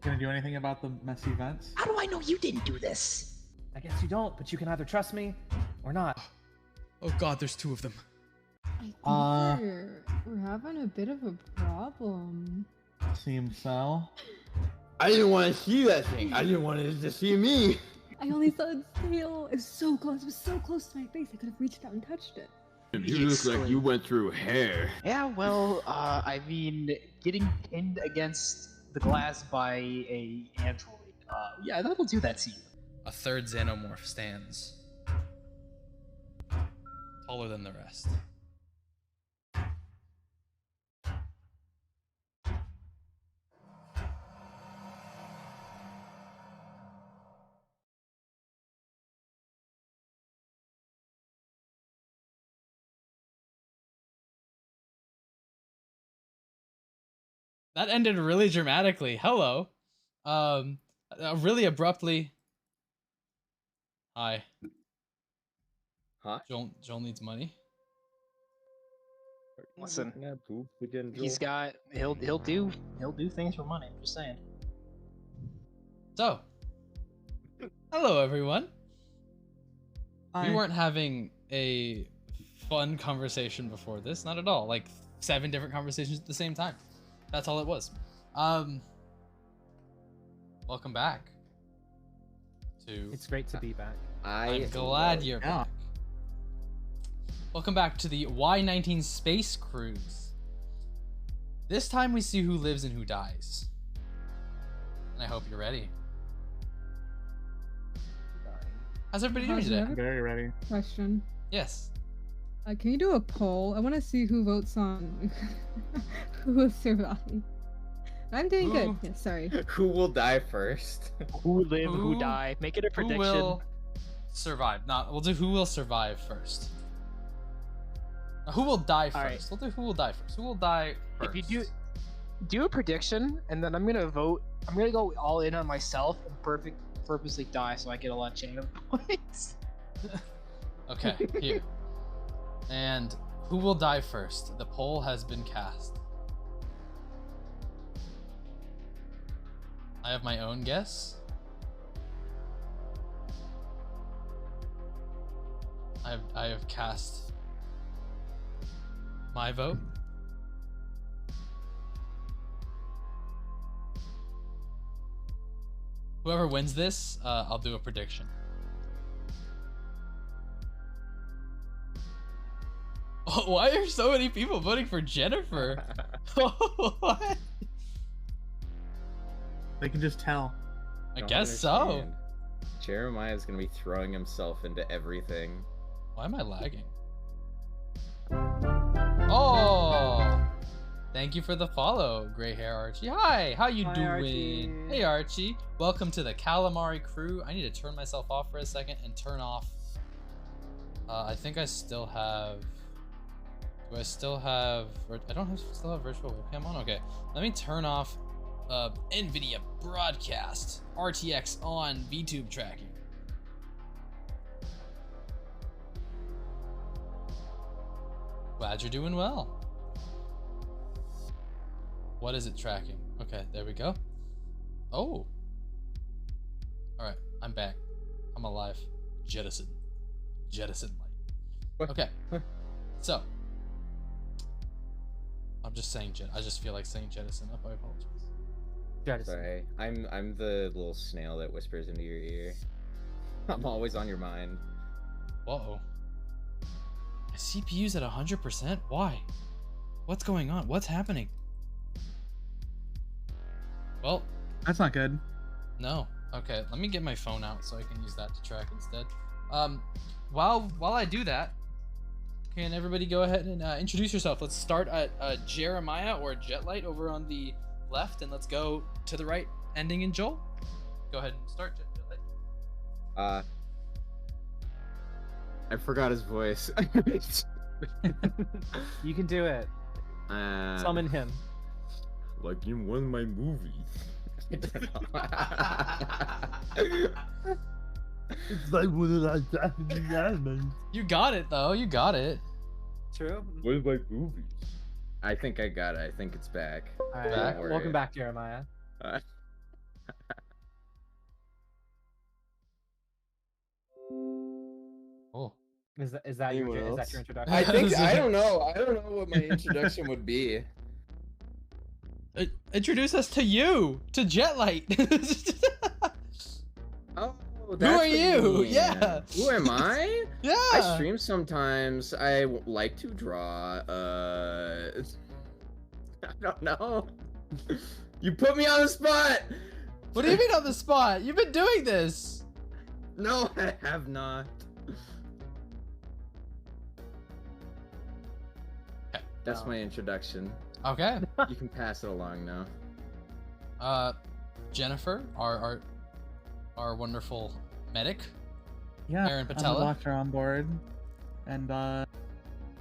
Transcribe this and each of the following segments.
Gonna do anything about the messy vents? How do I know you didn't do this? I guess you don't, but you can either trust me or not. Oh god, there's 2 of them. I think we're having a bit of a problem. Seems so. I didn't want to see that thing. I didn't want it to see me. I only saw its tail. It was so close. It was so close to my face. I could have reached out and touched it. You look like you went through hair. Yeah, well, I mean, getting pinned against the glass by a android. Yeah, that'll do that to you. A third xenomorph stands. Taller than the rest. That ended really dramatically. Hello. Really abruptly. Hi. Huh? Joel needs money. Listen, Again, he's got he'll do things for money. I'm just saying. So, hello everyone. Hi. We weren't having a fun conversation before this, not at all. Like 7 different conversations at the same time. That's all it was. Welcome back. It's great to be back. I'm glad you're back. Welcome back to the Y-19 Space Cruise. This time we see who lives and who dies. And I hope you're ready. How's everybody doing today? Very ready. Question. Yes. Can you do a poll? I want to see who votes on who will survive. I'm doing good. Yeah, sorry. Who will die first? Who live, who Who- die? Make it a prediction. Who will survive? We'll do who will survive first. Who will die first? All right. We'll do who will die first. Who will die first? If you do a prediction, and then I'm gonna vote. I'm gonna go all in on myself and purposely die so I get a lot of chain of points. Okay, here. And who will die first? The poll has been cast. I have my own guess. I have cast my vote. Whoever wins this, I'll do a prediction. Oh, why are so many people voting for Jennifer? What? They can just tell. I Don't guess so. understand. Jeremiah's gonna be throwing himself into everything. Why am I lagging? Oh! Thank you for the follow, gray hair Archie. Hi, how you Hi, doing? Archie. Hey Archie, welcome to the Calamari crew. I need to turn myself off for a second and turn off. I think I still have. Do I still have? I don't still have virtual webcam on. Okay, let me turn off NVIDIA broadcast RTX on VTube tracking. Glad you're doing well. What is it tracking? Okay, there we go. Oh. Alright, I'm back. I'm alive. Jettison. Jettison light. Okay. So. I'm just saying I just feel like saying jettison up. I apologize. Jettison. Sorry, I'm the little snail that whispers into your ear. I'm always on your mind. Whoa. My CPU's at 100%? Why? What's going on? What's happening? Well, That's not good. no. Okay, let me get my phone out so I can use that to track instead. While I do that, can everybody go ahead and introduce yourself? Let's start at Jeremiah or Jetlight over on the left, and let's go to the right, ending in Joel. Go ahead and start, Jetlight. I forgot his voice. You can do it. Summon him. Like in one of my movies. I don't know. It's like one of those Japanese animals. You got it though. You got it. True. One of my movies. I think I got it. I think it's back. All right. Back. Don't worry. Welcome back, Jeremiah. Oh. Is that is that Anyone your else? introduction? I think I don't know. I don't know what my introduction would be. Introduce us to you, to Jetlight. Oh, Who that's are what you? mean. Yeah. Who am I? Yeah. I stream sometimes. I like to draw. I don't know. You put me on the spot. What do you mean on the spot? You've been doing this. No, I have not. That's No. my introduction. Okay. You can pass it along now. Jennifer, our wonderful medic. Yeah, Aaron I'm a Patella. doctor on board, and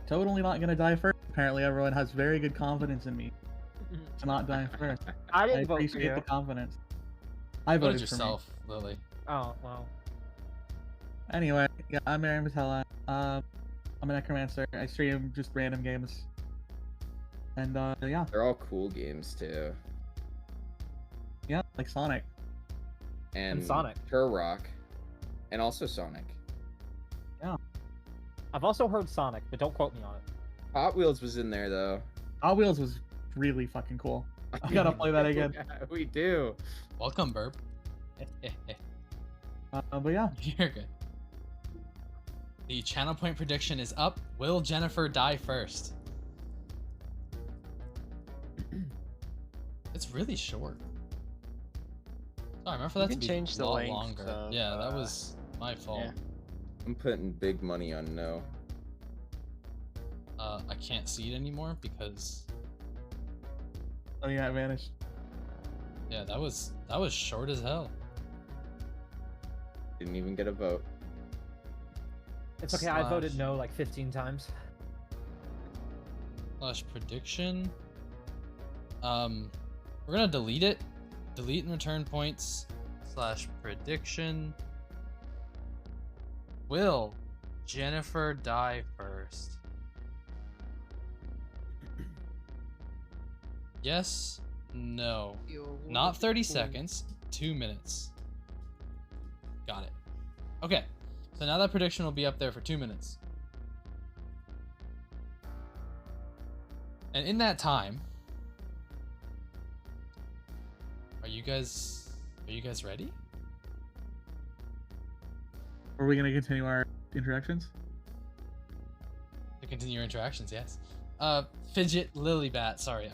totally not gonna die first. Apparently, everyone has very good confidence in me to not die first. I I didn't vote for appreciate you. the confidence. I Voted voted for me. yourself, Lily. Oh well. Anyway, yeah, I'm Aaron Patella. I'm a necromancer. I stream just random games, and yeah, They're all cool games too. yeah, like Sonic. And Sonic. Turrock. And also Sonic. I've also heard Sonic, but don't quote me on it. Hot Wheels was in there though. Hot Wheels was really fucking cool. I gotta play that again. Yeah, we do. Welcome, Burp. But yeah, You're good. The channel point prediction is up. Will Jennifer die first? It's really short. Sorry, I meant for that You to can be change a the lot length longer. of, Yeah, that was my fault. yeah. I'm putting big money on no. I can't see it anymore because oh yeah, it vanished. yeah, that was short as hell. Didn't even get a vote. It's okay. I voted Slash. no like 15 times. Slash prediction. We're gonna delete it. Delete and return points. Slash prediction. Will Jennifer die first? Yes. No. Not 30 seconds. 2 minutes. Got it. Okay. So now that prediction will be up there for 2 minutes. And in that time, are you guys ready? Are we gonna continue our introductions? To continue your interactions, yes. Fidget Lilybat. Sorry,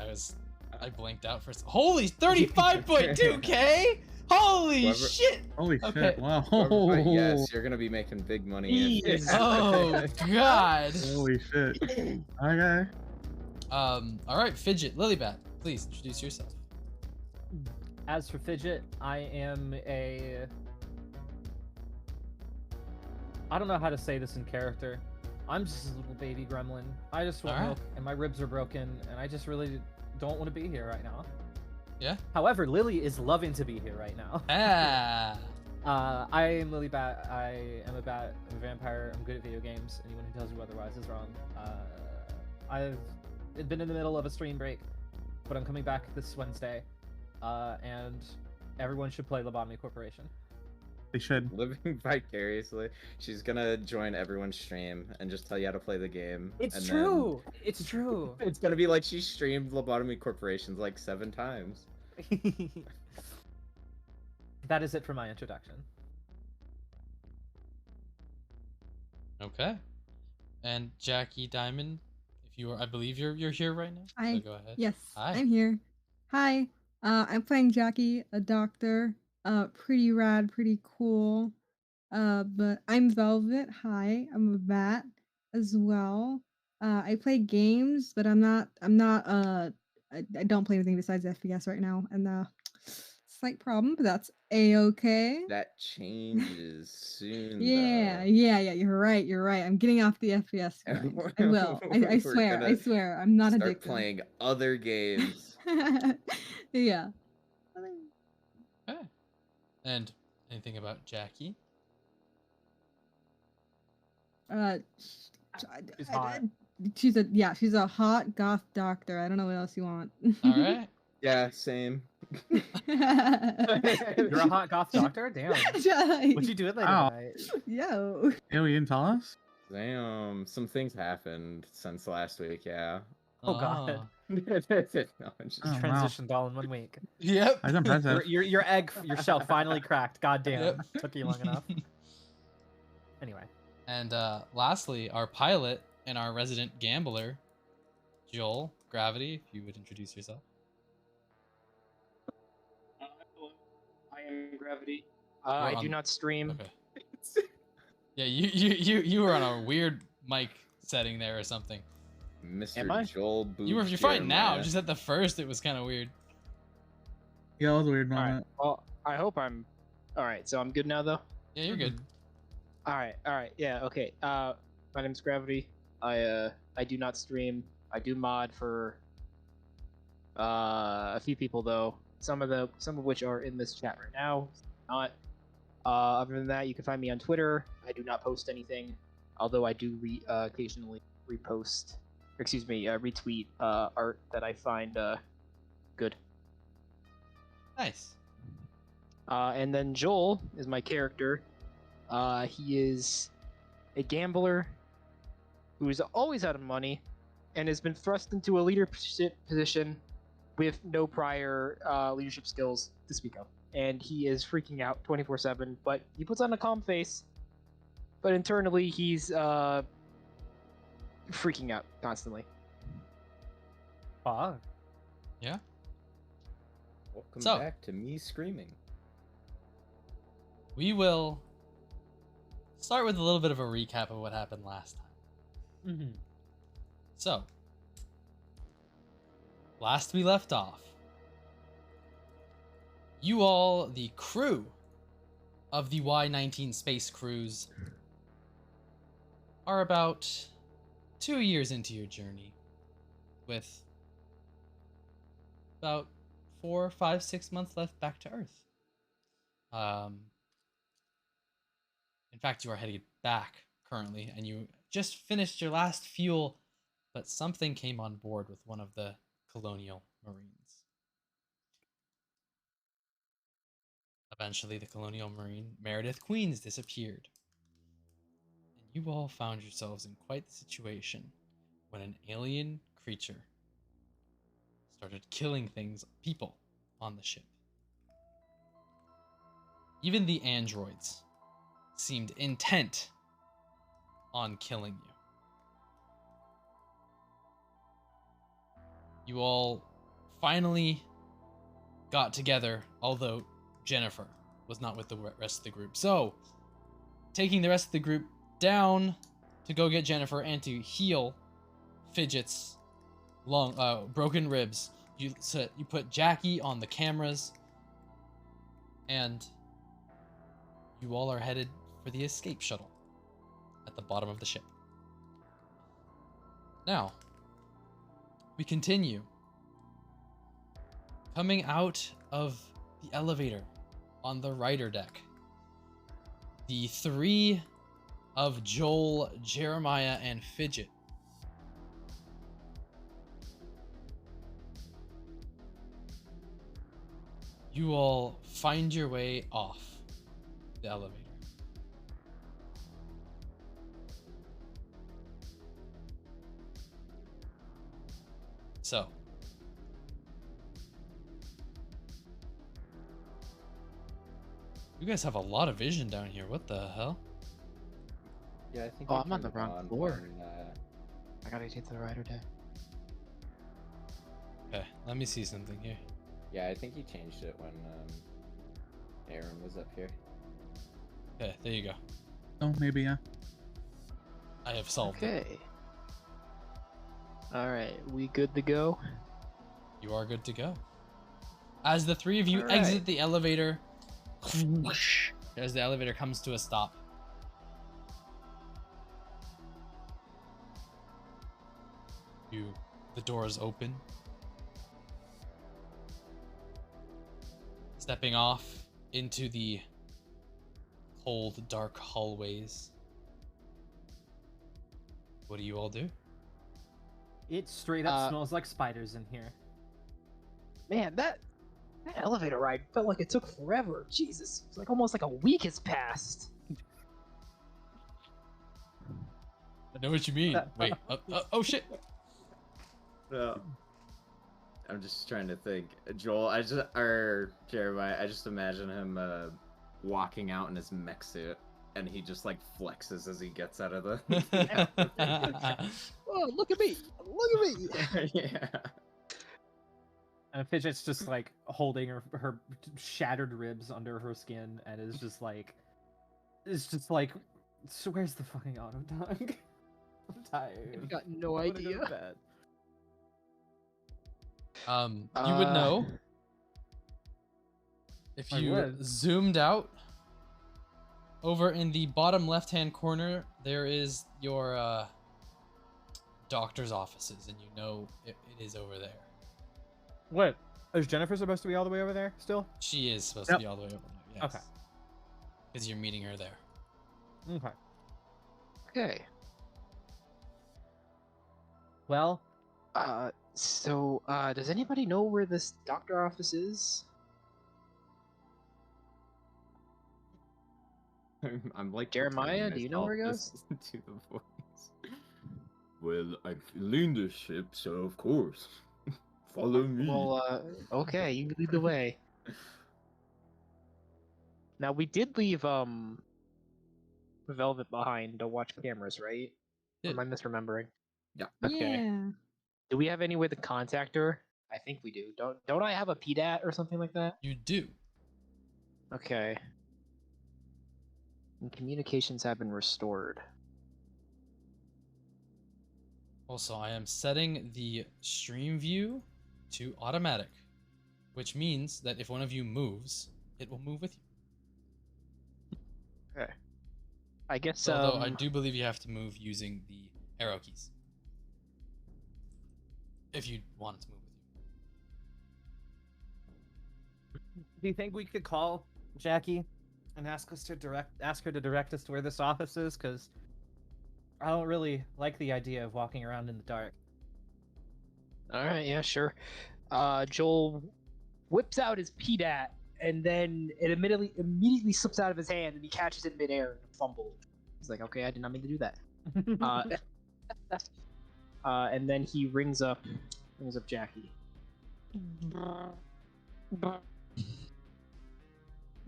I blinked out for holy 35.2k. Holy Whoever- shit. Holy Okay. shit! Wow. Whoever- yes, you're gonna be making big money. if- Oh god. Holy shit! Okay. All right, Fidget Lilybat, please introduce yourself. As for Fidget, I am a... I don't know how to say this in character. I'm just a little baby gremlin. I just want Alright. milk, and my ribs are broken, and I just really don't want to be here right now. Yeah. However, Lily is loving to be here right now. Ah. I am Lily Bat. I am a bat. I'm a vampire. I'm good at video games. Anyone who tells you otherwise is wrong. I've been in the middle of a stream break, but I'm coming back this Wednesday. And everyone should play Lobotomy Corporation. They should. Living vicariously. She's gonna join everyone's stream and just tell you how to play the game. It's and true. It's true. Then it's gonna be like she streamed Lobotomy Corporations like 7 times. That is it for my introduction. Okay. And Jackie Diamond, if you are, I believe you're here right now. Hi. So go ahead. Yes, Hi. I'm here. Hi. I'm playing Jackie, a doctor. Pretty rad, pretty cool. But I'm Velvet. Hi. I'm a bat as well. I play games, but I don't play anything besides FPS right now, and slight problem, but that's a-okay. That changes soon. Yeah, though. yeah, you're right. I'm getting off the FPS grind. I will. I We're swear. I gonna swear. I'm not Start addicted. playing other games. Yeah. Okay. And anything about Jackie? She's hot. She's a hot goth doctor. I don't know what else you want. All right. Yeah, same. You're a hot goth doctor? Damn. What you doing later Ow. tonight? Yo. Yeah, you didn't tell us? Damn, some things happened since last week, yeah. Oh god. No, I'm just- Oh, wow. Transitioned all in 1 week. Yep. That's impressive. Your shell finally cracked. God damn. Yep. Took you long enough. Anyway. And lastly, our pilot and our resident gambler, Joel Gravity. If you would introduce yourself. I am Gravity. I do not stream. Okay. Yeah, you were on a weird mic setting there or something. Am I? Mr. Joel Booth. You're fine now. Jeremiah. Just at the first, it was kind of weird. Yeah, it was a weird All right. moment. Well, I hope I'm. All right. So I'm good now, though. Yeah, you're good. All right. All right. Yeah. Okay. My name's Gravity. I do not stream. I do mod for a few people though. Some of which are in this chat right now. Not. Other than that, you can find me on Twitter. I do not post anything, although I do occasionally repost. Excuse me, retweet art that I find good. Nice. And then Joel is my character. He is a gambler who is always out of money and has been thrust into a leadership position with no prior leadership skills to speak of. And he is freaking out 24/7, but he puts on a calm face. But internally, he's freaking out constantly. Fuck. Yeah. Welcome So- back to me screaming. We will start with a little bit of a recap of what happened last time. Mm-hmm. So, last we left off, you all, the crew of the Y-19 space cruise, are about 2 years into your journey, with about 4, 5, 6 months left back to Earth. In fact, you are headed back currently, and you just finished your last fuel, but something came on board with one of the colonial marines. Eventually, the colonial marine Meredith Queens disappeared, and you all found yourselves in quite the situation when an alien creature started killing people on the ship. Even the androids seemed intent on killing you. You all finally got together, although Jennifer was not with the rest of the group. So, taking the rest of the group down to go get Jennifer and to heal Fidget's broken ribs, you put Jackie on the cameras, and you all are headed for the escape shuttle at the bottom of the ship. Now, we continue. Coming out of the elevator on the rider deck, the three of Joel, Jeremiah, and Fidget you all find your way off the elevator. So, you guys have a lot of vision down here. What the hell? Yeah, I think. Oh, I I'm on the turned wrong on floor. when, I gotta get to the rider deck. Okay, let me see something here. yeah, I think he changed it when Aaron was up here. Okay, there you go. Oh, maybe, yeah. I have solved it. Okay. All right, we good to go? You are good to go. As the three of you All exit right. the elevator, as the elevator comes to a stop, the doors open. Stepping off into the cold, dark hallways. What do you all do? It straight up Uh, smells like spiders in here. Man, that elevator ride felt like it took forever. Jesus, it's like almost like a week has passed. I know what you mean. Wait. Oh shit. No. I'm just trying to think. Joel, or Jeremiah, I just imagine him walking out in his mech suit, and he just like flexes as he gets out of the. Oh, look at me! Look at me! Yeah. And Fidget's just like holding her shattered ribs under her skin, and is just like, so where's the fucking auto dog? I'm tired. I've got no I wanna go to idea. bed. You would know if I you would. zoomed out. Over in the bottom left-hand corner, there is your doctor's offices, and you know it is over there. What? Is Jennifer supposed to be all the way over there still? She is supposed to be all the way over there. Yes. Okay. Because you're meeting her there. Okay. Okay. Well, So, does anybody know where this doctor office is? I'm like Jeremiah, pretending do you know where it myself just to the voice. Well, I've leaned the ship, so of course. Follow me. Well, okay, you lead the way. Now, we did leave, Velvet behind to watch cameras, right? Yeah. Am I misremembering? Yeah. Okay. Yeah. Do we have any way to contact her? I think we do. Don't I have a PDAT or something like that? You do. Okay. And communications have been restored. Also, I am setting the stream view to automatic, which means that if one of you moves, it will move with you. Okay. I guess, Although I do believe you have to move using the arrow keys. If you want it to move with you. do you think we could call Jackie and ask her to direct us to where this office is? Because I don't really like the idea of walking around in the dark. Alright, yeah, sure. Joel whips out his PDAT, and then it immediately slips out of his hand, and he catches it midair and fumbles. He's like, okay, I did not mean to do that. And then he rings up Jackie.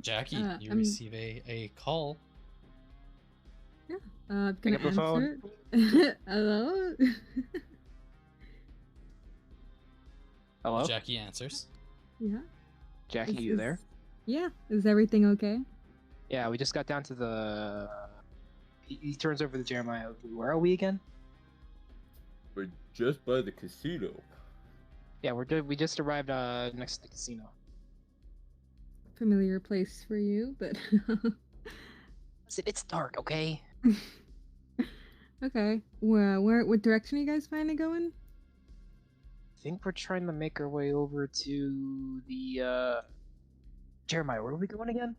Jackie, you I'm- receive a call. Gonna Pick up the phone. answer. Hello. Hello? Jackie answers. Yeah. Jackie, Is- you is- there? Yeah. Is everything okay? Yeah, we just got down to the... He turns over to Jeremiah. Where are we again? We're just by the casino. Yeah, we just arrived next to the casino. Familiar place for you, but Listen, it's dark, okay? okay. What direction are you guys planning going? I think we're trying to make our way over to the Jeremiah, where are we going again?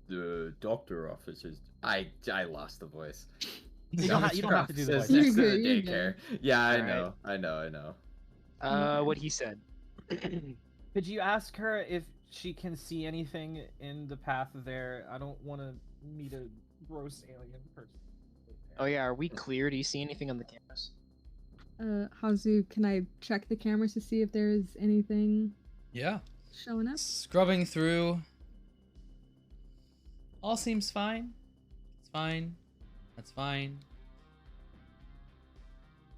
The doctor office is. I lost the voice. You don't have to do the Office voice. next You're to good, the you're daycare. good. Yeah, I Alright. know. What he said. Could you ask her if she can see anything in the path there? I don't want to meet a gross alien person. Oh yeah, are we clear? Do you see anything on the cameras? Hazu, can I check the cameras to see if there's anything Yeah. showing up? Scrubbing through. All seems fine. It's fine. That's fine.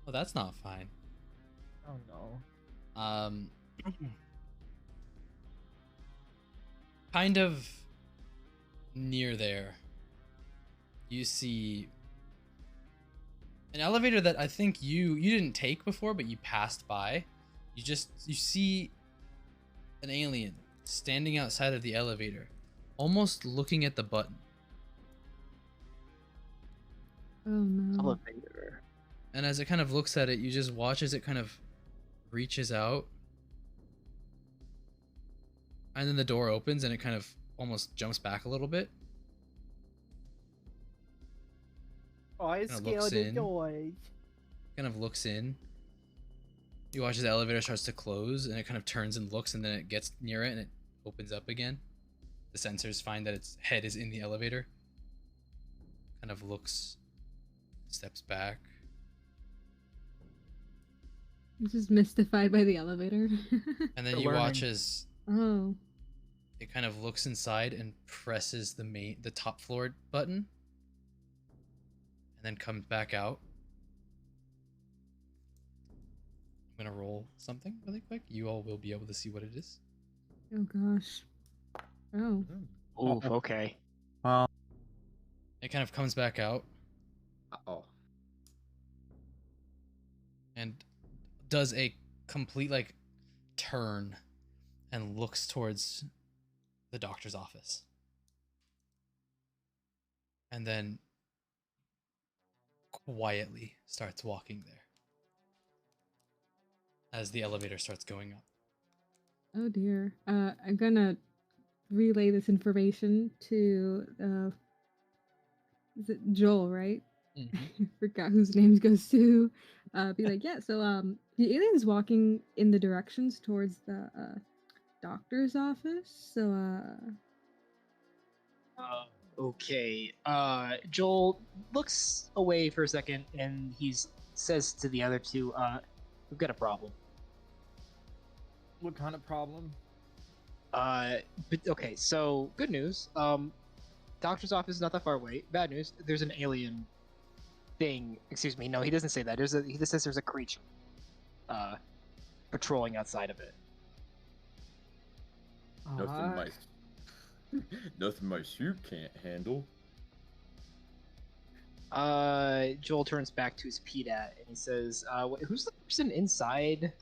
Oh, that's not fine. Oh no. Kind of near there, you see an elevator that I think you didn't take before, but you passed by. You see an alien standing outside of the elevator, almost looking at the button. Oh no. Elevator. And as it kind of looks at it, you just watch as it kind of reaches out. And then the door opens and it kind of almost jumps back a little bit. Oh, I Kinda looks scared the in. doors. Kind of looks in. You watch as the elevator starts to close, and it kind of turns and looks, and then it gets near it, and it opens up again. The sensors find that its head is in the elevator. Kind of looks, steps back. I'm just mystified by the elevator. And then We're you watch learning. as Oh. it kind of looks inside and presses the top floor button, and then comes back out. I'm gonna roll something really quick. You all will be able to see what it is. Oh gosh. Oh. Ooh, okay. Well, It kind of comes back out Oh. and does a complete like turn and looks towards the doctor's office. And then quietly starts walking there as the elevator starts going up. Oh dear. I'm gonna relay this information to is it Joel, right? I forgot whose name goes to. Be like, yeah, so the alien's walking in the directions towards the doctor's office. So Okay. Joel looks away for a second, and he says to the other two, "We've got a problem." What kind of problem? But okay. So good news. Doctor's office is not that far away. Bad news. There's an alien thing. Excuse me. No, he doesn't say that. He just says there's a creature, patrolling outside of it. Nothing my suit can't handle. Joel turns back to his PDAT and he says, "Who's the person inside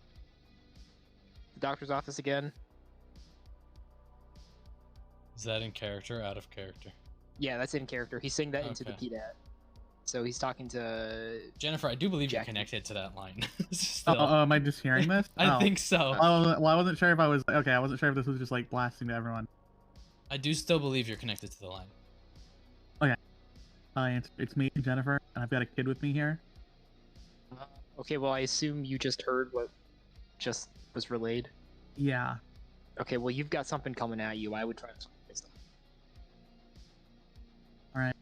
the doctor's office again?" Is that in character or out of character? Yeah, that's in character. He's saying that into the Okay. PDAT. So he's talking to Jennifer, I do believe you're Jackie. connected to that line. oh, Still. am I just hearing this? I Oh. think so. Oh, well, I wasn't sure if I was okay. I wasn't sure if this was just like blasting to everyone. I do still believe you're connected to the line. It's me, Jennifer, and I've got a kid with me here. Okay, well, I assume you just heard what just was relayed. Yeah. Okay, well, you've got something coming at you. I would try to this stuff. All right.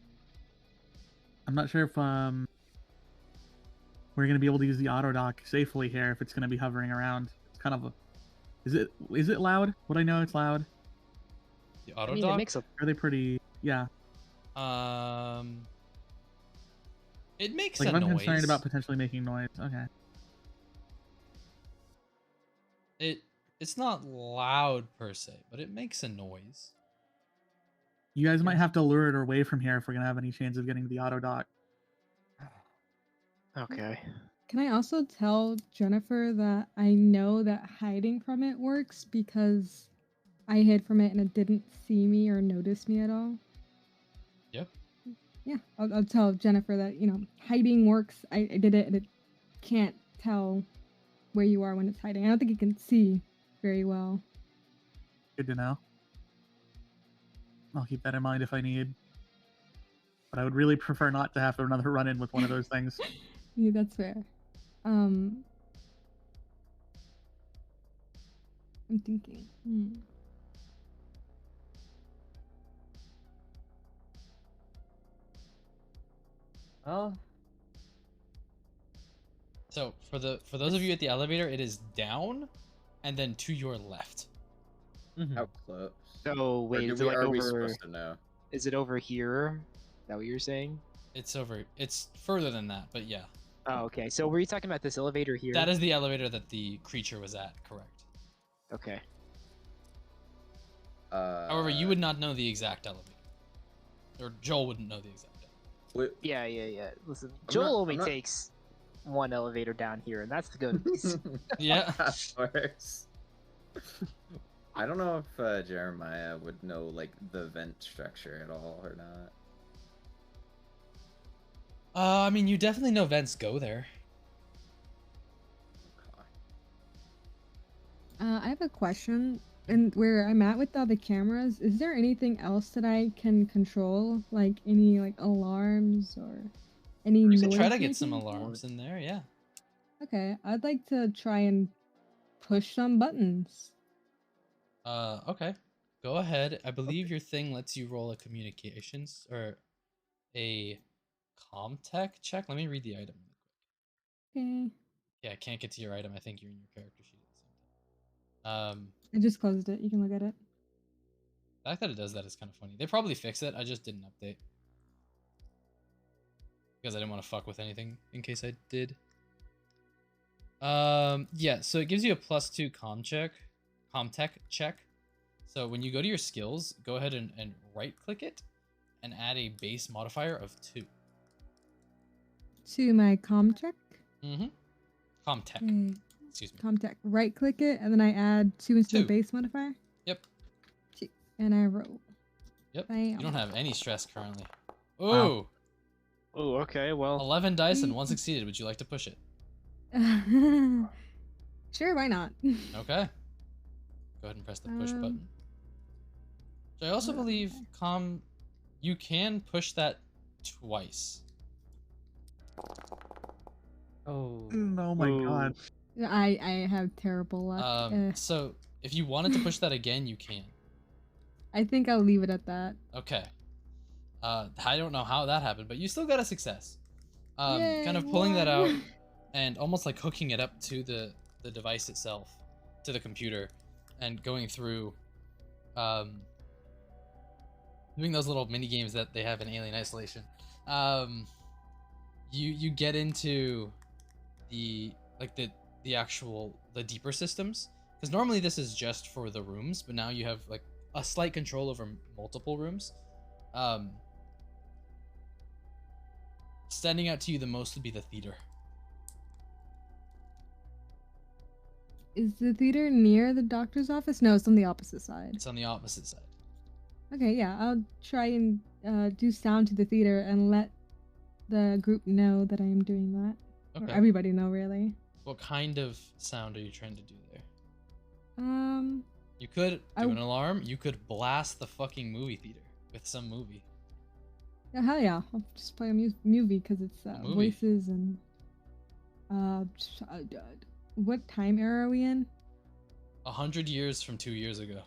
I'm not sure if we're gonna be able to use the auto dock safely here if it's gonna be hovering around. It's kind of a. Is it loud? Would I know it's loud? The I auto mean, it dock? makes a Are they pretty? Yeah. It makes Like a if I'm noise. concerned about potentially making noise. Okay. It's not loud per se, but it makes a noise. You guys might have to lure it away from here if we're gonna have any chance of getting to the auto dock. Okay. can I also tell Jennifer that I know that hiding from it works because I hid from it and it didn't see me or notice me at all? Yep. Yeah, I'll tell Jennifer that, hiding works. I did it and it can't tell where you are when it's hiding. I don't think it can see very well. Good to know. I'll keep that in mind if I need. But I would really prefer not to have another run-in with one of those things. Yeah, that's fair. I'm thinking. Well, So for those of you at the elevator, it is down, and then to your left. How close? So Or wait, do is we, it like are we over? supposed to know? Is it over here? Is that what you're saying? It's further than that, but yeah. Oh, okay. So were you talking about this elevator here? That is the elevator that the creature was at, correct. Okay. However, you would not know the exact elevator. Or Joel wouldn't know the exact elevator. Wait, Yeah. Listen, I'm Joel not- only I'm not- takes one elevator down here, and that's the good news. Yeah. That works. I don't know if Jeremiah would know like the vent structure at all or not. I mean, you definitely know vents go there. I have a question. And where I'm at with all the cameras, is there anything else that I can control? Like any alarms or any You noise? can try to get some making? alarms in there, yeah. Okay, I'd like to try and push some buttons. Okay. Go ahead. I believe your thing lets you roll a communications or a comtech check. Let me read the item really quick. Okay. Yeah, I can't get to your item. I think you're in your character sheet at the same time. I just closed it. You can look at it. The fact that it does that is kind of funny. They probably fixed it. I just didn't update because I didn't want to fuck with anything in case I did. Yeah. So it gives you a +2 comtech check. So when you go to your skills, go ahead and right click it and add a base modifier of 2. To my comtech. Mm-hmm. Comtech. Okay. Excuse me. Comtech. Right click it, and then I add 2 into the 2. base modifier. Yep. 2. And I roll. Yep. Bam. You don't have any stress currently. Ooh. Wow. Oh, okay. Well, 11 dice and 1 succeeded. Would you like to push it? Sure, why not? Okay. Go ahead and press the push Um, button. So I also believe, you can push that twice. Oh. Oh my god. I have terrible luck. So if you wanted to push that again, you can. I think I'll leave it at that. Okay. I don't know how that happened, but you still got a success. Kind of Yay, pulling that out one. and almost like hooking it up to the device itself, to the computer, and going through, doing those little mini games that they have in Alien Isolation. You get into the actual deeper systems, because normally this is just for the rooms, but now you have like a slight control over multiple rooms. Standing out to you the most would be the theater. Is the theater near the doctor's office? No, it's on the opposite side. It's on the opposite side. Okay, yeah, I'll try and do sound to the theater and let the group know that I am doing that. Okay. Or everybody know, really. What kind of sound are you trying to do there? You could do an alarm. You could blast the fucking movie theater with some movie. Yeah, hell yeah. I'll just play a movie because it's movie. voices and what time era are we in? 100 years from 2 years ago.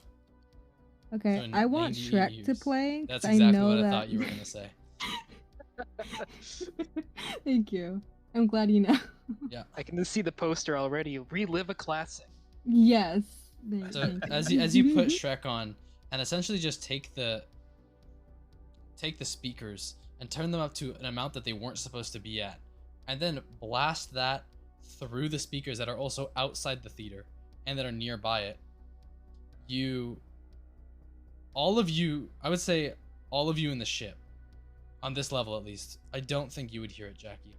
Okay, So I want 98 Shrek to years. play. That's 'cause exactly I know what that... I thought you were gonna say. Thank you. I'm glad you know. Yeah. I can see the poster already. Relive a classic. Yes. So Thank as you put Shrek on, and essentially just take the speakers and turn them up to an amount that they weren't supposed to be at, and then blast that through the speakers that are also outside the theater and that are nearby it. All of you, I would say all of you in the ship, on this level at least, I don't think you would hear it, Jackie.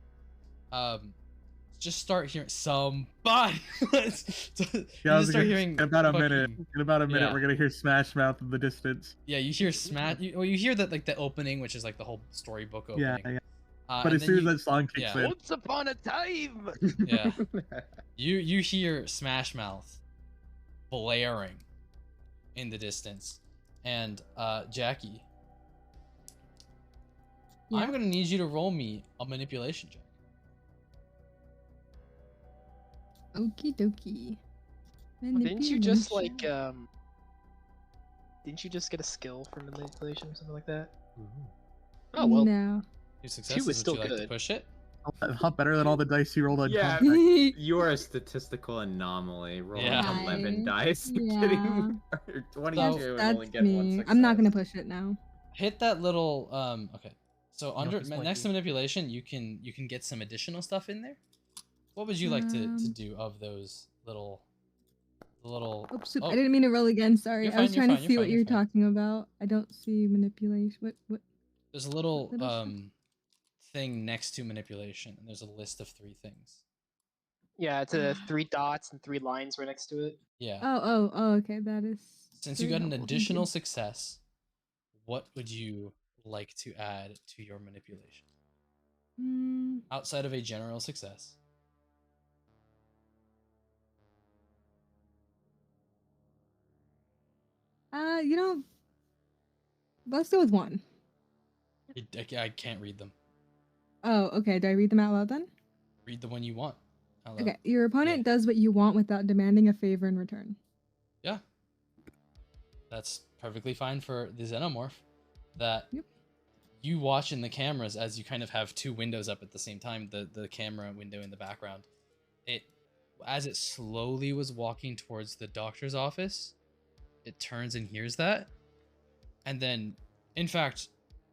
Just start hearing somebody. In about a minute, yeah. we're gonna hear Smash Mouth in the distance. Yeah, you hear Smash. You hear that, like the opening, which is like the whole storybook opening. Yeah. But as soon as that song kicks in, Once upon a time. Yeah, you hear Smash Mouth blaring in the distance, and Jackie, Yeah. I'm gonna need you to roll me a manipulation check. Okie dokie. Didn't you just like Didn't you just get a skill for manipulation or something like that? Oh well. No. Your success is still would you like to good. push it? Not better than all the dice you rolled on. Yeah. Contact. You are a statistical anomaly. Rolling Yeah. 11 dice. and Yeah. Getting 22 and only That's getting one me. success. I'm not gonna push it now. Hit that little okay. So under just like next to you. manipulation, you can get some additional stuff in there. What would you like to do of those little Oops, Oh, I didn't mean to roll again. Sorry. You're I was fine, you're trying fine, to see you're what fine, you're you're fine. talking about. I don't see manipulation. What? there's a little Little stuff? thing next to manipulation, and there's a list of 3 things. Yeah, it's 3 dots and 3 lines right next to it. Yeah. Oh, okay. That is. Since you very got an helpful, thank you. additional success, what would you like to add to your manipulation outside of a general success? Let's go with 1. I can't read them. Oh, okay. Do I read them out loud then? Read the one you want. Hello. Okay, your opponent does what you want without demanding a favor in return. Yeah. That's perfectly fine for the xenomorph. That Yep. you watch in the cameras as you kind of have two windows up at the same time, the camera window in the background. As it slowly was walking towards the doctor's office, it turns and hears that. And then, in fact,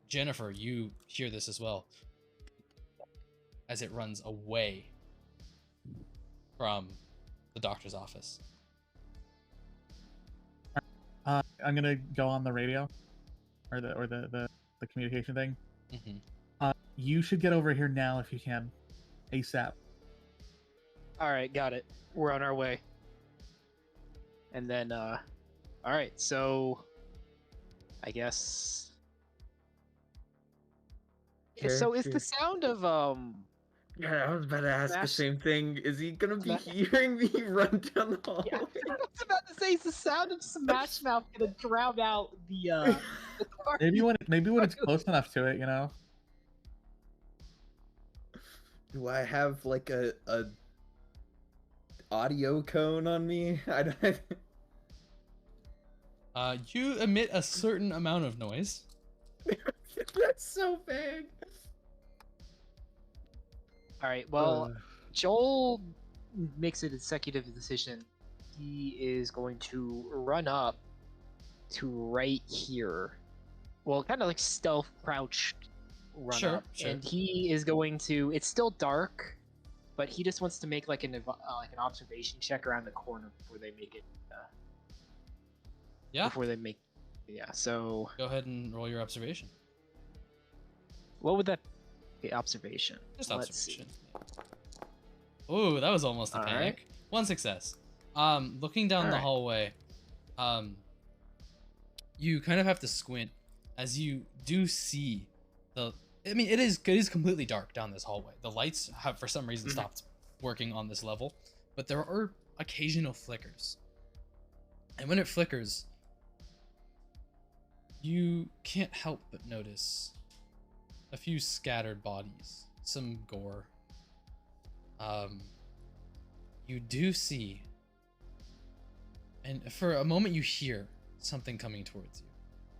Jennifer, you hear this as well. As it runs away from the doctor's office. I'm gonna go on the radio, or the communication thing. Mm-hmm. You should get over here now if you can, ASAP. All right, got it. We're on our way. And then, all right. So, I guess. So is the sound of Yeah, I was about to ask the Smash- same thing. Is he gonna be Smash- hearing me run down the hallway? Yeah, I was about to say, is the sound of Smash Mouth gonna drown out the car? Maybe when it's close enough to it, you know. Do I have like a audio cone on me? I don't. You emit a certain amount of noise. That's so big. All right. Well, Joel makes an executive decision. He is going to run up to right here. Well, kind of like stealth crouched run Sure, up, sure. and he is going to. It's still dark, but he just wants to make like an observation check around the corner before they make it. Yeah. Before they make. Yeah. So Go ahead and roll your observation. what would that be? Observation. Just Let's observation. see. Ooh, that was almost a All panic. right. One success. Looking down All the right. hallway, you kind of have to squint as you do see the. I mean, it is completely dark down this hallway. The lights have, for some reason, stopped working on this level, but there are occasional flickers. And when it flickers, you can't help but notice a few scattered bodies, some gore. You do see, and for a moment you hear something coming towards you,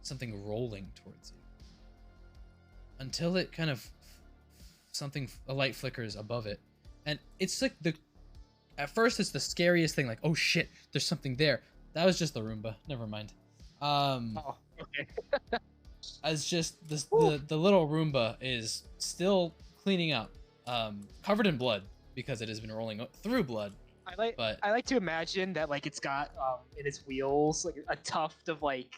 something rolling towards you, until it kind of a light flickers above it, and it's like at first it's the scariest thing, like, oh shit, there's something there. That was just the Roomba, never mind. Oh, okay. As just the little Roomba is still cleaning up, covered in blood because it has been rolling through blood. I like to imagine that like it's got in its wheels like a tuft of like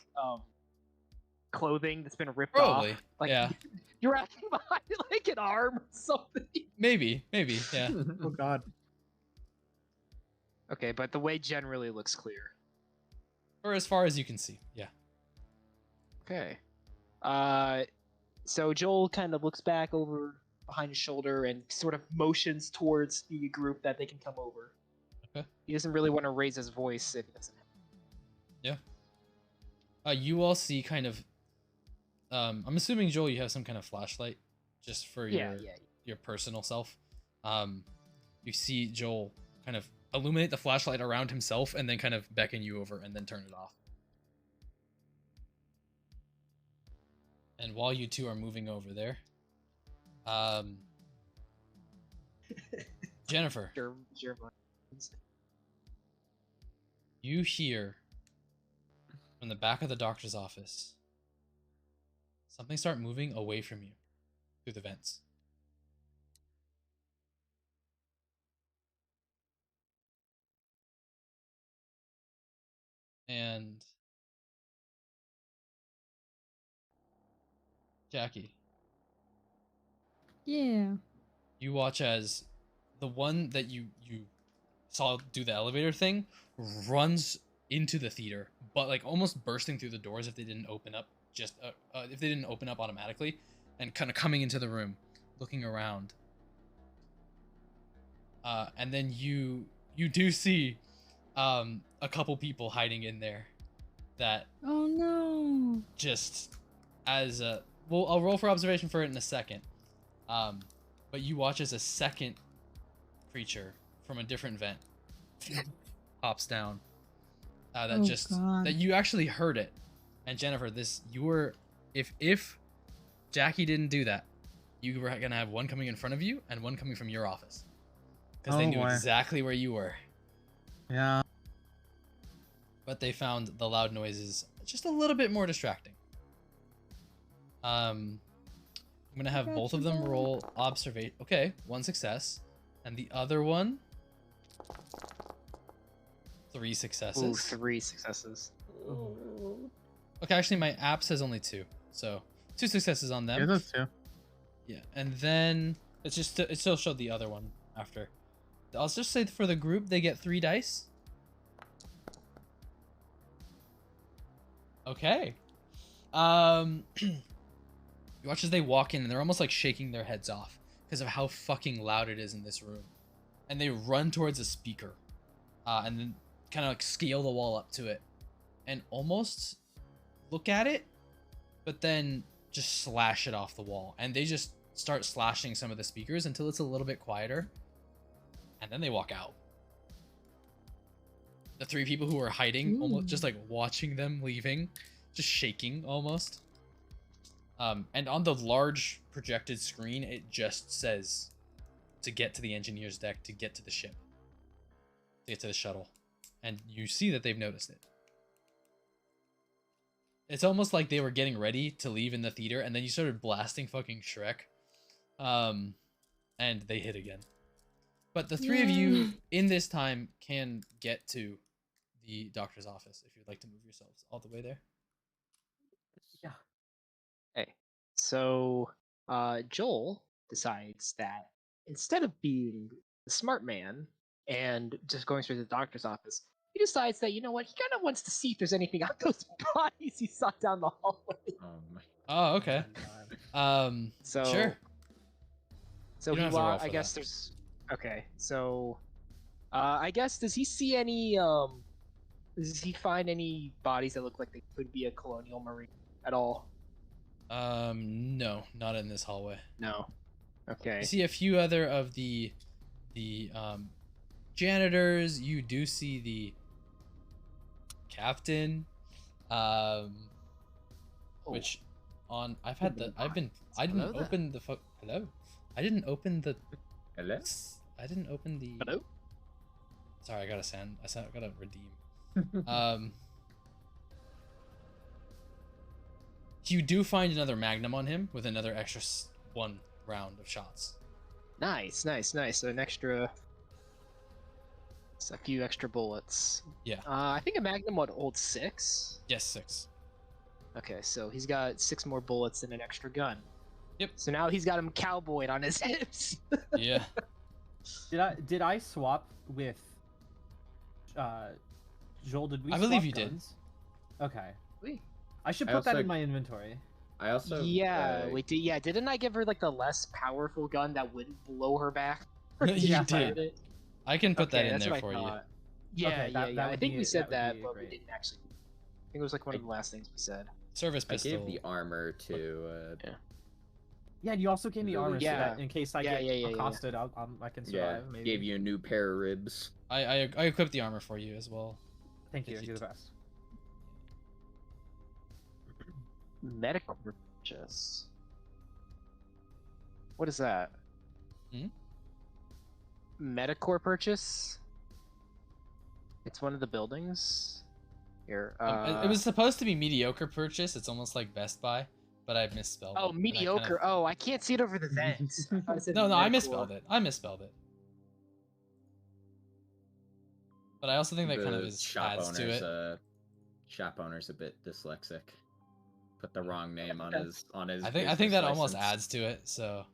clothing that's been ripped Probably, off. Like yeah. you're wrapping behind like an arm or something. Maybe, yeah. Oh God. Okay, but the way generally looks clear. Or as far as you can see, yeah. Okay. So Joel kind of looks back over behind his shoulder and sort of motions towards the group that they can come over. Okay. He doesn't really want to raise his voice if he doesn't. Yeah. You all see kind of. I'm assuming, Joel, you have some kind of flashlight, just for your personal self. You see Joel kind of illuminate the flashlight around himself and then kind of beckon you over and then turn it off. And while you two are moving over there, Jennifer, you hear from the back of the doctor's office something start moving away from you through the vents. And Jackie, Yeah. you watch as the one that you saw do the elevator thing runs into the theater, but like almost bursting through the doors if they didn't open up if they didn't open up automatically, and kind of coming into the room, looking around. And then you do see a couple people hiding in there that Oh no. just as I'll roll for observation for it in a second. But you watch as a second creature from a different vent hops down. That Oh, just God. that you actually heard it. And Jennifer, you were if Jackie didn't do that, you were gonna have one coming in front of you and one coming from your office, because they Oh, knew boy. exactly where you were. Yeah. But they found the loud noises just a little bit more distracting. I'm gonna have both of them roll observation. Okay, one success, and the other one 3 successes. Ooh, 3 successes. Okay, actually my app says only 2, so 2 successes on them. Yeah, those two. Yeah, and then it still showed the other one after. I'll just say for the group they get 3 dice. Okay. You watch as they walk in and they're almost like shaking their heads off because of how fucking loud it is in this room. And they run towards a speaker. And then kind of like scale the wall up to it. And almost look at it, but then just slash it off the wall. And they just start slashing some of the speakers until it's a little bit quieter. And then they walk out. The 3 people who were hiding, almost just like watching them leaving, just shaking almost. And on the large projected screen, it just says to get to the engineer's deck, to get to the ship, to get to the shuttle. And you see that they've noticed it. It's almost like they were getting ready to leave in the theater, and then you started blasting fucking Shrek. And they hit again. But the 3 of you in this time can get to the doctor's office if you'd like to move yourselves all the way there. Yeah. Hey, so Joel decides that instead of being the smart man and just going straight to the doctor's office, he decides that, you know what, he kind of wants to see if there's anything on those bodies he saw down the hallway. Oh, okay. So Sure. So You don't he have to roll I for guess that. there's okay. So I guess does he see any does he find any bodies that look like they could be a colonial marine at all? No, not in this hallway. No. Okay. You see a few other of the janitors. You do see the captain, which on I didn't Hello there. open the hello. I didn't open the Hello? I didn't open the Hello? Sorry, I gotta redeem. You do find another magnum on him with another extra 1 round of shots. Nice, nice, nice. So an extra a few extra bullets. Yeah. I think a magnum would hold 6. Yes, 6. Okay, so he's got 6 more bullets and an extra gun. Yep. So now he's got him cowboyed on his hips. Yeah. Did I swap with Joel? Did we? I believe swap you did. guns? Okay. Wait. I should I put that also- in my inventory. I also Wait, didn't I give her like the less powerful gun that wouldn't blow her back? You Yeah. did. I can put that in that's there what I for you. thought. Yeah, Okay, that I would think be- we said that that, would be but we great. didn't actually. I think it was like one of the last things we said. Service I pistol. gave the armor to Yeah, and you also gave me Really? armor Yeah. so that in case I Yeah, get yeah. accosted, I can yeah, survive. Maybe. gave you a new pair of ribs. I equipped the armor for you as well. Thank you. If you You're the best. Medical purchase. What is that? Hmm? Medicore purchase? It's one of the buildings. Here. It was supposed to be mediocre purchase. It's almost like Best Buy, but I misspelled it. Oh, and I mediocre. kinda- Oh, I can't see it over the vents. I thought it said No, I Medicore. misspelled it. I misspelled it. But I also think that kind of The is shop adds to owner's, it. Shop owner's a bit dyslexic. Put the wrong name on his I think that business almost license. adds to it. So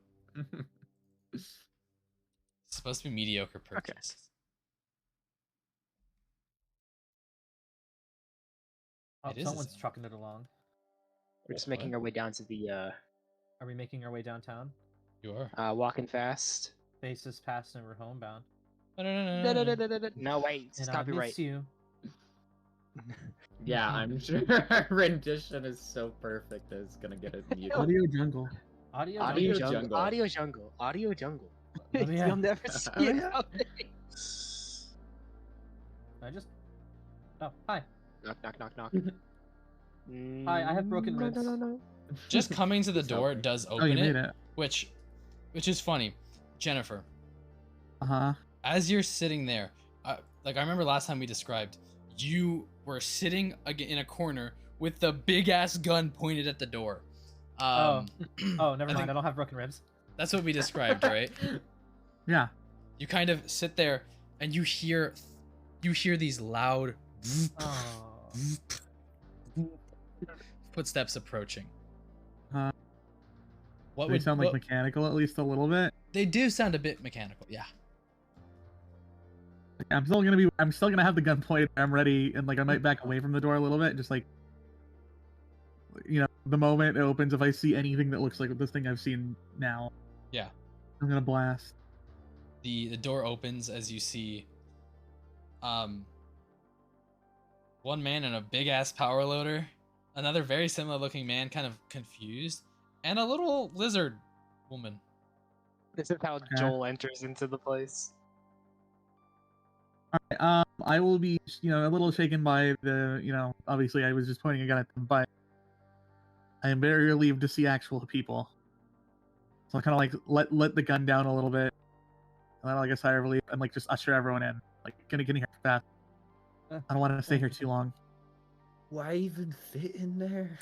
it's supposed to be mediocre purchase. Oh, It is, someone's isn't it? trucking it along. We're just making our way down to the Are we making our way downtown? You are. walking fast. Faces past and we're homebound. No, wait, it's And I copyright. miss you. Yeah, I'm sure our rendition is so perfect that it's gonna get it muted. Audio jungle. Audio. Audio Jungle. jungle. Audio jungle. Audio jungle. Oh, yeah. You'll never see it coming. I just. Oh, hi. Knock, knock, knock, knock. Hi, I have broken ribs. No. Just coming to the It's door open. does Oh, open you it, made it. which is funny. Jennifer, Uh-huh. as you're sitting there, like I remember last time we described, you were sitting in a corner with the big ass gun pointed at the door. Oh, never I mind. think I don't have broken ribs. that's what we described, right? Yeah. You kind of sit there and you hear these loud Oh. footsteps approaching. Uh, What they would sound like mechanical at least a little bit. they do sound a bit mechanical, yeah. I'm still gonna have the gun pointed. I'm ready, and like I might back away from the door a little bit, just like, you know, the moment it opens, if I see anything that looks like this thing I've seen now, Yeah. I'm gonna blast. The door opens as you see one man in a big ass power loader, another very similar looking man kind of confused, and a little lizard woman. This is how Joel enters into the place. Alright, I will be, a little shaken by the, obviously I was just pointing a gun at them, but I am very relieved to see actual people. So I kind of like let the gun down a little bit, and then like a sigh of relief, and like just usher everyone in. Like, get in here fast. I don't want to stay here too long. Why even fit in there?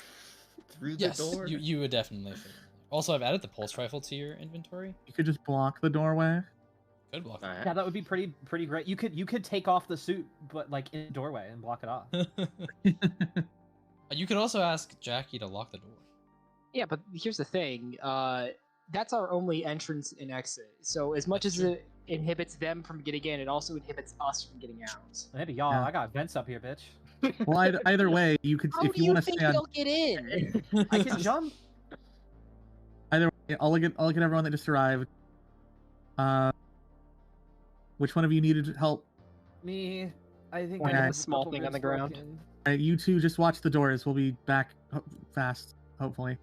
Through Yes, the door? you would definitely fit. Also, I've added the pulse rifle to your inventory. You could just block the doorway. Could block Alright. Yeah, that would be pretty great. You could take off the suit, but like in the doorway and block it off. it. You could also ask Jackie to lock the door. Yeah, but here's the thing. That's our only entrance and exit. So as much That's as true. it inhibits them from getting in, it also inhibits us from getting out. Maybe y'all. Yeah. I got vents up here, bitch. Well, either way, you could, How if do you you want to think stand. they'll get in? I can jump. Either way, I'll look at everyone that just arrived. Which one of you needed help? Me. I think Point I at have the a small couple thing on ribs the ground. broken. Alright, you two just watch the doors. We'll be back fast, hopefully.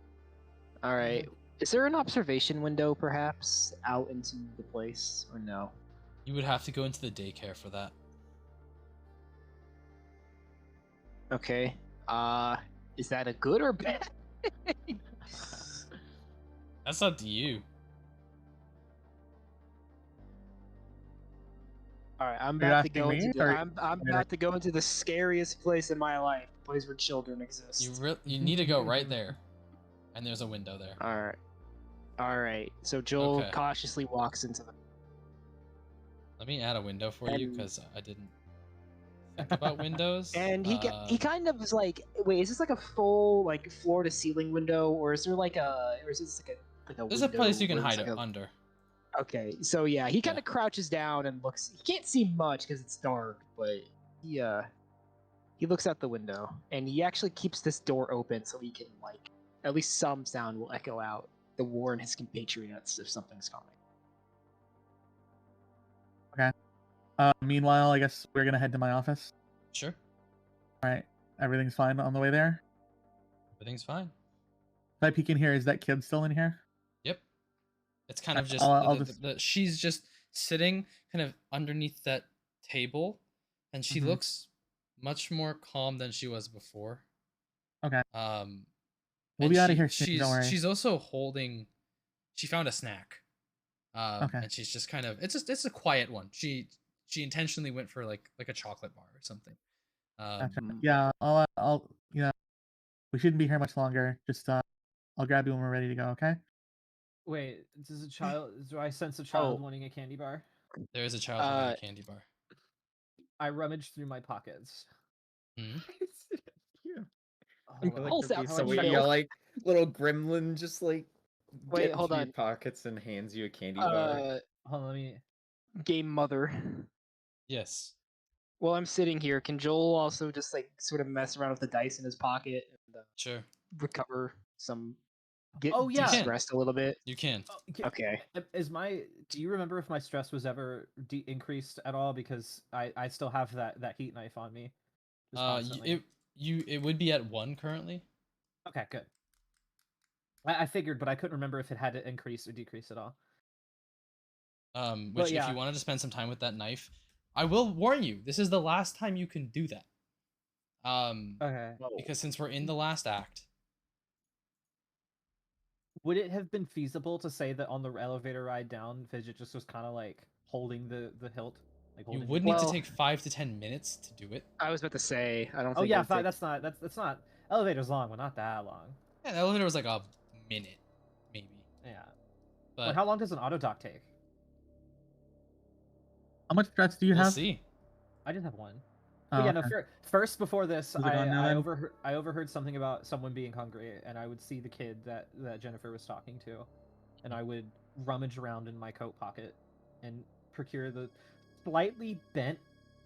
All right. Is there an observation window, perhaps, out into the place, or no? You would have to go into the daycare for that. Okay. Is that a good or bad? That's up to you. All right, I'm You're about to asking go me, into or- I'm about to go into the scariest place in my life, the place where children exist. You need to go right there, and there's a window there. All right. So Joel Okay. cautiously walks into the. Let me add a window for you And- because I didn't think about windows. And he kind of was like, wait, is this like a full like floor to ceiling window, or is there like a, or is this like a? There's a place you can window where hide it's it like a- under. Okay, so yeah, he kind Yeah. of crouches down and looks. He can't see much because it's dark, but he looks out the window and he actually keeps this door open so he can like at least some sound will echo out the warn his compatriots if something's coming. Meanwhile, I guess we're gonna head to my office. Sure, Alright, everything's fine on the way there. everything's fine. If I peek in here, is that kid still in here? Yep. It's kind of just, I'll the- just- she's just sitting kind of underneath that table, and she Mhm. looks much more calm than she was before. Okay. We'll We'll be outta here soon, She's don't worry. she's also holding. She found a snack. Okay. And she's just kind of it's a quiet one. She intentionally went for like a chocolate bar or something. Gotcha. Yeah, I'll we shouldn't be here much longer. Just I'll grab you when we're ready to go, okay? Wait, does a child? Do I sense a child Oh. wanting a candy bar? There is a child holding a candy bar. I rummage through my pockets. Mhm. Yeah. Hold on. Pulse out How So I we check- yell like little gremlin just like Wait, gets hold into your on. pockets and hands you a candy bar. Hold on, let me. Game mother. Yes. While I'm sitting here, can Joel also just like sort of mess around with the dice in his pocket and Sure. recover some, get Oh, yeah. de-stressed a little bit? You can. Oh, Okay. Do you remember if my stress was ever increased at all? Because I still have that heat knife on me. just constantly. It would be at 1 currently. Okay, good. I figured, but I couldn't remember if it had to increase or decrease at all. Which But if yeah. you wanted to spend some time with that knife, I will warn you, this is the last time you can do that. Okay. Because since we're in the last act, Would it have been feasible to say that on the elevator ride down, Fidget just was kind of like holding the hilt? Like you holding would the need to Well- take 5 to 10 minutes to do it. I was about to say, I don't Oh think. yeah, it would take- that's not elevator's long, but not that long. Yeah, the elevator was like a minute, maybe. Yeah. But Like how long does an auto dock take? How much stress do you we'll have? see. I just have one. Oh, But yeah, okay. no. First, before this, Is it gone now, I then? overheard something about someone being hungry, and I would see the kid that Jennifer was talking to, and I would rummage around in my coat pocket and procure the slightly bent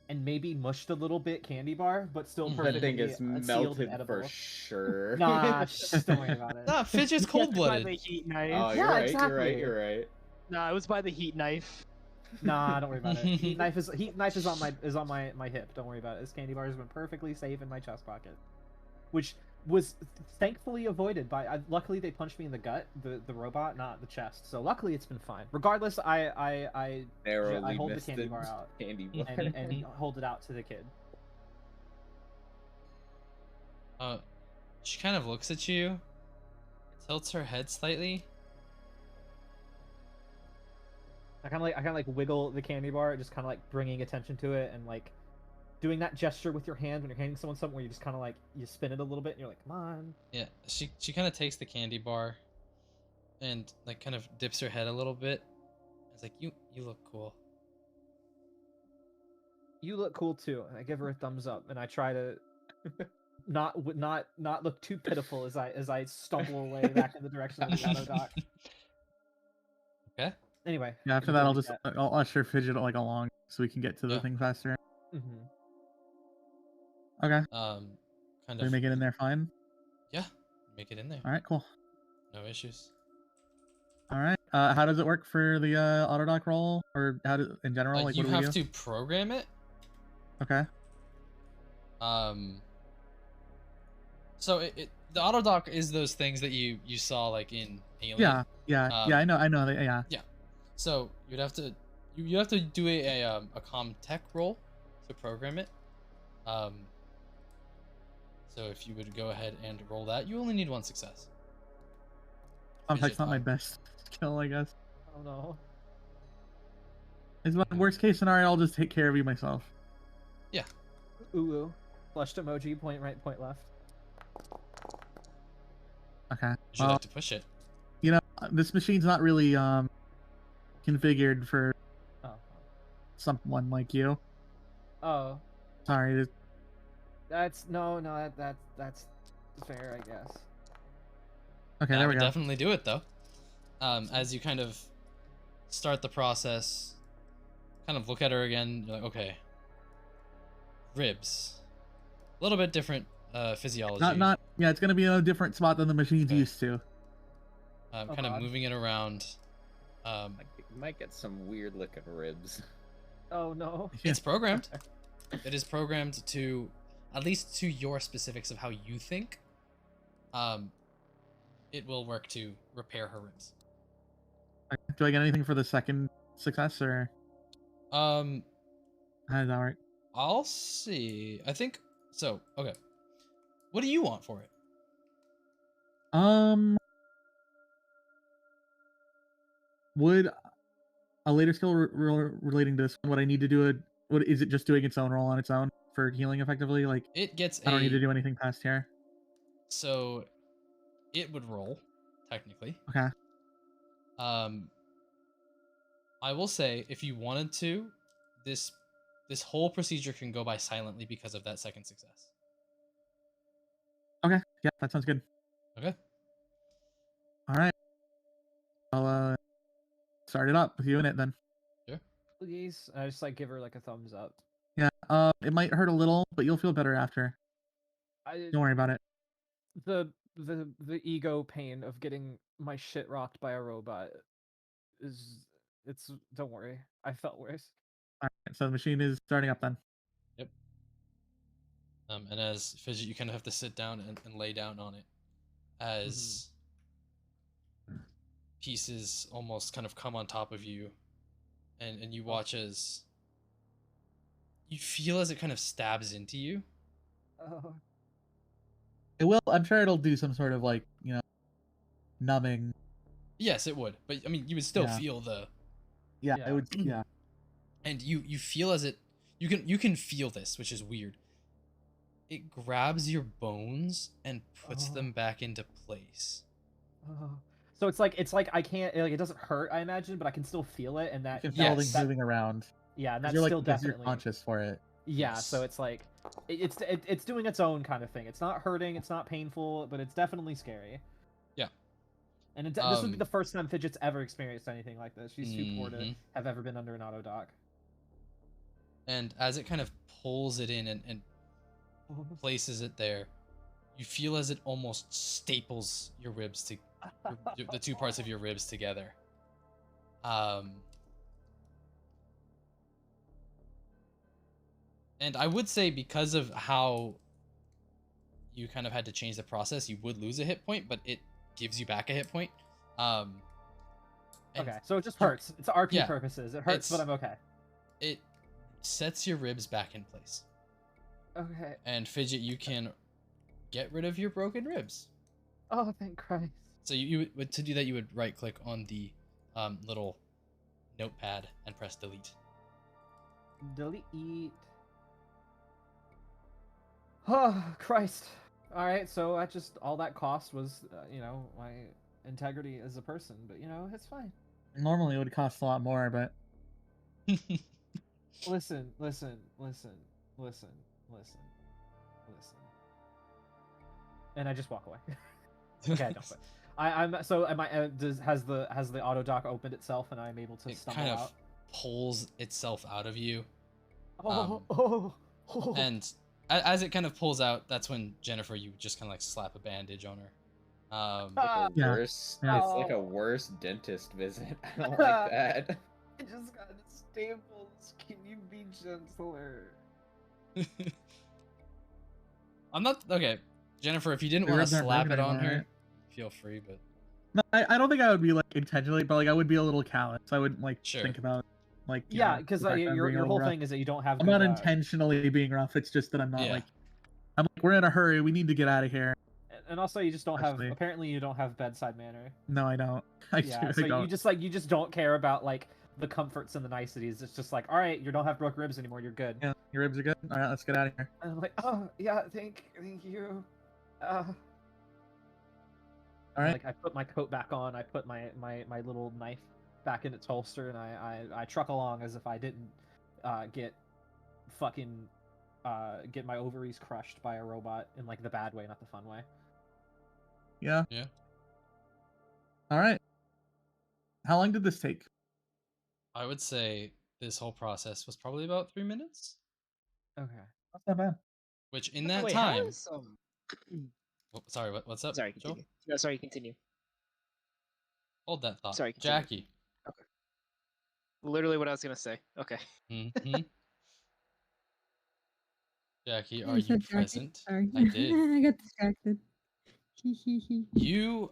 and maybe mushed a little bit candy bar, but still Mhm. That perfectly thing is sealed and melted edible. for sure. Nah, just don't worry about it. Nah, Fidget's By cold-blooded. the heat knife. Oh, Yeah, you're right. You're exactly. right. You're right. No, it was by the heat knife. Nah, don't worry about it. Heat knife is on my hip. Don't worry about it. This candy bar has been perfectly safe in my chest pocket, which was thankfully avoided by. Luckily, they punched me in the gut, the robot, not the chest. So luckily, it's been fine. Regardless, I Narrowly hold the missed candy it. bar out Candy bar. and hold it out to the kid. She kind of looks at you, tilts her head slightly. I kind of like wiggle the candy bar, just kind of like bringing attention to it and like doing that gesture with your hand when you're handing someone something where you just kind of like you spin it a little bit and you're like, come on. Yeah, she kind of takes the candy bar and like kind of dips her head a little bit. It's like, you look cool. You look cool too. And I give her a thumbs up and I try to not look too pitiful as I stumble away back in the direction of the auto dock. Okay. Anyway. Yeah, after that, I'll usher Fidget like along so we can get to the Yeah. thing faster. Mm-hmm. Okay. Kind We of make it in there fine. Yeah, make it in there. All right, cool. No issues. All right. How does it work for the auto dock roll, or how do in general? Like, You what do we have do? to program it. Okay. So the auto dock is those things that you saw like in Alien. Yeah. I know. Yeah. So you'd have to do a comm tech roll to program it. So if you would go ahead and roll that, you only need 1 success. Tech's not my fine? best skill, I guess. Oh no. Is my worst case scenario. I'll just take care of you myself. Ooh. Flushed emoji, point right, point left. Okay. Would you like to push it? You know, this machine's not really configured for Oh. someone like you. Oh. Sorry. That's that's fair, I guess. Okay, I there we would go. definitely do it though. As you kind of start the process, kind of look at her again. You're like, okay, ribs, a little bit different physiology. Yeah, it's gonna be a different spot than the machine's Okay. used to. Kind of God. moving it around. Might get some weird looking ribs. Oh no. It's programmed. It is programmed to, at least to your specifics of how you think. It will work to repair her ribs. Do I get anything for the second success, or how does that work? I'll see. I think so. Okay. What do you want for it? Would a later skill relating to this one, would I need to do what is it just doing its own roll on its own for healing effectively? Like, It gets I don't need to do anything past here. So it would roll, technically. Okay. I will say, if you wanted to, this whole procedure can go by silently because of that second success. Okay. Yeah, that sounds good. Okay. All right. I'll start it up with you in it then. Please. I just like give her like a thumbs up. Yeah. It might hurt a little, but you'll feel better after. Don't worry about it. The ego pain of getting my shit rocked by a robot don't worry. I felt worse. All right. So the machine is starting up then. Yep. And as Fidget, you kind of have to sit down and lay down on it as pieces almost kind of come on top of you, and you watch as you feel as it kind of stabs into you. Oh. It will. I'm sure it'll do some sort of like numbing. Yes, it would, but I mean, you would still Yeah. feel the. Yeah, Yeah. it would. Yeah. And you feel as it, you can feel this, which is weird. It grabs your bones and puts them back into place. Oh. So it's like I can't like it doesn't hurt, I imagine, but I can still feel it, and You that can feel Yes. things moving around. yeah, and 'Cause that's you're like still because definitely you're conscious for it. yeah. Yes. So it's like it's doing its own kind of thing. It's not hurting, it's not painful, but it's definitely scary. Yeah. And this would be the first time Fidget's ever experienced anything like this. She's too poor to have ever been under an auto dock. And as it kind of pulls it in and places it there, you feel as it almost staples your ribs to the two parts of your ribs together. And I would say because of how you kind of had to change the process, you would lose a hit point, but it gives you back a hit point. And Okay, so it just hurts. It's RP yeah, purposes. It hurts, but I'm okay. It sets your ribs back in place. Okay. And Fidget, you can get rid of your broken ribs. Oh, thank Christ. So you would, to do that, you would right click on the little notepad and press delete. Delete. Oh, Christ. All right, so I just all that cost was, my integrity as a person, but it's fine. Normally, it would cost a lot more, but Listen. And I just walk away. Okay, I don't. But I'm so am I? Has the auto dock opened itself and I'm able to It stumble kind of out? pulls itself out of you. Oh. And as it kind of pulls out, that's when Jennifer, you just kind of like slap a bandage on her. Yeah. Worse. Yeah. It's like a worse dentist visit. I don't like that. I just got staples. Can you be gentler? I'm not okay, Jennifer. If you didn't Your want to ribs aren't slap broken it on anymore, her, right? feel free. But no, I don't think I would be like intentionally, but like I would be a little callous. I would like Sure. think about like Yeah, because the fact that I'm your being a whole little rough. thing is that you don't have. I'm good, not intentionally being rough. It's just that I'm not Yeah. like I'm like we're in a hurry. We need to get out of here. And also, you just don't have. Especially- Apparently, you don't have bedside manner. No, I don't. I Yeah, so don't. you just don't care about like the comforts and the niceties. It's just like, all right, you don't have broke ribs anymore. You're good. Yeah, your ribs are good. All right, let's get out of here. And I'm like, oh yeah, thank you. All right. Like I put my coat back on. I put my little knife back in its holster, and I truck along as if I didn't get my ovaries crushed by a robot in like the bad way, not the fun way. Yeah. Yeah. All right. How long did this take? I would say this whole process was probably about 3 minutes. Okay. That's not bad. Which in that Wait, time, how is, oh, sorry, what's up? sorry, Joe? continue. No, sorry, continue. Hold that thought. Sorry, continue. Jackie. Literally what I was gonna say. Okay. Mm-hmm. Jackie, You are you said Jackie. present? Sorry. I did. I got distracted.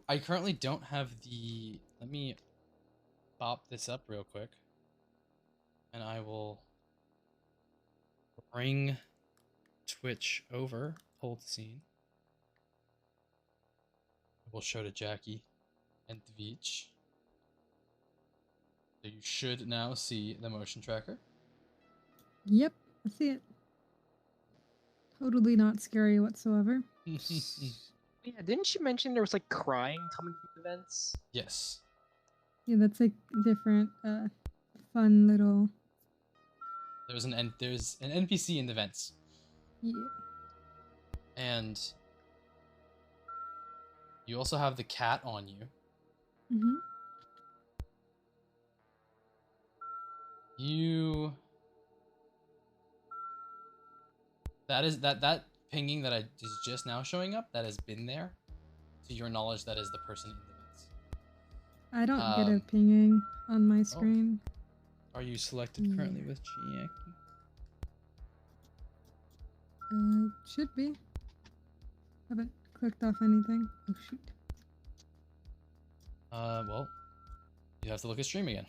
I currently don't have the. Let me bop this up real quick, and I will bring Twitch over. Hold scene. We'll show to Jackie and Teuthis. So you should now see the motion tracker. Yep, I see it. Totally not scary whatsoever. Yeah, didn't she mention there was like crying coming from events? Yes. Yeah, that's like different, fun little. There's an NPC in the vents, Yeah. and you also have the cat on you. Mhm. That pinging that is just now showing up, that has been there. To your knowledge, that is the person in the vents. I don't get a pinging on my screen. Are you selected currently with Jackie? Should be. Haven't clicked off anything. Oh shoot. Well, you have to look at stream again.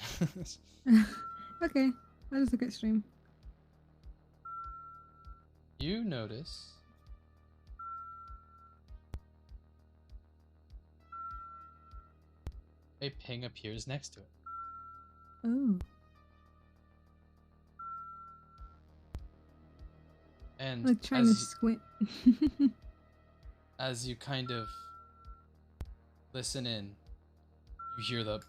Okay, I'll just look at stream. You notice a ping appears next to it. Oh. And Like trying to squint. as you kind of listen in, you hear the...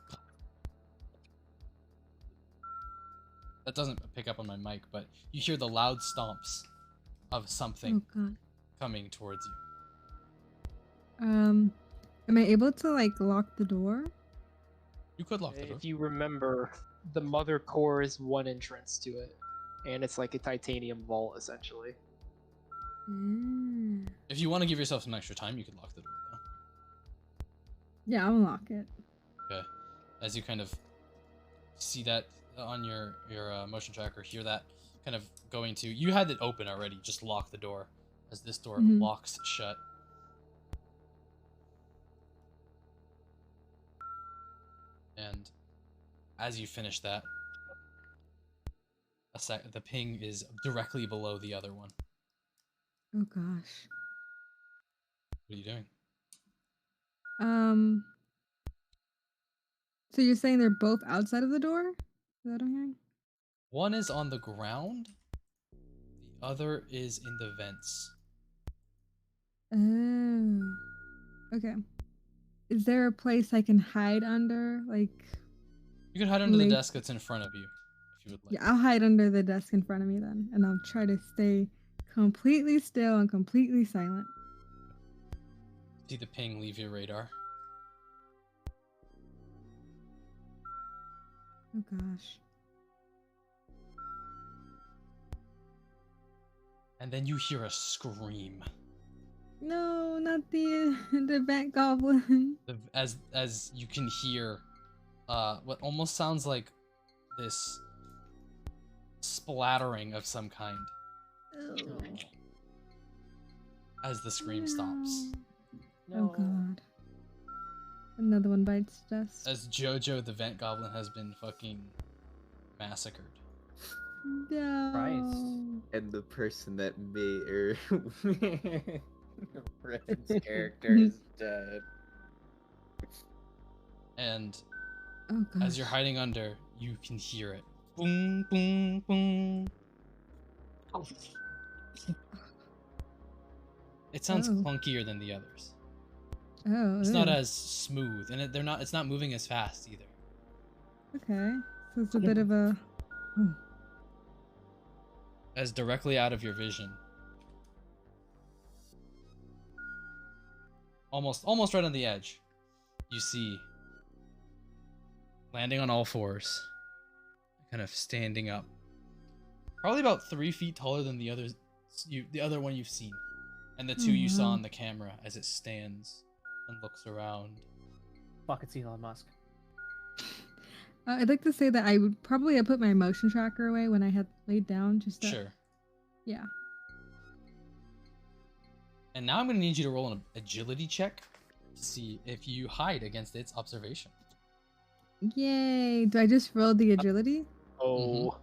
That doesn't pick up on my mic, but you hear the loud stomps of something Oh god. coming towards you. Am I able to like lock the door? You could lock the door. If you remember, the mother core is one entrance to it, and it's like a titanium vault essentially. Mm. If you want to give yourself some extra time, you could lock the door, though. Yeah, I'll lock it. Okay. As you kind of see that on your motion tracker, hear that kind of going to... You had it open already, just lock the door, as this door locks shut. And as you finish that, the ping is directly below the other one. Oh gosh. What are you doing? So you're saying they're both outside of the door? Is that what I'm hearing? One is on the ground, the other is in the vents. Oh. Okay. Is there a place I can hide under? Like... You can hide under the desk that's in front of you, if you would like. Yeah, I'll hide under the desk in front of me then, and I'll try to stay completely still and completely silent. See the ping leave your radar. Oh gosh. And then you hear a scream. No, not the Bat Goblin. As you can hear what almost sounds like this splattering of some kind. Oh. As the scream stops. Oh god. Another one bites dust. As Jojo the Vent Goblin has been fucking massacred. No. Christ. And the person that Red's character is dead. And Oh gosh. as you're hiding under, you can hear it. Boom, boom, boom. It sounds clunkier than the others. Oh. It's not as smooth, and it's not moving as fast either. Okay. So it's a bit of a... Oh. As directly out of your vision, almost right on the edge, you see, landing on all fours, kind of standing up, probably about 3 feet taller than the other one you've seen, and the two you saw on the camera as it stands and looks around. Fuck, it's Elon Musk. I'd like to say that I would probably have put my motion tracker away when I had laid down. Just to... Sure. Yeah. And now I'm going to need you to roll an agility check to see if you hide against its observation. Yay! Do I just roll the agility? Oh.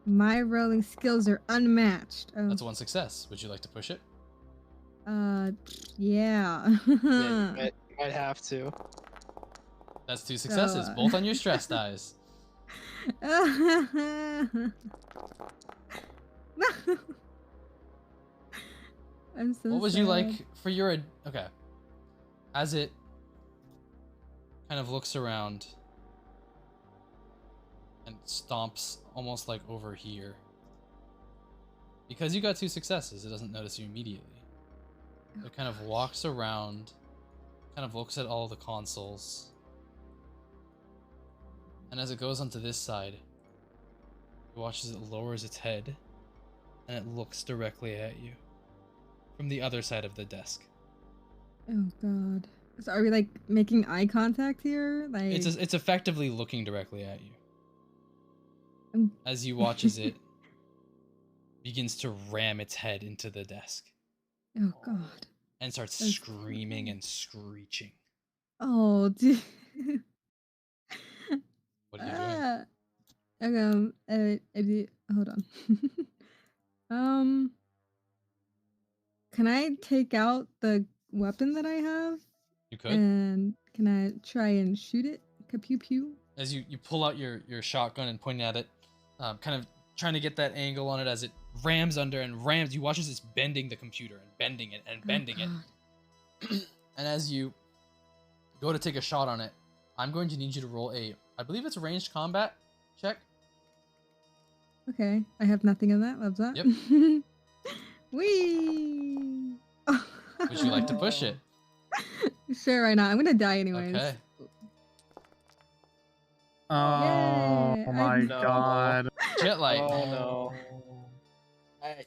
My rolling skills are unmatched. Oh. That's one success. Would you like to push it? Yeah. Yeah, you might have to. That's 2 successes, both on your stress dice. I'm so What would sad. you like for your... Okay. As it kind of looks around and stomps almost like over here. Because you got 2 successes, it doesn't notice you immediately. It kind of walks around, kind of looks at all the consoles. And as it goes onto this side, it watches it lowers its head, and it looks directly at you from the other side of the desk. Oh god. So are we like making eye contact here? Like It's effectively looking directly at you. I'm... As you watch as it begins to ram its head into the desk. Oh god. And starts That's screaming and screeching. Oh dude. What are you doing? Okay, hold on. can I take out the weapon that I have? You could. And can I try and shoot it? Pew pew. As you pull out your shotgun and point at it, kind of trying to get that angle on it as it rams under and rams. You watch as it's bending the computer and bending it and bending it. And as you go to take a shot on it, I'm going to need you to roll I believe it's a ranged combat check. Okay, I have nothing of that. Loves that. Yep. Whee! Would you like to push it? Sure, why not? I'm gonna die anyways. Okay. Oh Yay, my No. god. Jet light. Oh no.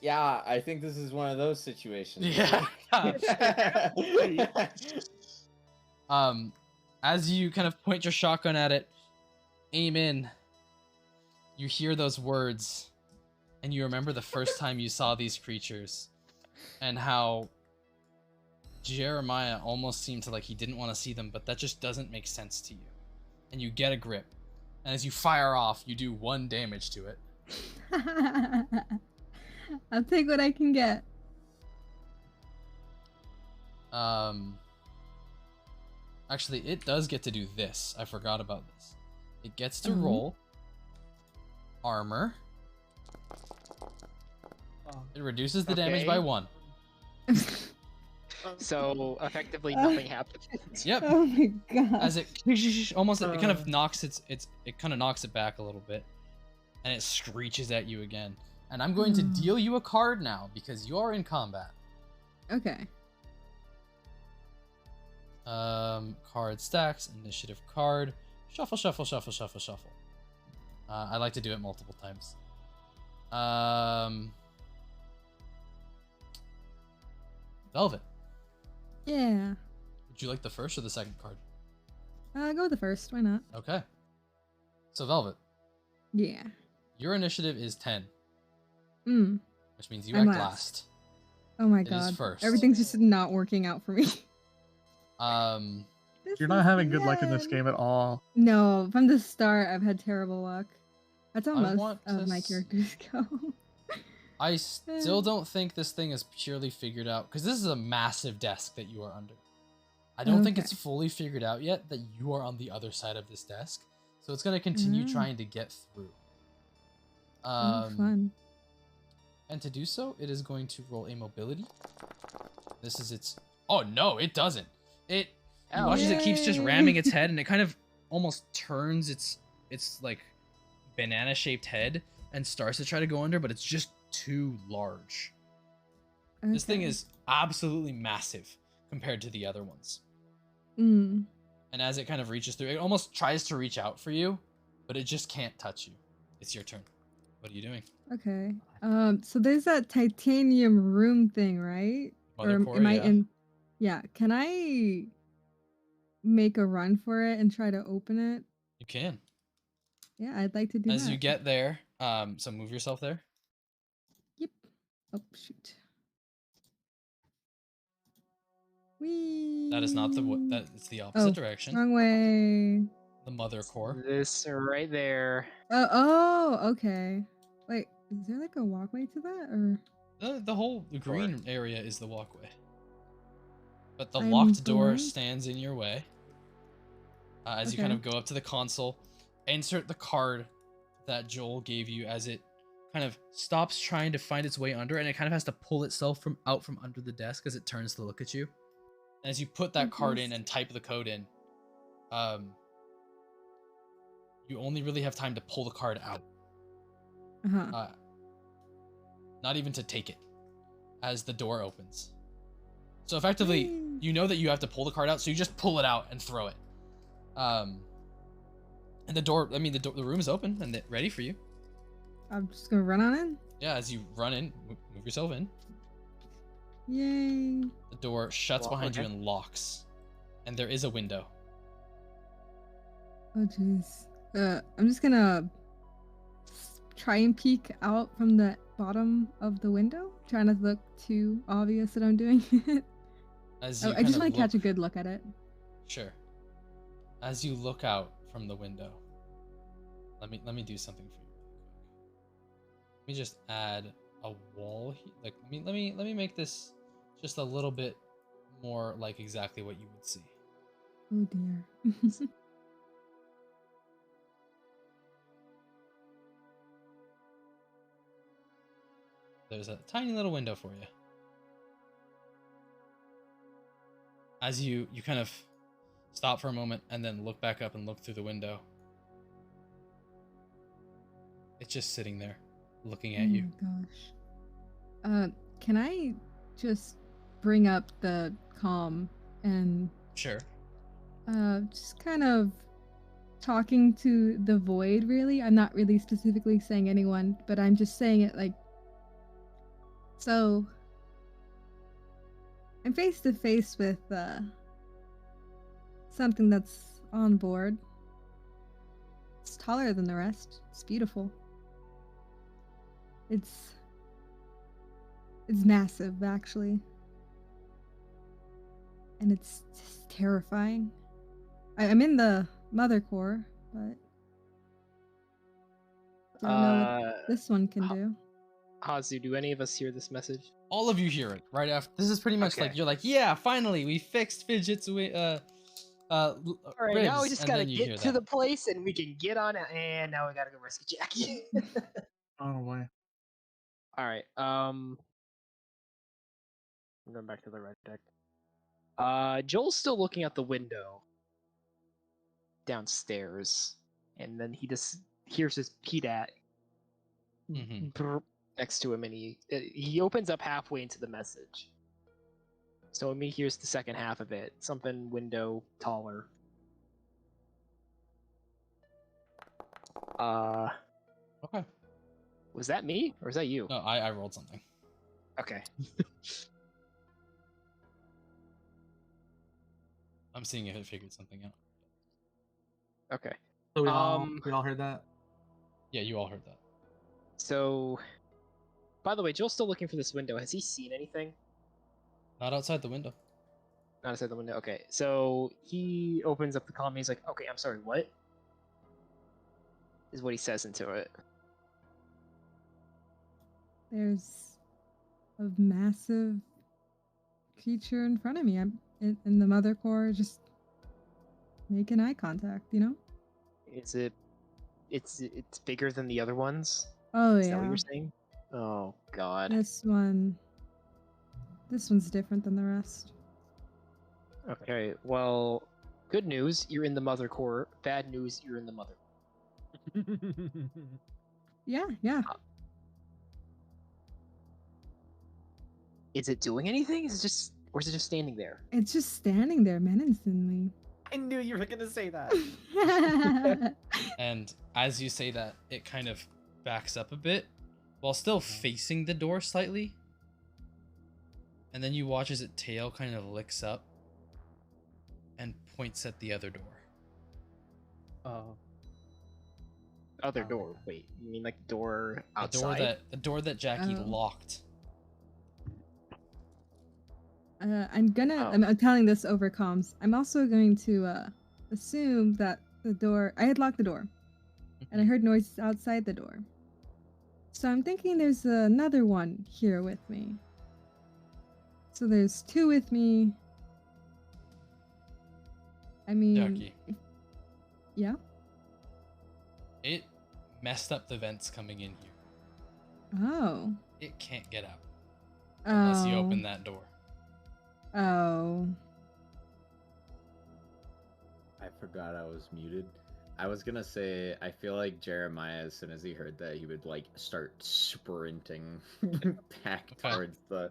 Yeah, I think this is one of those situations. Yeah. As you kind of point your shotgun at it, aim in, you hear those words, and you remember the first time you saw these creatures, and how Jeremiah almost seemed to like he didn't want to see them, but that just doesn't make sense to you. And you get a grip, and as you fire off, you do 1 damage to it. I'll take what I can get. Actually, it does get to do this. I forgot about this. It gets to Mhm. roll armor. Oh. It reduces the damage by Okay. 1. So effectively nothing happens. Yep. Oh my god. As it almost, it kind of knocks it kind of knocks it back a little bit, and it screeches at you again. And I'm going to deal you a card now because you are in combat. Okay. Card stacks, initiative card, shuffle, shuffle, shuffle, shuffle, shuffle. I like to do it multiple times. Velvet. Yeah. Would you like the first or the second card? Go with the first. Why not? Okay. So Velvet, Yeah. your initiative is 10, Mm. which means you I'm act last. last. Oh my It is god. first. Everything's just not working out for me. This You're not is having the good luck in this end. game at all. No, from the start, I've had terrible luck. That's how most want of to my characters go. I still don't think this thing is purely figured out because this is a massive desk that you are under. I don't think it's Okay. fully figured out yet that you are on the other side of this desk, so it's going to continue Oh. trying to get through. Oh, fun. And to do so, it is going to roll a mobility. This is its. Oh no, it doesn't. You watch as it keeps just Yay. ramming its head, and it kind of almost turns its like banana-shaped head and starts to try to go under, but it's just too large. This thing Okay. is absolutely massive compared to the other ones. Mm. And as it kind of reaches through, it almost tries to reach out for you, but it just can't touch you. It's your turn. What are you doing? Okay. So there's that titanium room thing, right? Mother Or core, am I yeah. in? Yeah. Can I make a run for it and try to open it? You can. Yeah, I'd like to do As that. you get there, so move yourself there. Yep. Oh shoot. Whee. That is not that. It's the opposite direction. Wrong way. The mother core. This right there. Oh, okay. Wait, is there like a walkway to that, or? The whole green area is the walkway. But the I'm locked door blind? stands in your way. As you kind Okay. of go up to the console, insert the card that Joel gave you as it kind of stops trying to find its way under, and it kind of has to pull itself out from under the desk as it turns to look at you. And as you put that card in and type the code in, you only really have time to pull the card out. Uh-huh. Not even to take it as the door opens. So effectively, Whee! you know that you have to pull the card out, so you just pull it out and throw it. And the door, the room is open and ready for you. I'm just gonna run on in. Yeah, as you run in, move yourself in. Yay. The door shuts Well, behind you okay. and locks. And there is a window. Oh jeez. I'm just gonna try and peek out from the bottom of the window, trying not to look too obvious that I'm doing it. As you I just kind want of to catch a look- good look at it. Sure. As you look out from the window, let me do something for you really quick. Let me just add a wall. Like let me make this just a little bit more like exactly what you would see. Oh dear. There's a tiny little window for you. As you kind of stop for a moment and then look back up and look through the window. It's just sitting there, looking at you. Oh my gosh. Can I just bring up the calm and Sure. just kind of talking to the void, really? I'm not really specifically saying anyone, but I'm just saying it like, so I'm face to face with something that's on board. It's taller than the rest. It's beautiful. It's massive, actually. And it's just terrifying. I'm in the mother core, but don't know what this one can do. Hazu, do any of us hear this message? All of you hear it right after. This is pretty much like Okay. you're like, yeah, finally we fixed Fidget's All right, ribs, now we just and gotta then you hear get to that. the place and we can get on it. And now we gotta go rescue Jackie. Oh boy. All right. I'm going back to the red deck. Joel's still looking out the window downstairs, and then he just hears his PDAT next to him, and he opens up halfway into the message. So he hears the second half of it. Something window taller. Okay. Was that me or was that you? No, I rolled something. Okay. I'm seeing if it figured something out. Okay. So we all heard that. Yeah, you all heard that. So, by the way, Joel's still looking for this window. Has he seen anything? Not outside the window. Not outside the window. Okay. So he opens up the column. He's like, "Okay, I'm sorry. What?" Is what he says into it. There's a massive creature in front of me. I'm in the mother core, just making eye contact, you know? Is it? It's bigger than the other ones. Oh Is yeah. that what you're saying? Oh God. This one's different than the rest. Okay. Well, good news, you're in the mother core. Bad news, you're in the mother. Yeah. Is it doing anything? Or is it just standing there? It's just standing there menacingly. I knew you were gonna say that. And as you say that, it kind of backs up a bit while still facing the door slightly. And then you watch as its tail kind of licks up and points at the other door. Oh. Other Oh, door. yeah. Wait, you mean like door outside? The door that Jackie Oh. locked. I'm telling this over comms. I'm also going to assume that the door. I had locked the door, and I heard noises outside the door. So I'm thinking there's another one here with me. So there's two with me. I mean, Jackie. Yeah. It messed up the vents coming in here. Oh. It can't get out unless you open that door. Oh. I forgot I was muted. I was gonna say, I feel like Jeremiah, as soon as he heard that, he would like start sprinting back Okay. towards the.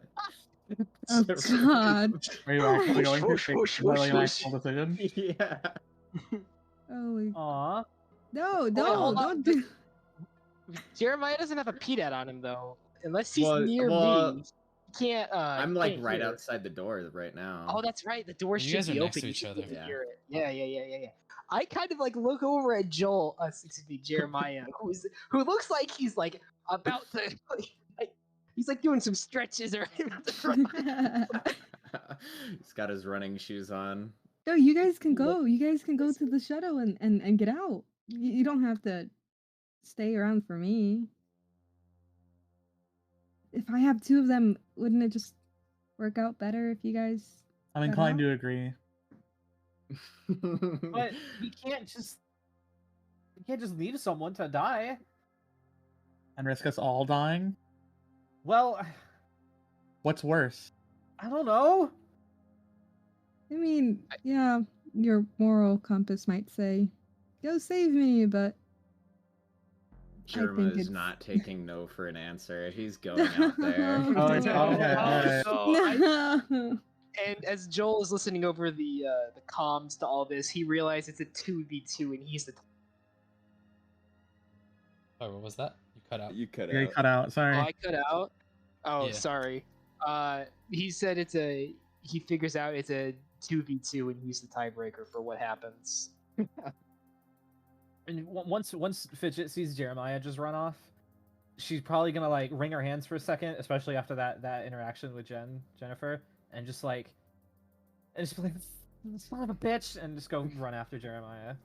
Oh God. Are you actually going to Whoosh, take whoosh, really whoosh, an whoosh. actual decision? Yeah. Holy. Aw. No, hold on. don't do. Jeremiah doesn't have a PDAT on him though. Unless he's Well, near me. He can't I'm like can't right hear. outside the door right now. Oh, that's right. The door You should guys are be next open. to You each should other. be able to Yeah. hear it. Yeah. I kind of like look over at Joel, excuse me, Jeremiah, who looks like he's like about to like he's like doing some stretches or He's got his running shoes on. No, you guys can go. You guys can go to the shuttle and get out. You don't have to stay around for me. If I have two of them, wouldn't it just work out better if you guys. I'm got inclined out. to agree. But we can't just leave someone to die. And risk us all dying? Well, What's worse? I don't know. I mean, yeah, your moral compass might say, "Go save me," but Jerma is it's- not taking no for an answer. He's going out there. Oh, it's- okay, alright. no, No. And as Joel is listening over the comms to all this, he realizes it's a 2v2 and he's the. Oh, what was that? You cut out. You cut Yeah, you out. cut out. Sorry. Oh, I cut out. Oh, Yeah. sorry. He said it's a. He figures out it's a 2v2 and he's the tiebreaker for what happens. And once Fidget sees Jeremiah just run off, she's probably gonna like wring her hands for a second, especially after that interaction with Jennifer, and just be like, son of a bitch, and just go run after Jeremiah.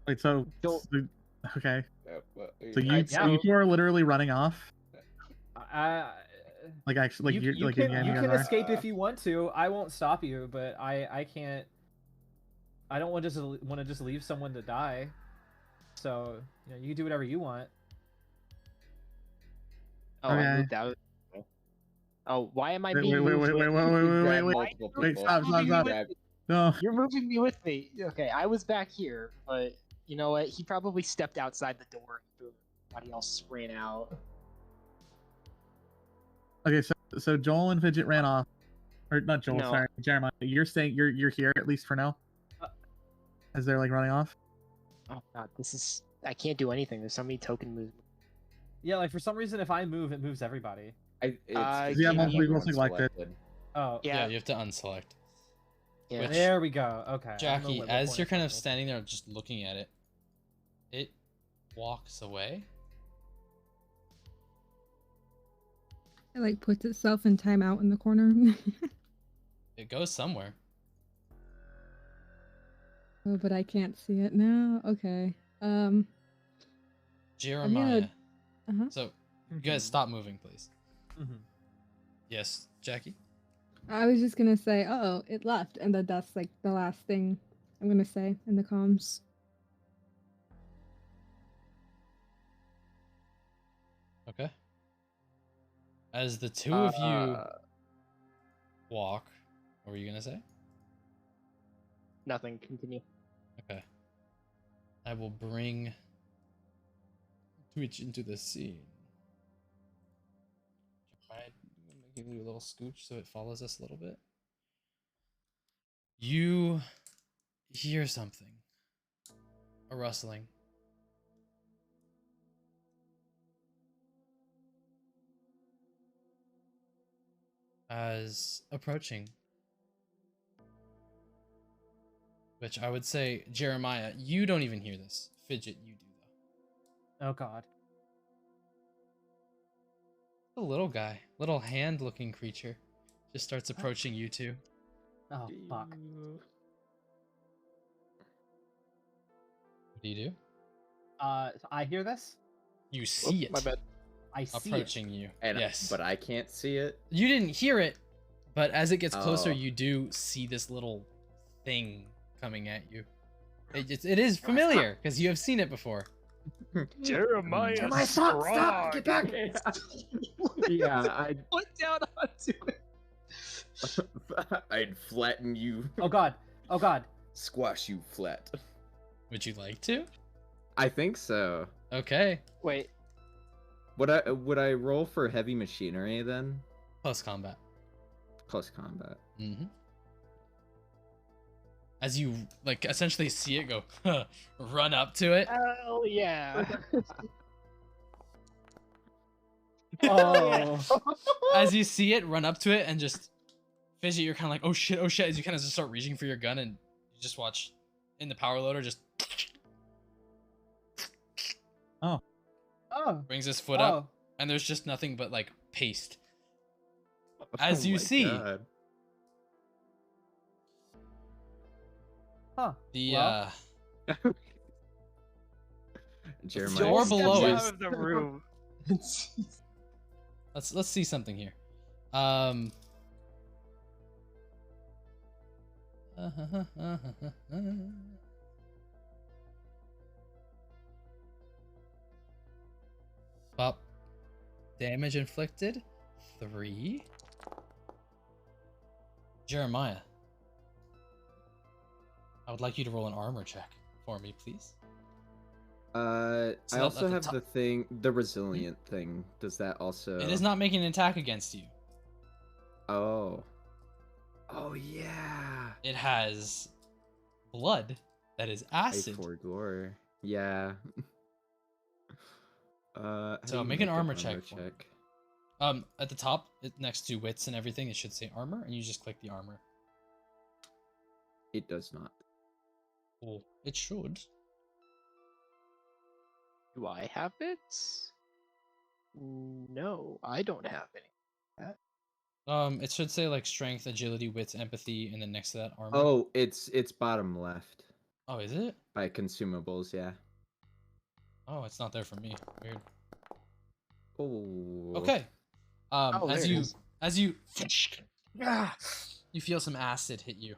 Wait, so, Joel- okay. Yeah, So you, yeah. so you two are literally running off? Like actually, like you're like can, in the you end, can you guys are? escape if you want to. I won't stop you, but I can't. I don't want to just leave someone to die. So you can do whatever you want. Oh, Okay. I moved out. Oh, why am I Wait, being wait, moved? wait, wait. Multiple Wait, people. stop. No. You're moving me with me. Okay, I was back here, but you know what? He probably stepped outside the door and everybody else ran out. Okay, so Joel and Fidget ran off, or not Joel? No. Sorry, Jeremiah. You're saying you're here at least for now, as they're like running off. Oh god, this is. I can't do anything. There's so many token moves. Yeah, like for some reason, if I move, it moves everybody. Yeah, can multiple you- people selected. Oh, Yeah, Yeah. you have to unselect. Yeah. Which- there we go. Okay. I don't know Jackie, what as point you're it's kind of called. standing there just looking at it, it walks away. It like puts itself in timeout in the corner. It goes somewhere. Oh, but I can't see it now. Okay. Jeremiah. Uh-huh. So, you guys stop moving, please. Mhm. Yes, Jackie? I was just gonna say, oh, it left, and that's like the last thing I'm gonna say in the comms. Okay. As the two of you walk, what were you going to say? Nothing. Continue. Okay. I will bring Twitch into the scene. Alright, I'm gonna give you a little scooch so it follows us a little bit. You hear something. A rustling. As approaching. Which I would say, Jeremiah, you don't even hear this. Fidget, you do though. Oh God. The little guy, little hand-looking creature, just starts approaching you two. Oh fuck. What do you do? So I hear this. You see it My bad. I see it. approaching you. And yes. but I can't see it. You didn't hear it, but as it gets closer, Oh. you do see this little thing coming at you. It is familiar because you have seen it before. Jeremiah, Jeremiah, stop! Get back! Yeah, Put down onto it. I'd flatten you, Oh God. Oh God. squash you flat. Would you like to? I think so. Okay. Wait. Would I roll for heavy machinery then? Plus combat. Plus combat. Mm-hmm. As you like essentially see it go, run up to it. Hell yeah. Oh. As you see it run up to it and just Fidget, you're kind of like, oh shit, as you kind of just start reaching for your gun and you just watch in the power loader just Oh. brings his foot up and there's just nothing but like paste. As Oh you my see. God. Huh. The Well. Jeremiah. Door Joel below steps it. out of the room. let's see something here. Um. Well, damage inflicted, 3. Jeremiah, I would like you to roll an armor check for me, please. I So also at the have top- the resilient thing. Does that also? It is not making an attack against you. Oh. Oh yeah. It has blood that is acid. A4 gore. Yeah. How So do you make an armor check for me. check? At the top, next to wits and everything, it should say armor, and you just click the armor. It does not. Cool. It should. Do I have it? No, I don't have any. It should say like strength, agility, wits, empathy, and then next to that armor. Oh, it's bottom left Oh, is it? by consumables. Yeah. Oh, it's not there for me. Weird. Oh. Okay. Oh, as there it you is. as you you feel some acid hit you.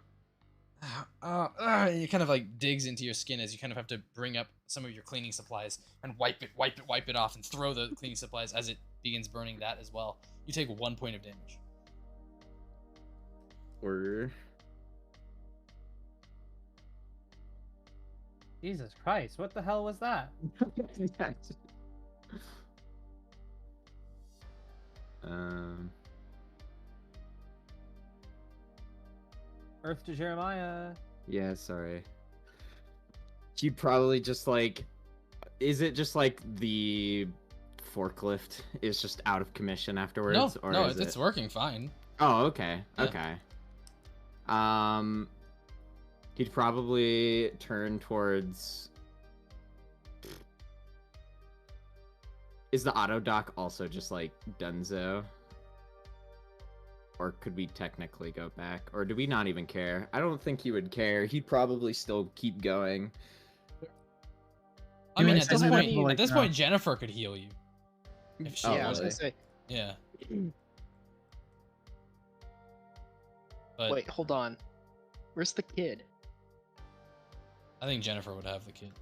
And it kind of like digs into your skin as you kind of have to bring up some of your cleaning supplies and wipe it off and throw the cleaning supplies as it begins burning that as well. You take 1 point of damage. Or Jesus Christ, what the hell was that? Earth to Jeremiah. Yeah, sorry. She probably just like, is it just like the forklift is just out of commission afterwards? No, or no, is it's it... working fine. Oh, okay, Yeah. okay. He'd probably turn towards. Is the auto dock also just like Dunzo? Or could we technically go back? Or do we not even care? I don't think he would care. He'd probably still keep going. I mean, I at still this have point, people, like, at this no. point, Jennifer could heal you. If she Oh, Yeah, I was really? gonna say. Yeah. But Wait, hold on. Where's the kid? I think Jennifer would have the kid.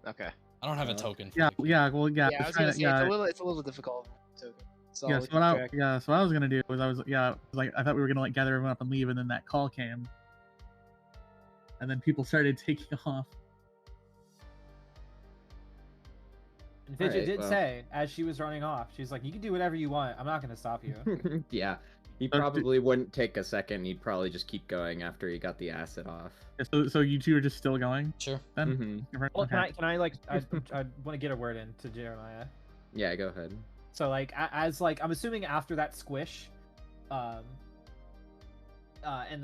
Okay. I don't have a token. For Yeah, the kid. yeah, well, yeah. Yeah, I was trying gonna to- say yeah, it's a little difficult. So, so yeah. I'll So keep what I, track. yeah, so what I was gonna do was like I thought we were gonna like gather everyone up and leave, and then that call came, and then people started taking off. And Fidget Alright, did well. say, as she was running off, she's like, you can do whatever you want. I'm not going to stop you. Yeah. He Okay. probably wouldn't take a second. He'd probably just keep going after he got the acid off. Yeah, so you two are just still going Sure. then? Mm-hmm. Well, Okay. can I like, I want to get a word in to Jeremiah. Yeah, go ahead. So like, as like, I'm assuming after that squish, and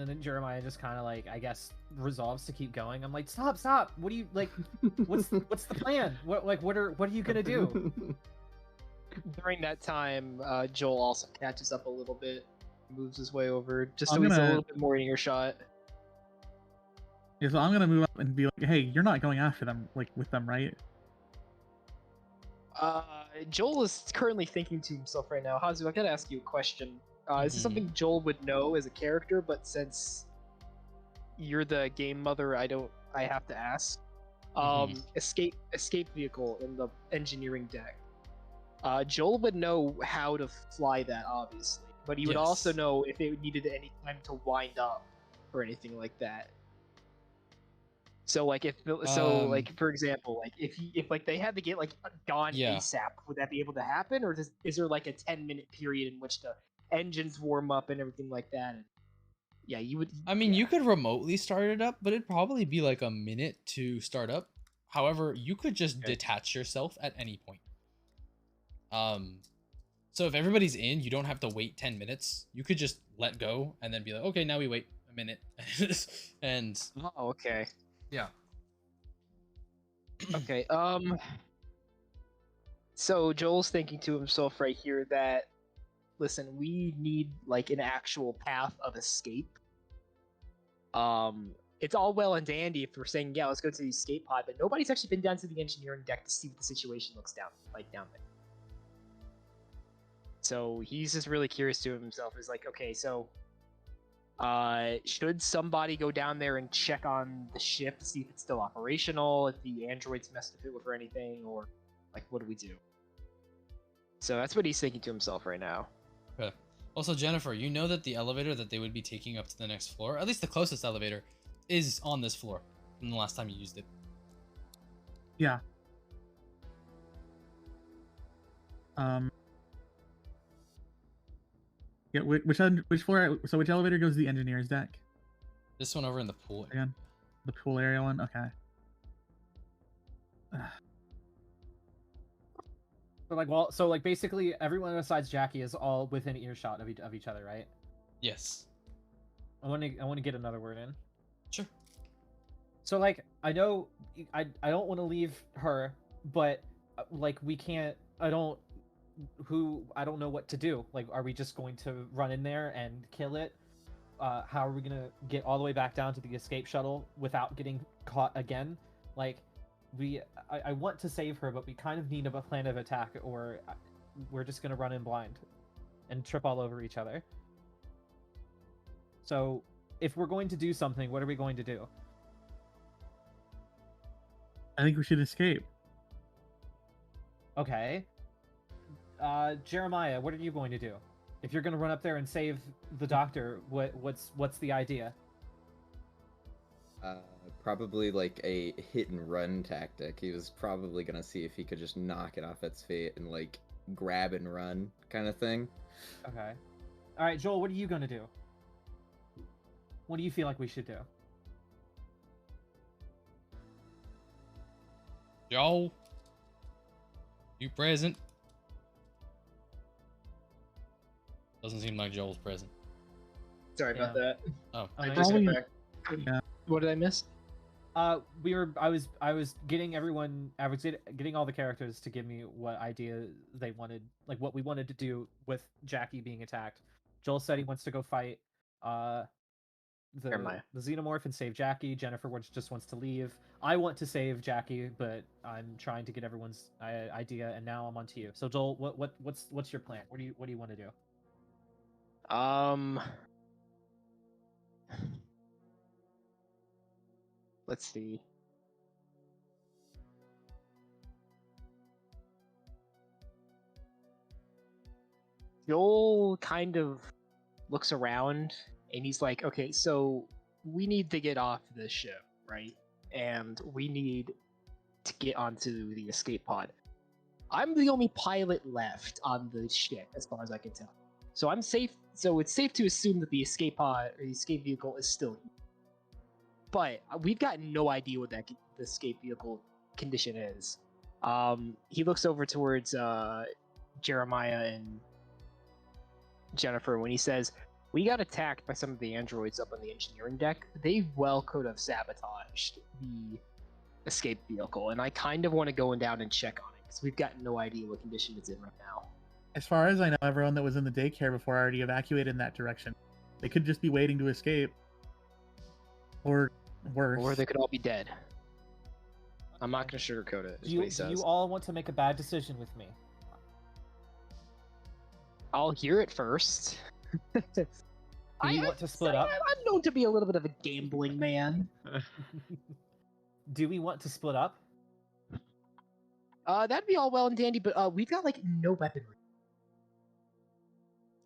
then Jeremiah just kind of like, I guess, resolves to keep going. I'm like, stop! What do you like? What's the plan? What are you gonna do? During that time, Joel also catches up a little bit, moves his way over, just so I'm he's a gonna- little bit more in earshot. Yeah, so I'm gonna move up and be like, hey, you're not going after them, like with them, right? Joel is currently thinking to himself right now. Hazu, I gotta ask you a question. This is Mhm. something Joel would know as a character, but since you're the game mother, I have to ask. Escape vehicle in the engineering deck. Joel would know how to fly that, obviously, but he would also Yes. know if it needed any time to wind up or anything like that. So like like for example, like if like they had to get like gone Yeah. ASAP, would that be able to happen, or is there like a 10-minute period in which the engines warm up and everything like that? And yeah, you would. I mean, yeah. you could remotely start it up, but it'd probably be like a minute to start up. However, you could just Okay. detach yourself at any point. So if everybody's in, you don't have to wait 10 minutes. You could just let go and then be like, okay, now we wait a minute. And Oh, okay. yeah. Okay. So Joel's thinking to himself right here that, listen, we need like an actual path of escape. It's all well and dandy if we're saying, yeah, let's go to the escape pod, but nobody's actually been down to the engineering deck to see what the situation looks down there. So he's just really curious to himself. Is like, okay, so should somebody go down there and check on the ship to see if it's still operational, if the androids messed with it or anything, or like what do we do? So that's what he's thinking to himself right now. Okay. Also, Jennifer, you know that the elevator that they would be taking up to the next floor, at least the closest elevator, is on this floor from the last time you used it. Yeah. Yeah, which floor? So which elevator goes to the engineer's deck? This one over in the pool. Again, the pool area one. Okay. So like basically everyone besides Jackie is all within earshot of each other, right? Yes. I want to get another word in. Sure. So like I know I don't want to leave her, but like we can't. I don't know what to do. Like, are we just going to run in there and kill it? How are we gonna get all the way back down to the escape shuttle without getting caught again? Like, I want to save her, but we kind of need a plan of attack, or we're just gonna run in blind and trip all over each other. So, if we're going to do something, what are we going to do? I think we should escape. Okay. Jeremiah, what are you going to do? If you're going to run up there and save the doctor, what's the idea? Probably like a hit and run tactic. He was probably gonna see if he could just knock it off its feet and like grab and run kind of thing. Okay. All right, Joel, what are you going to do? What do you feel like we should do? Joel, you present? Doesn't seem like Joel's present. Sorry about that. Oh. I Okay. just got back. Yeah. What did I miss? I was getting everyone. I was getting all the characters to give me what idea they wanted, like what we wanted to do with Jackie being attacked. Joel said he wants to go fight the xenomorph and save Jackie. Jennifer just wants to leave. I want to save Jackie, but I'm trying to get everyone's idea, and now I'm on to you. So Joel, what's your plan? What do you want to do? Let's see. Joel kind of looks around and he's like, okay, so we need to get off this ship, right? And we need to get onto the escape pod. I'm the only pilot left on the ship, as far as I can tell. So I'm safe. So it's safe to assume that the escape pod or the escape vehicle is still here. But we've got no idea what the escape vehicle condition is. He looks over towards Jeremiah and Jennifer when he says, we got attacked by some of the androids up on the engineering deck. They well could have sabotaged the escape vehicle, and I kind of want to go down and check on it, because we've got no idea what condition it's in right now. As far as I know, everyone that was in the daycare before already evacuated in that direction. They could just be waiting to escape. Or worse. Or they could all be dead. I'm not going to sugarcoat it, is what he says. Do you all want to make a bad decision with me? I'll hear it first. Do you want to split up? I'm known to be a little bit of a gambling man. Do we want to split up? That'd be all well and dandy, but we've got like no weaponry.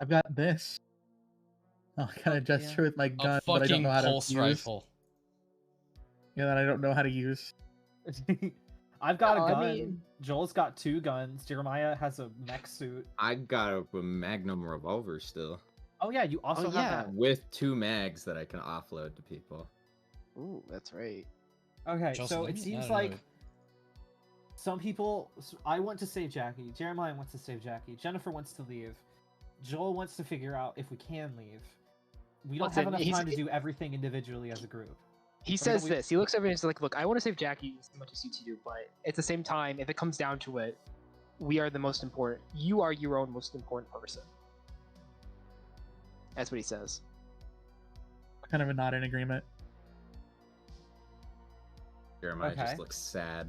I've got this. Oh, I gotta gesture with my gun, A but I don't fucking know how to pulse use. rifle. Yeah, that I don't know how to use. I've got a gun. I mean- Joel's got 2 guns. Jeremiah has a mech suit. I got a Magnum revolver still, Oh yeah, you also have that. with 2 mags that I can offload to people. Ooh, that's right. Okay, Chelsea, so let it me seems add like another- some people. I want to save Jackie. Jeremiah wants to save Jackie. Jennifer wants to leave. Joel wants to figure out if we can leave. We don't Listen, have enough he's- time to do everything individually as a group. He Right, says we- this. He looks over and he's like, look, I want to save Jackie as much as you two do, but at the same time, if it comes down to it, we are the most important. You are your own most important person. That's what he says. Kind of a nod in agreement. Jeremiah Okay. just looks sad.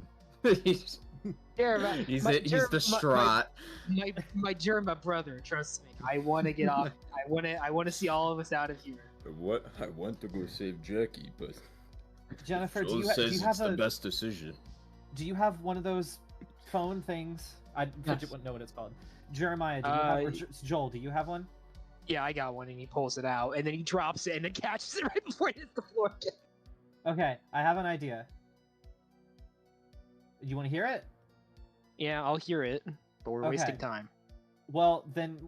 Jeremiah, He's my- he's Jer- distraught. my Jeremiah brother, trust me. I want to get off. I want to see all of us out of here. What? I want to go save Jackie, but Jennifer, do Joel you says have it's the a best decision. do you have one of those phone things? I Yes. wouldn't know what it's called. Jeremiah, do you have, or Joel, do you have one? Yeah, I got one, and he pulls it out, and then he drops it, and then catches it right before it hits the floor again. Okay, I have an idea. You want to hear it? Yeah, I'll hear it, but we're wasting Okay. time. Well, then,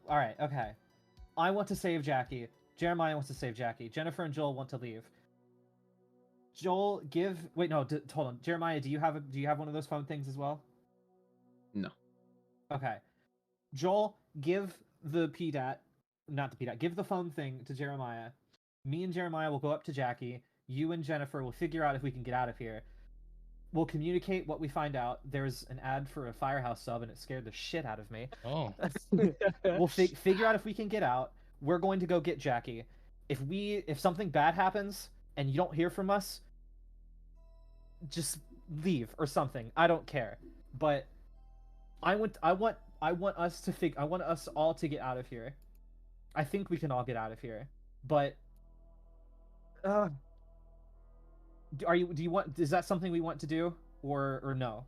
all right, okay. I want to save Jackie. Jeremiah wants to save Jackie. Jennifer and Joel want to leave. Joel, wait, no, hold on. Jeremiah, do you have one of those phone things as well? No. Okay. Joel, give the PDAT, not the PDAT, give the phone thing to Jeremiah. Me and Jeremiah will go up to Jackie. You and Jennifer will figure out if we can get out of here. We'll communicate what we find out. There's an ad for a Firehouse sub, and it scared the shit out of me. Oh. We'll figure out if we can get out. We're going to go get Jackie. If something bad happens and you don't hear from us, just leave or something. I don't care. But I want us all to get out of here. I think we can all get out of here. But is that something we want to do or no?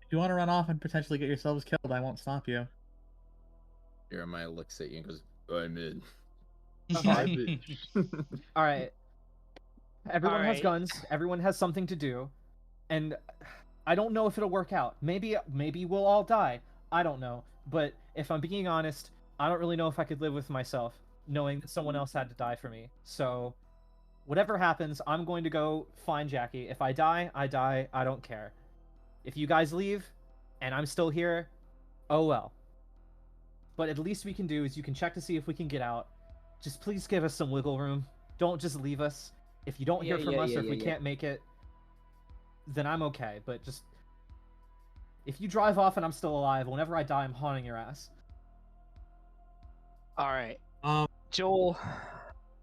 If you want to run off and potentially get yourselves killed, I won't stop you. Jeremiah looks at you and goes, I'm in. Okay. All right. Everyone has Alright. guns. Everyone has something to do. And I don't know if it'll work out. Maybe we'll all die. I don't know. But if I'm being honest, I don't really know if I could live with myself knowing that someone else had to die for me. So whatever happens, I'm going to go find Jackie. If I die, I die. I don't care. If you guys leave and I'm still here, oh well. But at least we can do is you can check to see if we can get out. Just please give us some wiggle room. Don't just leave us. If you don't hear from us or if we can't make it, then I'm okay. But just if you drive off and I'm still alive, whenever I die, I'm haunting your ass. All right, Um, Joel.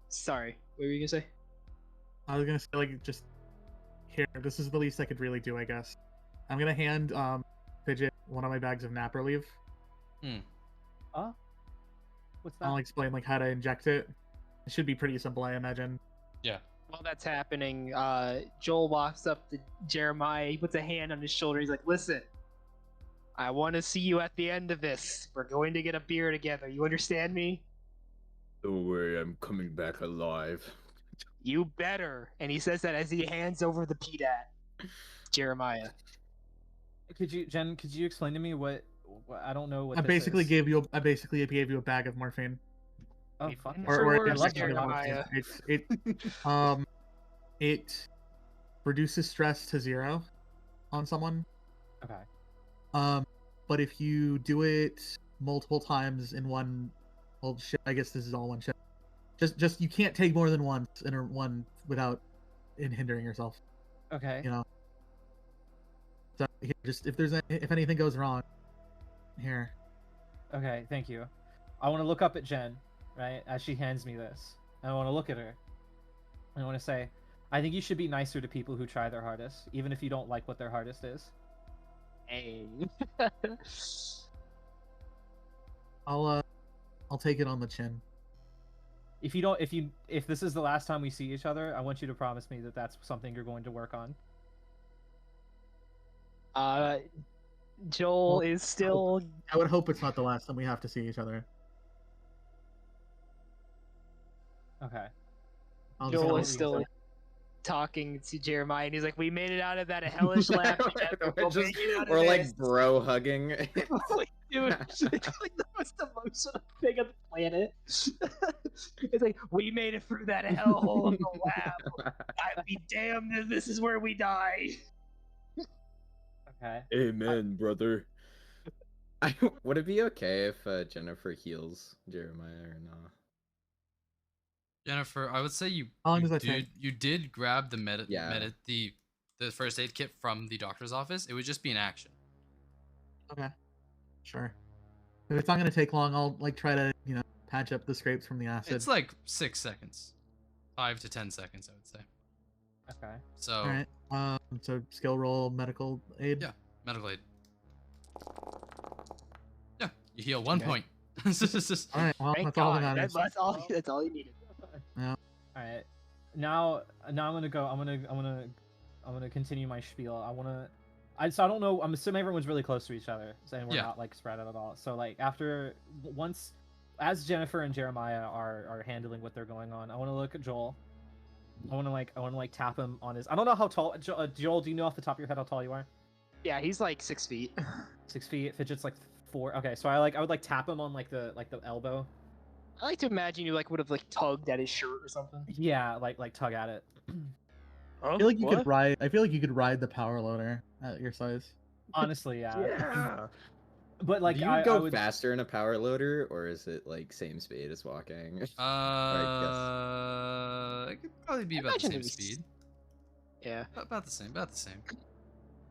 Sorry, what were you gonna say? I was gonna say, like, just here. This is the least I could really do, I guess. I'm gonna hand Fidget one of my bags of napper leaf. What's that? I'll explain like how to inject it. It should be pretty simple, I imagine. Yeah. While that's happening, Joel walks up to Jeremiah. He puts a hand on his shoulder. He's like, "Listen, I want to see you at the end of this. We're going to get a beer together. You understand me? Don't worry, I'm coming back alive. You better." And he says that as he hands over the PDAT. Jeremiah. Could you explain to me what I don't know what I this basically is. gave you a bag of morphine. Oh We've fuck. been it. For Or words, injection of Jeremiah. morphine. It reduces stress to 0 on someone. Okay. But if you do it multiple times in one, well, shit, I guess this is all one shit. Just you can't take more than once in one without hindering yourself. Okay. You know. So here, just if anything goes wrong, here. Okay, thank you. I want to look up at Jen, right, as she hands me this. I want to look at her. I want to say, I think you should be nicer to people who try their hardest, even if you don't like what their hardest is. Hey. I'll take it on the chin. If this is the last time we see each other, I want you to promise me that that's something you're going to work on. Joel Well, is still. I would hope it's not the last time we have to see each other. Okay. I'll just Joel kinda is let you still say- talking to Jeremiah, and he's like, "We made it out of that hellish laugh together. We'll make it out of We're like this." bro hugging. Like, dude, it's like the most emotional thing on the planet. It's like, we made it through that hellhole of the lab. I'd be damned if this is where we die. Okay. Amen, brother. Would it be okay if Jennifer heals Jeremiah or not? Jennifer, I would say How long does that take? you did grab the Yeah. the first aid kit from the doctor's office. It would just be an action. Okay. Sure. If it's not gonna take long, I'll like try to patch up the scrapes from the acid. It's like 6 seconds, 5 to 10 seconds, I would say. Okay. So All right. So skill roll, medical aid. Yeah, medical aid. Yeah, you heal 1 Okay. point. All right. Well, Thank that's all that God. matters. That's all. That's all you needed. Yeah. All right. Now I'm gonna go. I'm gonna continue my spiel. So I don't know. I'm assuming everyone's really close to each other, and we're Yeah. not like spread out at all. So like as Jennifer and Jeremiah are handling what they're going on, I want to look at Joel. I want to tap him on his. I don't know how tall. Joel, do you know off the top of your head how tall you are? Yeah, he's like 6 feet. 6 feet. Fidget's like 4. Okay, so I would tap him on like the elbow. I like to imagine you would have tugged at his shirt or something. Yeah, like tug at it. Oh, I feel like you could ride. I feel like you could ride the power loader at your size. Honestly, yeah. Yeah. But like, Do you I go would... faster in a power loader, or is it like same speed as walking? It could probably be I about the imagine same it'd be speed. Yeah. About the same. About the same.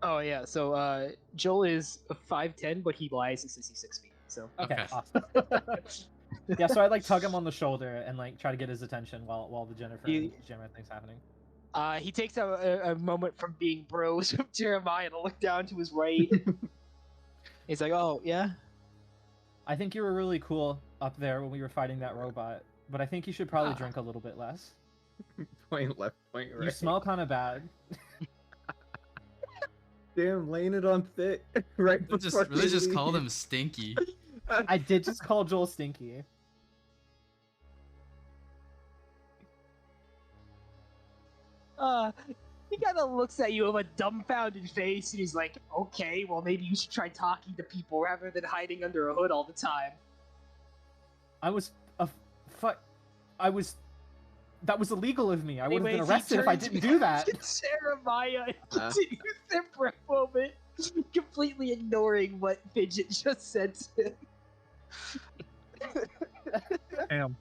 Oh yeah. So Joel is 5'10", but he lies and says he's 6 feet. So Okay, Okay. awesome. Yeah, so I'd tug him on the shoulder and try to get his attention while the Jennifer and Jeremiah thing's happening. he takes a moment from being bros with Jeremiah to look down to his right. He's like, "Oh yeah." I think you were really cool up there when we were fighting that robot, but I think you should probably drink a little bit less. Point left, point right. You smell kind of bad. Damn, laying it on thick. Right before Really just we called leave. him stinky. I did just call Joel stinky. He kind of looks at you with a dumbfounded face, and he's like, "Okay, well maybe you should try talking to people rather than hiding under a hood all the time." That was illegal of me. I would have been Anyways, he arrested if I turns didn't do that. to Jeremiah and continues there for a moment, completely ignoring what Fidget just said to him. Damn.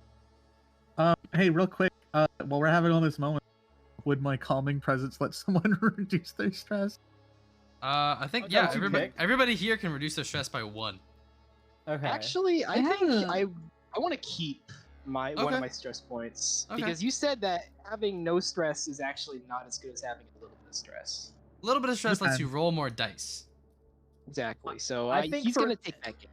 Hey, real quick. While we're having all this moment, would my calming presence let someone reduce their stress? I think Oh, yeah. that was Everybody here can reduce their stress by 1. Okay. Actually, I think I want to keep one Okay. of my stress points Okay. because you said that having no stress is actually not as good as having a little bit of stress. A little bit of stress lets Okay. you roll more dice. Exactly. So I think he's for- gonna take that game.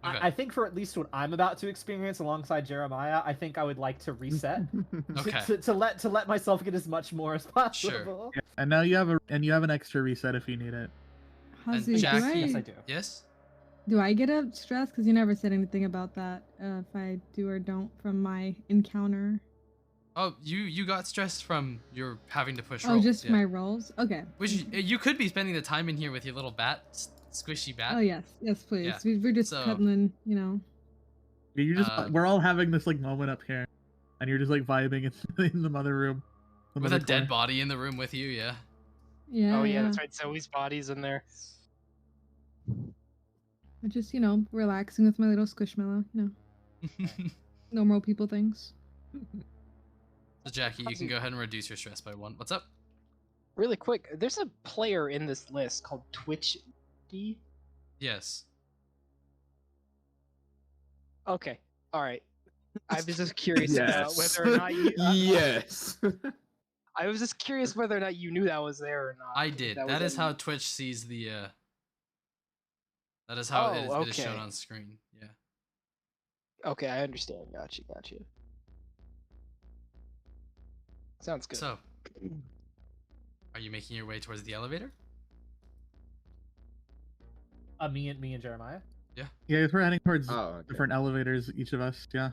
Okay. I think for at least what I'm about to experience alongside Jeremiah, I think I would like to reset Okay. to let myself get as much more as possible. Yeah, and now you have an extra reset if you need it. Hazu, Jackie- Yes, I do. Yes. do I get a stress? Because you never said anything about that. If I do or don't from my encounter. Oh, you got stressed from your having to push Oh, rolls. just yeah. my rolls. Okay. Which you could be spending the time in here with your little squishy bat. Oh yes, yes, please. Yeah. We're just So- cuddling, you know. You just we're all having this moment up here, and you're just vibing in the mother room. the With a mother dead corner. body in the room with you, yeah. Yeah. Oh yeah, that's right. Zoe's body's in there. I'm just relaxing with my little squishmallow. Normal people things. So Jackie, you can go ahead and reduce your stress by 1. What's up? Really quick, there's a player in this list called Twitch D. Yes. Okay, all right. I was just curious about whether or not you. Yes. I was just curious whether or not you knew that was there or not. I did. was That is in- how Twitch sees the that is how it is shown okay. on screen. Yeah. Okay, I understand. Gotcha. Sounds good. So, are you making your way towards the elevator? Me and Jeremiah. Yeah, if we're heading towards Oh, okay. different elevators, each of us. Yeah.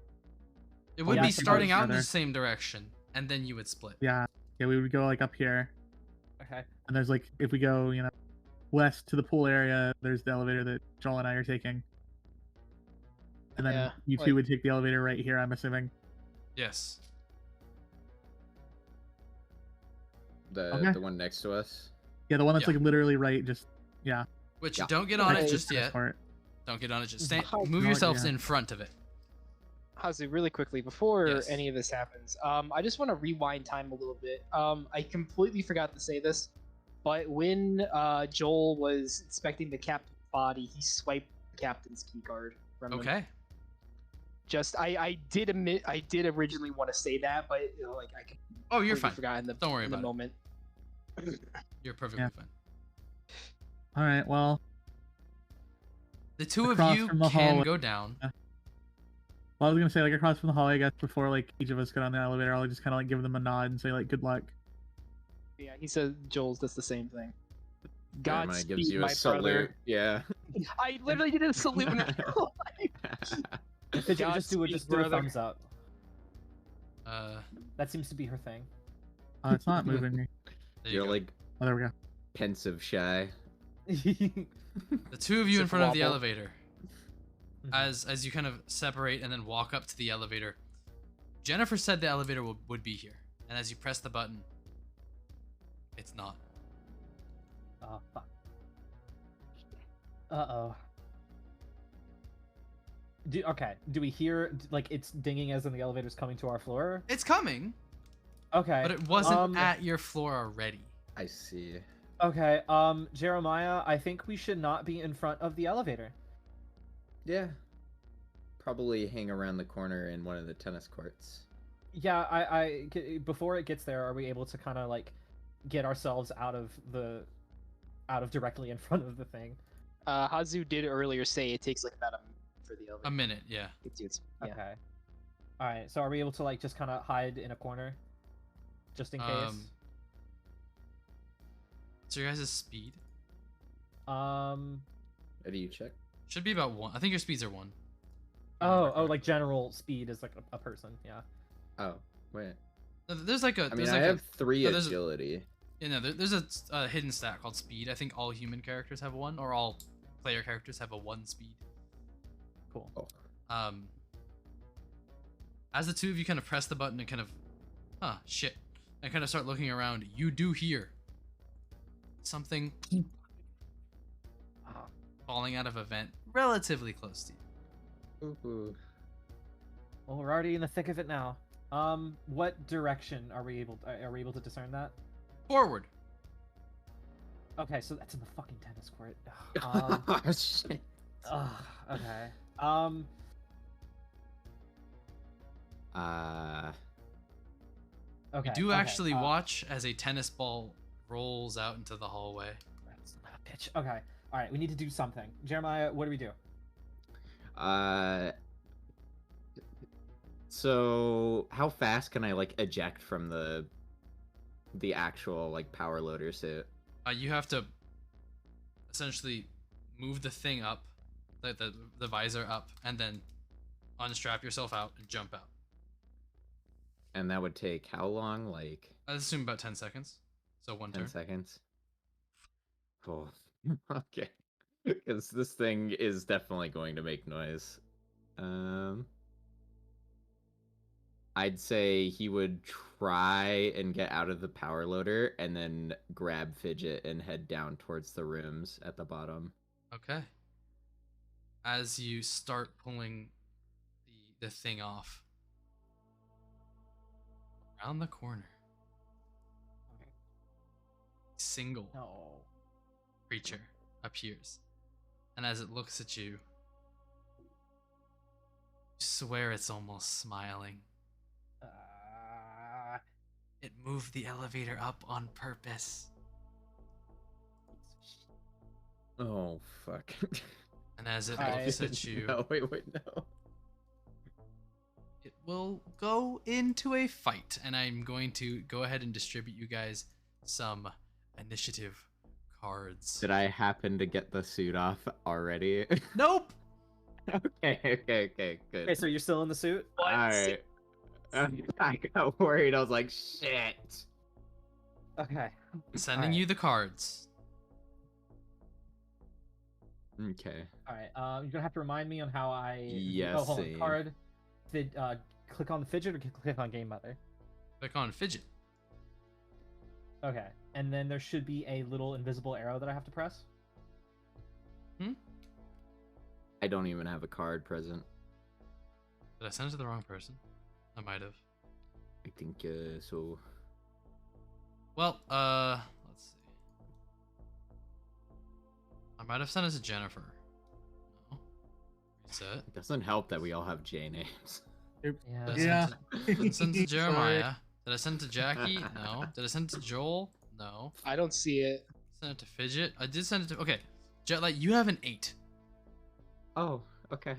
It would Yeah, be I think starting out in together. the same direction, and then you would split. Yeah. Yeah, we would go up here, Okay. and there's if we go west to the pool area, there's the elevator that Joel and I are taking. And then Yeah, you two would take the elevator right here, I'm assuming. Yes. Okay. The one next to us. Yeah, the one that's Yeah. literally right, just Which Yeah. don't get on it Okay. just yet. part. Don't get on it just. Stay, How- move No, yourselves yeah. in front of it. Hazu, really quickly before Yes. any of this happens, I just want to rewind time a little bit. I completely forgot to say this, but when Joel was inspecting the captain's body, he swiped the captain's key card from him. Okay. Just I did admit I did originally want to say that, but I Oh, you're completely fine. forgot in the Don't worry in the about it. moment. You're perfectly Yeah. fine. All right. Well, The two of Across you from the can hallway. go down. I was gonna say, like, across from the hallway, I guess, before like each of us get on the elevator, I'll just kind of like give them a nod and say like, "Good luck." Yeah, he says Joel's does the same thing. Jeremiah Godspeed, gives you my a salute. brother. Yeah. I literally did a salute in real life. Fidget, just do Godspeed, a brother. thumbs up. Uh, That seems to be her thing. It's not moving me. there you You're go. like Oh, there we go. pensive shy. The two of you in Zip front of the wobble. elevator. As you kind of separate and then walk up to the elevator, Jennifer said the elevator would be here, and as you press the button, it's not. Oh, fuck. Uh-oh. Do we hear, like, it's dinging as in the elevator's coming to our floor? It's coming, Okay. but it wasn't at your floor already. I see. Okay, Jeremiah, I think we should not be in front of the elevator. Yeah. Probably hang around the corner in one of the tennis courts. Yeah, before it gets there, are we able to kind of, like, get ourselves out of directly in front of the thing? Hazu did earlier say it takes like about a minute for the elevator. A minute, yeah. Yeah. Okay. Alright, so are we able to, like, just kind of hide in a corner? Just in case? So your guys' speed Have you checked? should be about 1. I think your speeds are 1. Oh, like general speed is like a person, yeah. Oh, wait. No, there's like a. I mean, there's I like have 3 no, there's a- agility. there's a hidden stat called speed. I think all human characters have 1, or all player characters have a 1 speed. Cool. Oh. As the two of you kind of press the button and kind of, shit, and kind of start looking around, you do hear something falling out of a vent relatively close to you. Ooh. Well, we're already in the thick of it now. What direction are we able to discern that? Forward. Okay, so that's in the fucking tennis court. Oh, shit. Okay. Okay. You do okay, actually watch as a tennis ball rolls out into the hallway. That's not a pitch. Okay. All right. We need to do something. Jeremiah, what do we do? So how fast can I like eject from the actual like power loader suit? You have to essentially move the thing up, the visor up, and then unstrap yourself out and jump out. And that would take how long? Like I assume about 10 seconds. So 1 10 turn. seconds. Oh, okay. Because this thing is definitely going to make noise. I'd say he would try and get out of the power loader and then grab Fidget and head down towards the rooms at the bottom. Okay. As you start pulling the thing off, around the corner, a single No. creature appears, and as it looks at you, you swear it's almost smiling. It moved the elevator up on purpose. Oh, fuck. And as it I- looks at you, No, wait, no. it will go into a fight. And I'm going to go ahead and distribute you guys some initiative cards. Did I happen to get the suit off already? Nope! Okay, good. Okay, so you're still in the suit? Alright. I got worried. I was like, shit. Okay. Sending Alright. you the cards. Okay. All right. You're gonna have to remind me on how I. Yes, Oh, hold on. same. Card. Click on the fidget or click on Game Mother. Click on fidget. Okay. And then there should be a little invisible arrow that I have to press. I don't even have a card present. Did I send it to the wrong person? I might have. I think so. Well, let's see. I might have sent it to Jennifer. No. Reset. It doesn't help that we all have J names. Did I Yeah. send it to Sorry. Jeremiah? Did I send it to Jackie? No. Did I send it to Joel? No. I don't see it. Send it to Fidget. I did send it to. Okay. Jetlight, you have an 8. Oh, okay.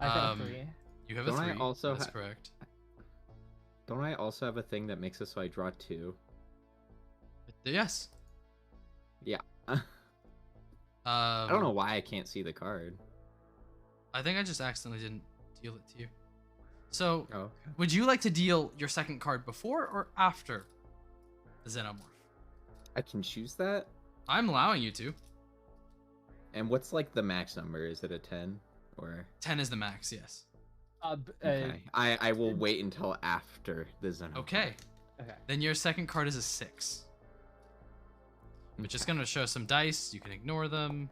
I got a 3. You have Don't a I 3. also That's ha- correct. Don't I also have a thing that makes it so I draw 2? Yes. Yeah. I I don't know why I can't see the card. I think I just accidentally didn't deal it to you. So, Oh, okay. would you like to deal your second card before or after the Xenomorph? I can choose that? I'm allowing you to. And what's like the max number? Is it a 10 or 10 is the max, yes. okay. I will wait until after the Xenomorph. Okay. Okay. Then your second card is a 6. Which is going to show some dice. You can ignore them.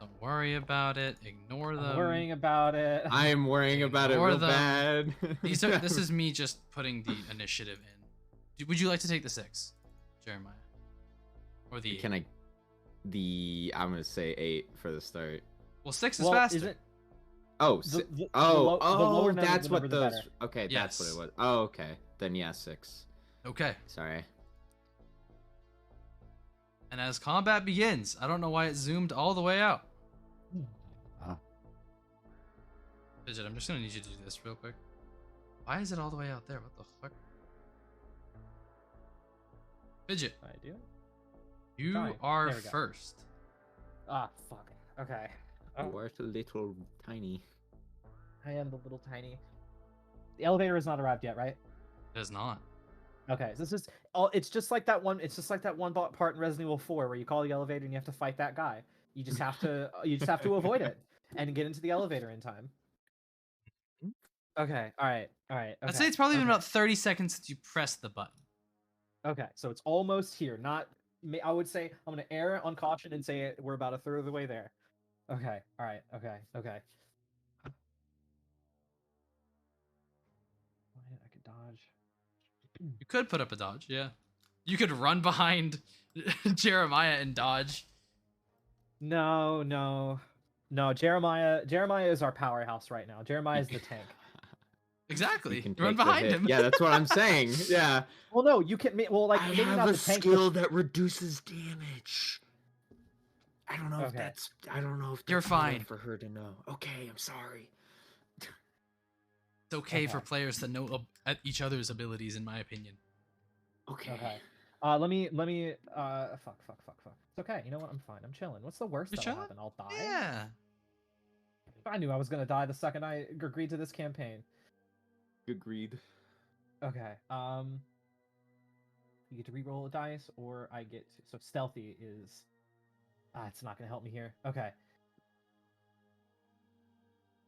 Don't worry about it. Ignore them. I'm worrying about it. I am worrying about it Ignore real them. bad. This is me just putting the initiative in. Would you like to take the 6, Jeremiah? Or the 8? Can I? I'm gonna say 8 for the start. Well, 6 is Well, faster. is it? Oh, The oh, lower number that's the what number, the those. better. Okay, that's what Yes. it was. Oh, okay. Then yeah, 6. Okay. Sorry. And as combat begins, I don't know why it zoomed all the way out. Fidget, I'm just gonna need you to do this real quick. Why is it all the way out there? What the fuck? Fidget, I do. you Trying. are There we go. first. Ah, fuck. Okay. You are a little tiny. I am the little tiny. The elevator has not arrived yet, right? It is not. Okay, so this is all. It's just like that one. It's just like that one part in Resident Evil 4 where you call the elevator and you have to fight that guy. You just have to. You just have to avoid it and get into the elevator in time. Okay. All right. All right. I'd okay, say it's probably been okay. about 30 seconds since you pressed the button. Okay, so it's almost here. Not. I would say I'm gonna err on caution and say we're about a third of the way there. Okay. All right. Okay. Okay. I could dodge. You could put up a dodge, yeah. You could run behind Jeremiah and dodge. No, no, no. Jeremiah is our powerhouse right now. Jeremiah is the tank. Exactly. You can Run take the behind hit. him. Yeah, that's what I'm saying. Yeah. Well, no, you can. Well, like maybe not the tank. but- that reduces damage. I don't know if Okay. that's. I don't know if You're that's enough fine. for her to know. Okay, I'm sorry. It's okay for Okay. players to know at each other's abilities, in my opinion. Okay. Okay. Let me. Fuck. It's okay. You know what? I'm fine. I'm chilling. What's the worst You're that'll chilling? happen? I'll die. Yeah. I knew I was gonna die the second I agreed to this campaign. Agreed. Okay. You get to reroll a dice, or I get to, so stealthy is. It's not gonna help me here. Okay.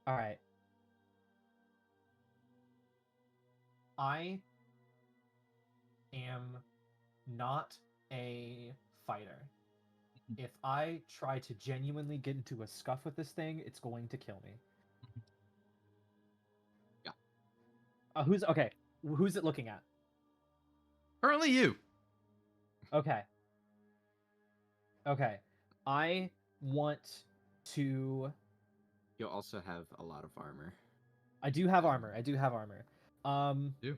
All right. I am not a fighter. If I try to genuinely get into a scuff with this thing, it's going to kill me. Yeah. Who's okay? Who's it looking at? Currently you. Okay. Okay. I want to. You'll also have a lot of armor. I do have armor. I do have armor. You.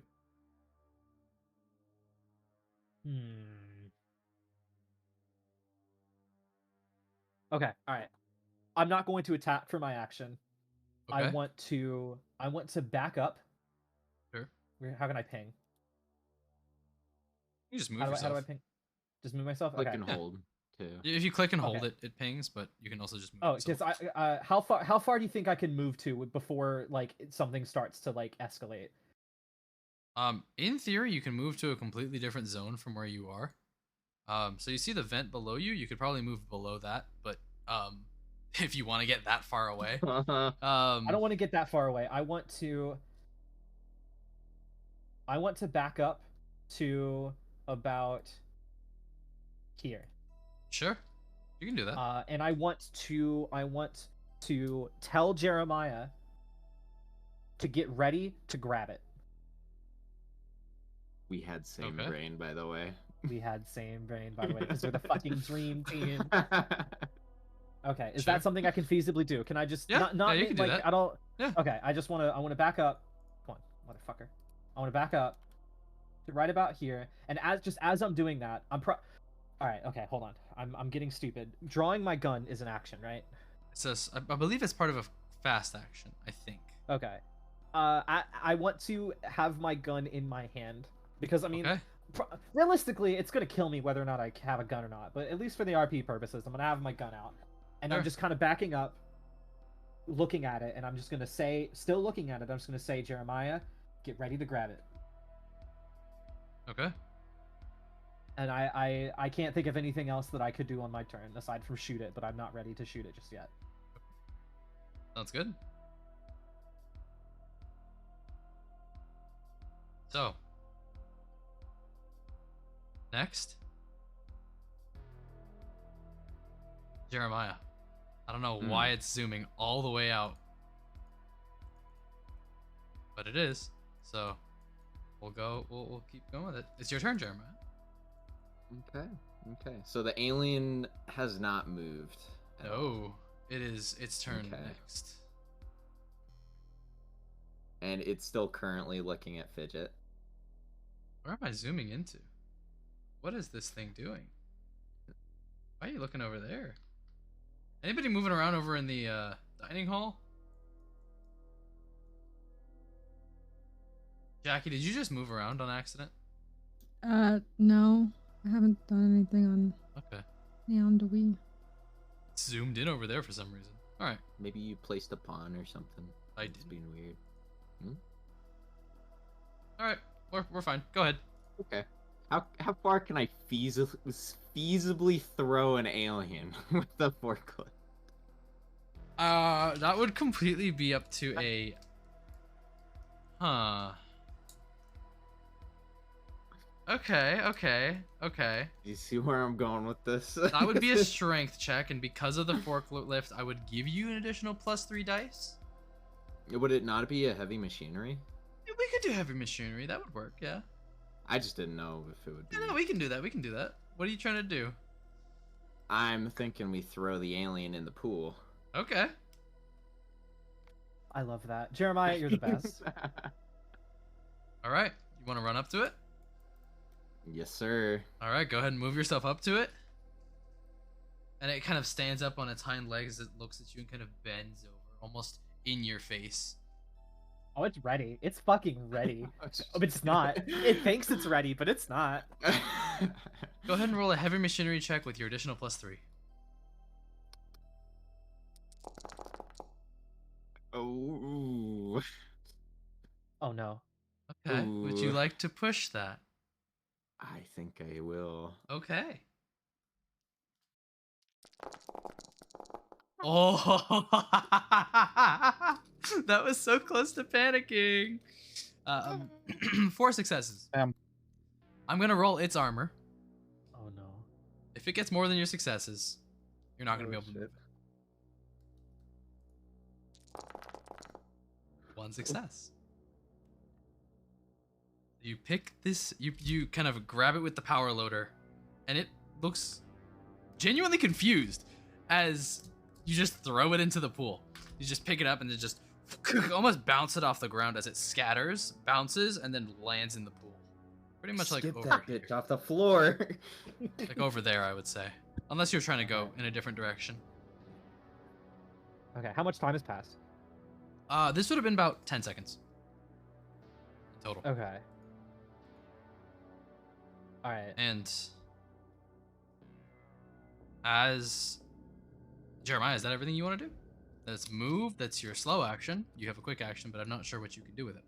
Okay. All right. I'm not going to attack for my action. Okay. I want to back up. Sure. How can I ping? You just move How do yourself. I ping? Just move myself. Click Okay. and hold too. If you click and hold Okay. it, it pings, but you can also just move Oh, yourself. because how far do you think I can move to before like something starts to like escalate? In theory, you can move to a completely different zone from where you are. So you see the vent below you. You could probably move below that, but if you want to get that far away, I don't want to get that far away. I want to back up to about here. Sure, you can do that. And I want to tell Jeremiah to get ready to grab it. We had same Okay. brain, by the way. We had same brain, by the way, because we're the fucking dream team. Okay, is Sure. that something I can feasibly do? Can I just Yeah, not yeah, you can do like that. I don't. Yeah. Okay, I want to back up. Come on, motherfucker. I want to back up right about here, and as I'm doing that, All right, okay, hold on. I'm getting stupid. Drawing my gun is an action, right? It says, I believe it's part of a fast action, I think. Okay. I want to have my gun in my hand because I mean, Okay. realistically, it's gonna kill me whether or not I have a gun or not. But at least for the RP purposes, I'm gonna have my gun out, and I'm Sure. just kind of backing up, looking at it, and I'm just gonna say, still looking at it, I'm just gonna say, Jeremiah, get ready to grab it. Okay. And I can't think of anything else that I could do on my turn aside from shoot it, but I'm not ready to shoot it just yet. Sounds good. So, next, Jeremiah. I don't know why it's zooming all the way out, but it is. So, we'll keep going with it. It's your turn, Jeremiah. Okay. Okay. So the alien has not moved. at all. No, it is its turn Okay. next. And it's still currently looking at Fidget. Where am I zooming into? What is this thing doing? Why are you looking over there? Anybody moving around over in the dining hall? Jackie, did you just move around on accident? No. I haven't done anything on Okay. Neon Wii. It's zoomed in over there for some reason. Alright. Maybe you placed a pawn or something. I It's did. being weird. Alright. We're fine. Go ahead. Okay. How far can I feasibly throw an alien with the forklift? That would completely be up to a... Huh. Okay. Do you see where I'm going with this? That would be a strength check, and because of the forklift, I would give you an additional +3 dice. Would it not be a heavy machinery? Yeah, we could do heavy machinery. That would work, yeah. I just didn't know if it would be. Yeah, no, we can do that. We can do that. What are you trying to do? I'm thinking we throw the alien in the pool. Okay. I love that. Jeremiah, you're the best. All right. You want to run up to it? Yes, sir. All right. Go ahead and move yourself up to it. And it kind of stands up on its hind legs as it looks at you and kind of bends over, almost in your face. Oh, it's ready. It's fucking ready. Oh, it's not. It thinks it's ready, but it's not. Go ahead and roll a heavy machinery check with your additional +3. Oh. Oh no. Okay. Would you Ooh. like to push that? I think I will. Okay. Oh, that was so close to panicking. 4 successes. Damn. I'm gonna roll its armor. Oh no. If it gets more than your successes, you're not gonna be able to move it. 1 success. You pick this. You kind of grab it with the power loader, and it looks genuinely confused as you just throw it into the pool. You just pick it up and then just almost bounce it off the ground as it scatters, bounces, and then lands in the pool. Pretty much like Skip over that here. bitch off the floor. Like over there, I would say. Unless you're trying to go in a different direction. Okay, how much time has passed? This would have been about 10 seconds. Total. Okay. Alright. And as Jeremiah, is that everything you want to do? That's move, that's your slow action. You have a quick action, but I'm not sure what you can do with it.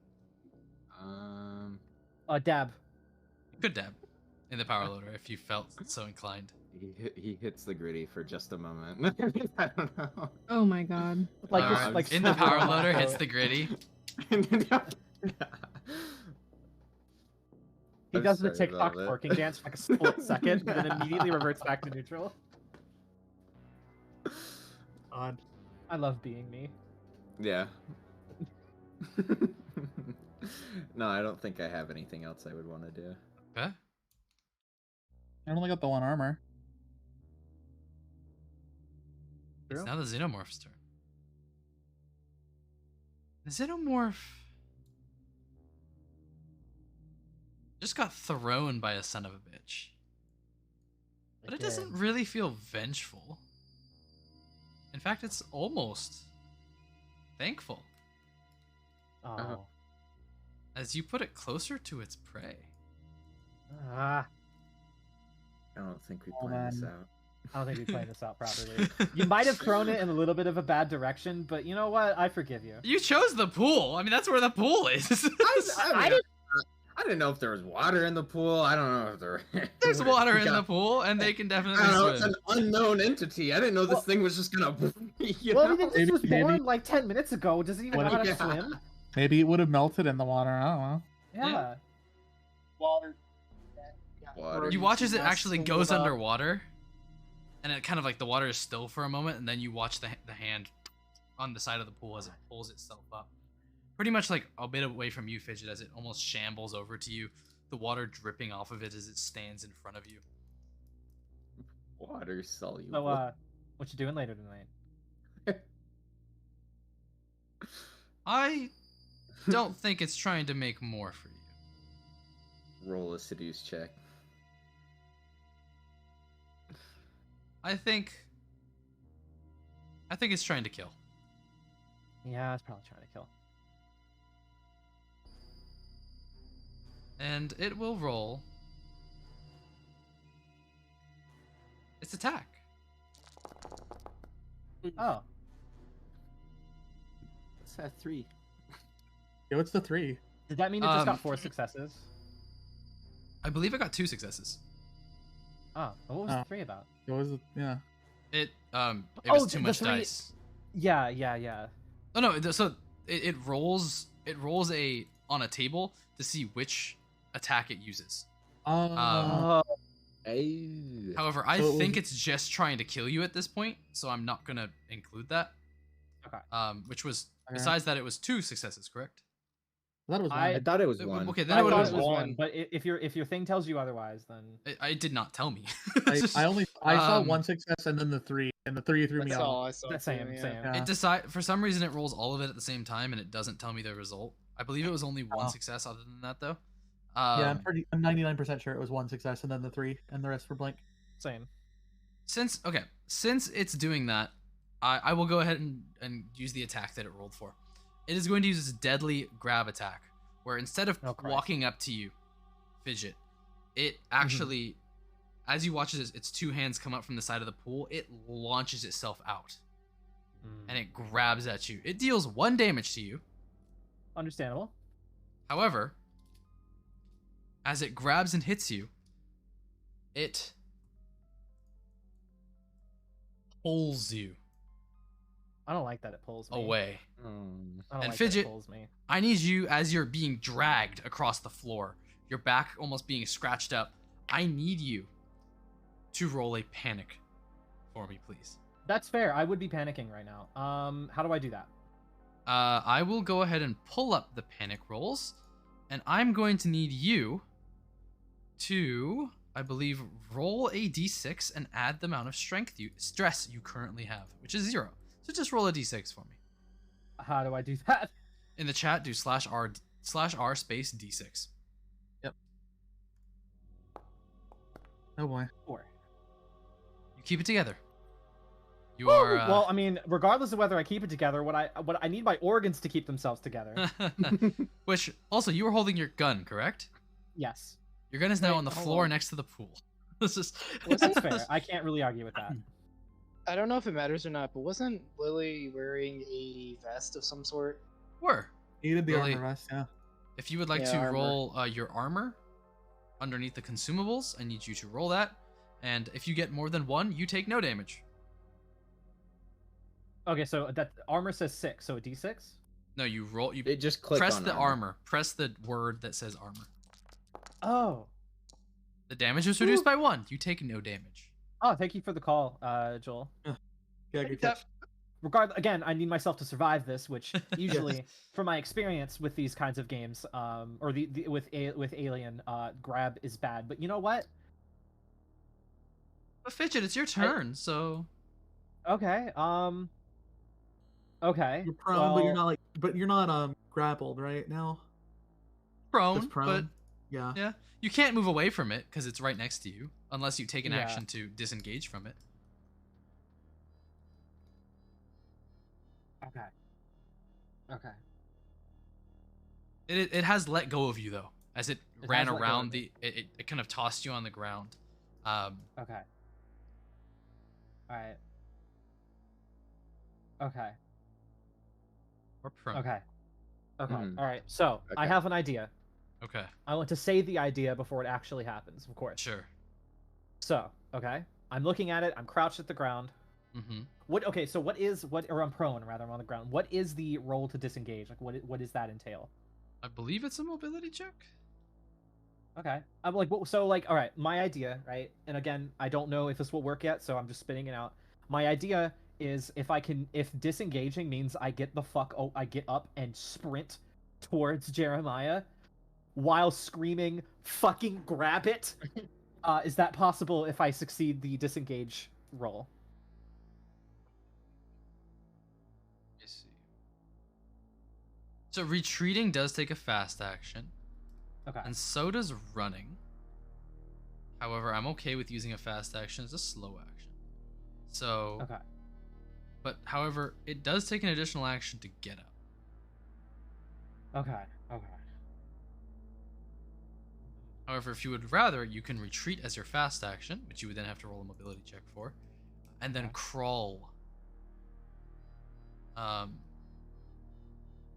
Dab. You could dab in the power loader if you felt so inclined. He hits the gritty for just a moment. I don't know. Oh my god. Like, Alright, just, like in the power super- loader hits the gritty. He I'm does the sorry TikTok about it. twerking dance for like a split second, and then immediately reverts back to neutral. God, I love being me. Yeah. No, I don't think I have anything else I would want to do. Okay. I only got the one armor. It's True. now the Xenomorph's turn. The Xenomorph... just got thrown by a son of a bitch. But it doesn't did. really feel vengeful. In fact, it's almost thankful Oh. as you put it closer to its prey. Ah. I don't think we Oh, planned this man. out. I don't think we played this out properly. You might have thrown it in a little bit of a bad direction, but you know what? I forgive you. You chose the pool. I mean, that's where the pool is. I didn't know if there was water in the pool. I don't know if there. There's water in the pool, and they can I definitely don't know. It's swim. an unknown entity. I didn't know this thing was just gonna. You Well, I know? mean, this Maybe- was born maybe- like 10 minutes ago. Does it even know how to Yeah. swim? Maybe it would have melted in the water. I don't know. Yeah. Water. Water. You watch as it Yes, actually think goes about- underwater, and it kind of like the water is still for a moment, and then you watch the hand on the side of the pool as it pulls itself up. Pretty much like a bit away from you, Fidget, as it almost shambles over to you, the water dripping off of it as it stands in front of you. Water soluble. So, what you doing later tonight? I don't think it's trying to make more for you. Roll a seduce check. I think it's trying to kill. Yeah, it's probably trying to kill. And it will roll its attack. Oh. What's that 3? Yo, it's the 3. Did that mean it just got Um, 4 successes? I believe it got 2 successes. Oh, what was Oh. the 3 about? It was, yeah. It Oh, was the too much 3 dice. Yeah. Oh no, so it rolls a on a table to see which attack it uses. Oh. However, I So it think was- it's just trying to kill you at this point, so I'm not gonna include that. Okay. Which was Okay. besides that, it was 2 successes, correct? I thought it was I- I one. thought it was Uh, 1. okay, I then it would thought have it was been one, but if your thing tells you otherwise, then It did not tell me. I saw Um, 1 success and then the 3, and the 3 threw me That's off. all I saw. that's too, same, yeah. same. Yeah. For some reason it rolls all of it at the same time and it doesn't tell me the result. I believe it was only 1 Oh. success other than that though. Yeah, I'm 99% sure it was 1 success and then the 3, and the rest were blank. Same. Since it's doing that, I will go ahead and use the attack that it rolled for. It is going to use its deadly grab attack, where instead of Oh, Christ. walking up to you, Fidget, it actually, as you watch its 2 hands come up from the side of the pool, it launches itself out and it grabs at you. It deals 1 damage to you. Understandable. However, as it grabs and hits you, it pulls you I don't like that it pulls me. away. I don't And like that Fidget- it pulls me. I need you, as you're being dragged across the floor, your back almost being scratched up, I need you to roll a panic for me, please. That's fair. I would be panicking right now. How do I do that? I will go ahead and pull up the panic rolls, and I'm going to need you to, I believe, roll a d6 and add the amount of stress you currently have, which is 0. So just roll a d6 for me. How do I do that? In the chat, do /r space d6. Oh boy. 4. You keep it together. You Woo! are. Well, I mean, regardless of whether I keep it together, what I need my organs to keep themselves together. Which also, you were holding your gun, correct? Yes, Your gun is now Wait, on the hold floor on. next to the pool. This is. that's fair. I can't really argue with that. I don't know if it matters or not, but wasn't Lily wearing a vest of some sort? Were. Needed the Really? armor vest, yeah. If you would like Yeah, to armor. roll your armor underneath the consumables, I need you to roll that. And if you get more than 1, you take no damage. Okay, so that armor says 6, so a d6. No, you roll. You It just clicked press on the armor. Press the word that says armor. Oh, The damage is reduced by 1. You take no damage. oh, thank you for the call, Joel. Yeah, good That- catch. Again, I need myself to survive this, which usually, from my experience with these kinds of games, or with Alien, grab is bad. But you know what? But Fidget, it's your turn, so. Okay. Okay. You're prone, but you're well, not grappled right now. Prone, Just prone. but Yeah. Yeah. You can't move away from it because it's right next to you, unless you take an Yeah. action to disengage from it. Okay. Okay. It has let go of you though, as it ran has let go of around me. it kind of tossed you on the ground. Okay. All right. Okay. Or prone. Okay. Okay. Mhm. All right. So I Okay. have an idea. Okay. I want to say the idea before it actually happens, of course. Sure. So, okay. I'm looking at it. I'm crouched at the ground. Mm-hmm. What? Okay. So or I'm prone rather. I'm on the ground. What is the roll to disengage? Like, what does that entail? I believe it's a mobility check. Okay. I'm like, so like, all right. My idea, right? And again, I don't know if this will work yet, so I'm just spitting it out. My idea is if disengaging means I get up and sprint towards Jeremiah while screaming, "Fucking grab it!" Is that possible if I succeed the disengage roll? Let me see. So retreating does take a fast action, Okay. and so does running. However, I'm okay with using a fast action as a slow action. So, Okay. but however, it does take an additional action to get up. Okay. Okay. However, if you would rather, you can retreat as your fast action, which you would then have to roll a mobility check for, and then Okay. crawl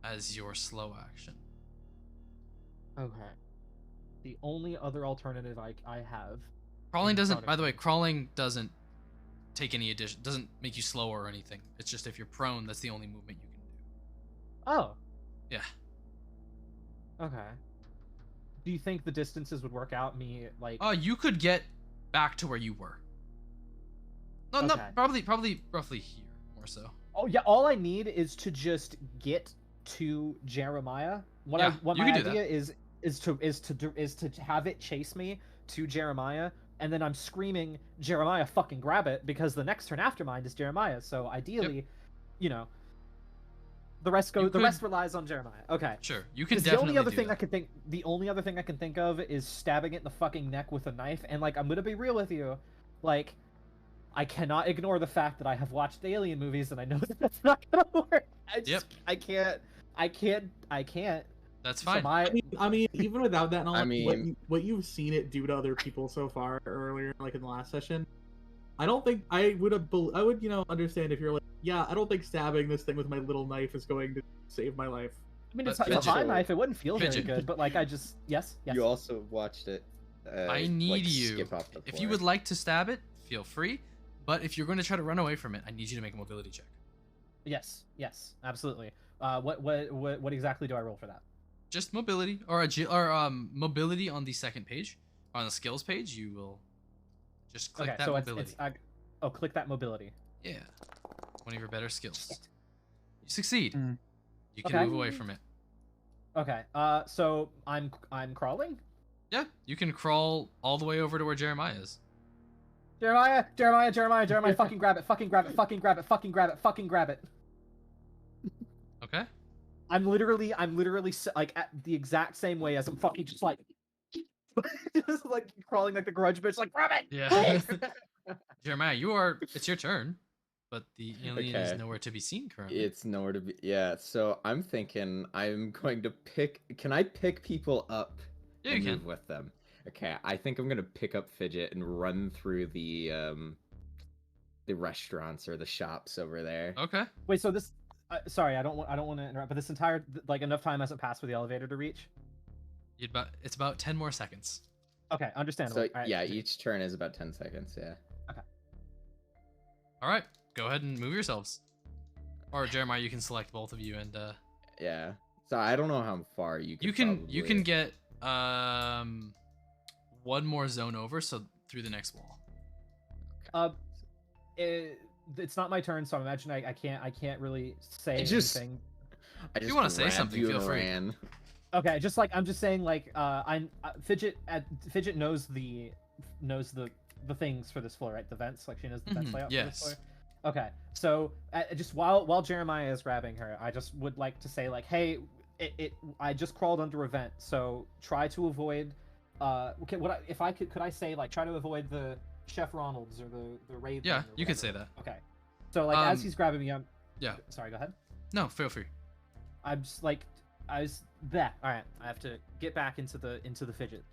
as your slow action. Okay. The only other alternative I have. Crawling in doesn't, front of by the way, me. crawling doesn't take any addition, doesn't make you slower or anything. It's just if you're prone, that's the only movement you can do. Oh. Yeah. Okay. Do you think the distances would work out? Me like. Oh, you could get back to where you were. No, Okay. not probably roughly here, more so. Oh yeah. All I need is to just get to Jeremiah. What Yeah, what you my can do idea is to have it chase me to Jeremiah, and then I'm screaming, "Jeremiah, fucking grab it!" Because the next turn after mine is Jeremiah. So ideally, you know, the rest You the rest could- relies on Jeremiah. Okay. Sure, you can 'Cause definitely the only other do thing that. the only other thing I can think of is stabbing it in the fucking neck with a knife. And like, I'm gonna be real with you, like, I cannot ignore the fact that I have watched alien movies and I know that that's not gonna work. I can't. That's So fine. I mean, even without that knowledge, mean- what you've seen it do to other people so far earlier, like in the last session, I don't think I would understand if you're like, yeah, I don't think stabbing this thing with my little knife is going to save my life. I mean, But it's a Fidget- high knife. It wouldn't feel very Fidget. good, but like, I just yes. You also watched it. I need like, you. Skip off the If floor. you would like to stab it, feel free. But if you're going to try to run away from it, I need you to make a mobility check. Yes, absolutely. What exactly do I roll for that? Just mobility or mobility on the second page. On the skills page, you will just click Okay, that so mobility. click that mobility. Yeah. One of your better skills. You succeed. Mm. You can Okay. move away from it. Okay. So I'm crawling. Yeah, you can crawl all the way over to where Jeremiah is. Jeremiah, fucking grab it, fucking grab it, fucking grab it, fucking grab it, fucking grab it. Okay. I'm literally like at the exact same way as I'm fucking just like just like crawling like the grudge bitch, like grab it. Yeah. Jeremiah, it's your turn, but the alien is Okay. nowhere to be seen currently. It's nowhere to be. Yeah, so I'm thinking I'm going to pick. Can I pick people up Yeah, and you move can. with them? Okay, I think I'm gonna pick up Fidget and run through the restaurants or the shops over there. Okay. Wait, so this sorry, I don't want to interrupt, but this entire like enough time hasn't passed for the elevator to reach. It's about 10 more seconds. Okay, understandable. So All right. yeah, each turn is about 10 seconds. Yeah. All right, go ahead and move yourselves. Or Jeremiah, you can select both of you, and Yeah. So I don't know how far you you can. can get one more zone over, so through the next wall. It's not my turn, so I imagine I can't really say anything. I just you wanna say grabbed something, you feel and free. ran. Okay, just like I'm just saying, like Fidget knows the things for this floor, right? The vents, like she knows the vents layout for this yes. floor. Okay, so just while Jeremiah is grabbing her, I just would like to say like, hey, I just crawled under a vent, so try to avoid Okay, if I could I say like try to avoid the Chef Ronald's or the Raven? Yeah, or you could say whatever? that. Okay. So like as he's grabbing me, I'm. Yeah. Sorry, go ahead. No, feel free. I'm just like I was there. All right, I have to get back into the fidget.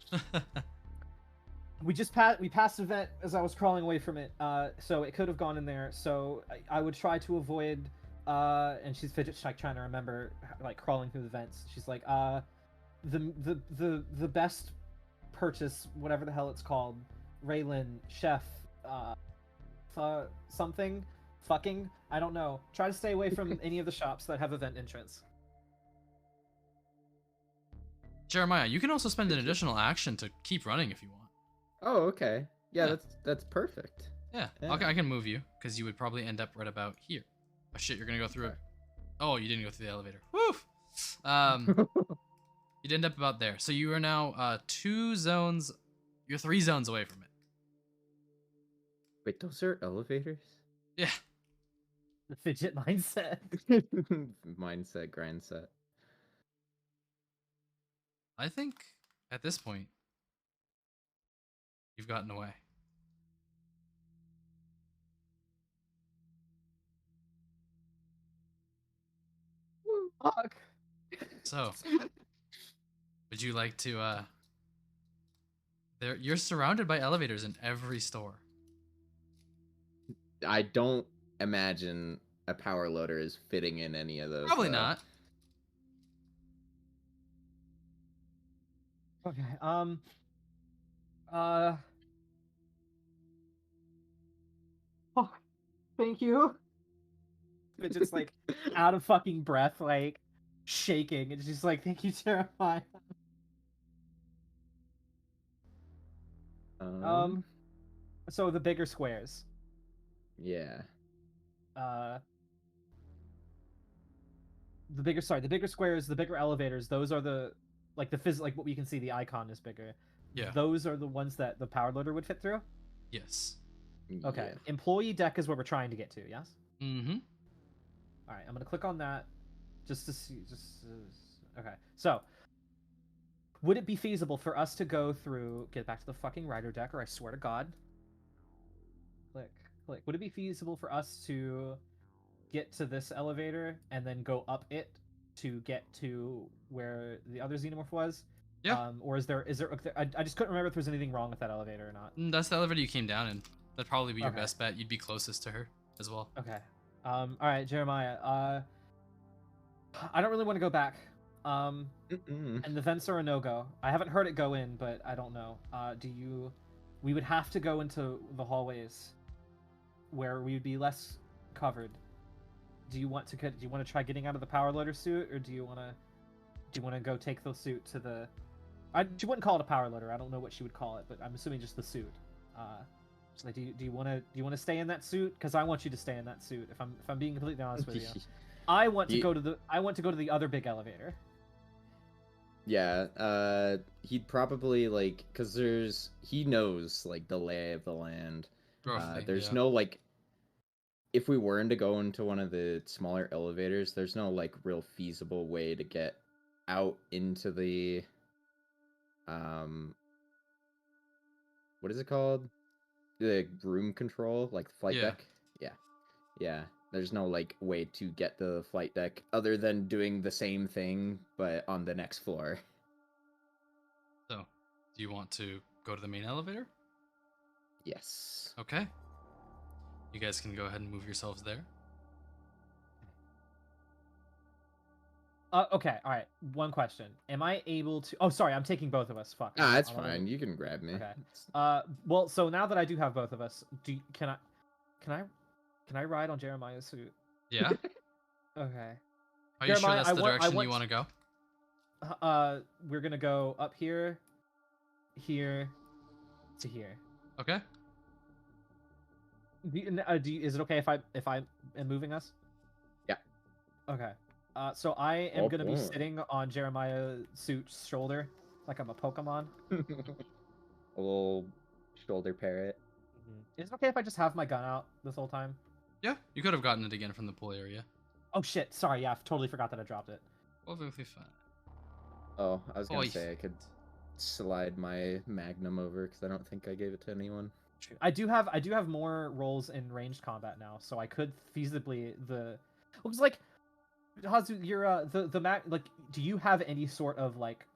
We passed a vent as I was crawling away from it. So it could have gone in there. So I would try to avoid. And she's like trying to remember like crawling through the vents. She's like, the best purchase, whatever the hell it's called, Raylan, Chef, something, fucking, I don't know. Try to stay away from any of the shops that have a vent entrance. Jeremiah, you can also spend an additional action to keep running if you want. Oh, okay. Yeah, Yeah. that's perfect. Yeah, Yeah. Okay, I can move you because you would probably end up right about here. Oh shit, you're gonna go through it. Oh, you didn't go through the elevator. Woof. You'd end up about there. So you are now 2 zones. You're 3 zones away from it. Wait, those are elevators? Yeah. The fidget mindset. Mindset, grind set. I think at this point you've gotten away. Fuck. So, would you like to you're surrounded by elevators in every store. I don't imagine a power loader is fitting in any of those. Probably though. not. Okay. Fuck. Thank you. It's just like out of fucking breath, like shaking. It's just like, thank you, Jeremiah. So the bigger squares. Yeah. The bigger squares, the bigger elevators. Those are the like like what we can see. The icon is bigger. Yeah. Those are the ones that the power loader would fit through. Yes. Okay. Yeah. Employee deck is where we're trying to get to. Yes. Mm-hmm. All right. I'm gonna click on that, just to see. Okay. So, would it be feasible for us to go through? Get back to the fucking rider deck, or I swear to God. Click. Would it be feasible for us to get to this elevator and then go up it to get to where the other xenomorph was? Yeah. Or is there? I just couldn't remember if there's anything wrong with that elevator or not. That's the elevator you came down in. That'd probably be your Okay. best bet. You'd be closest to her as well. Okay. All right, Jeremiah. I don't really want to go back. Mm-mm. And the vents are a no-go. I haven't heard it go in, but I don't know. We would have to go into the hallways where we would be less covered. Do you want to try getting out of the power loader suit, or do you want to go take the suit to the? She wouldn't call it a power loader. I don't know what she would call it, but I'm assuming just the suit. So like, do you want to stay in that suit? Because I want you to stay in that suit. If I'm being completely honest with you, I want to go to the other big elevator. Yeah, he'd probably like, cause he knows like the lay of the land. Roughly, There's yeah. no like, if we were to go into one of the smaller elevators, there's no like real feasible way to get out into the, what is it called? The room control, like the flight Yeah. deck. Yeah. There's no like way to get the flight deck other than doing the same thing but on the next floor. So, do you want to go to the main elevator? Yes. Okay. You guys can go ahead and move yourselves there. Okay, all right. One question: am I able to? Oh, sorry, I'm taking both of us. Fuck. Ah, that's I'm only- fine. You can grab me. Okay. It's- Well, so now that I do have both of us, can I ride on Jeremiah's suit? Yeah. Okay. Are you sure Jeremiah, that's the direction you want to go? We're gonna go up here, here, to here. Okay. Is it okay if I am moving us? Yeah. Okay. So I am Oh, gonna be boy. sitting on Jeremiah's suit's shoulder, like I'm a Pokemon. A little shoulder parrot. Is it okay if I just have my gun out this whole time? Yeah, you could have gotten it again from the pool area. Oh shit! Sorry, yeah, I totally forgot that I dropped it. Perfectly fine. Oh, I was gonna Oy. say I could slide my magnum over because I don't think I gave it to anyone. I do have more roles in ranged combat now, so I could feasibly looks like Hazu, you're the mag like. Do you have any sort of like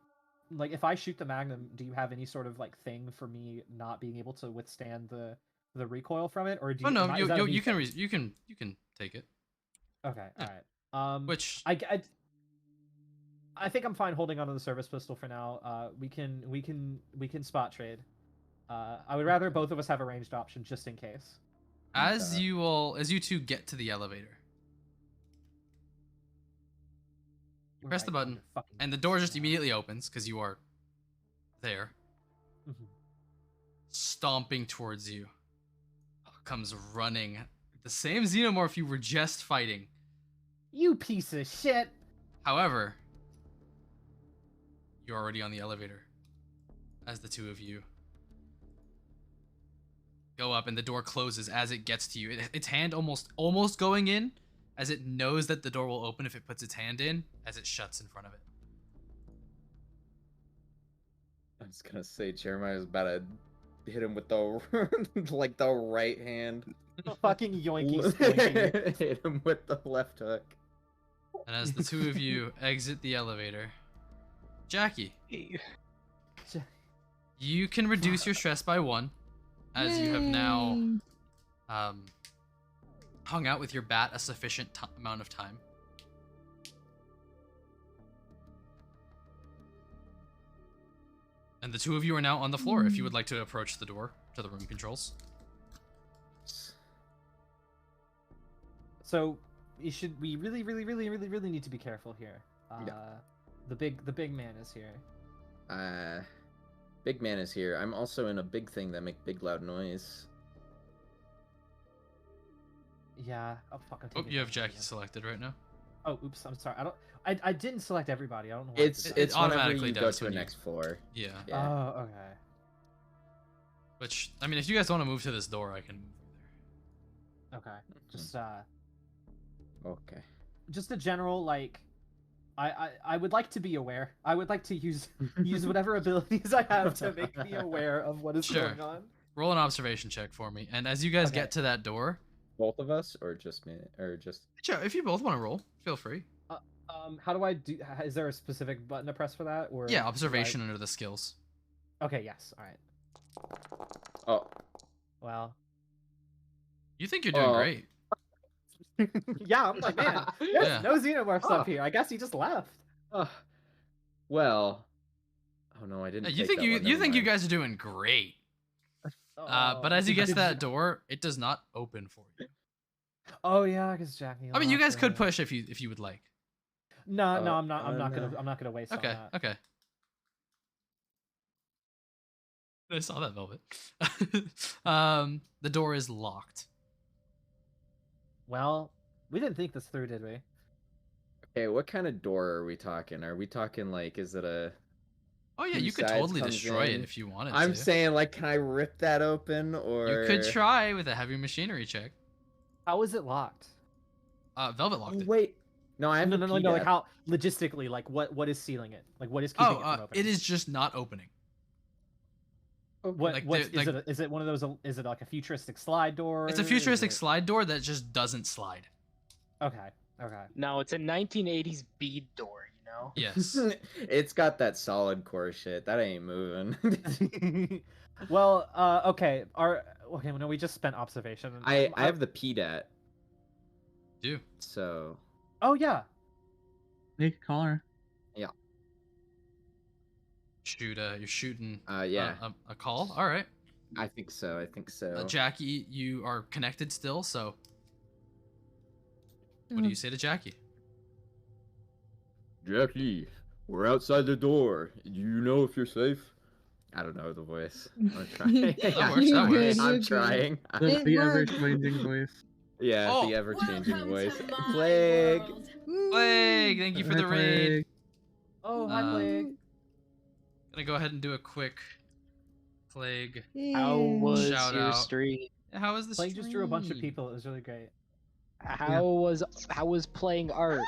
if I shoot the magnum, do you have any sort of like thing for me not being able to withstand the recoil from it, or do you? Oh no, is that a me you thing? you can take it. Okay, Yeah. all right. Which I think I'm fine holding onto the service pistol for now. We can spot trade. I would rather both of us have a ranged option just in case. as you two get to the elevator, you press the button, and the door just immediately opens because you are there. Stomping towards you comes running the same xenomorph you were just fighting. You piece of shit. However, you're already on the elevator as the two of you go up, and the door closes as it gets to you. Its hand almost going in, as it knows that the door will open if it puts its hand in, as it shuts in front of it. I was gonna say Jeremiah's about to hit him with the like the right hand. Fucking yoinky slinky. Hit him with the left hook. And as the two of you exit the elevator, Jackie, you can reduce your stress by 1, as you have now Yay. hung out with your bat a sufficient amount of time. And the two of you are now on the floor if you would like to approach the door to the room controls. So we really need to be careful here. The big man is here. Big man is here. I'm also in a big thing that make big loud noise. Yeah. Oh fuck. I'm Oh, taking you have it. Jackie selected right now. Oh, oops. I'm sorry. I didn't select everybody. I don't know. Why It's it it's automatically automatically you go does to when the you- next floor. Yeah. Yeah. Oh, okay. Which, I mean, if you guys want to move to this door, I can move you Okay. Okay. Just a general like. I would like to be aware. I would like to use whatever abilities I have to make me aware of what is Sure. going on. there. Roll an observation check for me. And as you guys Okay. get to that door, Both of us, or just me, or just? sure, if you both want to roll, feel free. How do I do? Is there a specific button to press for that, or Yeah, do I- observation under the skills. Okay. Yes. All right. Oh, Well. You think you're doing Oh. great. Yeah, I'm like, man, there's Yeah. no xenomorphs Oh. up here. I guess he just left. well. Oh no, I didn't. You take think that you one, never think you mind. guys are doing great. But as you get to that door, it does not open for you. Oh yeah, because Jackie. I mean, you left, guys could right. push if you would like. No, Oh, I'm not. I'm not no. gonna waste on Okay, that. okay. I saw that, Velvet. The door is locked. Well, we didn't think this through, did we? Okay, what kind of door are we talking? Are we talking like, is it a? Oh yeah, Two you could sides totally comes destroy it in. if you wanted I'm to. saying, like, can I rip that open, or? You could try with a heavy machinery check. How is it locked? Velvet locked Oh, it. wait. No, I have No, the no. Like PDAP. how logistically, like what is sealing it? Like what is keeping it from opening? It is just not opening. What? like, What the- is like- it? Is it one of those? Is it like a futuristic slide door? It's a Is futuristic it- slide door that just doesn't slide. Okay. Okay. No, it's a 1980s bead door, you know? Yes. It's got that solid core shit. That ain't moving. Well, okay. Okay. No, we just spent observation. I have the PDAT, Do. so Oh yeah. Make a caller. Shoot, you're shooting yeah, a call? Alright. I think so. I think so. Jackie, you are connected still, so what do you say to Jackie? Jackie, we're outside the door. Do you know if you're safe? I don't know the voice. I'm trying. That works, that works. I'm You're good. trying. The, It the worked. ever-changing voice. Yeah, Oh. the ever-changing Welcome voice. to my Plague. world. Plague, thank you for Hi, the raid. Plague. Oh, hi, Uh, Plague. Gonna go ahead and do a quick Plague. How was Shout your out. stream? How was the Plague just drew a bunch of stream? people. It was really great. How was playing art?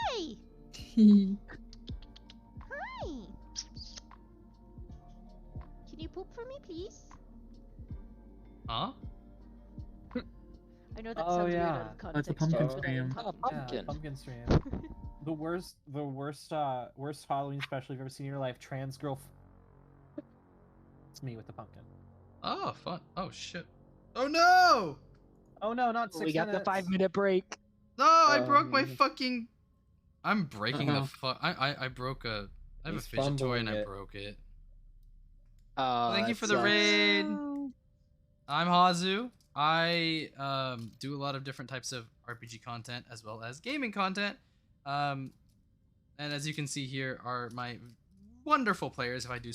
Can you poop for me, please? Huh? I know that Oh, sounds weird out yeah. of That's a context, pumpkin but I stream. intend to do Yeah, Pumpkin. pumpkin stream. The worst Halloween special you've ever seen in your life. Trans girl. It's me with the pumpkin. Oh, fun. Oh, shit. Oh, no! Oh no, not 6 We got the minutes. 5-minute break. No, I Oh, broke my man. fucking... I'm breaking the Uh-huh. I broke a... I have He's a fidget toy and fumbling I it. broke it. Oh, Thank you that for the sucks. raid. No. I'm Hazu. I do a lot of different types of RPG content as well as gaming content. And as you can see here are my wonderful players. If I do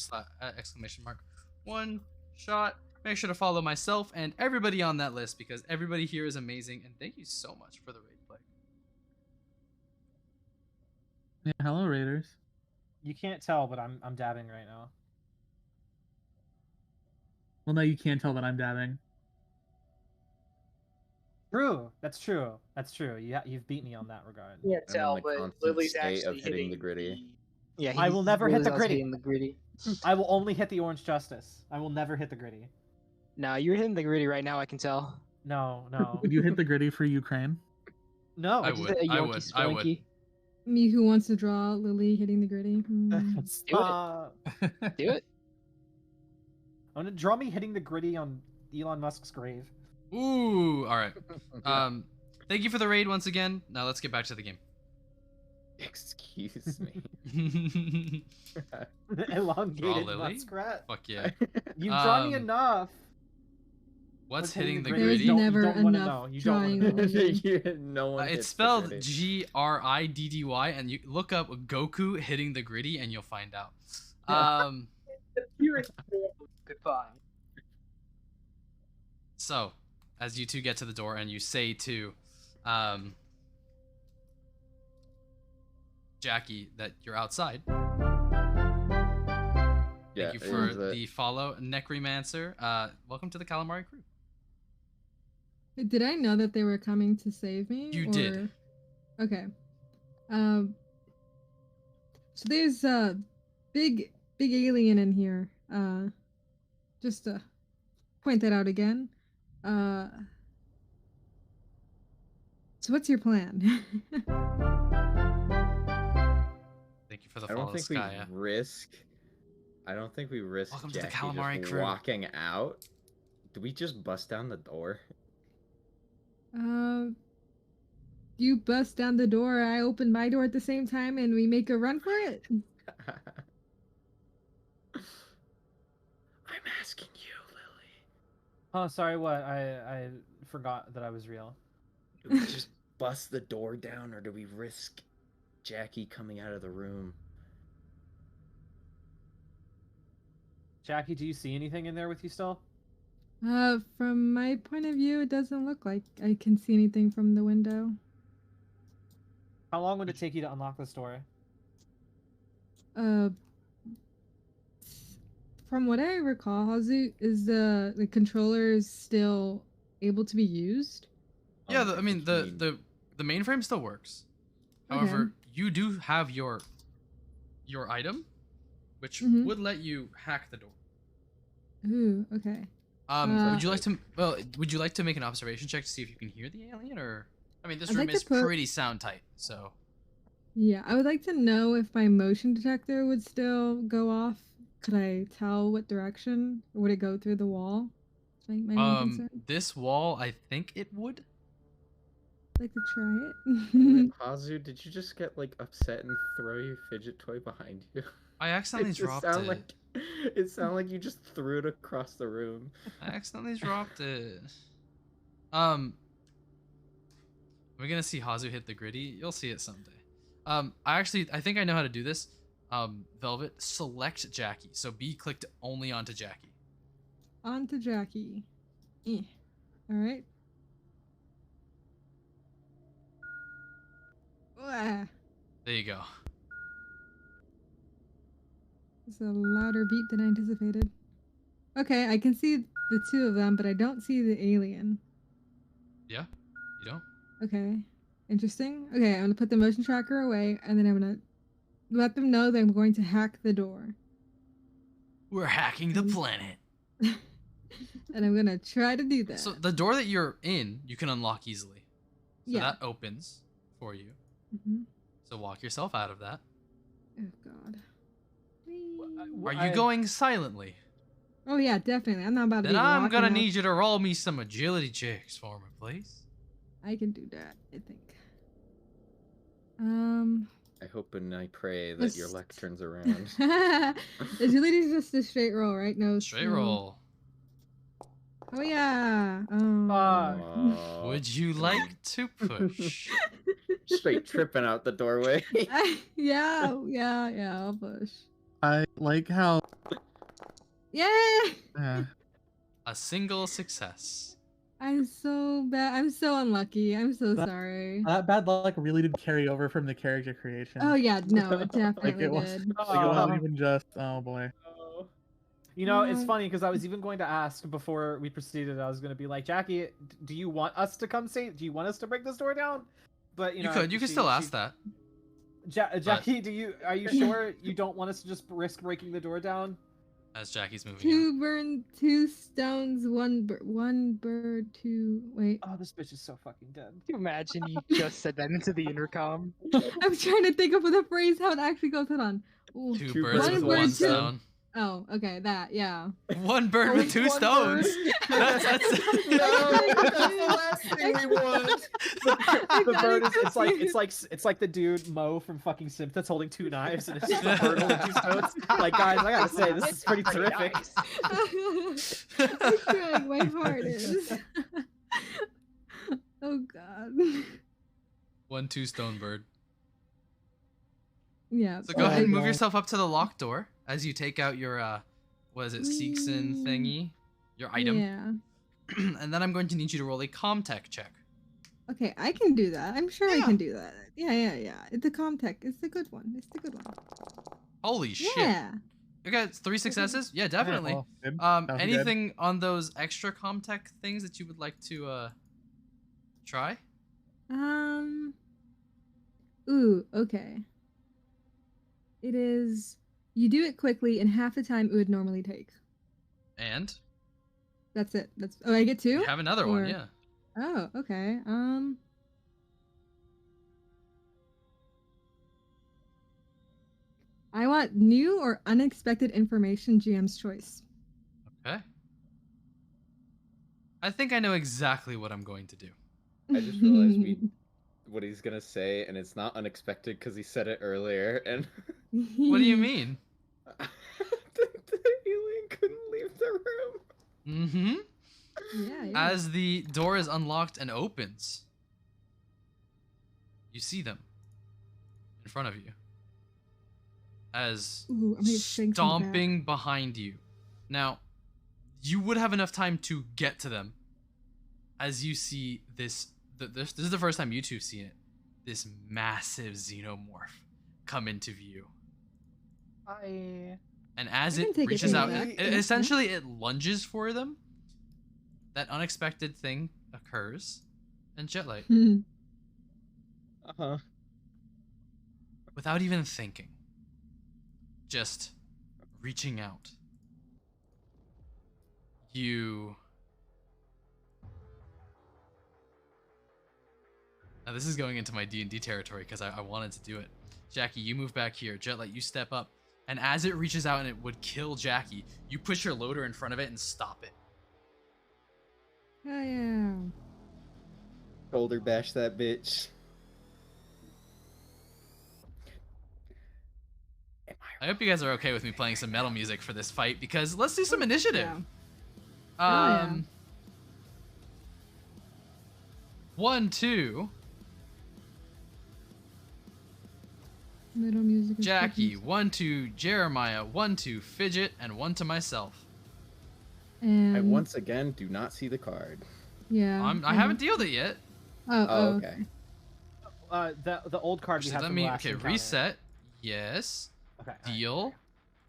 exclamation mark one shot, make sure to follow myself and everybody on that list because everybody here is amazing. And thank you so much for the raid play. Yeah, hello Raiders. You can't tell, but I'm dabbing right now. Well, no, you can't tell that I'm dabbing. True. That's true. That's true. You've beat me on that regard. Yeah, I'm in tell, the but constant Lily's state of actually hitting the gritty. Yeah, I will never hit Lily's the also gritty. hitting the gritty. I will only hit the orange justice. I will never hit the gritty. No, you're hitting the gritty right now. I can tell. No, no, Would you hit the gritty for Ukraine? no. I Just would, hit a I Yonky would, I would. Splanky. Me who wants to draw Lily hitting the gritty. Stop. Do it. I'm gonna draw me hitting the gritty on Elon Musk's grave. Ooh, all right. Thank you for the raid once again. Now let's get back to the game. Excuse me. Elongated Lily? muskrat. Fuck yeah. You've drawn me Um, enough. What's What's hitting hitting the the There's gritty? Don't- never don't wanna enough know. You don't wanna drawing know. Lily. No one. It's hits the spelled gritty. GRIDDY, and you look up Goku hitting the gritty, and you'll find out. Goodbye. So, as you two get to the door, and you say to, Jackie that you're outside. Yeah, Thank you for is it- the follow, Necromancer. Welcome to the Calamari crew. Did I know that they were coming to save me? You did. Okay. So there's a big alien in here. Just to point that out again. So what's your plan? Thank you for the I follow, don't think Skya. we risk. I don't think we risk Welcome to the Jackie Calamari just crew. walking out. Do we just bust down the door? You bust down the door, I open my door at the same time, and we make a run for it? I'm asking you, Lily. Oh, sorry. What? I forgot that I was real. Do we just bust the door down, or do we risk Jackie coming out of the room? Jackie, do you see anything in there with you still? From my point of view, it doesn't look like I can see anything from the window. How long would it take you to unlock this door? From what I recall, Hazu, is the controller is still able to be used? Yeah, Oh, I mean what do you mean? the mainframe still works. Okay. However, you do have your item, which Mhm. would let you hack the door. Ooh, okay. Would you like to? Well, would you like to make an observation check to see if you can hear the alien, or? I mean, this I'd room like to is put- pretty sound tight, so. Yeah, I would like to know if my motion detector would still go off. Could I tell what direction? Or would it go through the wall? That's my main concern. This wall, I think it would. I'd like to try it. Hazu, did you just get like upset and throw your fidget toy behind you? I accidentally It just dropped sound it. like it sounded like you just threw it across the room. I accidentally dropped it. We're gonna see Hazu hit the gritty. You'll see it someday. I think I know how to do this. Velvet, select Jackie. So B clicked only onto Jackie. On to Jackie. Alright. Wah. There you go. It's a louder beat than I anticipated. Okay, I can see the two of them, but I don't see the alien. Yeah? You don't? Okay. Interesting. Okay, I'm gonna put the motion tracker away, and then I'm gonna let them know that I'm going to hack the door. We're hacking the planet. And I'm gonna try to do that. So the door that you're in, you can unlock easily. So Yeah. that opens for you. Mhm. So walk yourself out of that. Oh God. Whee. Are you going silently? Oh yeah, definitely. I'm not about to Then be I'm walking gonna out. need you to roll me some agility checks for me, please. I can do that, I think. I hope and I pray that your Just- luck turns around. Agility is just a straight roll, right? No. Straight no- roll. Oh yeah. Aw, Would you like to push? straight tripping out the doorway. yeah. I'll push. I like how. Yeah. A single success. I'm so bad. I'm so unlucky. I'm so That- sorry. That bad luck really did carry over from the character creation. Oh yeah, no, it Like definitely it was. did. Like it wasn't even just. Oh boy. You know, it's Uh, funny because I was even going to ask before we proceeded. I was going to be like, Jackie, do you want us to come say? Do you want us to break this door down? But you know, You could still ask that. Jackie, are you sure you don't want us to just risk breaking the door down? As Jackie's moving out. 2 burn, 2 stones, 1 bird, 2. Wait. Oh, this bitch is so fucking dead. Can you imagine you just said that into the intercom? I'm trying to think of the phrase how it actually goes. Hold on. Ooh. Two Two birds birds with with one two- stone. Oh, okay, that, yeah. One bird with two One stones. bird. That's No, that's the last thing we want. The bird is confused. it's like the dude Mo from fucking Simp that's holding 2 knives and it's just a bird holding 2 stones. Like guys, I gotta say this is pretty terrific. I'm trying my hardest. Oh god. 1-2 stone bird. Yeah. So go ahead and move God. yourself up to the locked door as you take out your what is it, Seekson thingy? Your item. Yeah. And then I'm going to need you to roll a Comtech check. Okay, I can do that. I'm sure I Yeah. can do that. Yeah. It's the Comtech. It's the good one. It's the good one. Holy shit. Yeah. Okay, it's 3 successes? Yeah, definitely. Well, good. Sounds good. Anything on those extra Comtech things that you would like to try? Ooh, okay. It is. You do it quickly in half the time it would normally take. And That's it. That's. Oh, I get 2. you have another one, Or- yeah. Oh, okay. I want new or unexpected information. GM's choice. Okay. I think I know exactly what I'm going to do. I just realized what he's gonna say, and it's not unexpected because he said it earlier. And What do you mean? the alien couldn't leave the room. Mm-hmm. Yeah. As the door is unlocked and opens, you see them in front of you. As Ooh, I'm gonna shrink from the back. stomping behind you. Now, you would have enough time to get to them as you see this. This is the first time you two see it. This massive xenomorph come into view. I And as I can it take it reaches from out, the back. essentially it lunges for them. That unexpected thing occurs. And Jetlight, Uh-huh. without even thinking, just reaching out, you... Now this is going into my D&D territory because I wanted to do it. Jackie, you move back here. Jetlight, you step up. And as it reaches out and it would kill Jackie, you push your loader in front of it and stop it. Oh yeah. Shoulder bash that bitch. I hope you guys are okay with me playing some metal music for this fight because let's do some initiative. Yeah. yeah. 1, 2. Metal music. is Jackie, different. 1, 2. Jeremiah, 1, 2. Fidget, and 1 to myself. And I once again do not see the card. Yeah. I haven't dealed it yet. Oh, Okay. The old card we So have let from me the last encounter. reset. Yes. Okay. all right, Deal.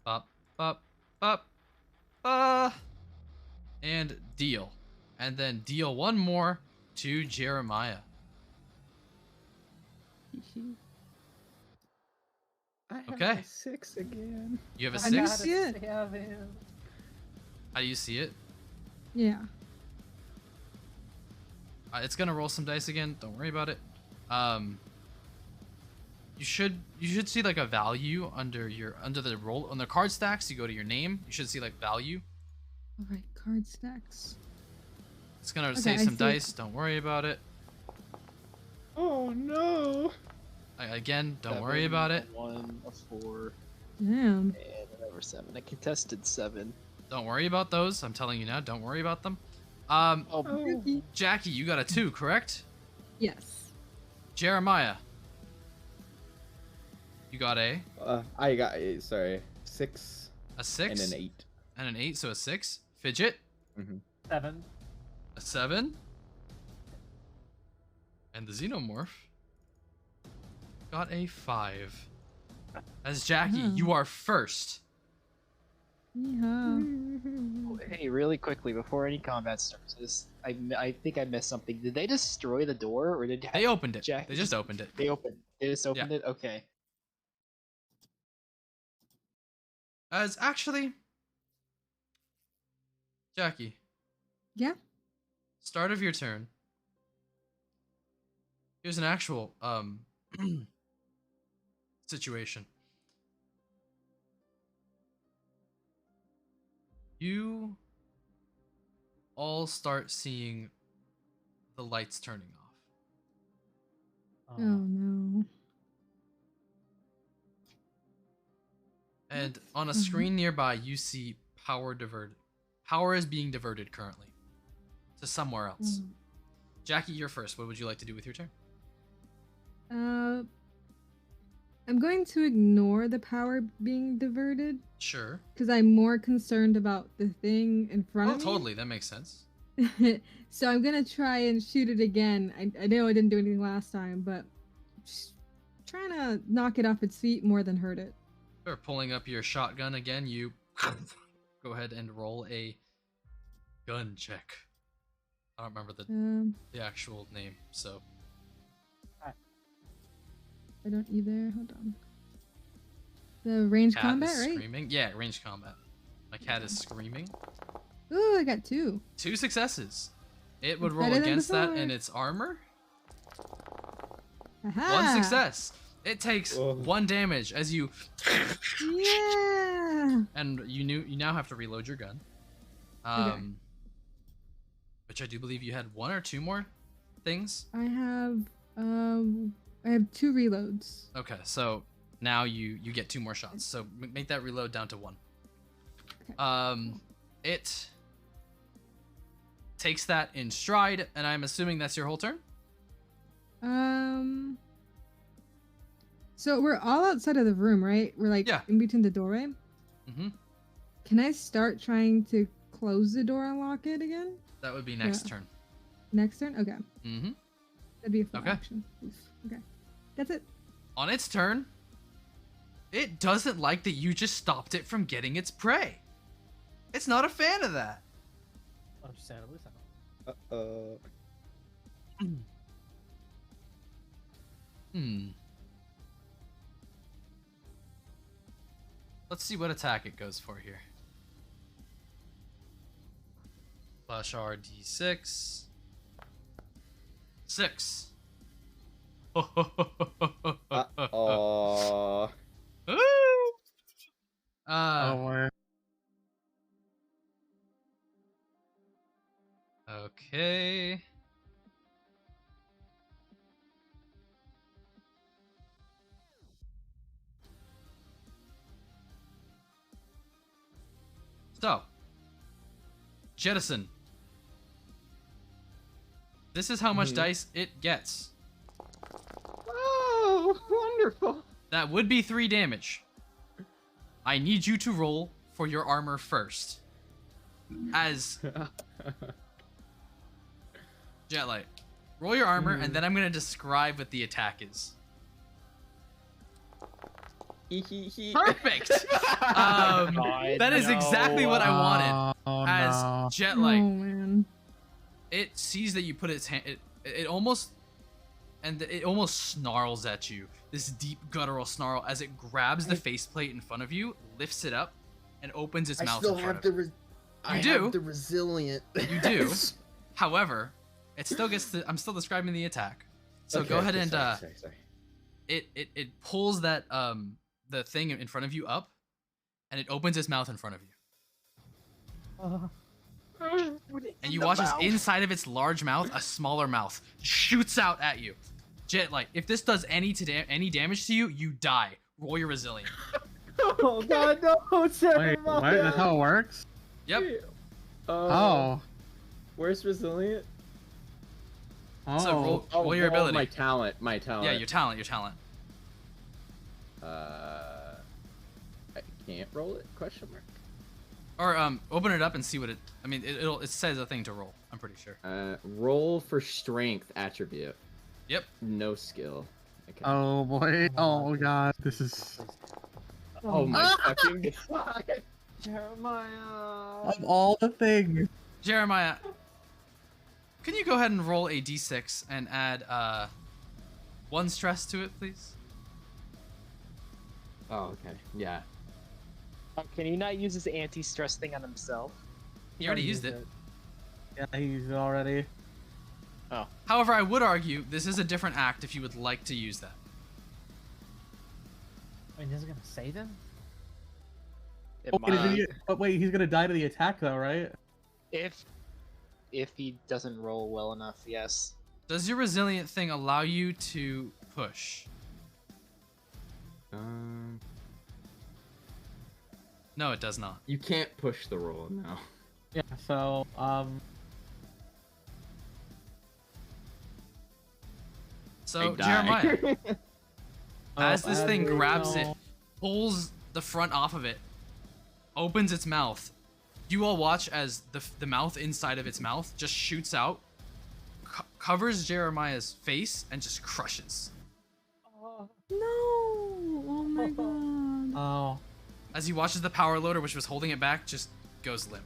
all Up. And deal. And then deal 1 more to Jeremiah. I have Okay. a 6 again. You have a I do 6? see it. How do you see it? Yeah. It's gonna roll some dice again. Don't worry about it. You should see like a value under the roll on the card stacks. You go to your name. You should see like value. All right, card stacks. It's gonna Okay, say I some see it. dice. Don't worry about it. Oh no. Again, don't worry about it. 1, a 4, Damn. and another 7. A contested 7. Don't worry about those. I'm telling you now. Don't worry about them. Oh, Jackie, you got a 2, correct? Yes. Jeremiah, you got I got 6 a 6 and an 8. and an 8, so a 6. Fidget, 7. a 7, and the Xenomorph got a 5. As Jackie, Oh. you are first. Yeehaw. hey, really quickly before any combat starts, I think I missed something. Did they destroy the door, or did They opened it. Jack- They just opened it. They just opened it? Okay. As actually, Jackie, Yeah. start of your turn. Here's an actual situation. You all start seeing the lights turning off. Oh no. And on a Mhm. screen nearby, you see power diverted. Power is being diverted currently to somewhere else. Mm. Jackie, you're first. What would you like to do with your turn? I'm going to ignore the power being diverted Sure. because I'm more concerned about the thing in front Oh, of me. totally. That makes sense. So I'm gonna try and shoot it again. I know I didn't do anything last time, but just trying to knock it off its feet more than hurt it. Sure. Pulling up your shotgun again, you go ahead and roll a gun check. I don't remember the actual name, so I don't either. Hold on. The range cat combat, is right? screaming. Yeah, range combat. My cat is screaming. Ooh, I got 2. 2 successes. It would It's roll better than against that before. in its armor. Aha! 1 success. It takes Oh. 1 damage as you Yeah. and you now have to reload your gun. Okay. Which I do believe you had 1 or 2 more things. I have 2 reloads. Okay, so now you get 2 more shots. So make that reload down to 1. Okay. It takes that in stride, and I'm assuming that's your whole turn. So we're all outside of the room, right? We're like Yeah. in between the doorway. Mm-hmm. Can I start trying to close the door and lock it again? That would be next Yeah. turn. Next turn? Okay. Mm-hmm. That'd be a full Okay. action. Oof. Okay. That's it. On its turn, it doesn't like that you just stopped it from getting its prey. It's not a fan of that. Understandably so. Uh-oh. Let's see what attack it goes for here. Slash RD6. 6. Uh-oh. Ooh. Oh, Okay. So, Jettison. This is how much dice it gets. Oh, wonderful. That would be 3 damage. I need you to roll for your armor first. As Jetlight, roll your armor, and then I'm gonna describe what the attack is. Perfect. That is exactly what I wanted. As no. Jetlight, Oh man. it sees that you put its hand. It almost, and it almost snarls at you. This deep guttural snarl as it grabs the faceplate in front of you, lifts it up, and opens its mouth in front of you. I do. have the resilient. You do. However, it still gets the. I'm still describing the attack. So Okay, go ahead okay, and sorry. it pulls that the thing in front of you up, and it opens its mouth in front of you. And you watch as inside of its large mouth, a smaller mouth shoots out at you. Jet, like, if this does any damage to you, you die. Roll your resilience. Oh god, no! Wait, what? That's how it works? Yep. Oh. Where's resilient? Oh. So roll your ability. My talent. Yeah, your talent. I can't roll it? Question mark. Or open it up and see what it. I mean, it says a thing to roll. I'm pretty sure. Roll for strength attribute. Yep. No skill. Okay. Oh boy. Oh god. This is. Oh my fucking god. Jeremiah. Of all the things. Jeremiah, can you go ahead and roll a d6 and add 1 stress to it, please? Oh, okay. Yeah. Can he not use his anti-stress thing on himself? He already used it. Yeah, he used it already. Oh. However, I would argue this is a different act if you would like to use that. I mean, is it gonna save him? It Oh, might. but wait, he's gonna die to the attack though, right? If he doesn't roll well enough, yes. Does your resilient thing allow you to push? No, it does not. You can't push the roll now. Yeah. So So I die. Jeremiah, as this I thing don't grabs know. it, pulls the front off of it, opens its mouth, you all watch as the mouth inside of its mouth just shoots out, covers Jeremiah's face, and just crushes. No! Oh my god. Oh. As he watches the power loader, which was holding it back, just goes limp.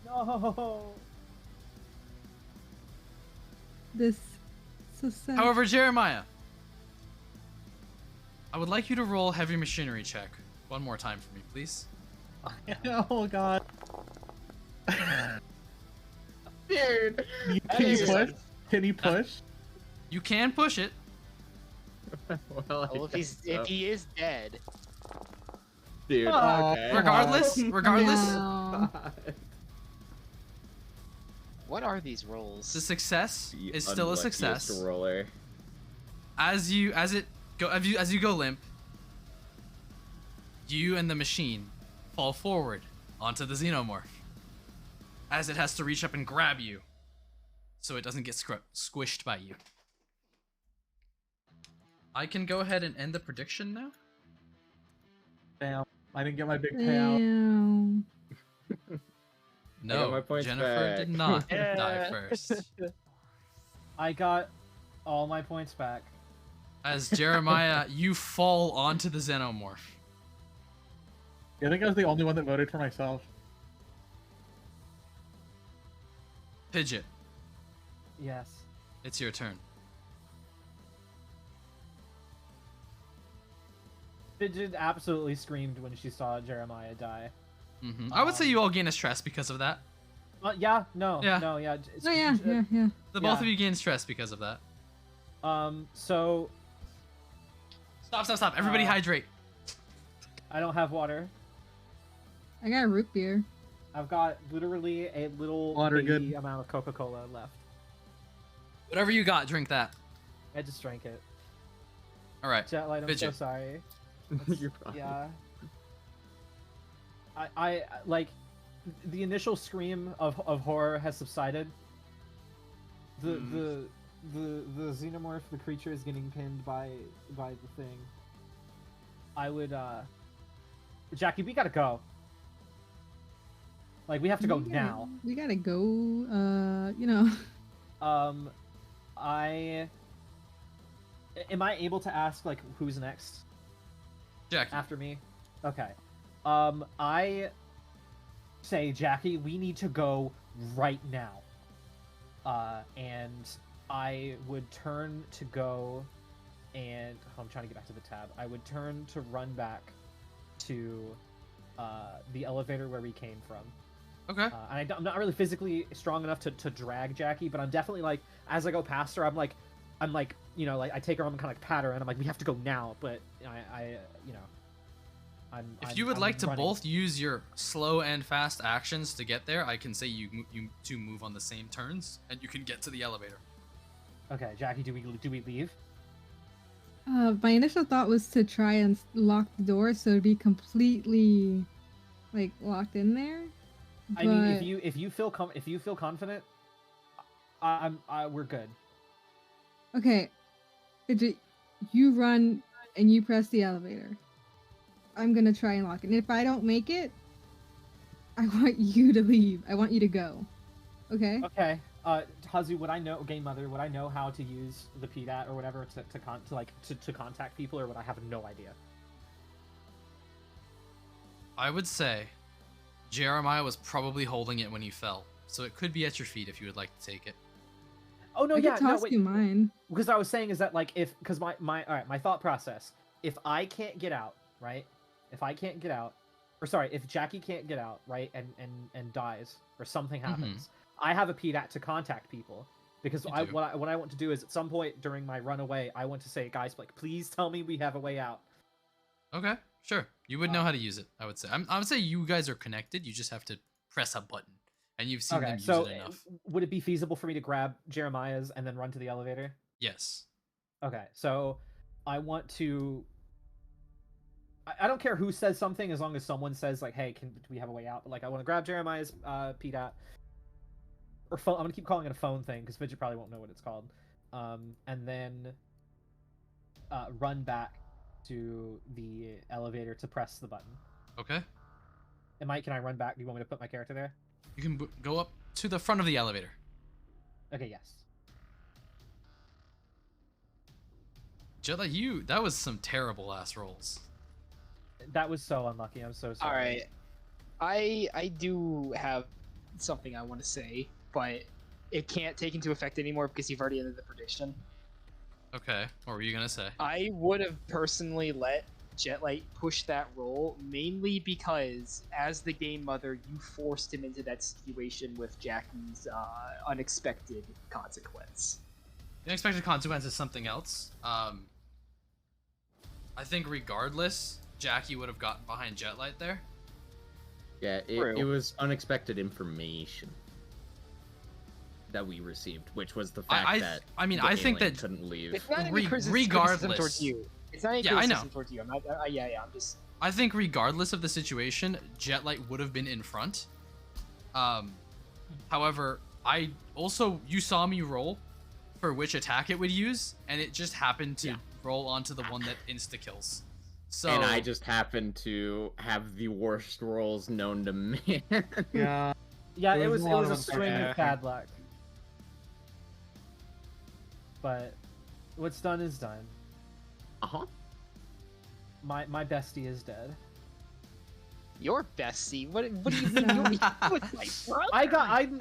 No. This so sad. However, Jeremiah, I would like you to roll heavy machinery check one more time for me, please. Oh god. Dude. Can you push? Can you push? You can push it. Well, Well, if he is dead, Dude. Oh, Okay. Regardless, No. what are these rolls? the success The is still a unluckiest success. Roller. As you go limp, you and the machine fall forward onto the xenomorph as it has to reach up and grab you so it doesn't get squished by you. I can go ahead and end the prediction now. Damn. I didn't get my big payout. Damn. No, my points Jennifer back. did not Yeah. die first. I got all my points back. As Jeremiah, you fall onto the xenomorph. I think I was the only one that voted for myself. Pidgeot, Yes. it's your turn. Fidget absolutely screamed when she saw Jeremiah die. I would say you all gain a stress because of that. Yeah, no, Yeah. no, yeah. Oh yeah, yeah. The both Yeah. of you gain stress because of that. So Stop. Everybody hydrate. I don't have water. I got root beer. I've got literally a little Water baby good. amount of Coca-Cola left. Whatever you got, drink that. I just drank it. All right. Jetlight, I'm so Fidget. sorry. You're fine. Yeah. I like the initial scream of horror has subsided. The xenomorph, the creature is getting pinned by the thing. I would Jackie, we gotta go. Like we have to go now. We gotta go. You know. Am I able to ask like who's next Jackie. after me? Okay. I say, Jackie, we need to go right now. And I would turn to go and I'm trying to get back to the tab. I would turn to run back to the elevator where we came from. Okay. I'm not really physically strong enough to drag Jackie, but I'm definitely like, as I go past her, I'm like, you know, like I take her arm and kind of like pat her, and I'm like, we have to go now. But I you know, If you would like to running. both use your slow and fast actions to get there, I can say you two move on the same turns, and you can get to the elevator. Okay, Jackie, do we leave? My initial thought was to try and lock the door so it'd be completely like locked in there. I mean, if you feel confident, we're good. Okay, you run and you press the elevator. I'm gonna try and lock it. And if I don't make it, I want you to leave. I want you to go. Okay? Okay. Hazu, Game Mother, would I know how to use the PDAT or whatever to contact people, or would I have no idea? I would say Jeremiah was probably holding it when he fell, so it could be at your feet if you would like to take it. Oh no, I yeah, could toss you mine. Because I was saying is that like because my my thought process, if I can't get out, right? If I can't get out, or sorry, if Jackie can't get out, right, and dies or something happens, I have a PDAT to contact people. Because what I want to do is at some point during my run away, I want to say, guys, like, please tell me we have a way out. Okay, sure. You would know how to use it, I would say. I would say you guys are connected. You just have to press a button, and you've seen them use it enough. Would it be feasible for me to grab Jeremiah's and then run to the elevator? Yes. Okay, so I want to. I don't care who says something as long as someone says like, "Hey, do we have a way out?" But like, I want to grab Jeremiah's PDAT or phone. I'm gonna keep calling it a phone thing because Fidget probably won't know what it's called. And then run back to the elevator to press the button. Okay. And Mike, can I run back? Do you want me to put my character there? You can go up to the front of the elevator. Okay, yes. Jella, that was some terrible ass rolls. That was so unlucky. I'm so sorry. All right, I do have something I want to say, but it can't take into effect anymore because you've already ended the prediction. Okay, what were you gonna say? I would have personally let Jetlight push that roll mainly because, as the game mother, you forced him into that situation with Jackie's unexpected consequence. The unexpected consequence is something else. I think regardless, Jackie would have gotten behind Jetlight there. Yeah, it was unexpected information that we received, which was the fact that I think that couldn't leave. It's not any criticism towards you. It's not any criticism towards you. I'm just. I think regardless of the situation, Jetlight would have been in front. However, you saw me roll for which attack it would use, and it just happened to roll onto the one that insta kills. So, and I just happened to have the worst rolls known to man. Yeah. Yeah, it was a string of bad luck. But what's done is done. Uh-huh. My bestie is dead. Your bestie? What do you mean? You with my brother?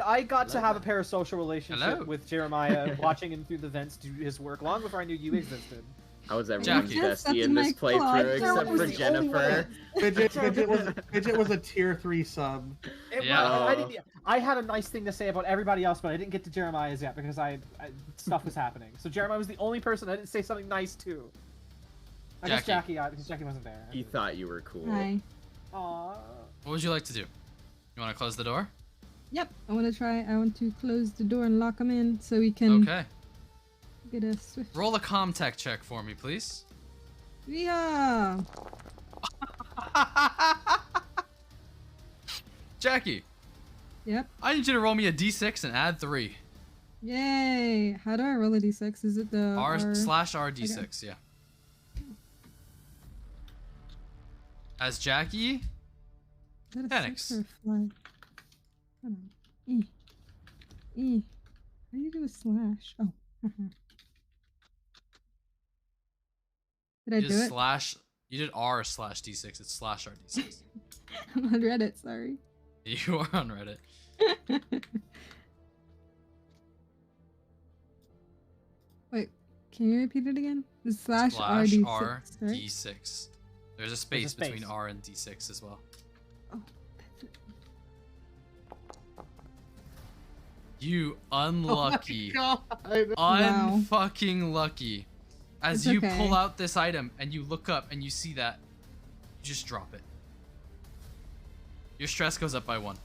I got to have a parasocial relationship with Jeremiah, watching him through the vents do his work long before I knew you existed. How was everyone's Jackie. bestie in this playthrough except for Jennifer? Fidget was a tier 3 sub. I had a nice thing to say about everybody else, but I didn't get to Jeremiah's yet because stuff was happening. So Jeremiah was the only person I didn't say something nice to. I guess Jackie got it because Jackie wasn't there. He thought you were cool. Hi. Aww. what would you like to do? You want to close the door? Yep, I want to close the door and lock them in so we can Okay. get a swift. Roll a comtech check for me, please. Yeah. Jackie, Yep. I need you to roll me a d6 and add 3. Yay. How do I roll a d6? Is it the R/RD6, Okay. yeah. As Jackie Is that a panics. 6 or a 5? Hold on. E. How do you do a slash? Oh. Did I You do did it? slash. You did R/D6. It's /RD6. I'm on Reddit, sorry. You are on Reddit. Can you repeat it again? The slash Slash RD6, R right? D6. There's a space between space. R and D6 as well. Oh, that's it. You unlucky, God. Wow. unfucking lucky. As It's you okay. pull out this item and you look up and you see that, you just drop it. Your stress goes up by 1.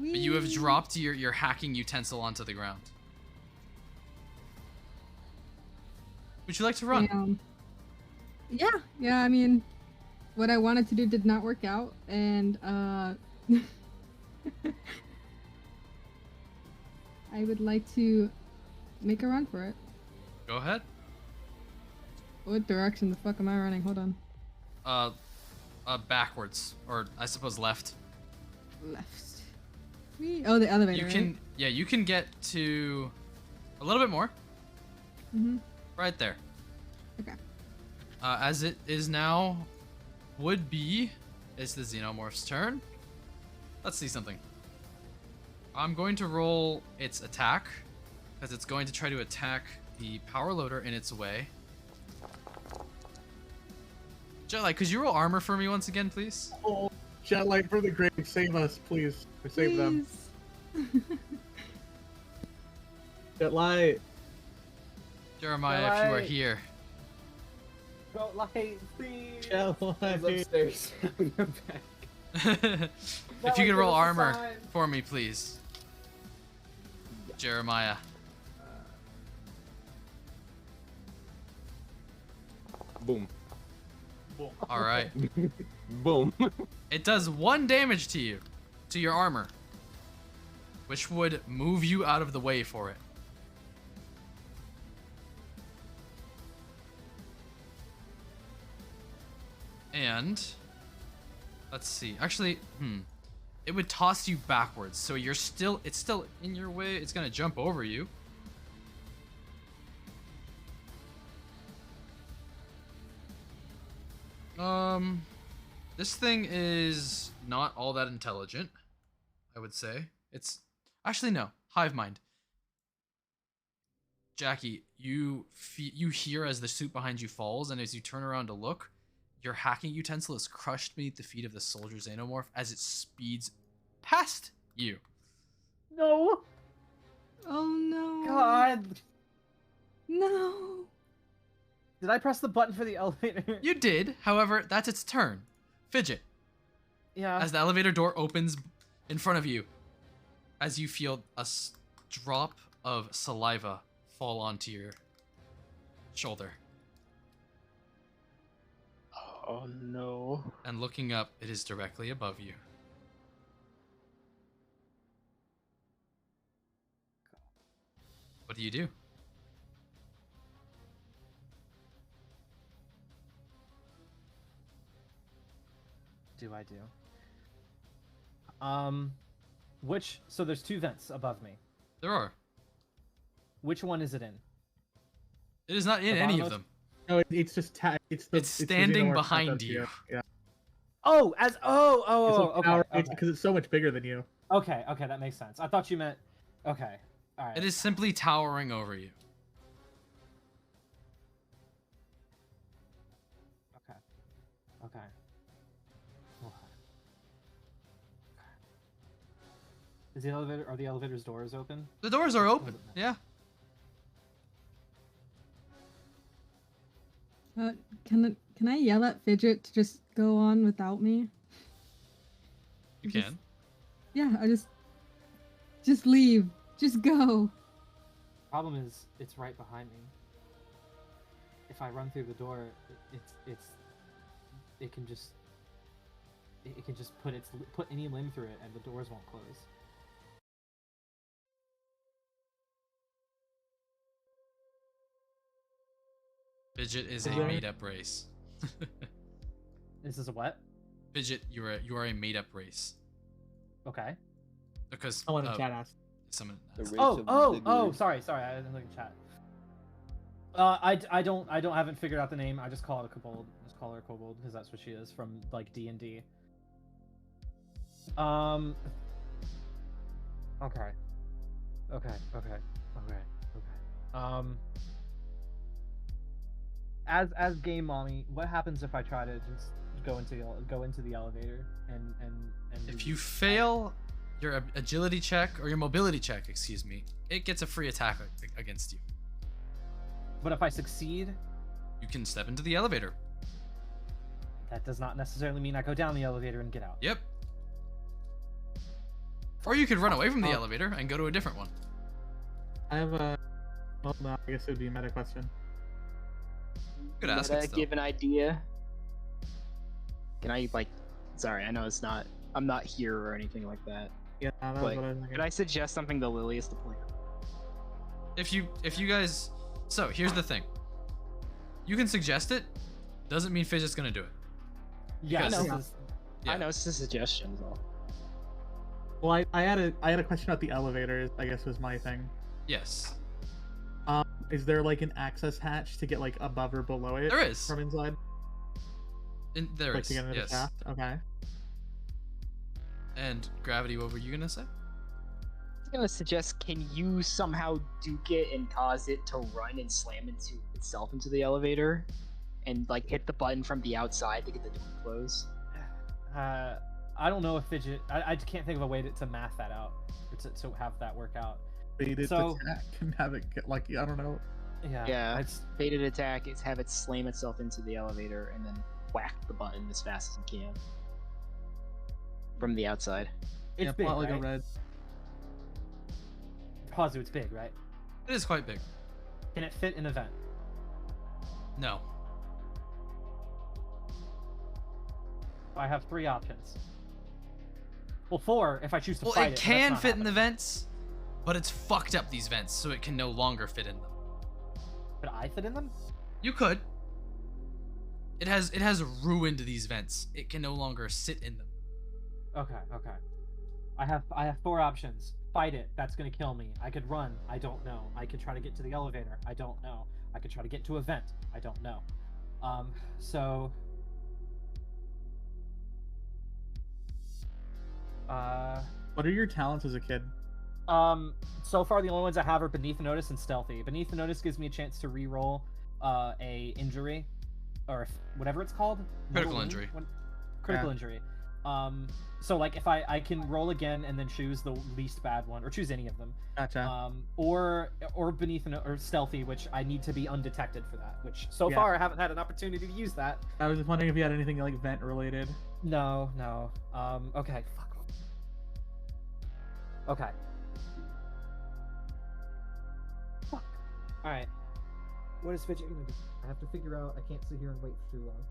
But you have Whee! dropped your hacking utensil onto the ground. Would you like to run? Damn. Yeah, I mean, what I wanted to do did not work out, and I would like to make a run for it. Go ahead. What direction the fuck am I running? Hold on. Backwards, or I suppose left. Left. Whee! Oh, the elevator. You can, yeah, you can get to a little bit more. Mm-hmm. Right there. Okay. As it is now, would be, it's the Xenomorph's turn. Let's see something. I'm going to roll its attack, because it's going to try to attack the power loader in its way. Jetlag, could you roll armor for me once again, please? Oh, Jetlag for the grave, save us, please. Or save them. Please. Jetlag. Jeremiah, if you are Jetlag. here. Go light, please. He's Jetlag. upstairs. I'm back. If you could roll give us a armor sign. for me, please. Jeremiah. Boom. All right. Boom. It does 1 damage to you, to your armor, which would move you out of the way for it. And let's see. Actually, it would toss you backwards, so it's still in your way. It's gonna jump over you. This thing is not all that intelligent, I would say. It's actually no, hive mind. Jackie, you hear as the suit behind you falls, and as you turn around to look, your hacking utensil is crushed beneath the feet of the soldier xenomorph as it speeds past you. No. Oh no. God. No. Did I press the button for the elevator? You did, however, that's its turn. Fidget, Yeah. as the elevator door opens in front of you, as you feel a drop of saliva fall onto your shoulder. Oh no. And looking up, it is directly above you. What do you do? Do I do? So there's 2 vents above me. There are. Which one is it in? It is not in The any of bottommost- them. No, it's just it's the standing xenomorph behind that's you. here. Yeah. Oh, It's okay. because it's so much bigger than you. Okay, that makes sense. I thought you meant. Okay, all right. It is simply towering over you. Okay. Okay. Is the elevator? Are the elevator's doors open? The doors are open. Yeah. Can I yell at Fidget to just go on without me? You Just- can. Yeah, I just leave. Just go. Problem is, it's right behind me. If I run through the door, it can just put any limb through it, and the doors won't close. Fidget is a Okay. made-up race. This is a what? Fidget, you are a made-up race Okay. because Someone in chat asked. someone. The race Oh, of oh, the oh! group. Sorry, I didn't look at chat. I haven't figured out the name. I just call it a kobold. Just call her a kobold because that's what she is from like D&D. Okay. Okay. as game mommy, what happens if I try to just go into the elevator and If you fail your agility check or your mobility check, excuse me, it gets a free attack against you. But if I succeed, You can step into the elevator. that does not necessarily mean I go down the elevator and get out. Yep. Or you could run away from the elevator and go to a different one. I have a. Well, no, I guess it would be a meta question. You could ask it Meta, still. give an idea. Can I like? Sorry, I know it's not. I'm not here or anything like that. Yeah, that was But what I was thinking. can I suggest something to Lily as the player? If you guys, so here's the thing. You can suggest it, doesn't mean Fidget's gonna do it. Yeah, I know. this is- Yeah. I know it's a suggestion, though. Well, I had a question about the elevator. I guess was my thing. Yes, Is there like an access hatch to get like above or below it? there is. From inside. There Like is. to get into the Yes. shaft. Okay. And Gravity, what were you gonna say? I was gonna suggest, can you somehow duke it and cause it to run and slam into itself into the elevator, and like hit the button from the outside to get the door closed? I don't know if Fidget. I can't think of a way to math that out or to have that work out. Baited So- attack and have it get like I don't know. Yeah. Yeah. It's, Baited attack is have it slam itself into the elevator and then whack the button as fast as you can from the outside. it's Yeah, big, plot like right? a red. Hazu, it's big, right? It is quite big. Can it fit an event? No. I have 3 options. Well, 4 if I choose to Well, fight it it. can fit in the vents, but it's fucked up these vents, so it can no longer fit in them. Could I fit in them? You could. It has ruined these vents. It can no longer sit in them. Okay. I have 4 options. Fight it. That's gonna kill me. I could run. I don't know. I could try to get to the elevator. I don't know. I could try to get to a vent. I don't know. So. What are your talents as a kid? So far the only ones I have are Beneath the Notice and Stealthy. Beneath the Notice gives me a chance to re-roll a injury, or whatever it's called. Critical Mortal injury. wound? Critical injury. So like if I can roll again and then choose the least bad one, or choose any of them. Gotcha. Or Beneath the or Stealthy, which I need to be undetected for that. Which so Yeah. far I haven't had an opportunity to use that. I was just wondering if you had anything like vent related. No. Okay. Fuck. Okay. Fuck. All right. What is Fidget gonna do? I have to figure out. I can't sit here and wait for too long.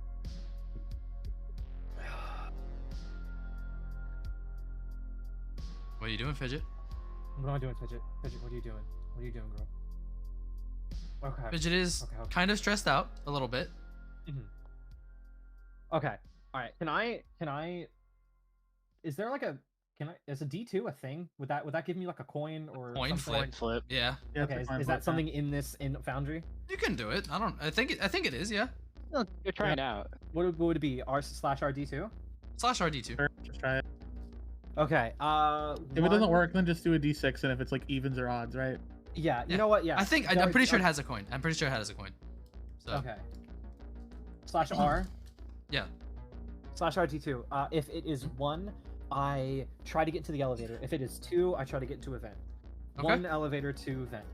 What are you doing, Fidget? What am I doing, Fidget? Fidget, what are you doing? What are you doing, girl? Okay. Fidget is Okay. kind of stressed out a little bit. Okay. All right. Can I? Is there like a? Is a D2 a thing? Would that give me like a coin or Coin something? flip. Coin flip. Yeah, Yeah, Okay. it's a fine Is flip, that something in Foundry? you can do it. I think it is. Yeah. No, go try it out. What would it be? R/RD2? Slash RD2. Sure, just try it. Okay. If it doesn't work, then just do a d6, and if it's like evens or odds, right? Yeah. You Yeah. know what? Yeah. I'm pretty sure it has a coin. I'm pretty sure it has a coin. So Okay. /R. yeah. /RD2. If it is 1, I try to get to the elevator. If it is 2, I try to get to a vent. Okay. 1 elevator, 2 vent.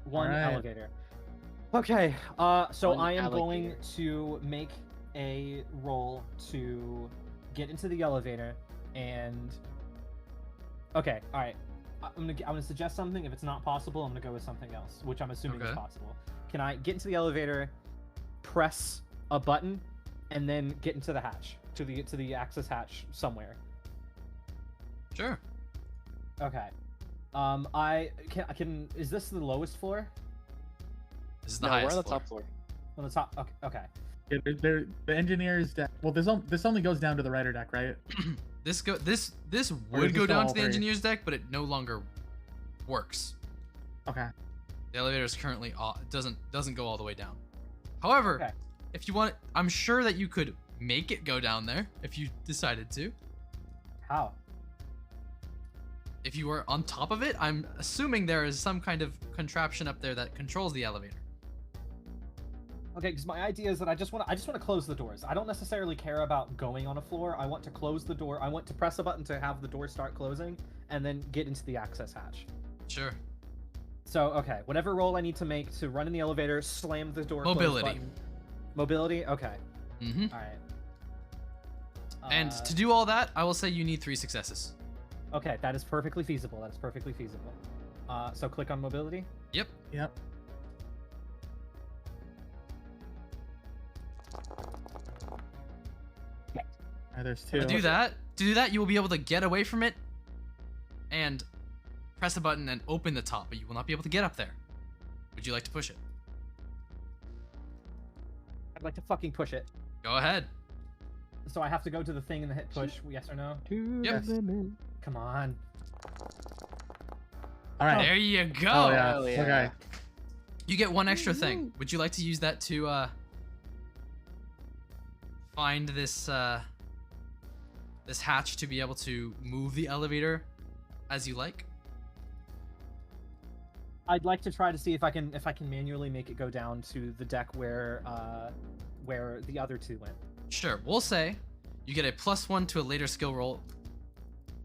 1 Alright. elevator. Okay. So One I am going alligator. to make a roll to get into the elevator and. Okay. All right. I'm gonna suggest something. If it's not possible, I'm gonna go with something else, which I'm assuming is Okay. possible. Can I get into the elevator, press a button, and then get into the hatch to the access hatch somewhere? Sure. Okay. I can. Is this the lowest floor? This is the No, we're highest on the floor. top floor. On the top. Okay. Okay. Yeah, the engineer's deck. Well, this only goes down to the writer deck, right? This Or would is go this down all to the three? engineer's deck, but it no longer works. Okay. The elevator is currently doesn't go all the way down. However, Okay. if you want, I'm sure that you could make it go down there if you decided to. How? If you were on top of it, I'm assuming there is some kind of contraption up there that controls the elevator. Okay, because my idea is that I just want to close the doors. I don't necessarily care about going on a floor. I want to close the door. I want to press a button to have the door start closing, and then get into the access hatch. Sure. So, okay, whatever roll I need to make to run in the elevator, slam the door. Mobility. Close button. Mobility. Okay. Mm-hmm. All right. And to do all that, I will say you need 3 successes. Okay, that is perfectly feasible. That is perfectly feasible. So click on mobility. Yep. Yep. There's 2. To do that, you will be able to get away from it and press a button and open the top, but you will not be able to get up there. Would you like to push it? I'd like to fucking push it. Go ahead. So I have to go to the thing and hit push. Yes or no? Yep. Come on. All right. There you go. Oh yeah. Hell yeah. Okay. You get 1 extra thing. Would you like to use that to find this this hatch to be able to move the elevator as you like? I'd like to try to see if I can manually make it go down to the deck where the other 2 went. Sure. We'll say you get a +1 to a later skill roll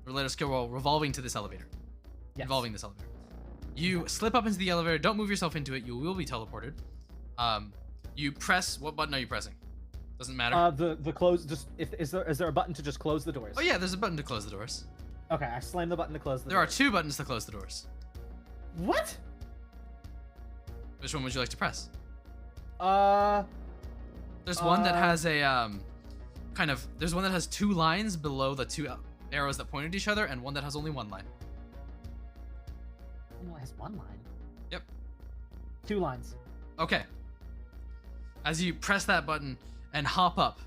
revolving to this elevator. Yes. Involving this elevator. You slip up into the elevator. Don't move yourself into it. You will be teleported. You press. What button are you pressing? Doesn't matter. The close. Just is there a button to just close the doors? Oh yeah, there's a button to close the doors. Okay, I slam the button to close the There are doors. 2 buttons to close the doors. What? Which one would you like to press? There's one that has a there's one that has 2 lines below the 2 arrows that point at each other, and one that has only 1 line. Oh, it has 1 line. Yep. 2 lines. Okay. As you press that button and hop up,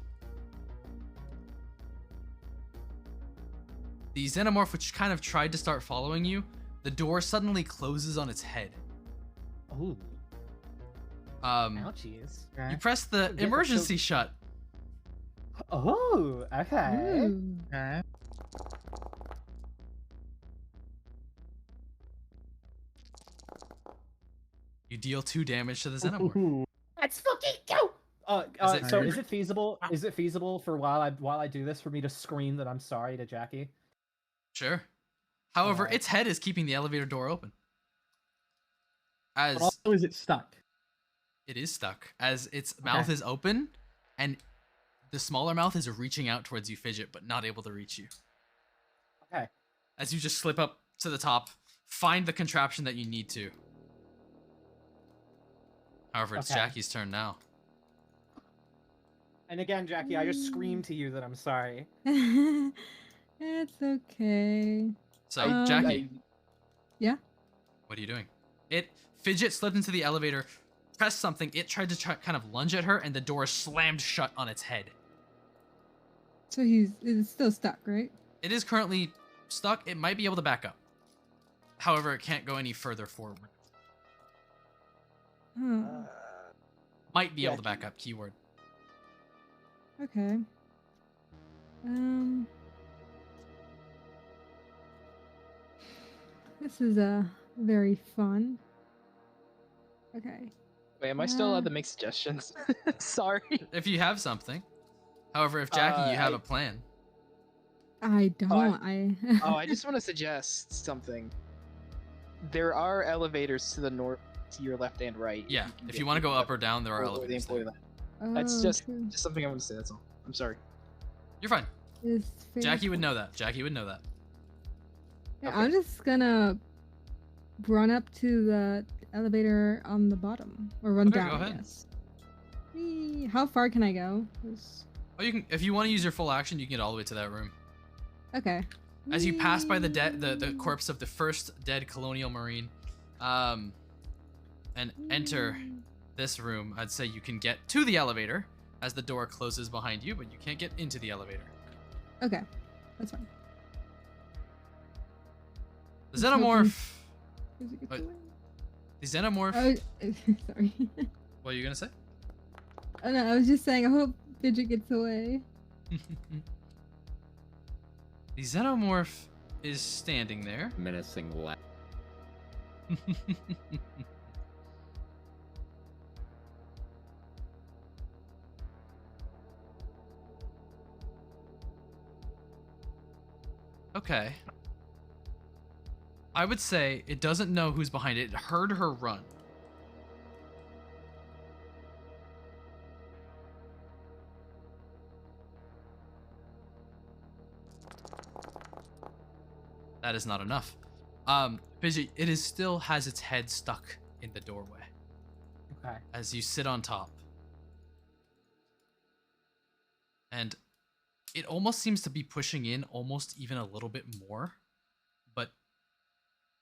the xenomorph, which kind of tried to start following you, the door suddenly closes on its head. Ooh. Ouchies. You press the emergency shut. Oh, okay. Ooh. Okay. You deal 2 damage to the xenomorph. Ooh. Let's fucking go. it So fair? is it feasible? Is it feasible for while I do this for me to scream that I'm sorry to Jackie? Sure. However, Alright. its head is keeping the elevator door open. As But also, is it stuck? it is stuck, as its mouth is open, and the smaller mouth is reaching out towards you, Fidget, but not able to reach you. Okay. As you just slip up to the top, find the contraption that you need to. However, it's Okay. Jackie's turn now. And again, Jackie, I just scream to you that I'm sorry. It's okay. So, Jackie, Yeah. what are you doing? Fidget slipped into the elevator, pressed something, it tried to kind of lunge at her, and the door slammed shut on its head. So it's still stuck, right? It is currently stuck. It might be able to back up. However, it can't go any further forward. Huh. Might be able to back up, keyword. Okay. This is very fun. Okay. Wait, am I still allowed to make suggestions? Sorry. If you have something. However, if Jackie, you have a plan. I don't. Oh, I just want to suggest something. There are elevators to the north, to your left and right. Yeah, can if get you want to to go the- up or down, there are or the elevators employee there. line. That's Oh, just true. something I want to say. That's all. I'm sorry. You're fine. It's Jackie would fair. know that. Jackie would know that. Yeah, Okay. I'm just gonna run up to the elevator on the bottom, or run Okay, down. go I ahead. guess. Whee! How far can I go? 'Cause- Oh, you can. If you want to use your full action, you can get all the way to that room. Okay. As you pass by the Whee! corpse of the first dead colonial marine, and enter this room, I'd say you can get to the elevator as the door closes behind you, but you can't get into the elevator. Okay, that's fine. The Let's hope xenomorph. Does it get Wait. away? The xenomorph. Oh, sorry. What are you gonna say? Oh no, I was just saying. I hope Fidget gets away. The xenomorph is standing there. Menacing laugh. Okay. I would say it doesn't know who's behind it. It heard her run. That is not enough. Fidget, it still has its head stuck in the doorway. Okay. As you sit on top. And it almost seems to be pushing in almost even a little bit more. But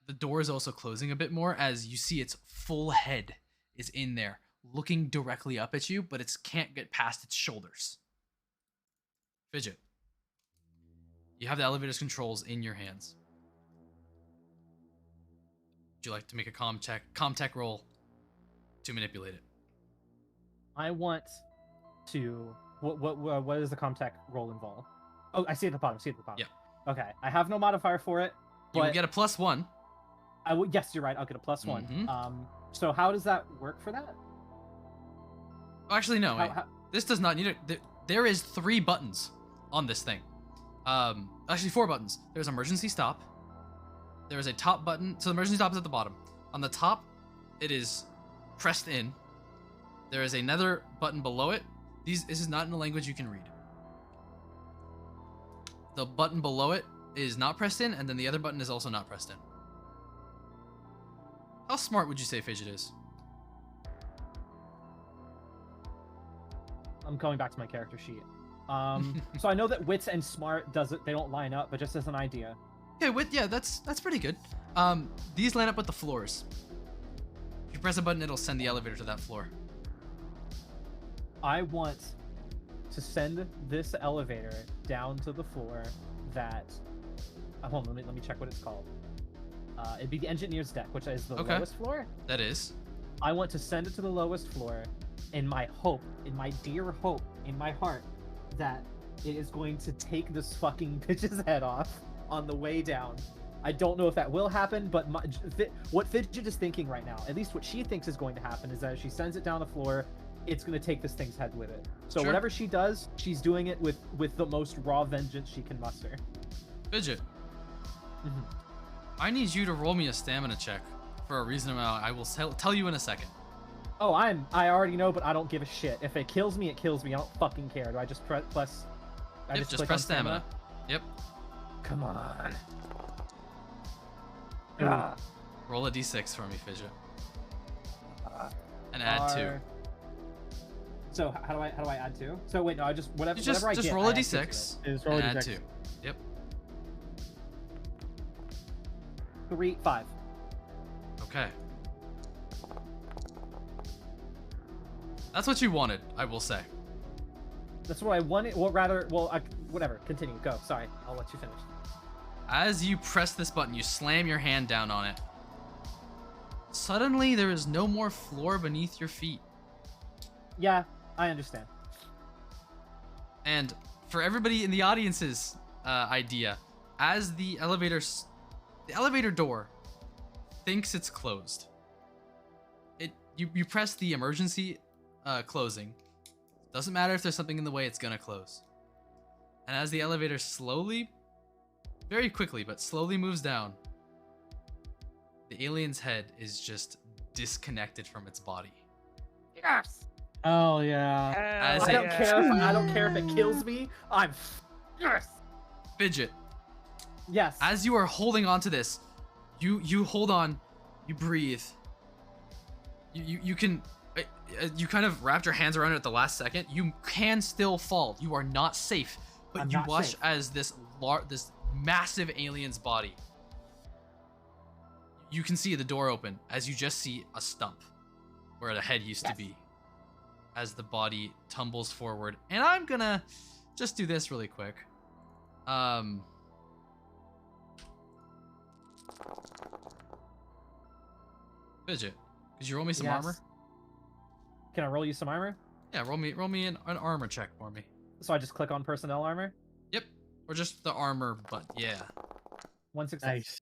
the door is also closing a bit more as you see its full head is in there, looking directly up at you, but it can't get past its shoulders. Fidget, you have the elevator's controls in your hands. Would you like to make a comtech roll to manipulate it? I want to. What does the comtech roll involve? Oh, I see it at the bottom. Yeah. Okay. I have no modifier for it. But You will get a +1. Yes, you're right. I'll get a +1. Mhm. So how does that work for that? Oh, actually, no. Wait. This does not need it. There is 3 buttons on this thing. Actually 4 buttons. There's emergency stop. There is a top button. So the emergency stop is at the bottom. On the top, it is pressed in. There is another button below it. This is not in a language you can read. The button below it is not pressed in, and then the other button is also not pressed in. How smart would you say Fidget is? I'm going back to my character sheet. So I know that wits and smart they don't line up, but just as an idea. Okay, yeah, that's pretty good. These line up with the floors. If you press a button, it'll send the elevator to that floor. I want to send this elevator down to the floor that. Hold on, let me check what it's called. It'd be the engineer's deck, which is the lowest floor. That is. I want to send it to the lowest floor, in my dear hope, in my heart, that it is going to take this fucking bitch's head off on the way down. I don't know if that will happen, but what Fidget is thinking right now, at least what she thinks is going to happen, is that if she sends it down the floor, it's going to take this thing's head with it. So Sure. Whatever she does, she's doing it with the most raw vengeance she can muster. Fidget. Mhm. I need you to roll me a stamina check for a reasonable amount. I will tell you in a second. Oh, I already know, but I don't give a shit. If it kills me, it kills me. I don't fucking care. Do I just press? Just click press on stamina. Yep. Come on. Roll a d6 for me, Fidget. And add 2. So how do I add 2? So wait, no, I just whatever. You just whatever I get, roll a I add 2 to d6 it. Just roll and a add d6. 2. Yep. 3, 5. Okay. That's what you wanted, I will say. That's what I wanted. Well, rather, whatever. Continue. Go. Sorry, I'll let you finish. As you press this button, you slam your hand down on it. Suddenly, there is no more floor beneath your feet. Yeah, I understand. And for everybody in the audience's idea, as the elevator door thinks it's closed, you press the emergency closing. Doesn't matter if there's something in the way, it's gonna close. And as the elevator slowly, very quickly, but slowly moves down, the alien's head is just disconnected from its body. Yes. Oh yeah. As I don't care if it kills me. Yes. Fidget, Yes. as you are holding on to this, you hold on, you breathe. You can, you kind of wrapped your hands around it at the last second. You can still fall. You are not safe, but I'm you not watch safe. as this massive alien's body. You can see the door open as you just see a stump where the head used to be, as the body tumbles forward. And I'm gonna just do this really quick. Fidget, could you roll me some Yes. armor? Can I roll you some armor? Yeah, roll me an armor check for me. So I just click on personnel armor. Yep, or just the armor, but yeah. 1 success. Nice.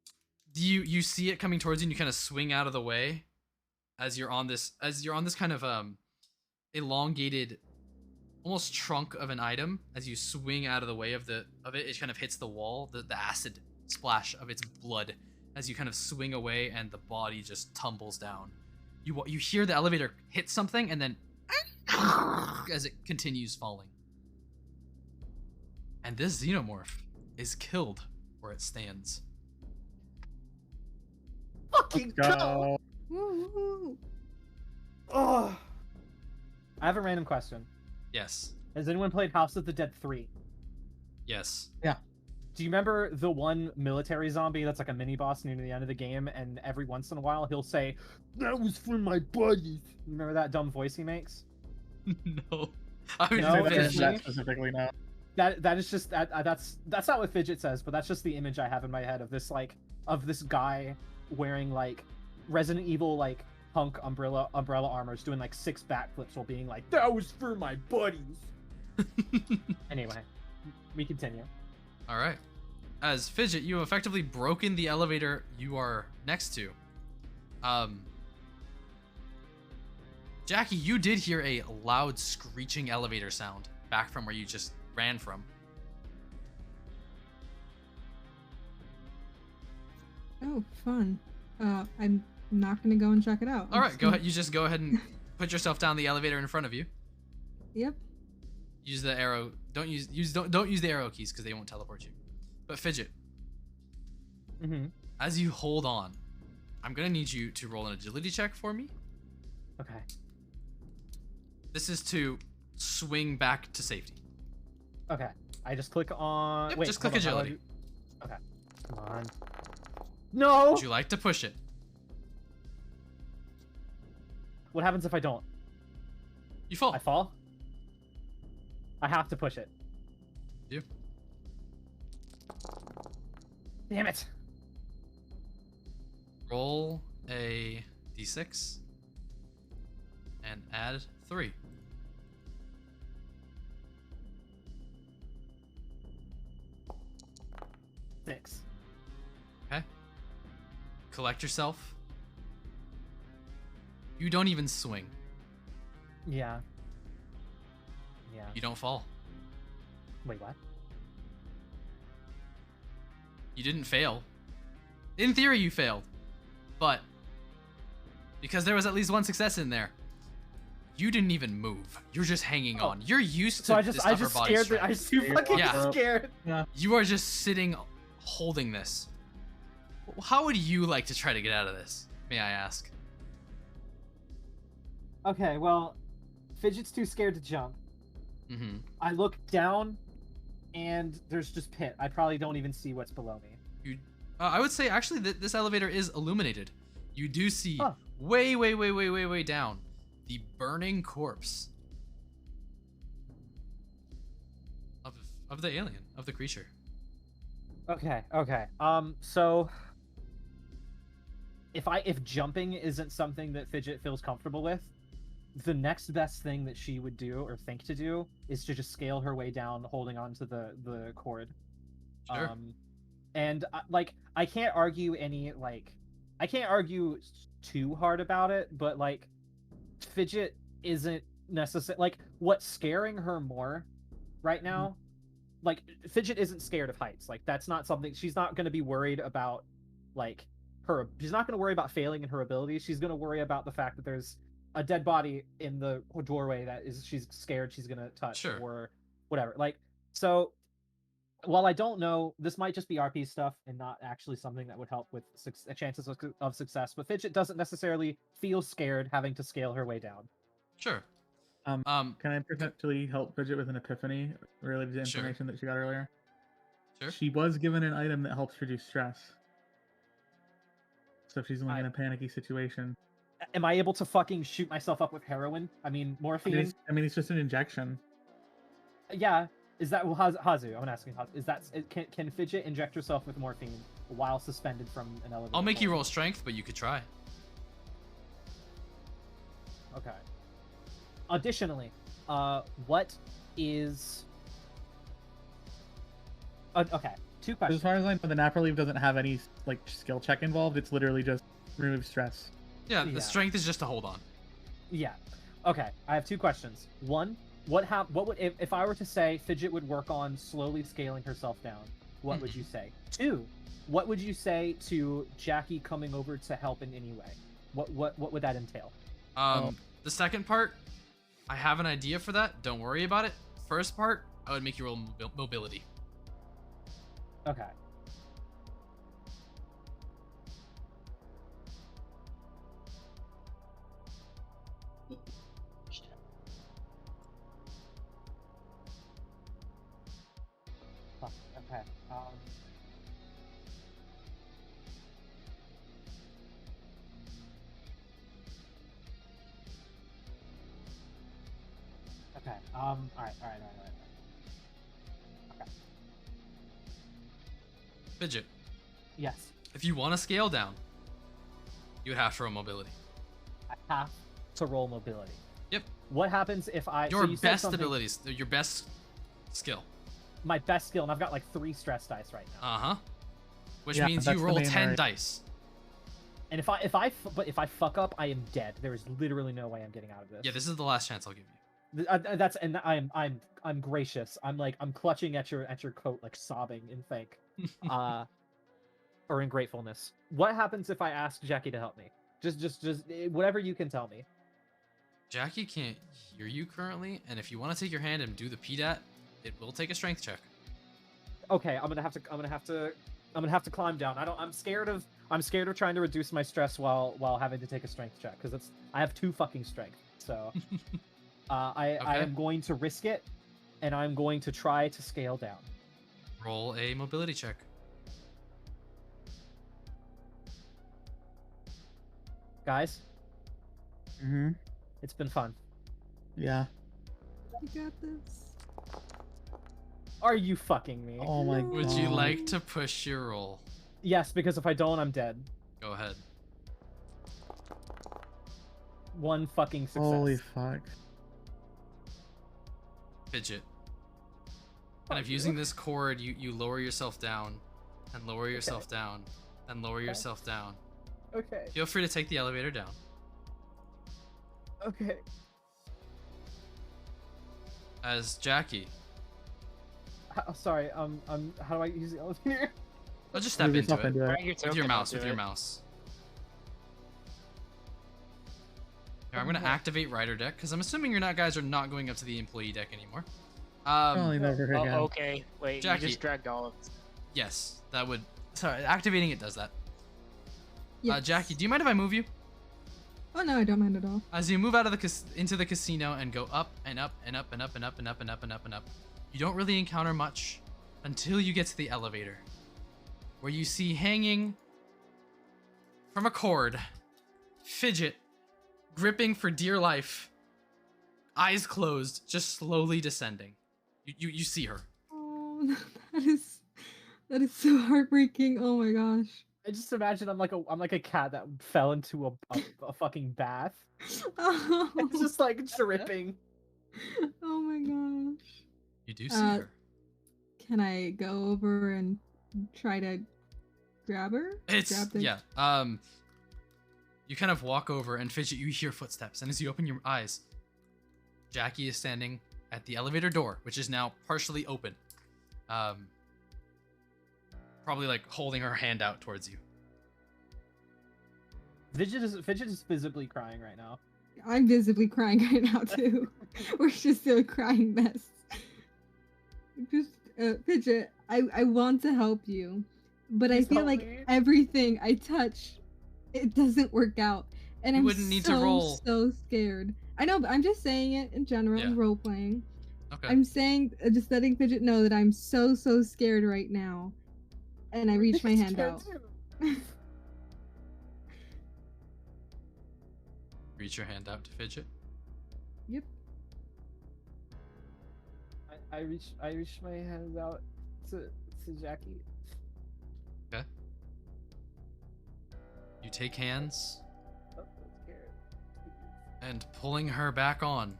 Do you see it coming towards you and you kind of swing out of the way as you're on this kind of elongated almost trunk of an item. As you swing out of the way of it, it kind of hits the wall. The acid splash of its blood as you kind of swing away, and the body just tumbles down. You hear the elevator hit something, and then as it continues falling. And this xenomorph is killed where it stands. Fucking go! Woo-hoo. Oh. I have a random question. Yes. Has anyone played House of the Dead 3? Yes. Do you remember the one military zombie that's like a mini boss near the end of the game, and every once in a while he'll say, "That was for my buddies." Remember that dumb voice he makes? No. I mean, No, That it's me? specifically, no. That is just that's not what Fidget says, but that's just the image I have in my head of this guy wearing like Resident Evil like punk umbrella armors, doing like 6 backflips while being like, "That was for my buddies." Anyway, we continue. All right. As Fidget, you have effectively broken the elevator you are next to. Jackie, you did hear a loud screeching elevator sound back from where you just ran from. Oh, fun. I'm not gonna go and check it out. All right, go ahead. You just go ahead and put yourself down the elevator in front of you. Yep. Use the arrow. Don't use the arrow keys because they won't teleport you. But Fidget, as you hold on, I'm gonna need you to roll an agility check for me. Okay. This is to swing back to safety. Okay. I just click on. Yep, Wait, just click hold on, how do I agility. do- Okay. Come on. No. Would you like to push it? What happens if I don't? You fall. I fall. I have to push it. You. Damn it. Roll a d6 and add 3. Six. Okay. Collect yourself. You don't even swing. Yeah. Yeah. You don't fall. Wait, what? You didn't fail. In theory, you failed. But because there was at least one success in there, you didn't even move. You're just hanging on. You're used to So I this just upper body scared. strength. I was too fucking Yeah. scared. You are just sitting, holding this. How would you like to try to get out of this? May I ask? Okay, well, Fidget's too scared to jump. Mm-hmm. I look down, and there's just pit. I probably don't even see what's below me. I would say actually that this elevator is illuminated. You do see Huh. way down the burning corpse of the alien, of the creature. Okay. So if jumping isn't something that Fidget feels comfortable with, the next best thing that she would do or think to do is to just scale her way down, holding on to the cord. Sure. And I can't argue too hard about it, but like Fidget isn't necessary. Like what's scaring her more right now, like Fidget isn't scared of heights. Like that's not something she's not going to be worried about. Like she's not going to worry about failing in her abilities. She's going to worry about the fact that there's a dead body in the doorway that she's scared she's going to touch. Sure. Or whatever. Like so. While I don't know, this might just be RP stuff and not actually something that would help with chances of success, but Fidget doesn't necessarily feel scared having to scale her way down. Sure. Can I potentially help Bridget with an epiphany related to Sure. information that she got earlier? Sure. She was given an item that helps reduce stress. So if she's like in a panicky situation. Am I able to fucking shoot myself up with heroin? I mean, morphine? It's just an injection. Yeah. Is that Hazu? I'm asking Hazu. Is that can Fidget inject herself with morphine while suspended from an elevator? I'll make you roll strength, but you could try. Okay. Additionally, what is? Okay, 2 questions. As far as I know, the Napper Leaf doesn't have any like skill check involved. It's literally just remove stress. Yeah, the strength is just to hold on. Yeah. Okay, I have 2 questions. One, What would if I were to say Fidget would work on slowly scaling herself down? What would you say? 2. What would you say to Jackie coming over to help in any way? What would that entail? The second part, I have an idea for that. Don't worry about it. First part, I would make you roll mobility. Okay. Fuck, okay. Okay. All right. Okay. Fidget, Yes. if you want to scale down, you would have to roll mobility. I have to roll mobility. Yep. What happens if I Your so you said best something- abilities, your best skill. My best skill, and I've got like 3 stress dice right now. Uh-huh. Which Yeah, means that's you the roll main 10 area. dice. And if I fuck up, I am dead. There is literally no way I'm getting out of this. Yeah, this is the last chance I'll give you. That's and I'm gracious. I'm clutching at your coat, like sobbing in thank, or in gratefulness. What happens if I ask Jackie to help me? Just whatever you can tell me. Jackie can't hear you currently, and if you want to take your hand and do the PDAT, it will take a strength check. Okay, I'm gonna have to climb down. I'm scared of trying to reduce my stress while having to take a strength check because I have 2 fucking strength. So I am going to risk it, and I'm going to try to scale down. Roll a mobility check. Guys, Mm-hmm. it's been fun. Yeah. You got this. Are you fucking me? Oh my god. Would you like to push your roll? Yes, because if I don't, I'm dead. Go ahead. 1 fucking success. Holy fuck. Fidget. Kind of using this cord, you lower yourself down, and lower yourself down, and lower yourself down. Okay. Feel free to take the elevator down. Okay. As Jackie, Sorry. How do I use the elevator? I'll just step Move into yourself it. into it. Drag your With your token mouse, onto with your it. mouse. Here, I'm gonna activate rider deck because I'm assuming you're not guys are not going up to the employee deck anymore. Probably never Oh, again. okay. Wait, Jackie. you just dragged all of Yes, that would. Sorry, activating it does that. Yes. Jackie, do you mind if I move you? Oh no, I don't mind at all. As you move out of the into the casino and go up and up and up and up and up and up and up and up and up, you don't really encounter much until you get to the elevator, where you see hanging from a cord, Fidget, gripping for dear life, eyes closed, just slowly descending. You see her. Oh, that is so heartbreaking. Oh my gosh. I just imagine I'm like a cat that fell into a fucking bath. Oh, It's just like dripping. oh my gosh. You do see her. Can I go over and try to grab her? It's Grab the- yeah. You kind of walk over and Fidget. You hear footsteps, and as you open your eyes, Jackie is standing at the elevator door, which is now partially open. Probably like holding her hand out towards you. Fidget is visibly crying right now. I'm visibly crying right now too. We're just a crying mess. Just Fidget, I want to help you, but I Please feel help like me. everything I touch, it doesn't work out, and You I'm wouldn't need to roll. so scared. I know, but I'm just saying it in general, Yeah. role playing. Okay. I'm saying, just letting Fidget know that I'm so scared right now, and I reach my hand out. Reach your hand out to Fidget. Yep. I reach my hands out to Jackie. Okay. You take hands Oh, I'm scared. and pulling her back on.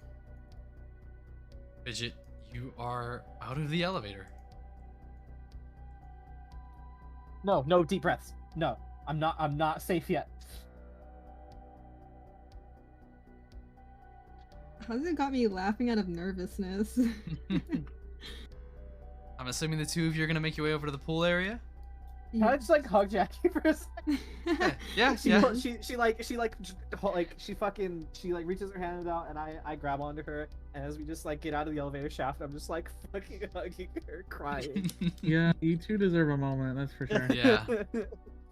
Fidget, you are out of the elevator. No deep breaths. No, I'm not safe yet. Hazu got me laughing out of nervousness. I'm assuming the two of you are gonna make your way over to the pool area. Can I just like hug Jackie for a second? Yeah, She yeah. she reaches her hand out and I grab onto her, and as we just like get out of the elevator shaft, I'm just like fucking hugging her, crying. Yeah, you two deserve a moment, that's for sure. Yeah.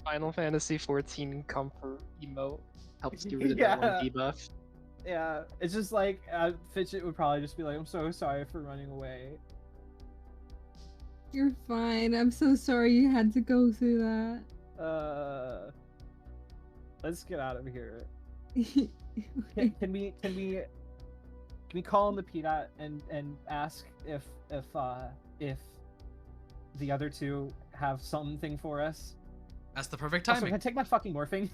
Final Fantasy 14 comfort emote helps get rid of Yeah. that one debuff. Yeah, it's just like Fidget would probably just be like, "I'm so sorry for running away." You're fine. I'm so sorry you had to go through that. Let's get out of here. Okay. Can we call in the PDOT and ask if the other two have something for us? That's the perfect Also, timing. can I take my fucking morphine?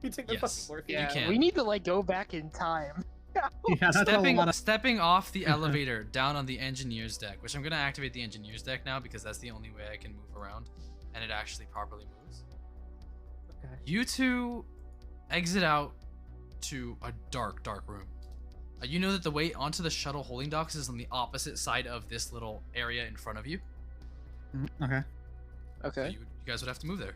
You take my Yes. fucking morphine. Yeah, can. we need to like go back in time. Yeah, that's a lot of... Stepping off the elevator down on the engineer's deck, which I'm gonna activate the engineer's deck now because that's the only way I can move around, and it actually properly moves. Okay. You two exit out to a dark room. You know that the way onto the shuttle holding docks is on the opposite side of this little area in front of you. Okay. So Okay. you guys would have to move there.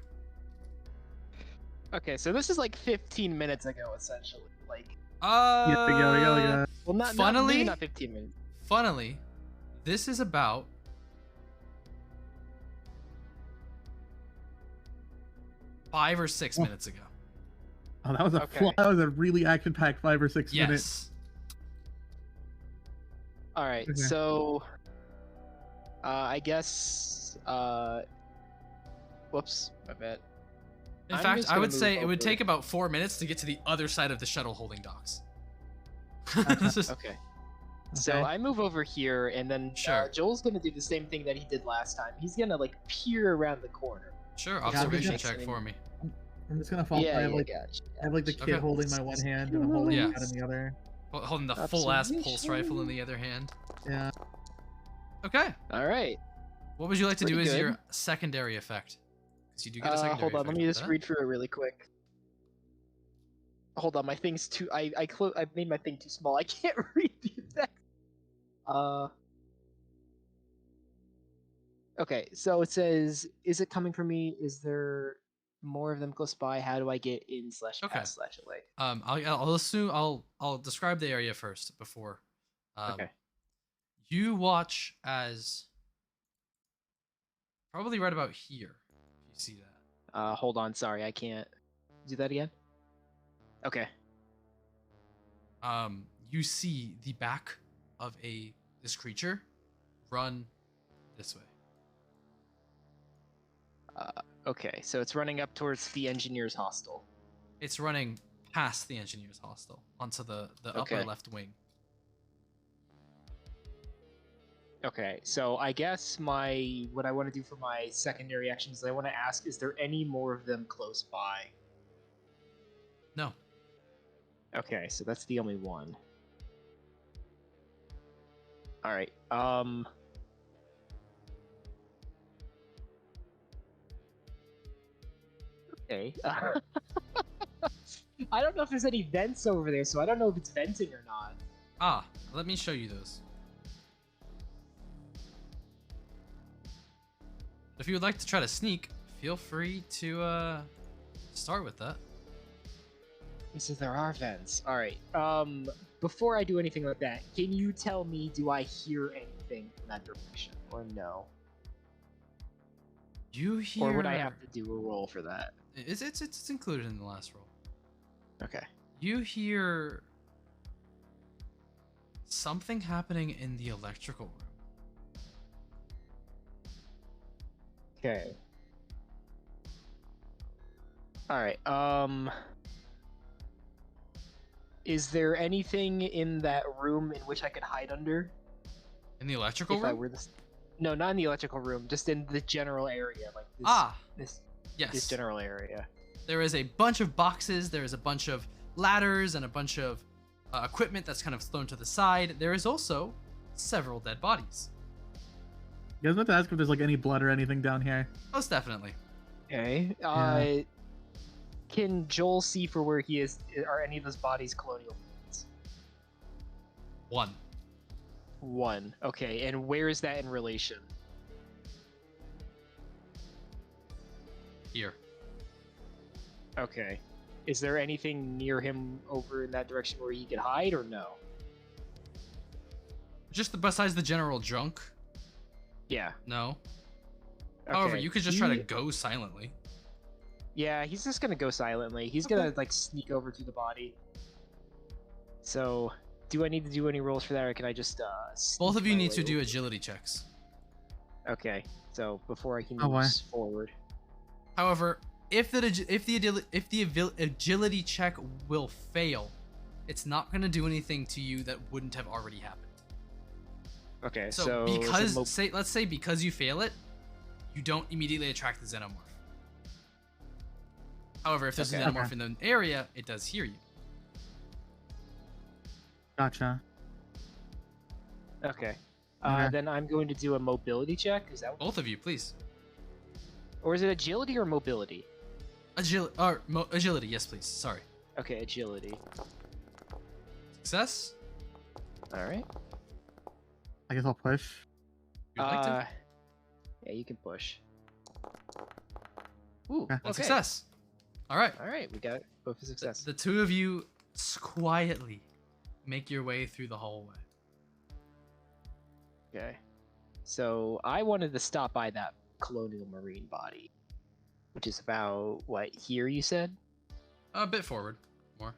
Okay, so this is like 15 minutes ago, essentially. Like, Yeah, we go. well, not Funnily- maybe not 15 minutes. Funnily, this is about 5 or 6 minutes ago. Oh, that was a Okay. that was a really action-packed 5 or 6 minutes. Yes. All right, Okay. so I guess whoops, my bad. In I'm fact, just I gonna would move say it would over. take about 4 minutes to get to the other side of the shuttle holding docks. Okay. So Okay. I move over here, and then Sure. Joel's gonna do the same thing that he did last time. He's gonna like peer around the corner. Sure, Yeah, observation we check got- for me. I'm just gonna fall. Yeah, I have like gotcha. I have like the kid Okay. holding my one hand and I'm holding Yeah. it out in the other. Holding the full-ass pulse rifle in the other hand. Yeah. Okay. All right. What would you like to do Pretty as good. your secondary effect? Because you do get a secondary Hold on, let effect me with just that. read through it really quick. Hold on, my thing's too. I made my thing too small. I can't read the effect. Okay, so it says, "Is it coming for me? Is there more of them close by? How do I get in / Okay. past / away?" I'll assume I'll describe the area first before. Okay. You watch as probably right about here. If you see that. Hold on, sorry, I can't do that again. Okay. You see the back of this creature run this way. Okay, so it's running up towards the engineer's hostel. It's running past the engineer's hostel onto the upper Okay. left wing. Okay, so I guess what I want to do for my secondary action is I want to ask, is there any more of them close by? No. Okay, so that's the only one. All right. Okay. I don't know if there's any vents over there, so I don't know if it's venting or not. Ah, let me show you those. If you would like to try to sneak, feel free to start with that. He says there are vents. All right. Before I do anything like that, can you tell me, do I hear anything in that direction, or no? You hear, Or would I have to do a roll for that? It's included in the last roll. Okay. You hear something happening in the electrical room. Okay. All right. Is there anything in that room in which I could hide under? In the electrical If I room? were this. No, not in the electrical room. Just in the general area, like this. This Yes. general area. There is a bunch of boxes, there is a bunch of ladders, and a bunch of equipment that's kind of thrown to the side. There is also several dead bodies. You guys about to ask if there's like any blood or anything down here? Most definitely. Okay. Yeah. Can Joel see for where he is? Are any of those bodies colonial foods? 1. 1. Okay, and where is that in relation? Here. Okay. Is there anything near him over in that direction where he could hide, or no? Just besides the general junk? Yeah. No. Okay. However, you could just try to go silently. Yeah, he's just gonna go silently. He's Okay. gonna like sneak over to the body. So, do I need to do any rolls for that, or can I just Both of you sneak my need to way do over? agility checks. Okay, so before I can Oh, move forward. However, if the agility check will fail, it's not going to do anything to you that wouldn't have already happened. Okay, So is it because let's say because you fail it, you don't immediately attract the xenomorph. However, if there's a Okay. xenomorph in the area, it does hear you. Gotcha. Okay. Okay. Then I'm going to do a mobility check. Is that what... Both of you, please. Or is it agility or mobility? Agility, yes, please. Sorry. Okay, agility. Success. All right. I guess I'll push. You'd like to? Yeah, you can push. Ooh, Okay. okay. One success. All right. All right, we got both a success. The two of you quietly make your way through the hallway. Okay. So I wanted to stop by that colonial marine body, which is about what here you said? A bit forward, more.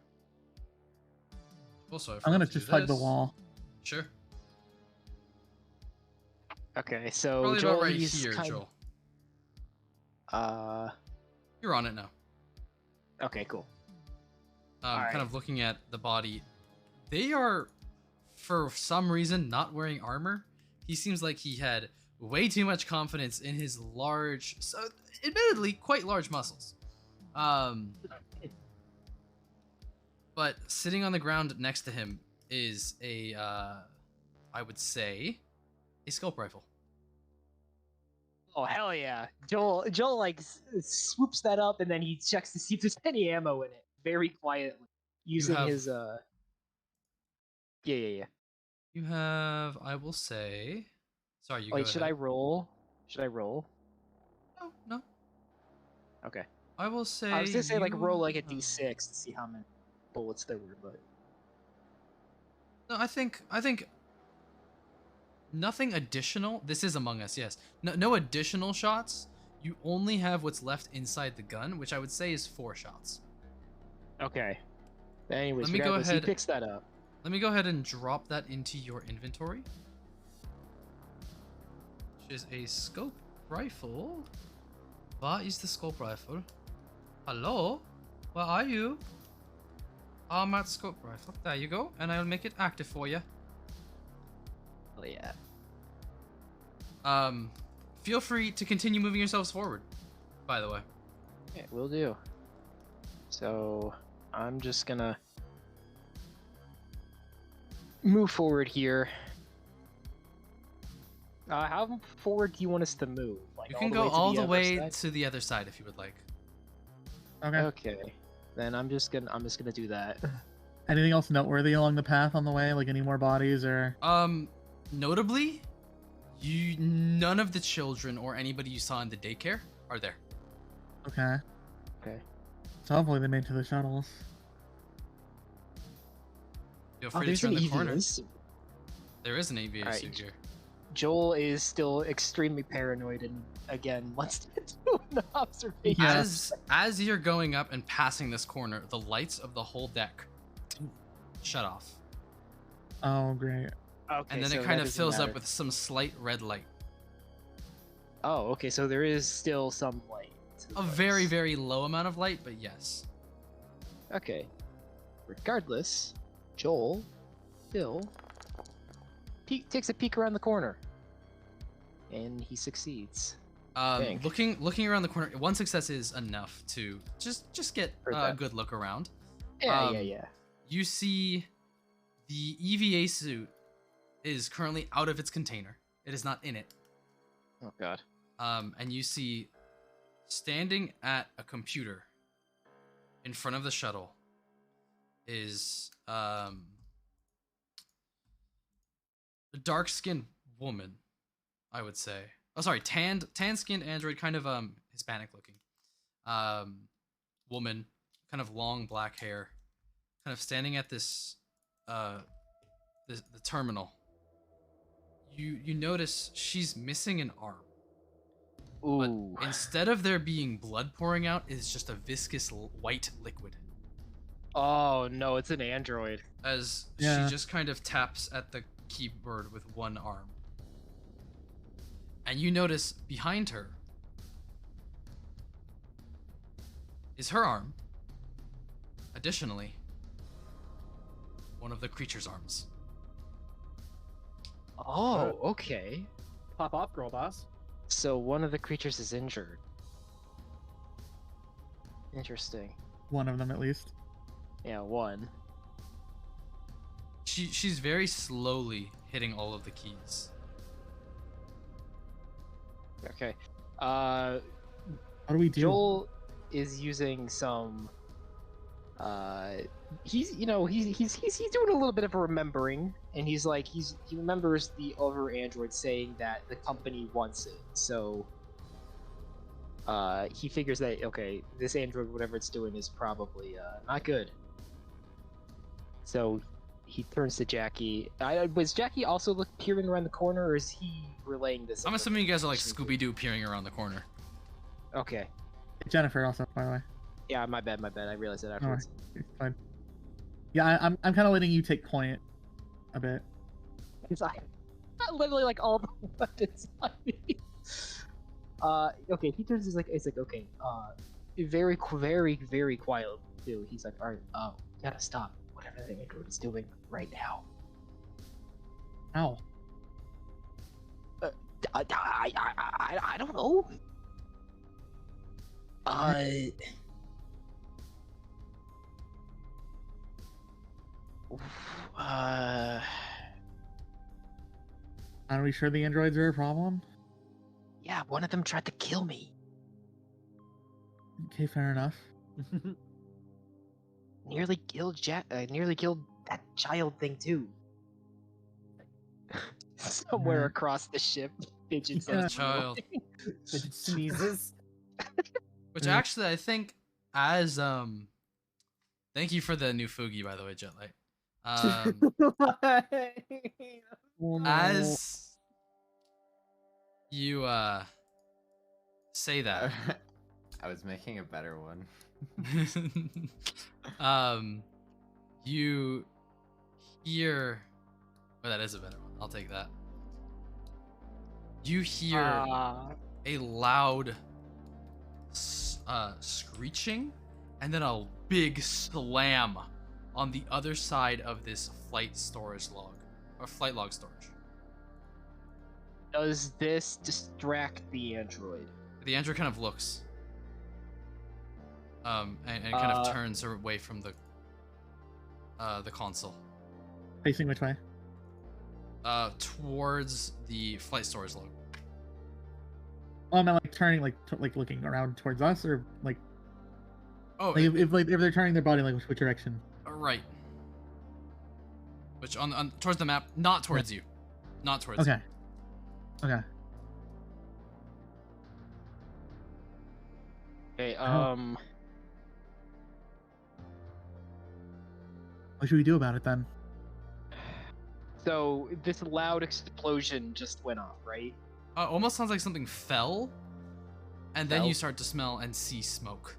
Also, I'm gonna just hug the wall. Sure. Okay, so Probably Joel, about right he's here, kind Joel. You're You're on it now. okay, cool. Kind of looking at the body. They are, for some reason, not wearing armor. He seems like he had way too much confidence in his large, so admittedly quite large muscles. But sitting on the ground next to him is a, I would say, a scope rifle. Oh hell yeah! Joel like swoops that up and then he checks to see if there's any ammo in it, very quietly, using have- his Yeah. You have, I will say, sorry, you Wait, go should I ahead. roll? Should I roll? No. Okay. I will say. I was gonna say like you roll like a have- d6 to see how many bullets there were, but No, I think nothing additional. This is Among Us, yes. No additional shots. You only have what's left inside the gun, which I would say is 4 shots. okay. Anyways, Let me go regardless, ahead- he picks that up. Let me go ahead and drop that into your inventory. Which is a scope rifle. What is the scope rifle? Hello? Where are you? Armored scope rifle. There you go. And I'll make it active for you. Oh yeah. Feel free to continue moving yourselves forward, by the way. Yeah, will do. So I'm just gonna move forward here. How forward do you want us to move? Like You can all go the way to all the the other way side? to the other side if you would like. Okay. Okay. Then I'm just gonna do that. Anything else noteworthy along the path on the way? Like any more bodies or? Notably, none of the children or anybody you saw in the daycare are there. Okay. Okay. So hopefully they made it to the shuttles. Feel Oh, free to there's turn an the corner. EVS. There is an AVA Alright, suit here. Joel is still extremely paranoid and again wants to do an observation. Yeah. As you're going up and passing this corner, the lights of the whole deck shut off. Oh, great. Okay, And then so it kind that of doesn't fills matter. up with some slight red light. Oh, okay, so there is still some light. to the A place. very, very low amount of light, but yes. Okay. Regardless, Joel still takes a peek around the corner, and he succeeds. Think. Looking around the corner, one success is enough to just get Heard a that. good look around. Yeah, Um, yeah. You see the EVA suit is currently out of its container. It is not in it. Oh god. And you see standing at a computer in front of the shuttle is dark-skinned woman, I would say. Oh, sorry, tan-skinned android, kind of Hispanic looking. Woman, kind of long black hair, kind of standing at this the terminal. You notice she's missing an arm. Ooh. But instead of there being blood pouring out, it's just a viscous white liquid. Oh no, it's an android. As Yeah. she just kind of taps at the keyboard with one arm. And you notice behind her is her arm. Additionally, one of the creature's arms. Oh, okay. Pop off, girl boss. So one of the creatures is injured. Interesting. One of them at least. Yeah, one. She's very slowly hitting all of the keys. Okay. What do we do? Joel is using some. He's doing a little bit of a remembering, and he remembers the other android saying that the company wants it. So he figures that okay, this android, whatever it's doing, is probably not good. So he turns to Jackie. Was Jackie also peering around the corner, or is he relaying this? I'm assuming you guys are like Scooby-Doo peering around the corner. Okay. Jennifer also, by the way. Yeah, my bad. I realized that Alright, afterwards. it's fine. Yeah, I'm kind of letting you take point a bit. It's like literally like all the weapons on me. Okay, he turns. He's like, okay. Very, very, very quiet too. He's like, all right, gotta stop whatever the android is doing right now. Ow. I don't know. Are we sure the androids are a problem? Yeah, one of them tried to kill me. Okay, fair enough. Nearly killed that child thing too. Somewhere Mhm. across the ship, Fidget Yeah. says Child. Fidget sneezes. Which Yeah. actually I think as thank you for the new Fugi, by the way, Jetlight. Oh, no. As you say that, I was making a better one. you hear. Oh, that is a better one. I'll take that. You hear a loud screeching, and then a big slam on the other side of this flight storage log, or flight log storage. Does this distract the android? The android kind of looks, and kind of turns away from the console, Facing which way? towards the flight storage log. Oh, am I like turning, like looking around towards us, or like, Oh, like if they're turning their body, like which direction? right. Which on towards the map, not towards you, not towards. Okay. Okay. Okay, What should we do about it then? so this loud explosion just went off, right? Almost sounds like something fell, and then Fell? you start to smell and see smoke,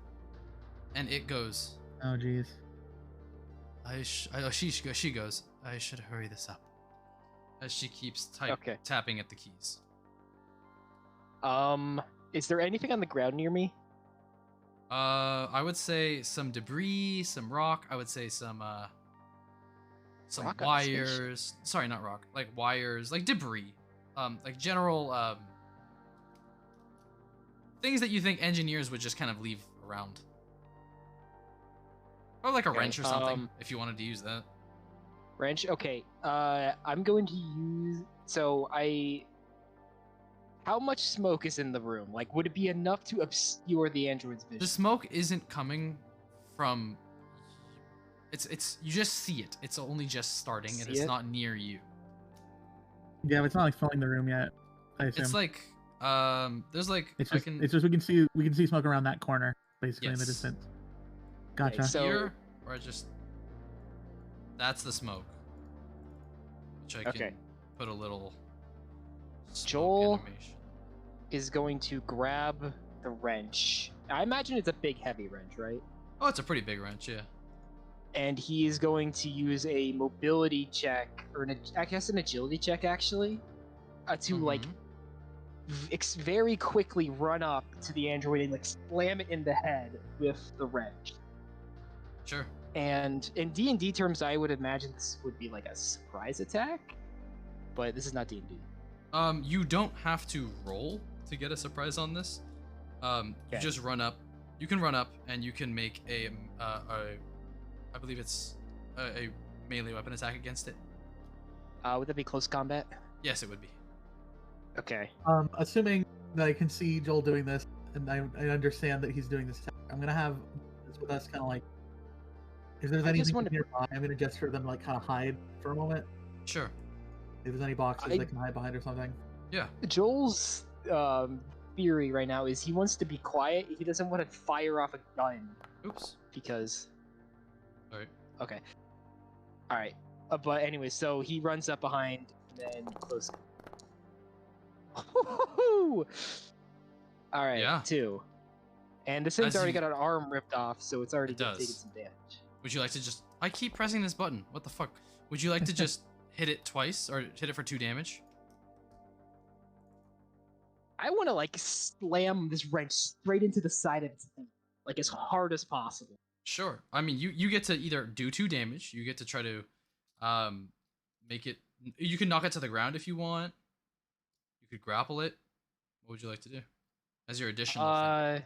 and it goes. Oh, jeez. She goes. I should hurry this up. As she keeps Okay. tapping at the keys. Is there anything on the ground near me? I would say some debris, some rock. I would say some Rock on the wires. Sorry, not rock. Like wires, like debris. Like general things that you think engineers would just kind of leave around. Or like a Okay, wrench or something, if you wanted to use that. Wrench? Okay, I'm going to use... How much smoke is in the room? Like, would it be enough to obscure the android's vision? The smoke isn't coming from. It's you just see it. It's only just starting, and See it's it? not near you. Yeah, but it's not like filling the room yet. I assume. It's like there's like It's I just, can it's just we can see smoke around that corner, basically in the Yes. distance. Gotcha. so- here or just that's the smoke, which I can Okay. put a little smoke Joel- animation. Is going to grab the wrench. I imagine it's a big, heavy wrench, right? Oh, it's a pretty big wrench, yeah. And he is going to use a mobility check, or I guess an agility check, actually, to like Mhm. very quickly run up to the android and like slam it in the head with the wrench. Sure. And in D&D terms, I would imagine this would be like a surprise attack, but this is not D&D. You don't have to roll to get a surprise on this. You Okay. just run up. You can run up and you can make I believe it's a melee weapon attack against it. Would that be close combat? Yes, it would be. Okay. Assuming that I can see Joel doing this, and I understand that he's doing this, I'm gonna have this with us kind of like, if there's I just anything wanna- nearby, I'm gonna gesture them to like kind of hide for a moment. Sure. If there's any boxes I- they can hide behind or something. Yeah. Joel's theory right now is he wants to be quiet. He doesn't want to fire off a gun Oops. because. Alright. Okay. All right. But anyway, so he runs up behind and then close. All right. Yeah. 2. And this thing's As already you- got an arm ripped off, so it's already It taking does. some damage. Would you like to just I keep pressing this button. What the fuck? Would you like to just hit it twice or hit it for 2 damage? I want to like slam this wrench straight into the side of its head, like as hard as possible. Sure. I mean, you get to either do 2 damage, you get to try to make it you can knock it to the ground if you want. You could grapple it. What would you like to do? As your additional thing.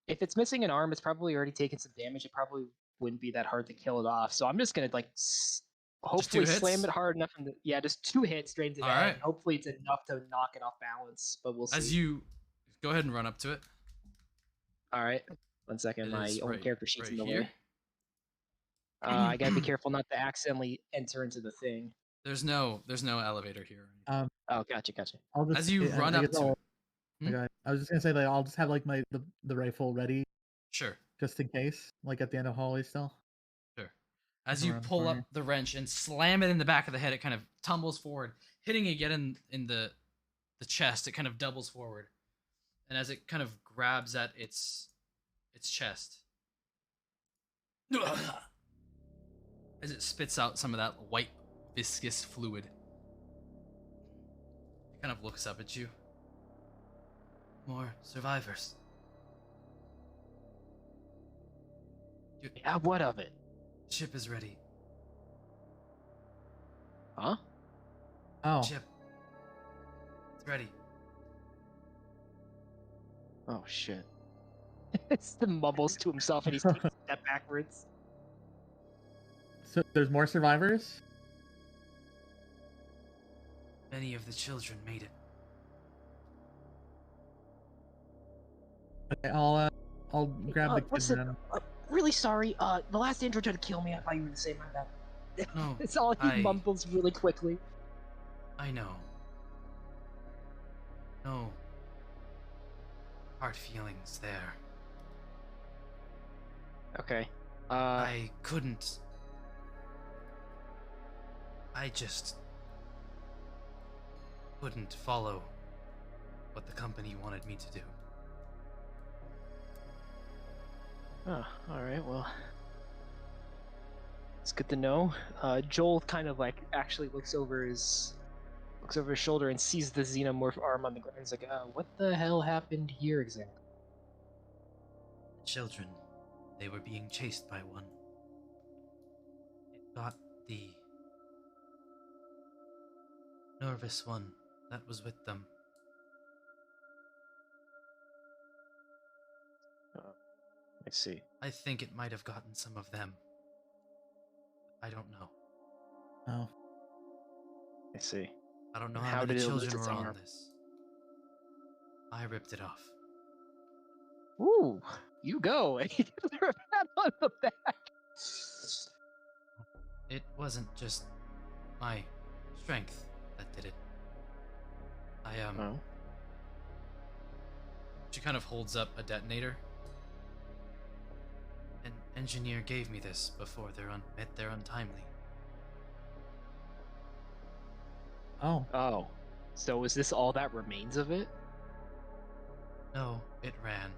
If it's missing an arm, it's probably already taken some damage. It probably wouldn't be that hard to kill it off. So I'm just gonna like hopefully hits? slam it hard enough. Yeah, just 2 hits straight into the head. Alright. And hopefully it's enough to knock it off balance. But we'll see. As you go ahead and run up to it. All right, 1 second. It My is own right- character sheet's in right the here. way. I gotta be careful not to accidentally enter into the thing. There's no elevator here. Oh, gotcha. I'll just, As you I run guess up to I'll- it. Hmm? Okay. I was just gonna say that I'll just have like the rifle ready Sure. just in case, like at the end of the hallway still. Sure. As you around the pull up corner. the wrench and slam it in the back of the head, it kind of tumbles forward, hitting again in the chest. It kind of doubles forward, and as it kind of grabs at its chest, as it spits out some of that white viscous fluid, it kind of looks up at you. More survivors. Yeah, what of it? Ship is ready. Huh? Oh, Ship. It's ready. Oh shit. It's the mumbles to himself and he's taking a step backwards. so there's more survivors. Many of the children made it. Okay, I'll grab the kids listen, and really sorry. The last android tried to kill me. I thought you were the same. My bad. No, It's all he I- mumbles really quickly. I know. No hard feelings there. Okay. I couldn't. I just couldn't follow what the company wanted me to do. Oh, all right. Well, it's good to know. Joel kind of like actually looks over his shoulder and sees the xenomorph arm on the ground. He's like, "What the hell happened here exactly?" The children, they were being chased by one. It got the nervous one that was with them. I see. I think it might have gotten some of them. I don't know. Oh, I see. I don't know And how, how many did it lose children its were on arm? this. I ripped it off. Ooh, you go. And he gives her a pat on the back. It wasn't just my strength that Oh. She kind of holds up a detonator. An engineer gave me this before met their untimely. Oh. Oh. So is this all that remains of it? No, it ran.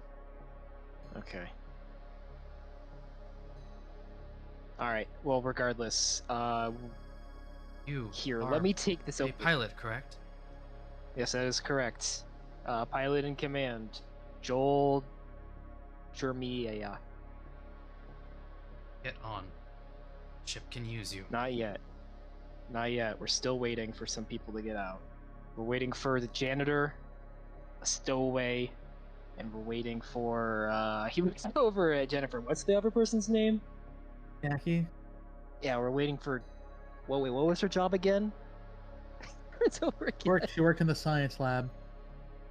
Okay. Alright, well, regardless, You here, are let me take this a over. pilot, correct? Yes, that is correct. Pilot in command, Joel Jeremiah. Get on. Ship can use you. Not yet. Not yet. We're still waiting for some people to get out. We're waiting for the janitor, a stowaway, and we're waiting for, he looks over at Jennifer. What's the other person's name? Jackie? Yeah, we're waiting for... Whoa, wait, what was her job again? It's over again. She worked in the science lab.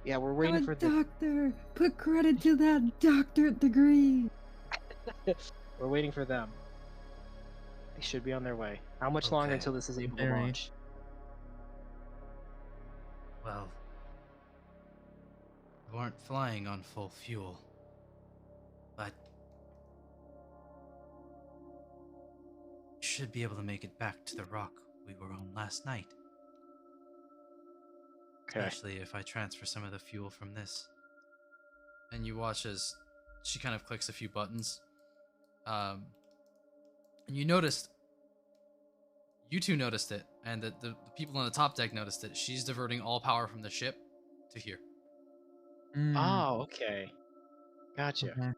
Yeah, we're I'm waiting a for the... doctor. Put credit to that doctorate degree. We're waiting for them. They should be on their way. How much longer Okay. until this is able to Very. launch? Well, we weren't flying on full fuel, but you should be able to make it back to the rock we were on last night. Okay. Especially if I transfer some of the fuel from this. And you watch as she kind of clicks a few buttons. And you two noticed it, and the people on the top deck noticed it. She's diverting all power from the ship to here. Oh, okay. Gotcha. Okay.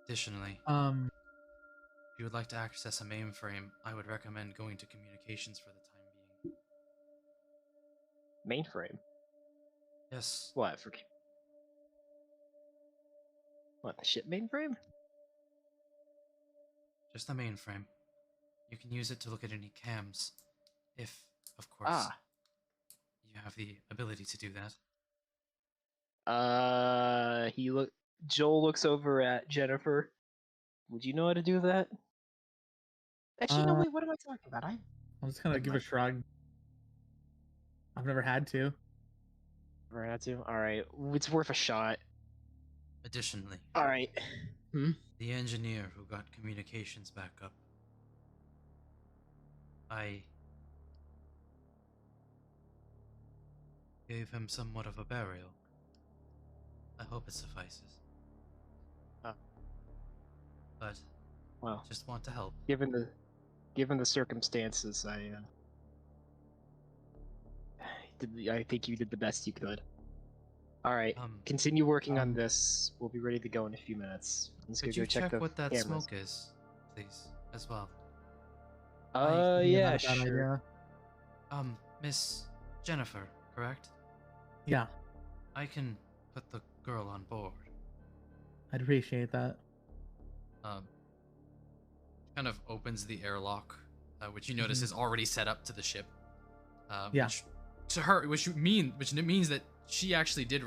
Additionally, if you would like to access a mainframe, I would recommend going to communications for the time being. Mainframe? Yes. What, for... What, the ship mainframe? Just the mainframe. You can use it to look at any cams, if, of course, you have the ability to do that. Joel looks over at Jennifer. Would you know how to do that? Actually, no, wait, what am I talking about? I'm just gonna give a shrug. I've never had to. Never had to? Alright, it's worth a shot. Additionally, Alright. the engineer who got communications back up, I gave him somewhat of a burial. I hope it suffices. But Well, just want to help. given the circumstances, I think you did the best you could. Alright, continue working on this. We'll be ready to go in a few minutes. I'm just Could gonna you go check check the what that cameras. smoke is, please, as well? Yeah, Not a bad sure. idea. Miss Jennifer, correct? Yeah, I can put the girl on board. I'd appreciate that. Kind of opens the airlock, which you notice is already set up to the ship. Yeah. Which, to her, which means that she actually did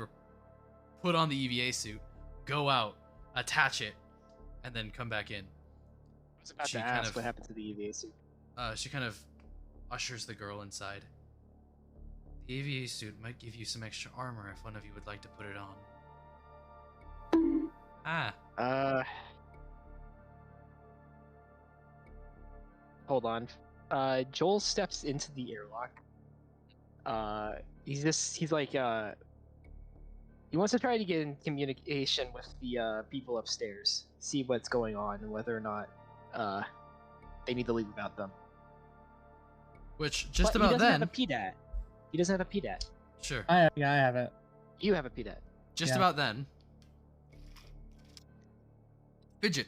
put on the EVA suit, go out, attach it, and then come back in. I was about She to kind ask of- what happened to the EVA suit. She kind of ushers the girl inside. The EVA suit might give you some extra armor if one of you would like to put it on. Hold on. Joel steps into the airlock. He wants to try to get in communication with the people upstairs, see what's going on and whether or not they need to leave without them. Which, just But about he doesn't then... have a PDAT. He doesn't have a PDAT. Sure. I have it. You have a PDAT. Just Yeah. about then... Fidget,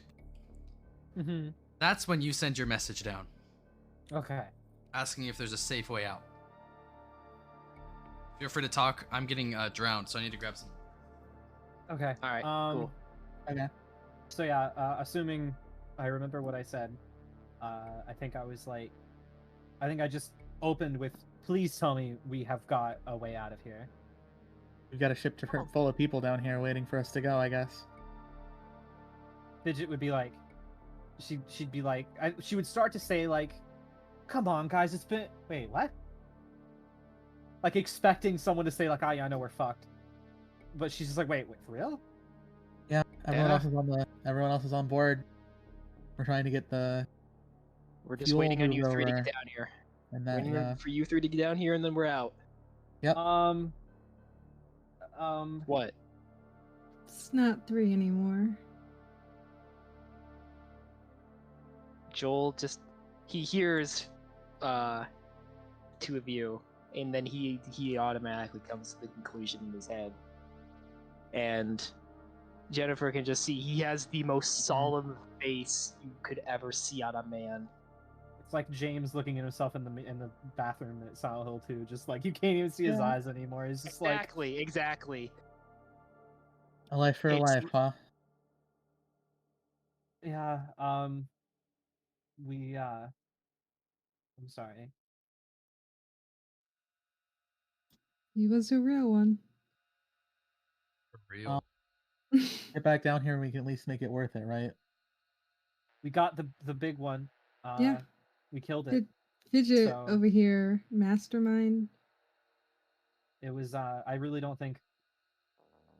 Mm-hmm. that's when you send your message down, Okay. asking if there's a safe way out. Feel free to talk. I'm getting drowned, so I need to grab some. Okay. All right, cool. Okay. So yeah, assuming I remember what I said, I think I just opened with, "Please tell me we have got a way out of here." We've got a ship full of people down here waiting for us to go, I guess. Fidget would be like, she'd be like, she would start to say like, "Come on, guys, it's been..." Wait, what? like expecting someone to say like, "Ah, yeah, I know we're fucked," but she's just like, "Wait, for real?" Yeah, everyone Yeah. else is everyone else is on board. We're trying to get the We're just fuel waiting on you moved three to over, get down here. and that Waiting for you three to get down here, and then we're out. Yep. What? It's not 3 anymore. Joel he hears two of you, and then he automatically comes to the conclusion in his head. And Jennifer can just see he has the most solemn face you could ever see on a man. It's like James looking at himself in the bathroom at Silent Hill 2, just like you can't even see his eyes anymore. He's just Exactly. a life for a It's- life, huh? yeah. I'm sorry. He was a real one. For real. Get back down here and we can at least make it worth it, right? We got the big one. Yeah. We killed it. Good Fidget So- over here, mastermind. It was. I really don't think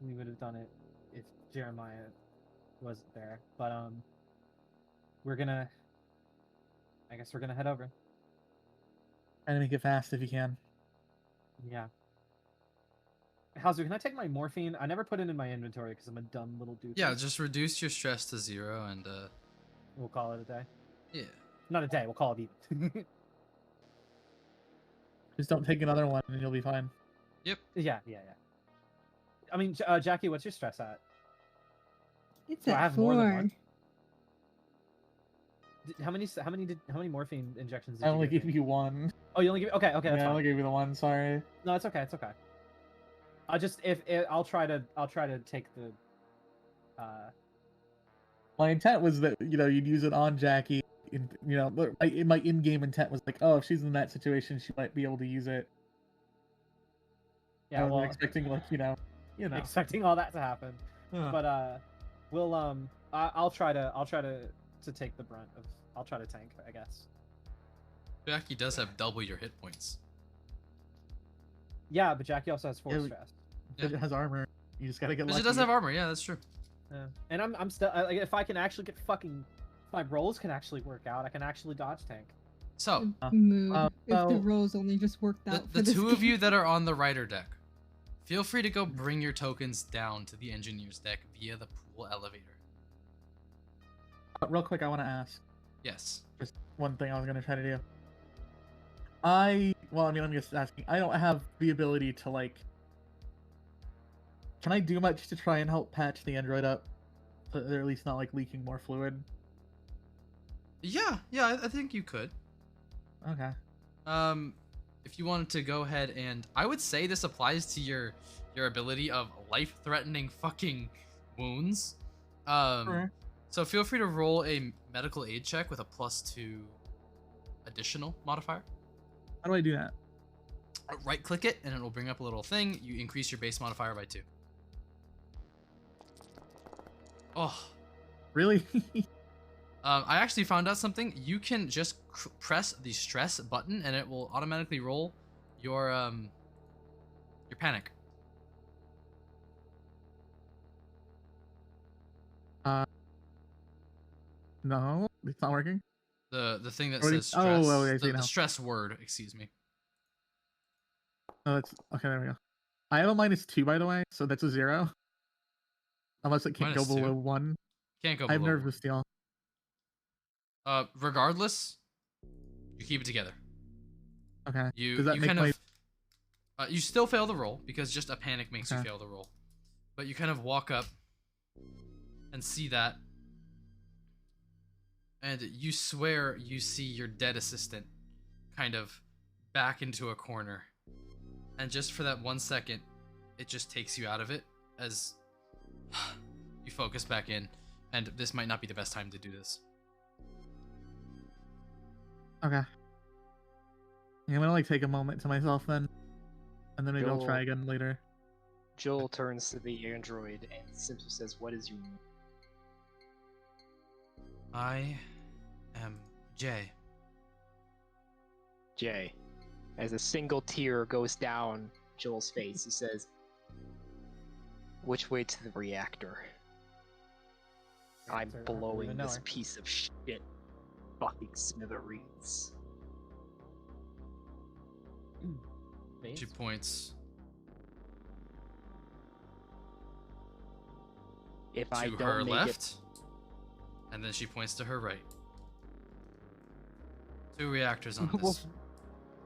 we would have done it if Jeremiah wasn't there. But we're gonna. I guess we're gonna head over. Try to make it fast if you can. Yeah. Hazu, can I take my morphine? I never put it in my inventory because I'm a dumb little dude. Yeah, just reduce your stress to 0 and We'll call it a day. yeah. Not a day. We'll call it even. Just don't take another one and you'll be fine. Yep. Yeah. I mean, Jackie, what's your stress at? It's Do I at have more than 4. one? How many morphine injections did I you only give gave me? you one. Oh, you only give. Okay, that's Yeah, I fine. only gave you the one. Sorry. No, it's okay. It's okay. I'll just I'll try to take the. My intent was that you'd use it on Jackie. My in-game intent was like, oh, if she's in that situation, she might be able to use it. Yeah, I wasn't well, expecting expecting all that to happen. Huh. But we'll I'll try to take the brunt of. I'll try to tank, I guess. Jackie does have double your hit points. Yeah, but Jackie also has 4 Yeah, stress. It has armor. You just gotta get But lucky. she does have armor, yeah, that's true. Yeah. And I'm still like, if I can actually get fucking, if my rolls can actually work out, I can actually dodge tank. So, Mood. if the well, rolls only just worked the, out the for this two of game. you that are on the writer deck, feel free to go bring your tokens down to the engineer's deck via the pool elevator. Real quick, I want to ask. Yes. Just one thing I was gonna try to do. I'm just asking. I don't have the ability to Can I do much to try and help patch the android up, so they're at least not leaking more fluid? Yeah, I think you could. Okay. If you wanted to go ahead and I would say this applies to your ability of life-threatening fucking wounds. Sure. So feel free to roll a medical aid check with a +2 additional modifier. How do I do that? Right click it and it will bring up a little thing. You increase your base modifier by 2. Oh. Really? I actually found out something. You can just press the stress button and it will automatically roll your panic. No, it's not working. The thing that What do you- says stress. oh, I see the now. stress word, excuse me. Oh, that's okay. There we go. I have a -2, by the way, so that's a 0. Unless it can't go -2? below 1. Can't go I have below nerves 1. of steel. Regardless, you keep it together. Okay. You Does that you make kind my... of you still fail the roll because just a panic makes you Okay. fail the roll. But you kind of walk up and see that, and you swear you see your dead assistant kind of back into a corner, and just for that 1 second, it just takes you out of it as you focus back in, and this might not be the best time to do this. Okay. Yeah, I'm gonna take a moment to myself then, and then maybe I'll try again later. Joel turns to the android and simply says, "What is your name?" I am Jay. Jay. As a single tear goes down Joel's face, he says, "Which way to the reactor? I'm Answer, I don't blowing even know this her. piece of shit fucking smithereens." She Maze? points If to I her don't make left, and then she points to her right. 2 reactors on it this.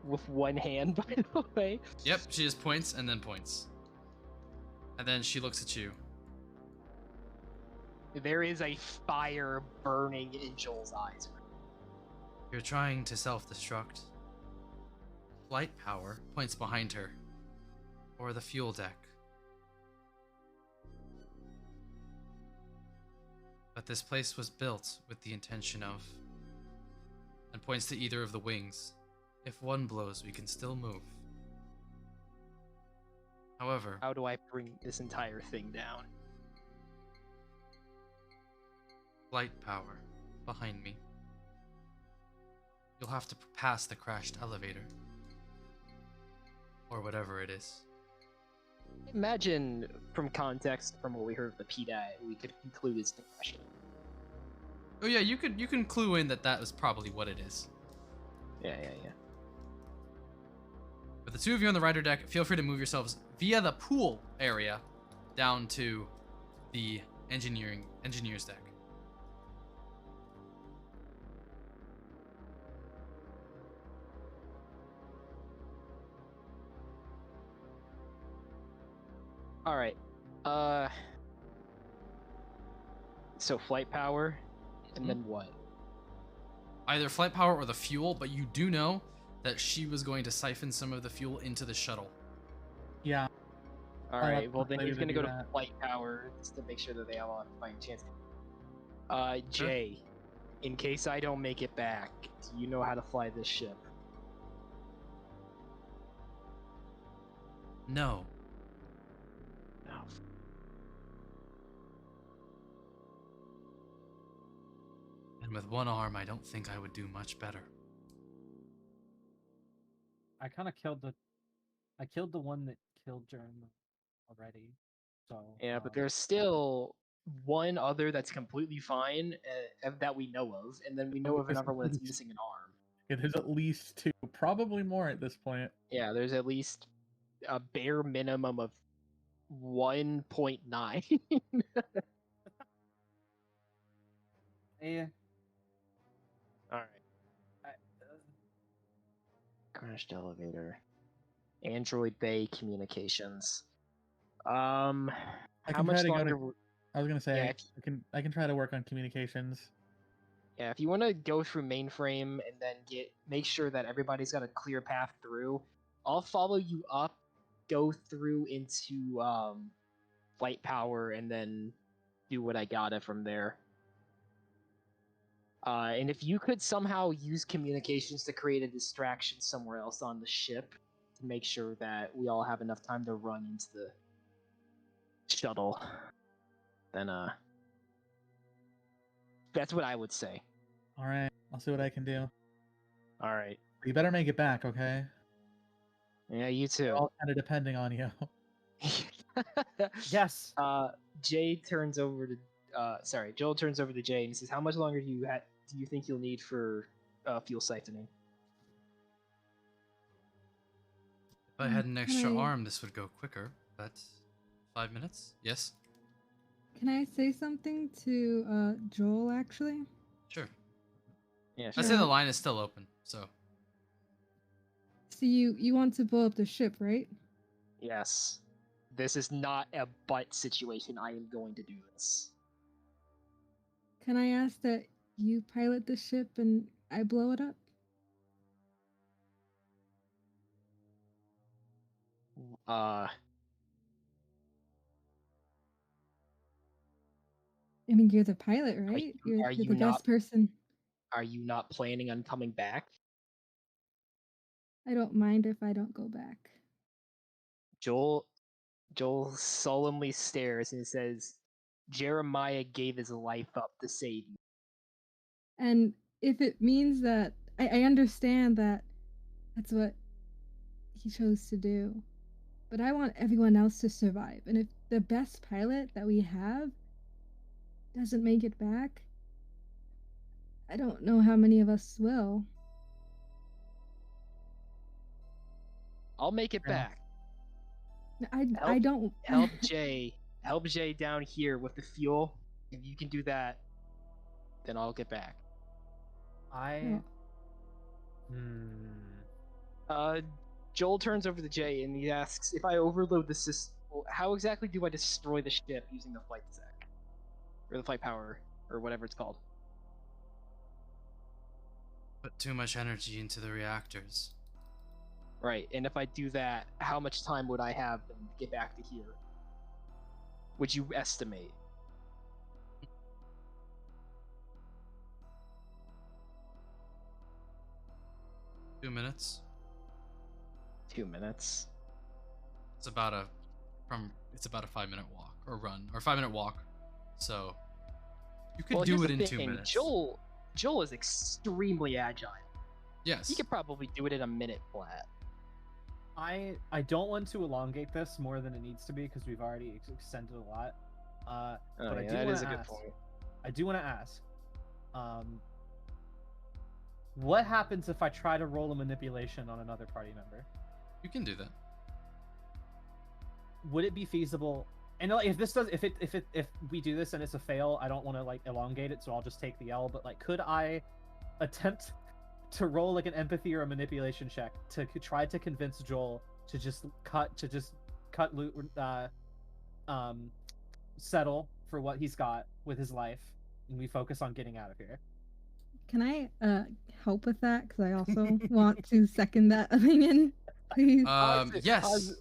with one hand, by the way. Yep, she just points and then points. And then she looks at you. There is a fire burning in Joel's eyes. You're trying to self-destruct. Flight power points behind her. Or the fuel deck. But this place was built with the intention of... And points to either of the wings. If one blows, we can still move. However, How do I bring this entire thing down? flight power behind me. You'll have to pass the crashed elevator. Or whatever it is. Imagine, from context, from what we heard of the PDA, we could conclude it's the question. Oh yeah, you can clue in that was probably what it is. Yeah. But the 2 of you on the rider deck, feel free to move yourselves via the pool area down to the engineer's deck. All right. So flight power, and then what? Either flight power or the fuel, but you do know that she was going to siphon some of the fuel into the shuttle. Yeah. All I'll right. have Well, to then play he's to gonna do go to that. flight power just to make sure that they all have a fighting chance. Jay, in case I don't make it back, do you know how to fly this ship? No. No. And with one arm, I don't think I would do much better. I kind of killed the one that killed Jerem already. So Yeah, but there's still one other that's completely fine that we know of, and then we know of another one that's missing an arm. Yeah, there's at least 2, probably more at this point. Yeah, there's at least a bare minimum of 1.9. yeah. All right. Crashed elevator. Android Bay communications. How can much try to go to- longer? I was gonna say Yeah, I can try to work on communications. Yeah, if you want to go through mainframe and then make sure that everybody's got a clear path through, I'll follow you up, go through into flight power, and then do what I gotta from there. And if you could somehow use communications to create a distraction somewhere else on the ship to make sure that we all have enough time to run into the shuttle, then that's what I would say. All right, I'll see what I can do. All right. You better make it back, okay? Yeah, you We're too. all kind of depending on you. Yes. Joel turns over to Jay and he says, "How much longer do you think you'll need for fuel siphoning?" If I had an extra Can I- arm, this would go quicker. But 5 minutes? Yes? Can I say something to Joel actually? Sure. Yeah, I'd say the line is still open, so... So you want to blow up the ship, right? Yes. This is not a butt situation. I am going to do this. Can I ask that you pilot the ship and I blow it up? I mean, you're the pilot, right? You're you the not- best person. Are you not planning on coming back? I don't mind if I don't go back. Joel solemnly stares and says, "Jeremiah gave his life up to save you." And if it means that I understand that that's what he chose to do. But I want everyone else to survive. And if the best pilot that we have doesn't make it back, I don't know how many of us will. I'll make it back. I don't Help Jay down here with the fuel. If you can do that, then I'll get back. Joel turns over to Jay and he asks, if I overload the system, how exactly do I destroy the ship using the flight deck? Or the flight power, or whatever it's called? Put too much energy into the reactors. Right, and if I do that, how much time would I have to get back to here? Would you estimate? Two minutes. 2 minutes. It's about a 5-minute walk or run or 5-minute walk. So you could do it in 2 minutes. Joel is extremely agile. Yes. He could probably do it in a minute flat. I don't want to elongate this more than it needs to be because we've already extended a lot. But I do that want is to a good ask. point. I do want to ask. What happens if I try to roll a manipulation on another party member? You can do that. Would it be feasible? And like, if we do this and it's a fail, I don't want to like elongate it, so I'll just take the L. But like, could I attempt to roll like an empathy or a manipulation check to try to convince Joel to just settle for what he's got with his life, and we focus on getting out of here? Can I help with that? Because I also want to second that opinion, please. Yes.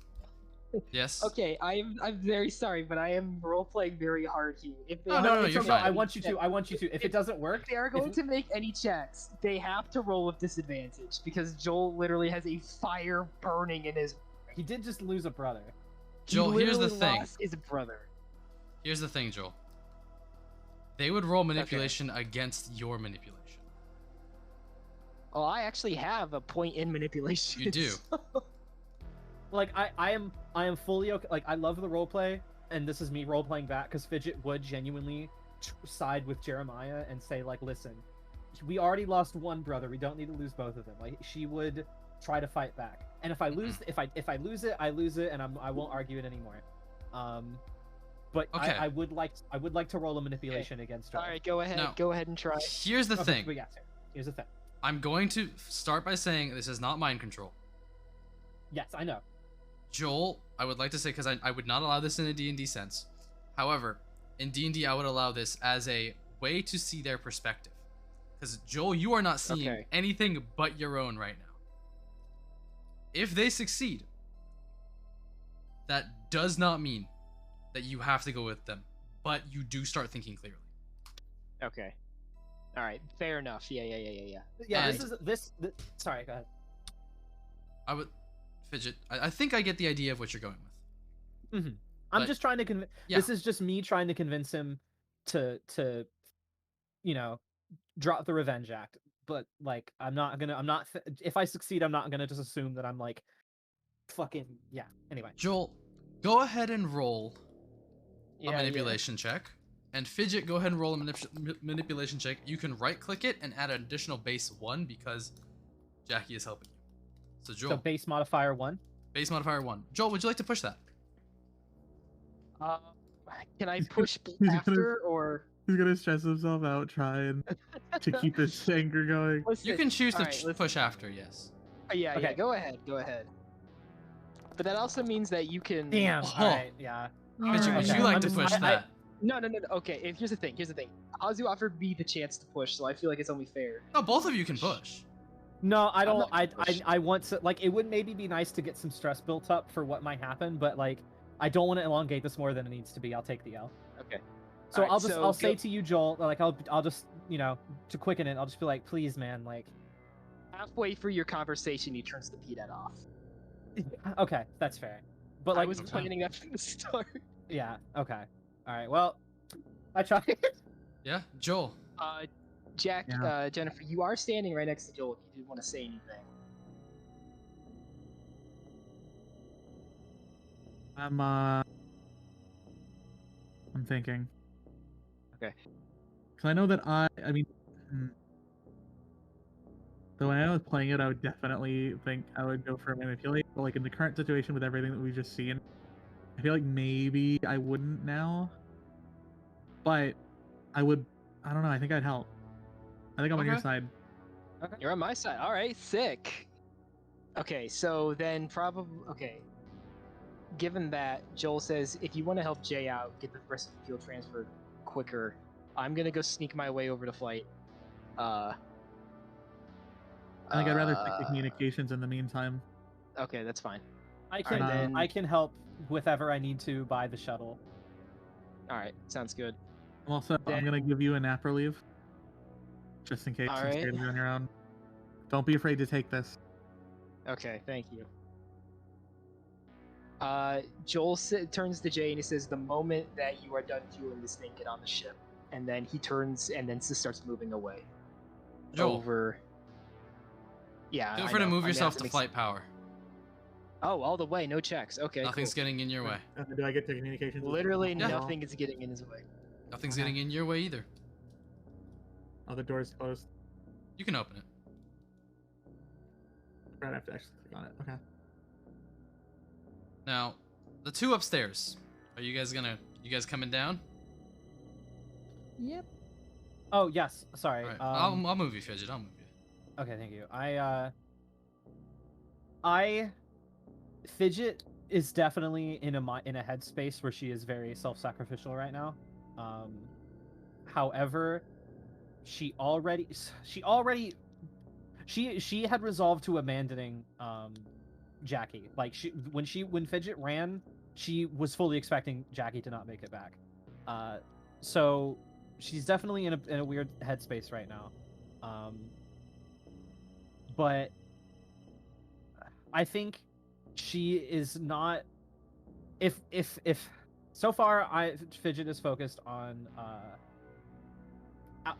Yes. Okay, I'm very sorry, but I am role playing very hard here. If they No, you're fine. I want you to. If it doesn't work, if they are going to make any checks, they have to roll with disadvantage because Joel literally has a fire burning in his. He did just lose a brother. Joel, here's the thing. Lost his brother. Here's the thing, Joel. They would roll manipulation against your manipulation. Oh, I actually have a point in manipulation. You do. Like I am fully okay. Like I love the roleplay, and this is me role playing back because Fidget would genuinely side with Jeremiah and say like, listen, we already lost one brother. We don't need to lose both of them. Like she would try to fight back. And if I lose, if I lose it, I lose it, and I won't argue it anymore. But okay. I would like to roll a manipulation against Joel. All right, go ahead. Now, go ahead and try. Here's the thing. But yeah, here's the thing. I'm going to start by saying this is not mind control. Yes, I know. Joel, I would like to say, because I would not allow this in a D&D sense. However, in D&D, I would allow this as a way to see their perspective. Because, Joel, you are not seeing anything but your own right now. If they succeed, that does not mean that you have to go with them, but you do start thinking clearly. Okay. All right. Fair enough. Yeah. Yeah, And this sorry, go ahead. I would... Fidget, I think I get the idea of what you're going with. Mm-hmm. I'm just trying to convince. Yeah. This is just me trying to convince him to drop the revenge act. But like, if I succeed, I'm not gonna just assume that I'm like, fucking yeah. Anyway, Joel, go ahead and roll a manipulation check, and Fidget, go ahead and roll a manipulation check. You can right-click it and add an additional base 1 because Jackie is helping you. So Joel. So base modifier 1. Base modifier 1. Joel, would you like to push that? Can I push after or? He's gonna stress himself out trying to keep his anger going. You can choose to push after, yes. Yeah, Okay. Go ahead. But that also means that you can. Damn. Oh. All right. Yeah. Fidget, would Okay. you like I'm to just- push I- that? No. Okay. Here's the thing. Hazu offered me the chance to push, so I feel like it's only fair. No, both of you can push. No, I don't. not gonna push. I want to like. It would maybe be nice to get some stress built up for what might happen, but like, I don't want to elongate this more than it needs to be. I'll take the L. Okay. So Alright, I'll say to you, Joel, like I'll just to quicken it, I'll just be like, please, man, like. Halfway through your conversation, he turns the PDET off. Okay, that's fair. But I like, was planning that from the start. yeah. Okay. All right. Well, I tried. Yeah, Joel. Jack, Yeah. Jennifer, you are standing right next to Joel if you did want to say anything. I'm thinking. Okay. Because I know that I mean, the way I was playing it, I would definitely think I would go for manipulate. But like in the current situation with everything that we've just seen, I feel like maybe I wouldn't now. But I would. I don't know. I think I'd help. I think I'm on your Okay. side. Okay. You're on my side. All right, sick. Okay, so then probably Given that Joel says if you want to help Jay out, get the rest of the field transferred quicker, I'm gonna go sneak my way over to flight. I think I'd rather stick to communications in the meantime. Okay, that's fine. I can then- I can help with whatever I need to by the shuttle. All right, sounds good. Also, I'm Then- gonna give you a nap relief, just in case All since right. you're on your own. Don't be afraid to take this. Okay, thank you. Joel turns to Jay and he says, "The moment that you are done fueling this thing, get on the ship." And then he turns and then just starts moving away. Joel, Over. Yeah. feel I free to know. move I'm gonna yourself have to make flight power. Oh, all the way, no checks. Okay, Nothing's cool. getting in your way. Do I get to communications? Literally Yeah. nothing is getting in his way. Nothing's Okay. getting in your way either. Oh, the door's closed. You can open it. Right, I have to actually click on it. Okay. Now, the two upstairs. Are you guys coming down? Yep. Oh yes, sorry. All right. I'll move you, Fidget. I'll move you. Okay, thank you. Fidget is definitely in a headspace where she is very self-sacrificial right now. However, she had resolved to abandoning Jackie. Like when Fidget ran, she was fully expecting Jackie to not make it back. So she's definitely in a weird headspace right now. But I think she is not. If so far, Fidget is focused on.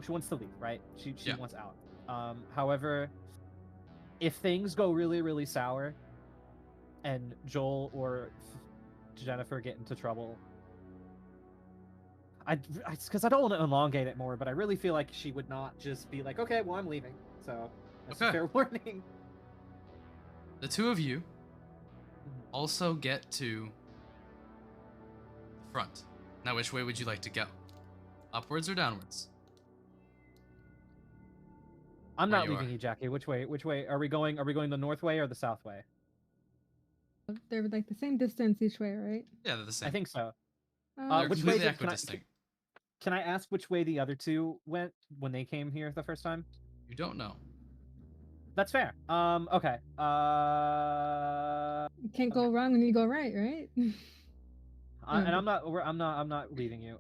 She wants to leave, right? She Yeah. wants out. However, if things go really, really sour, and Joel or Jennifer get into trouble, because I don't want to elongate it more, but I really feel like she would not just be like, okay, well, I'm leaving. So that's a Okay. fair warning. The two of you also get to the front. Now, which way would you like to go? Upwards or downwards? I'm Where not you leaving are. you, Jackie. Which way? Which way are we going? Are we going the north way or the south way? They're like the same distance each way, right? Yeah, they're the same. I think so. They're which way completely did- can I- equidistant. Can I ask which way the other two went when they came here the first time? You don't know. That's fair. Okay. You can't go wrong when you go right, right? And I'm not leaving you.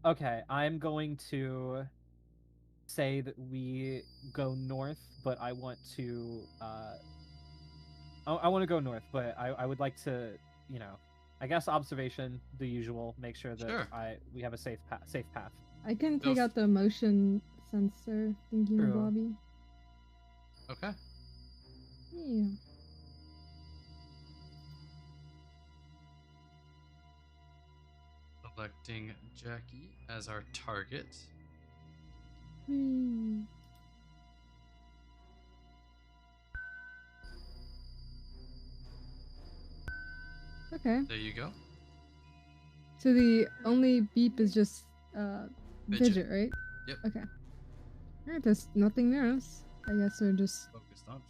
Okay, I'm going to say that we go north, but I want to I want to go north, but I would like to, I guess observation, the usual, make sure that Sure. we have a safe path. I can Go take out the motion sensor thingy, True. Bobby. Okay. Yeah. Selecting Jackie as our target. Hmm. Okay. There you go. So the only beep is just Fidget. Fidget, right? Yep. Okay. Alright, there's nothing else. I guess we're just Focused on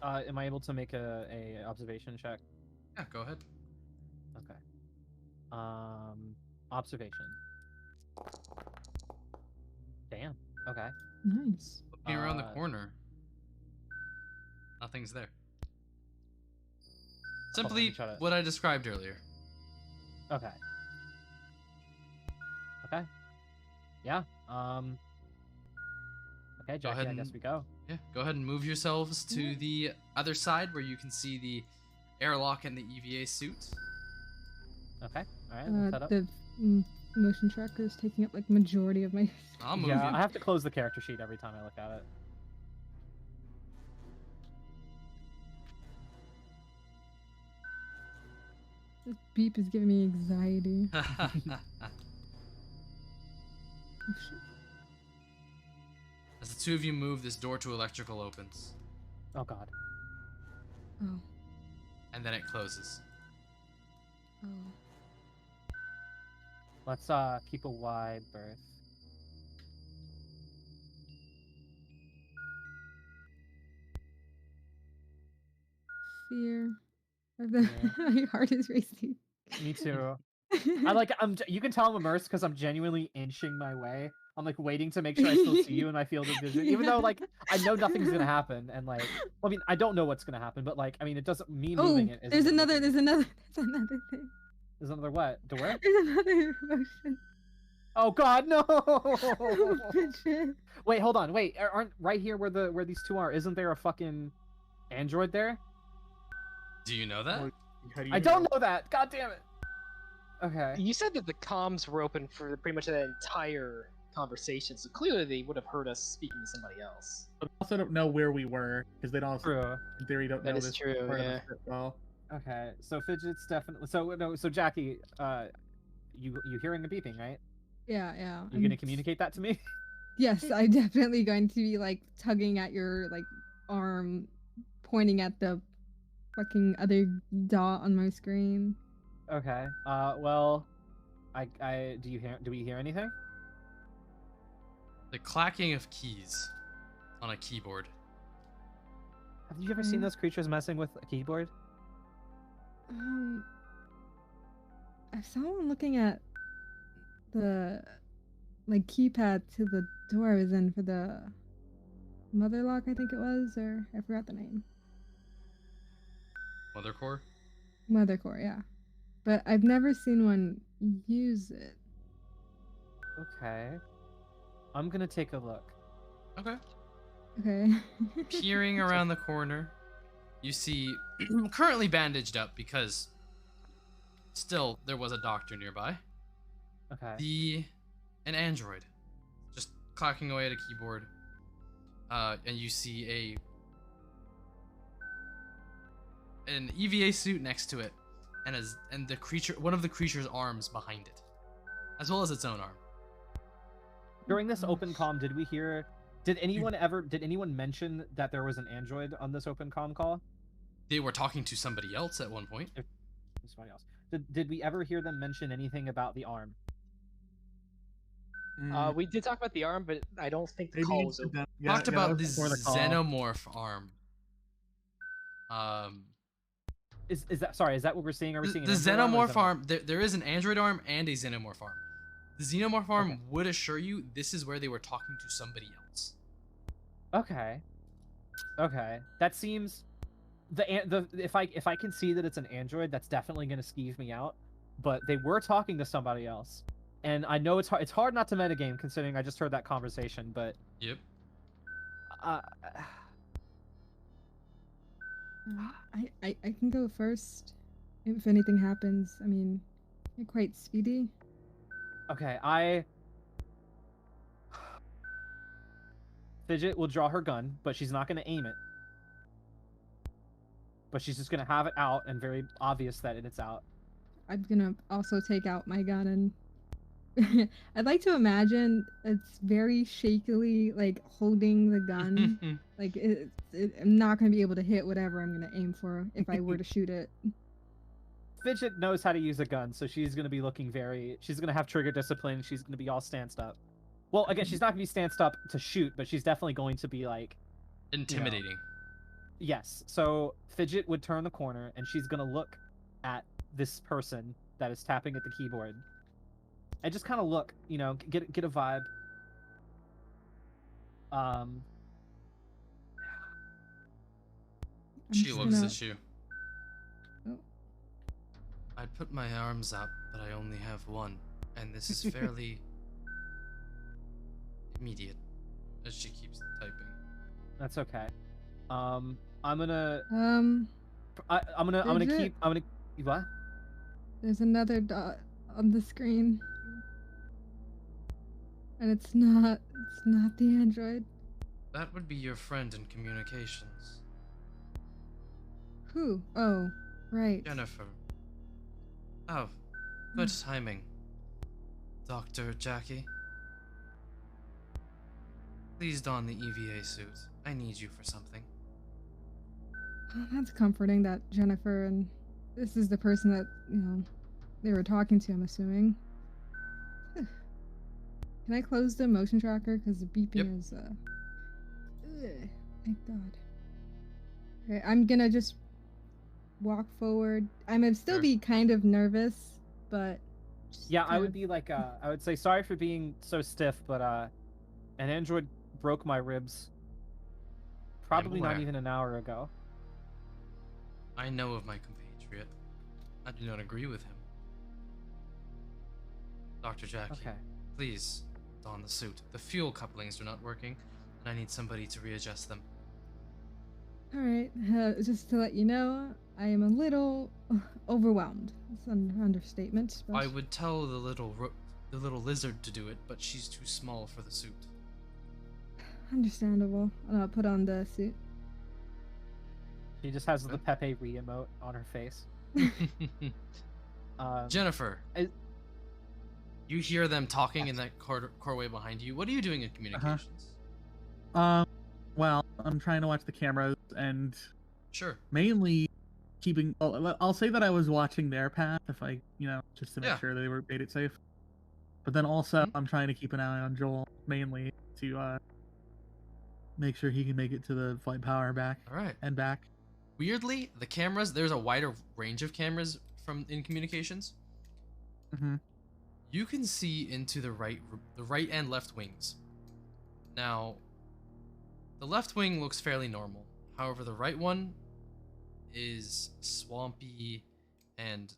Fidget. Am I able to make a observation check? Yeah, go ahead. Okay. Observation. Damn. Okay. nice. Looking around the Uh, corner. Nothing's there. Hold on, let me Simply try to- what I described earlier. Okay. Okay. Yeah. Okay, Jackie, ahead I guess and- we go. Yeah, go ahead and move yourselves to the other side where you can see the airlock and the EVA suit. Okay. All right. Let's head up. The motion tracker is taking up like majority of my. I'll move Yeah, you. I have to close the character sheet every time I look at it. This beep is giving me anxiety. Oh, shit. As the two of you move, this door to electrical opens, Oh god. Oh. and then it closes. Oh. Let's keep a wide berth. Fear. Yeah. My heart is racing. Me too. You can tell I'm immersed because I'm genuinely inching my way. I'm like waiting to make sure I still see you in my field of vision, even though like I know nothing's gonna happen, and like, well, I mean, I don't know what's gonna happen, but like, I mean, it doesn't. Me Oh, moving it. there's isn't another anything. there's another thing. There's another what? Door? There's another motion. Oh god, no! Fidget. Wait, hold on. Wait, aren't right here where these two are? Isn't there a fucking android there? Do you know that? How do you I don't know that. God damn it. Okay. You said that the comms were open for pretty much that entire conversation, so clearly they would have heard us speaking to somebody else. But I also don't know where we were because they don't. True. In theory, don't That know is this true, part of yeah. the script well. Okay. So Fidget's definitely. So Jackie, you hearing the beeping, right? Yeah. You're gonna communicate that to me? Yes, I'm definitely going to be like tugging at your like arm, pointing at the fucking other dot on my screen. Okay. Well, do we hear anything? The clacking of keys on a keyboard. Have you ever seen those creatures messing with a keyboard? I saw one looking at the like keypad to the door I was in for the mother lock, I think it was, or I forgot the name. Mother core? Mother core, yeah. But I've never seen one use it. Okay. I'm gonna take a look. Okay. Okay. Peering around the corner, you see currently bandaged up because still there was a doctor nearby. Okay. An android just clacking away at a keyboard, and you see an EVA suit next to it, and one of the creature's arms behind it, as well as its own arm. During this open comm, did anyone mention that there was an android on this open comm call? They were talking to somebody else at one point. Somebody else. Did we ever hear them mention anything about the arm? We did talk about the arm, but I don't think the Maybe call it's was open. Talked about that the was before the call. xenomorph arm. Is that what we're seeing? Are we seeing The an android xenomorph arm? there is an android arm and a xenomorph arm. The xenomorph arm Okay. would assure you this is where they were talking to somebody else. Okay. That seems if I can see that it's an android, that's definitely gonna skeeve me out. But they were talking to somebody else, and I know it's hard not to metagame considering I just heard that conversation. But Yep. I can go first if anything happens. I mean, you're quite speedy. Okay, Fidget will draw her gun, but she's not going to aim it. But she's just going to have it out and very obvious that it's out. I'm gonna also take out my gun and I'd like to imagine it's very shakily like holding the gun. Like I'm not gonna be able to hit whatever I'm gonna aim for if I were to shoot it. Fidget knows how to use a gun, so she's going to be she's going to have trigger discipline. She's going to be all stanced up. Well, again, she's not going to be stanced up to shoot, but she's definitely going to be like Intimidating. Yes. So Fidget would turn the corner and she's going to look at this person that is tapping at the keyboard. And just kind of look, get a vibe. She looks at you. Oh. I put my arms up, but I only have one, and this is fairly immediate. As she keeps typing. That's okay. I'm gonna Fidget? keep. What? There's another dot on the screen. And it's not the android. That would be your friend in communications. Who? Oh, right. Jennifer. Oh, good timing. Dr. Jackie. Please don the EVA suit. I need you for something. Oh, that's comforting that Jennifer and this is the person that, they were talking to, I'm assuming. Can I close the motion tracker? Because the beeping is, ugh, thank God. Okay, I'm gonna just walk forward. I'm gonna still be kind of nervous, but... Yeah, I would be like, I would say sorry for being so stiff, but, an android broke my ribs. Probably not even an hour ago. I know of my compatriot. I do not agree with him. Dr. Jackie, please don the suit. The fuel couplings are not working, and I need somebody to readjust them. Alright, just to let you know, I am a little overwhelmed. It's an understatement. But... I would tell the little lizard to do it, but she's too small for the suit. Understandable. I'll put on the suit. She just has the Pepe re-emote on her face. Jennifer, you hear them talking in that corridor behind you. What are you doing in communications? Well, I'm trying to watch the cameras and sure, mainly keeping. I'll say that I was watching their path if I, just to make sure they made it safe. But then also, I'm trying to keep an eye on Joel mainly to make sure he can make it to the flight power back. All right, and back. Weirdly, the cameras. There's a wider range of cameras in communications. You can see into the right and left wings. Now, the left wing looks fairly normal. However, the right one is swampy and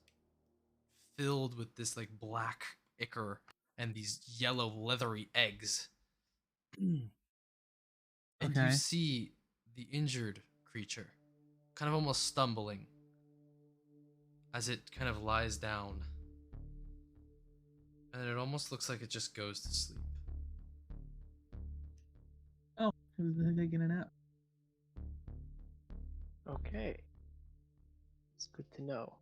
filled with this like black ichor and these yellow leathery eggs. And you see the injured creature kind of almost stumbling as it kind of lies down. And it almost looks like it just goes to sleep. Oh, who's taking a nap? Okay. It's good to know.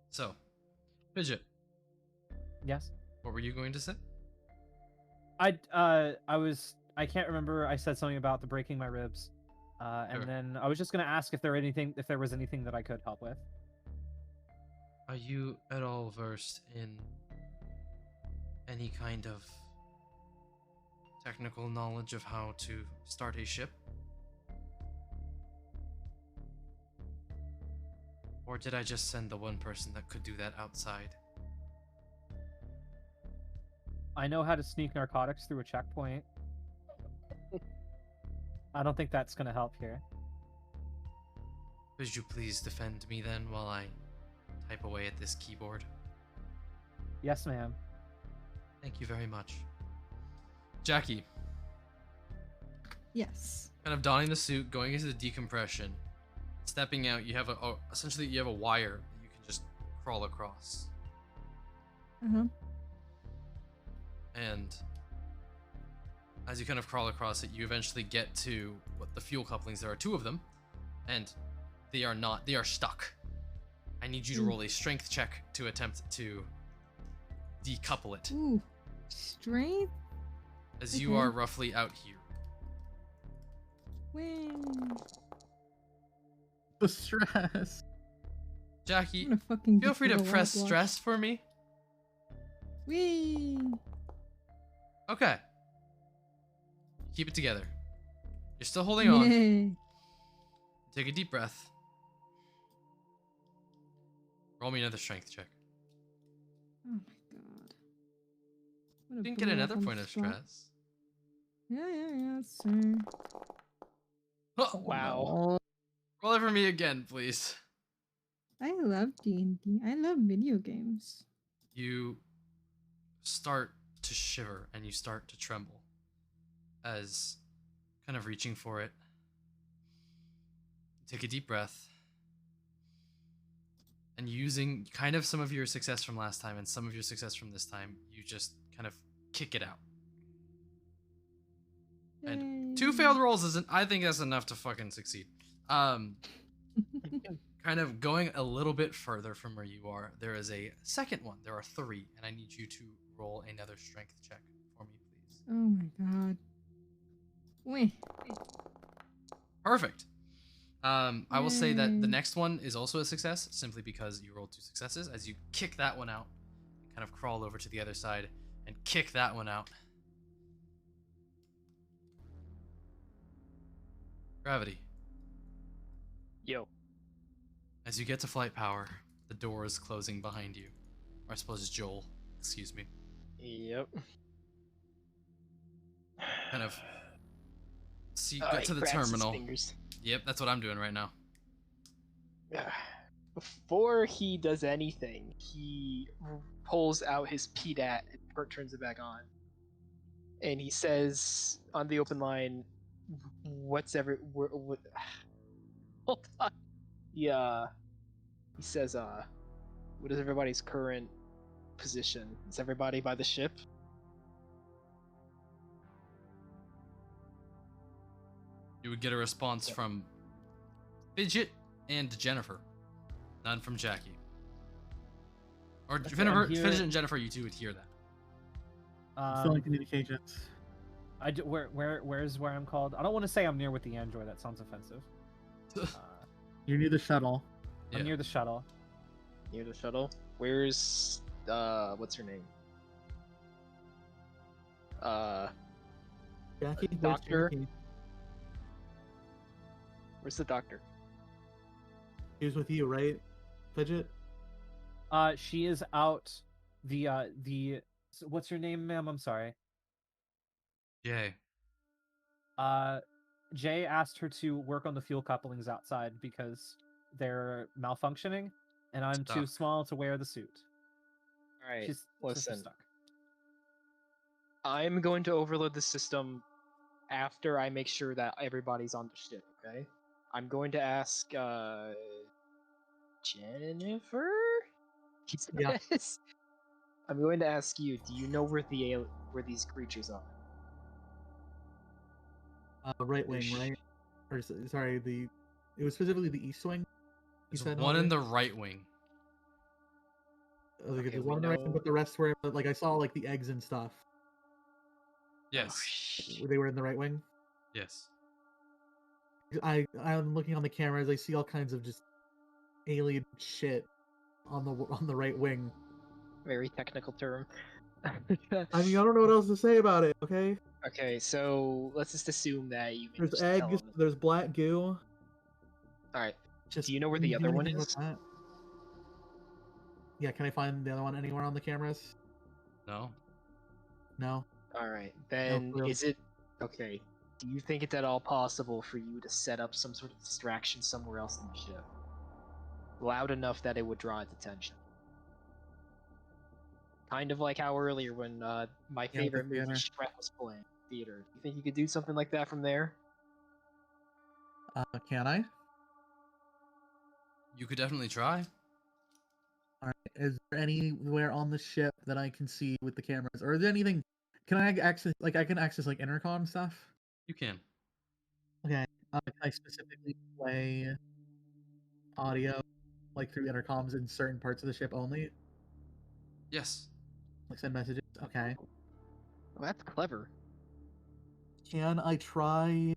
So, Fidget. Yes? What were you going to say? I can't remember. I said something about the breaking my ribs. And then I was just going to ask if there was anything that I could help with. Are you at all versed in any kind of technical knowledge of how to start a ship? Or did I just send the one person that could do that outside? I know how to sneak narcotics through a checkpoint. I don't think that's going to help here. Could you please defend me then while I type away at this keyboard? Yes, ma'am. Thank you very much. Jackie. Yes. Kind of donning the suit, going into the decompression, stepping out. You have essentially you have a wire that you can just crawl across. And as you kind of crawl across it, you eventually get to what the fuel couplings. There are two of them, and they are stuck. I need you to roll a strength check to attempt to decouple it. Ooh, strength? As you are roughly out here. Wing. The stress. Jackie, feel free to press stress for me. Whee! Okay. Keep it together. You're still holding on. Take a deep breath. Roll me another strength check. Oh my god. You didn't get another point of stress. Yeah, sir. Oh, wow. Roll it for me again, please. I love D&D. I love video games. You start to shiver and you start to tremble as kind of reaching for it. Take a deep breath. And using kind of some of your success from last time and some of your success from this time, you just kind of kick it out. And 2 failed rolls isn't. I think that's enough to fucking succeed. Kind kind of going a little bit further from where you are, there is a second one. There are 3, and I need you to roll another strength check for me, please. Oh my god. Wait. Perfect. I will say that the Yay. next one is also a success, simply because you rolled 2 successes. As you kick that one out, kind of crawl over to the other side and kick that one out. Gravity. Yo. As you get to flight power, the door is closing behind you. Or I suppose it's Joel. Excuse me. Yep. Kind of see, Oh, get he to the grabs his terminal. fingers. Yep, that's what I'm doing right now. Before he does anything, he pulls out his PDAT and turns it back on. And he says on the open line, "What's what, hold on." Yeah. He says, "What is everybody's current position? Is everybody by the ship?" You would get a response from Fidget and Jennifer. None from Jackie. Or Okay, Jennifer, I'm here. Fidget and Jennifer, you two would hear that. Still in communications. Where's where I'm called? I don't want to say I'm near with the android. That sounds offensive. You're near the shuttle. Yeah. I'm near the shuttle. Near the shuttle? Where's what's her name? Jackie, where's Doctor? Jackie? Where's the doctor? He was with you, right? Fidget? She is out. What's your name, ma'am? I'm sorry. Yay. Jay asked her to work on the fuel couplings outside because they're malfunctioning, and I'm too Stuck. small to wear the suit. Alright, She's listen. stuck. I'm going to overload the system after I make sure that everybody's on the ship, okay? I'm going to ask Jennifer? He Yeah. says. I'm going to ask you, do you know where where these creatures are? Right wing, right? Or sorry, it was specifically the east wing. You There's said one in Andre? the right wing. Like, Okay, there's we one on the right wing, know- but the rest were like I saw like the eggs and stuff. Yes. They were in the right wing. Yes. I'm looking on the cameras. I see all kinds of just alien shit on the right wing. Very technical term. I mean, I don't know what else to say about it. Okay, Okay, so let's just assume that you can there's just tell eggs. him. There's black goo. Alright, Just, do you know where can the do other one anything with is? that? Yeah, can I find the other one anywhere on the cameras? No. No. Alright, then clue. is it... Okay, do you think it's at all possible for you to set up some sort of distraction somewhere else in the ship? Loud enough that it would draw its attention. Kind of like how earlier when my the favorite movie, theater. Shrek, was playing in the theater. You think you could do something like that from there? Can I? You could definitely try. All right. Is there anywhere on the ship that I can see with the cameras, or is there anything? Can I access I can access like intercom stuff? You can. Okay. Can I specifically play audio like through intercoms in certain parts of the ship only? Yes. Like send messages. Okay. Well, that's clever. Can I try?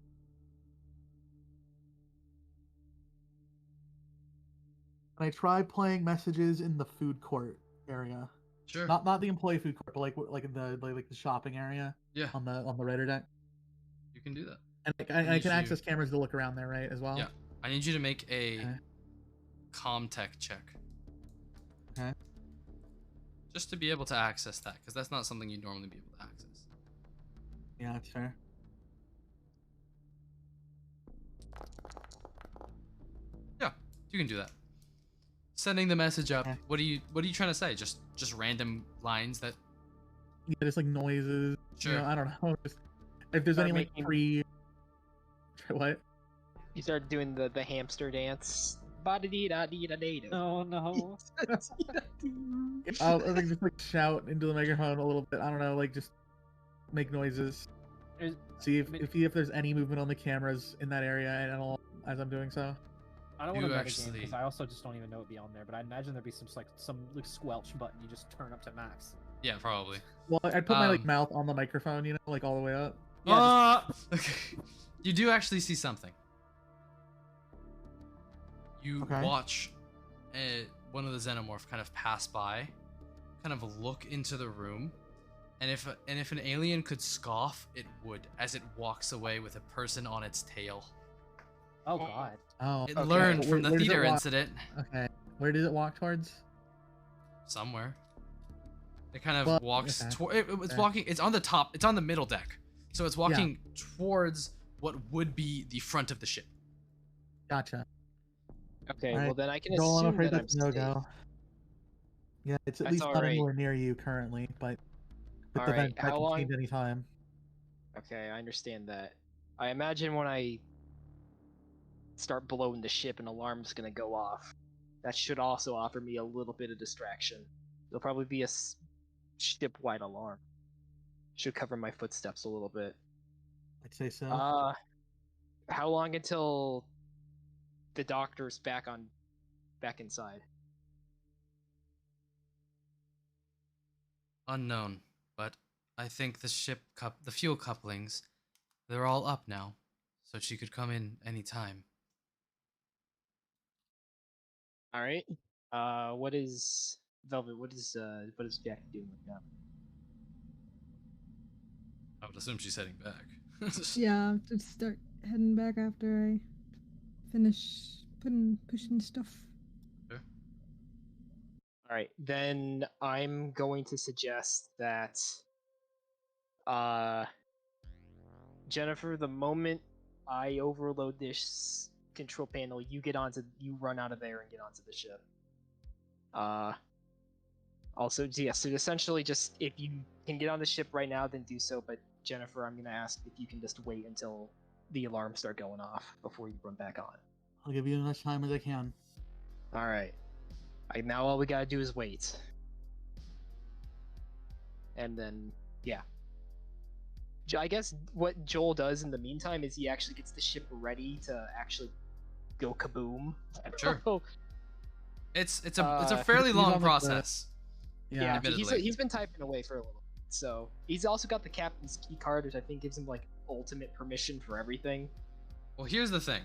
Can I try playing messages in the food court area? Sure. Not the employee food court, but like in the like the shopping area Yeah. on the Raider deck. You can do that. And I need can you- access cameras to look around there, right? As well. Yeah. I need you to make a Okay. Comtech check. Okay. Just to be able to access that, because that's not something you'd normally be able to access. Yeah, that's fair. Yeah, you can do that. Sending the message up. Okay. What are you trying to say? Just random lines that. Yeah, just like noises. Sure. You know, I don't know. Just, if there's Start any like making- pre. What? You start doing the hamster dance. Ba-da-dee-da-dee-da-dee-da. Oh no. I'll like, just like shout into the microphone a little bit. I don't know, like just make noises. Is- See if there's any movement on the cameras in that area and all as I'm doing so. I don't You want to metagame actually- because I also just don't even know it'd be on there. But I imagine there'd be some squelch button you just turn up to max. Yeah, probably. Well, I'd put my like Um, mouth on the microphone, you know, like all the way up. Yeah, Okay. You do actually see something. You Okay. watch one of the xenomorph kind of pass by, kind of look into the room, and if an alien could scoff, it would, as it walks away with a person on its tail. Oh god. Oh, It okay. learned from the Where does it theater walk? incident Okay, where does it walk towards? somewhere. It kind of Well, walks okay. it's Okay. walking. It's on the top. It's on the middle deck, so it's walking towards what would be the front of the ship. Gotcha. Okay, Alright, well then I can Joel, I'm assume afraid that I'm that's no safe. go. Yeah, it's at That's least not alright. anywhere near you currently, but with the Alright, vent that how can long? change any time. Okay, I understand that. I imagine when I start blowing the ship, an alarm's gonna go off. That should also offer me a little bit of distraction. There'll probably be a ship-wide alarm. Should cover my footsteps a little bit. I'd say so. How long until the doctor's back inside? Unknown, but I think the fuel couplings, they're all up now, so she could come in anytime. All right. What is Velvet? What is Jack doing right now? I would assume she's heading back. Yeah, just start heading back after I finish pushing stuff. Sure. All right, then I'm going to suggest that Jennifer, the moment I overload this control panel, you run out of there and get onto the ship. Also, yeah, so essentially just if you can get on the ship right now, then do so, but Jennifer, I'm going to ask if you can just wait until the alarms start going off before you run back on. I'll give you as much time as I can. All right. Now all we gotta do is wait. And then, yeah. I guess what Joel does in the meantime is he actually gets the ship ready to actually go kaboom. Sure. It's a Uh, fairly he's long on the- process. Yeah. admittedly. he's been typing away for a little bit. So he's also got the captain's key card, which I think gives him like ultimate permission for everything. Well, here's the thing.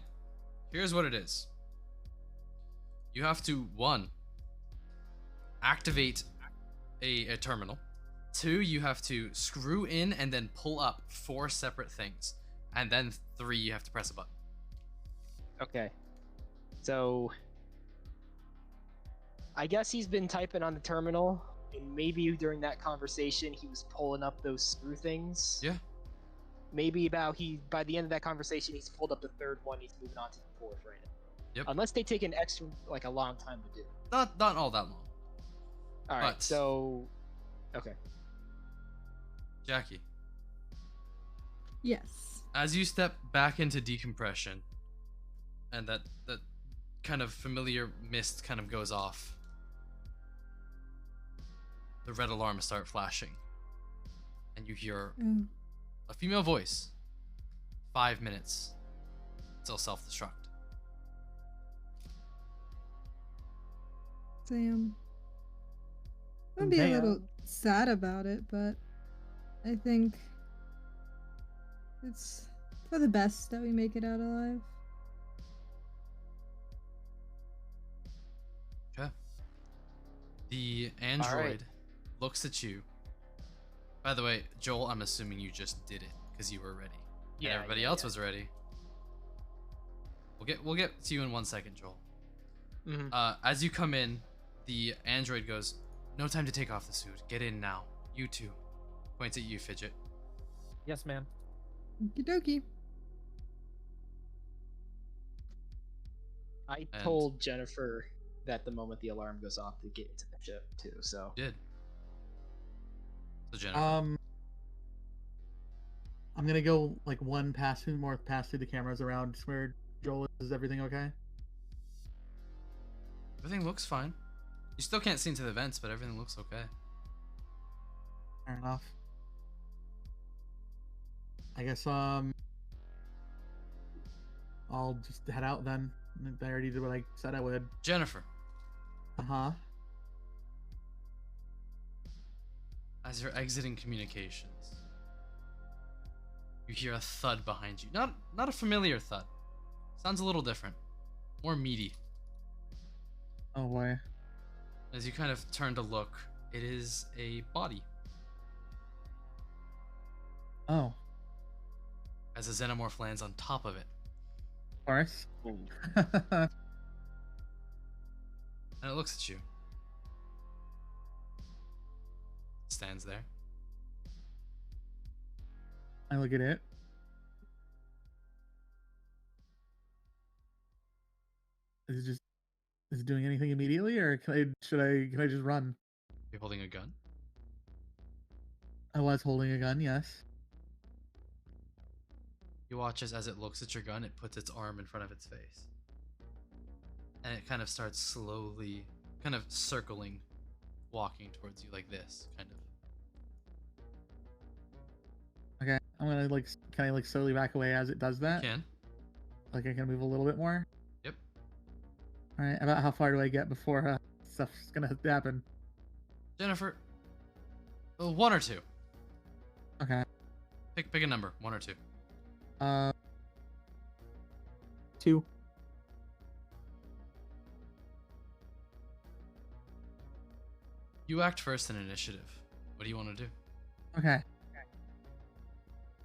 Here's what it is. You have to, 1, activate a terminal. 2, you have to screw in and then pull up 4 separate things. And then 3, you have to press a button. Okay. So I guess he's been typing on the terminal, and maybe during that conversation he was pulling up those screw things. Yeah. Maybe by the end of that conversation he's pulled up the 3rd one, he's moving on to the 4th right now. Yep. Unless they take an extra a long time to do. Not all that long. Alright, But- so okay. Jackie, Yes. as you step back into decompression, and that kind of familiar mist kind of goes off, the red alarms start flashing, and you hear Oh, a female voice. 5 minutes till self-destruct. damn. I'm gonna be a Damn. little sad about it, but I think it's for the best that we make it out alive. Okay. The android looks at you. By the way, Joel, I'm assuming you just did it because you were ready. And everybody else was ready. We'll get to you in 1 second, Joel. Mhm. As you come in, the android goes, "No time to take off the suit. Get in now. You too." Points at you, Fidget. Yes, ma'am. Okie dokie. I And- told Jennifer that the moment the alarm goes off to get into the ship too, so Did. So Jennifer. I'm gonna go like one pass through the cameras around where Joel is. Is everything okay? Everything looks fine. You still can't see into the vents, but everything looks okay. Fair enough. I guess I'll just head out then. I already did what I said I would. Jennifer, Uh-huh. as you're exiting communications, you hear a thud behind you. Not a familiar thud. Sounds a little different. More meaty. Oh boy. As you kind of turn to look, it is a body. Oh. As a xenomorph lands on top of it. Of course. And it looks at you. Stands there. I look at it. Is it doing anything immediately, or can I just run? You're holding a gun. I was holding a gun, yes. You watch as it looks at your gun, it puts its arm in front of its face. And it kind of starts slowly, kind of circling, walking towards you like this, kind of. Okay, I'm gonna can I slowly back away as it does that? You can. Like I can move a little bit more? Yep. Alright, about how far do I get before stuff's gonna happen? Jennifer, 1 or 2. Okay. Pick a number, 1 or 2. 2. You act first in initiative. What do you want to do? Okay.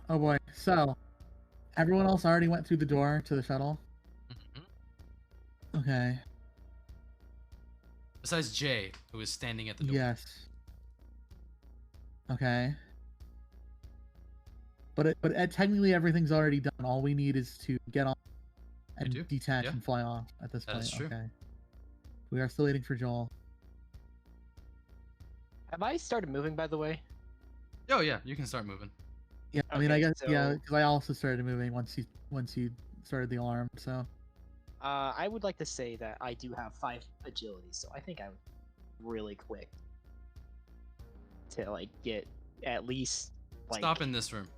Oh boy. So, everyone else already went through the door to the shuttle? Mm-hmm. Okay. Besides Jay, who is standing at the door. Yes. Okay. But technically everything's already done. All we need is to get on and detach Yeah. and fly off at this point. That is true. Okay. We are still waiting for Joel. Have I started moving, by the way? Oh yeah, you can start moving. Yeah, I mean, I Okay, guess yeah, so- because I also started moving once you started the alarm. So I would like to say that I do have 5 agility, so I think I'm really quick to like get at least like. Stop in this room.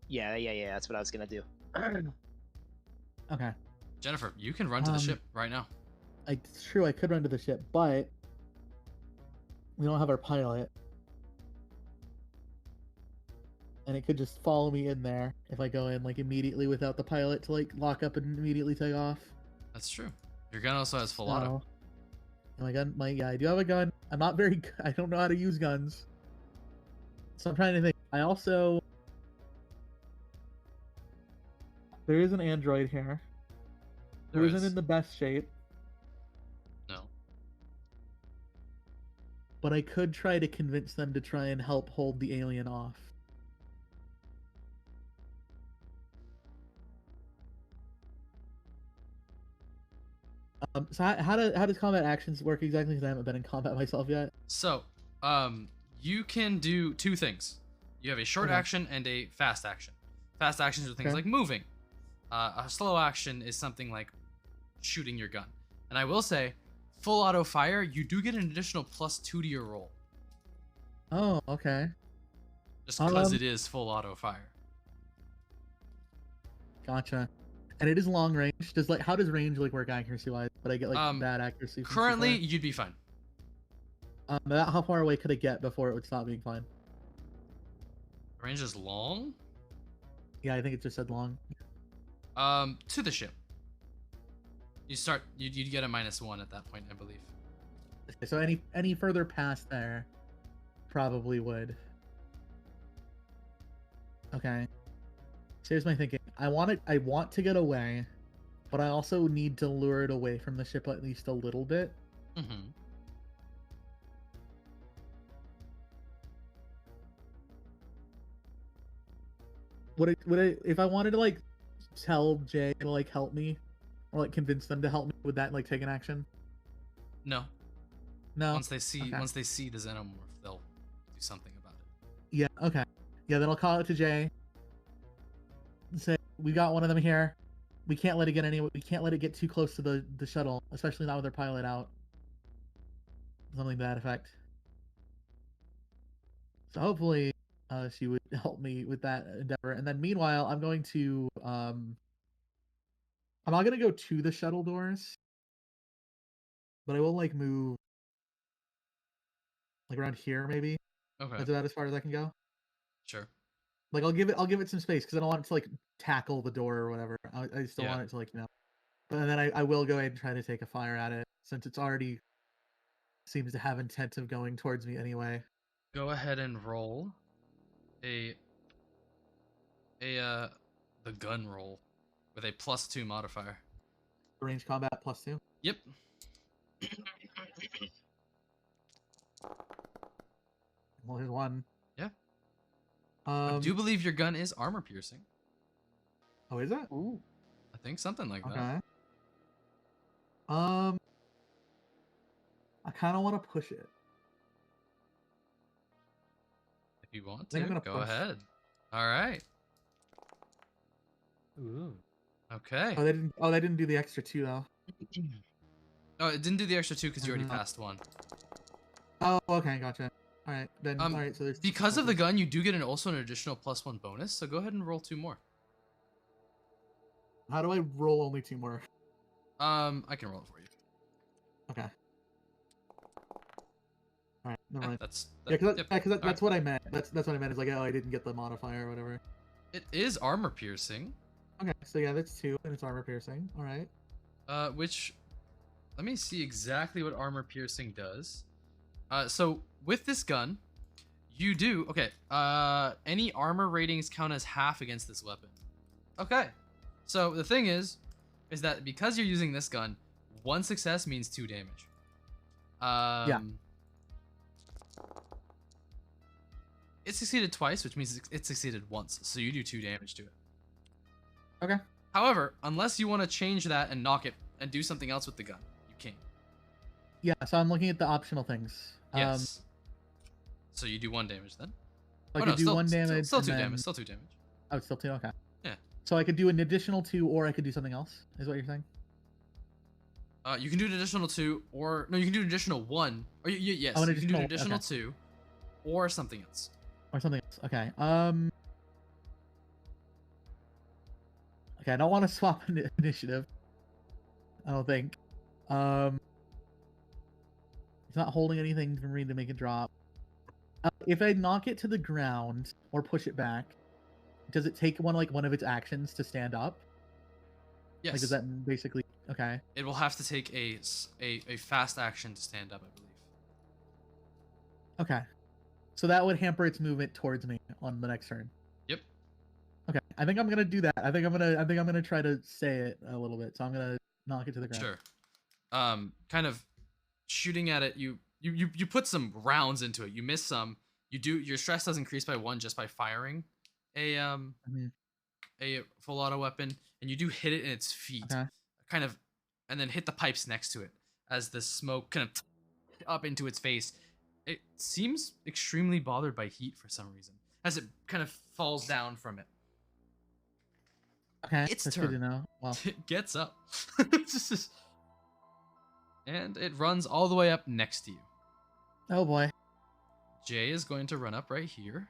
Yeah. That's what I was gonna do. okay. Jennifer, you can run to the ship right now. It's true, I could run to the ship, but we don't have our pilot. And it could just follow me in there if I go in like immediately without the pilot to like lock up and immediately take off. That's true. Your gun also has full auto. My gun, yeah, I do have a gun. I'm not very good. I don't know how to use guns. So I'm trying to think. I also there is an android here who There isn't is. in the best shape, No. but I could try to convince them to try and help hold the alien off. So how does combat actions work exactly? Because I haven't been in combat myself yet. So, you can do 2 things. You have a short Okay. action and a fast action. Fast actions are things Okay. like moving. A slow action is something like shooting your gun. And I will say, full auto fire, you do get an additional +2 to your roll, Oh, okay, just because Um, it is full auto fire. gotcha. And it is long range. How does range work accuracy wise? But I get bad accuracy. from Currently, C4? you'd be fine. About how far away could it get before it would stop being fine? Range is long. Yeah, I think it just said long. To the ship. You'd get a -1 at that point, I believe. Okay, so any further past there, probably would. Okay. So here's my thinking. I want to get away, but I also need to lure it away from the ship at least a little bit. Mm-hmm. If I wanted to tell Jay to help me, or convince them to help me, would that take an action? No. No. Once they see Okay. the xenomorph, they'll do something about it. Yeah. Okay. Yeah. Then I'll call it to Jay. And say we got one of them here. We can't let it get too close to the shuttle, especially not with our pilot out. Something to that effect. So hopefully, she would help me with that endeavor. And then meanwhile, I'm going to I'm not gonna go to the shuttle doors, but I will like move like around here maybe. Okay. That's about as far as I can go. Sure. Like I'll give it some space because I don't want it to like tackle the door or whatever. I still Yeah. want it to like But then I will go ahead and try to take a fire at it since it's already seems to have intent of going towards me anyway. Go ahead and roll a the gun roll with a +2 modifier. Range combat +2. Yep. Well, here's one. Yeah. I do believe your gun is armor piercing. Oh, is it? Ooh. I think something like that. Okay. I kind of want to push it. If you want think I'm to, gonna go push. ahead. All right. Ooh. Okay. Oh, they didn't do the extra 2 though. Oh, it didn't do the extra 2 because you already passed 1. Oh, okay, gotcha. All right, then. All right, so there's Because of the gun, you do get also an additional +1 bonus. So go ahead and roll 2 more. How do I roll only 2 more? I can roll it for you. Okay. All right, never mind. That's Yeah, because yep. that's Alright. what I meant. That's what I meant. Is like, oh, I didn't get the modifier or whatever. It is armor piercing. Okay, so yeah, that's 2, and it's armor piercing. All right. Which, let me see exactly what armor piercing does. So with this gun, you do okay. Any armor ratings count as half against this weapon. Okay. So the thing is that because you're using this gun, 1 success means 2 damage. Yeah. It succeeded twice, which means it succeeded once. So you do 2 damage to it. Okay. However, unless you want to change that and knock it and do something else with the gun, you can. Yeah, so I'm looking at the optional things. Yes. So you do 1 damage then. I could do still, 1 damage. Still and 2 then... damage. Still 2 damage. Oh, it's still 2. Okay. Yeah. So I could do an additional 2, or I could do something else. Is what you're saying? You can do an additional 2, or no, you can do an additional 1. Or yes, Oh, you can do an additional okay. 2, or something else. Or something else. Okay. Okay, I don't want to swap initiative. I don't think. It's not holding anything for me to make it drop. If I knock it to the ground or push it back, does it take one of its actions to stand up? Yes. Like, is that basically okay? It will have to take a fast action to stand up, I believe. Okay. So that would hamper its movement towards me on the next turn. Yep. Okay. I think I'm gonna do that. I think I'm gonna try to say it a little bit. So I'm gonna knock it to the ground. Sure. Kind of shooting at it. You put some rounds into it. You miss some. Your stress does increase by 1 just by firing a full auto weapon, and you do hit it in its feet, kind of, and then hit the pipes next to it as the smoke kind of up into its face. It seems extremely bothered by heat for some reason as it kind of falls down from it. Okay, Its that's turn. good to know. Well, It gets up. And it runs all the way up next to you. oh boy. Jay is going to run up right here.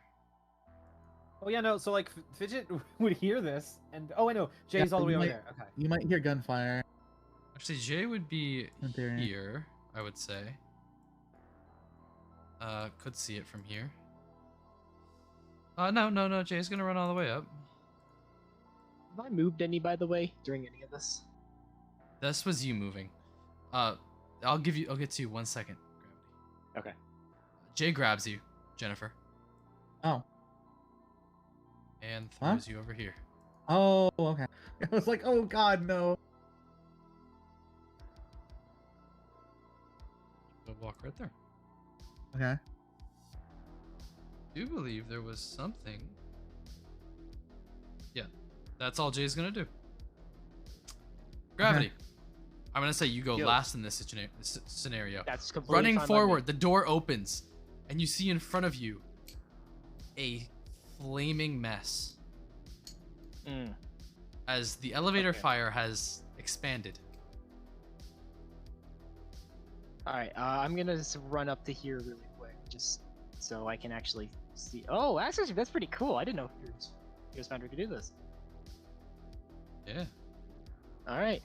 Oh yeah, no. So like, Fidget would hear this, and oh, I know, Jay's all the way over there. Okay. You might hear gunfire. Actually, Jay would be In theory. here, I would say. Could see it from here. No. Jay's gonna run all the way up. Have I moved any, by the way, during any of this? This was you moving. I'll get to you 1 second. Gravity. Okay. Jay grabs you, Jennifer, Oh. and throws you over here. Oh, okay. I was like, oh god, no. Go walk right there. Okay. I do believe there was something. Yeah, that's all Jay's gonna do. Gravity. I'm gonna say you go last in this scenario. That's completely Running fine by forward, me. the door opens, and you see in front of you a flaming mess as the elevator fire has expanded. All right, I'm gonna just run up to here really quick, just so I can actually see. Oh, actually, that's pretty cool. I didn't know Heroes Foundry could do this. Yeah. All right.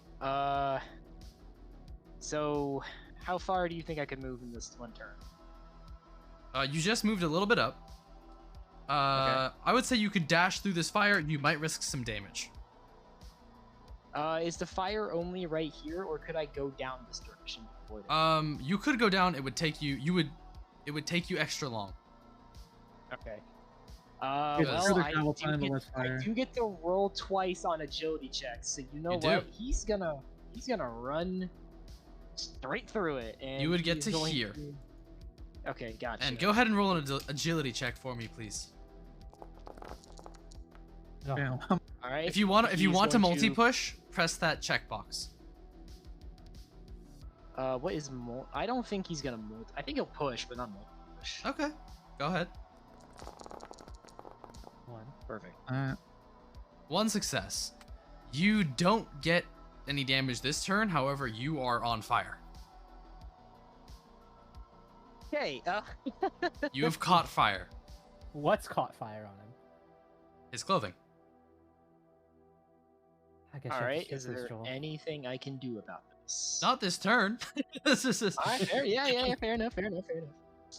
So how far do you think I could move in this one turn? You just moved a little bit up. I would say you could dash through this fire. You might risk some damage. Is the fire only right here, or could I go down this direction before that? You could go down. It would take you. It would take you extra long. Okay. It's Well, further I travel do, time, the get, less I fire. do get to roll twice on agility checks, so you know You do. what? He's gonna run straight through it, and You would get he's to going here. Okay, gotcha. And go ahead and roll an agility check for me, please. No. Damn. All right. If you want to he's multi going push, press that checkbox. What is more? I don't think he's gonna multi. I think he'll push, but not multi push. Okay, go ahead. 1. Perfect. One success. You don't get any damage this turn. However, you are on fire. Okay. You have caught fire. What's caught fire on him? His clothing. I guess All you have to right. shoot Is this, there Joel. anything I can do about this? Not this turn. This is All right. Fair. Yeah. Fair enough.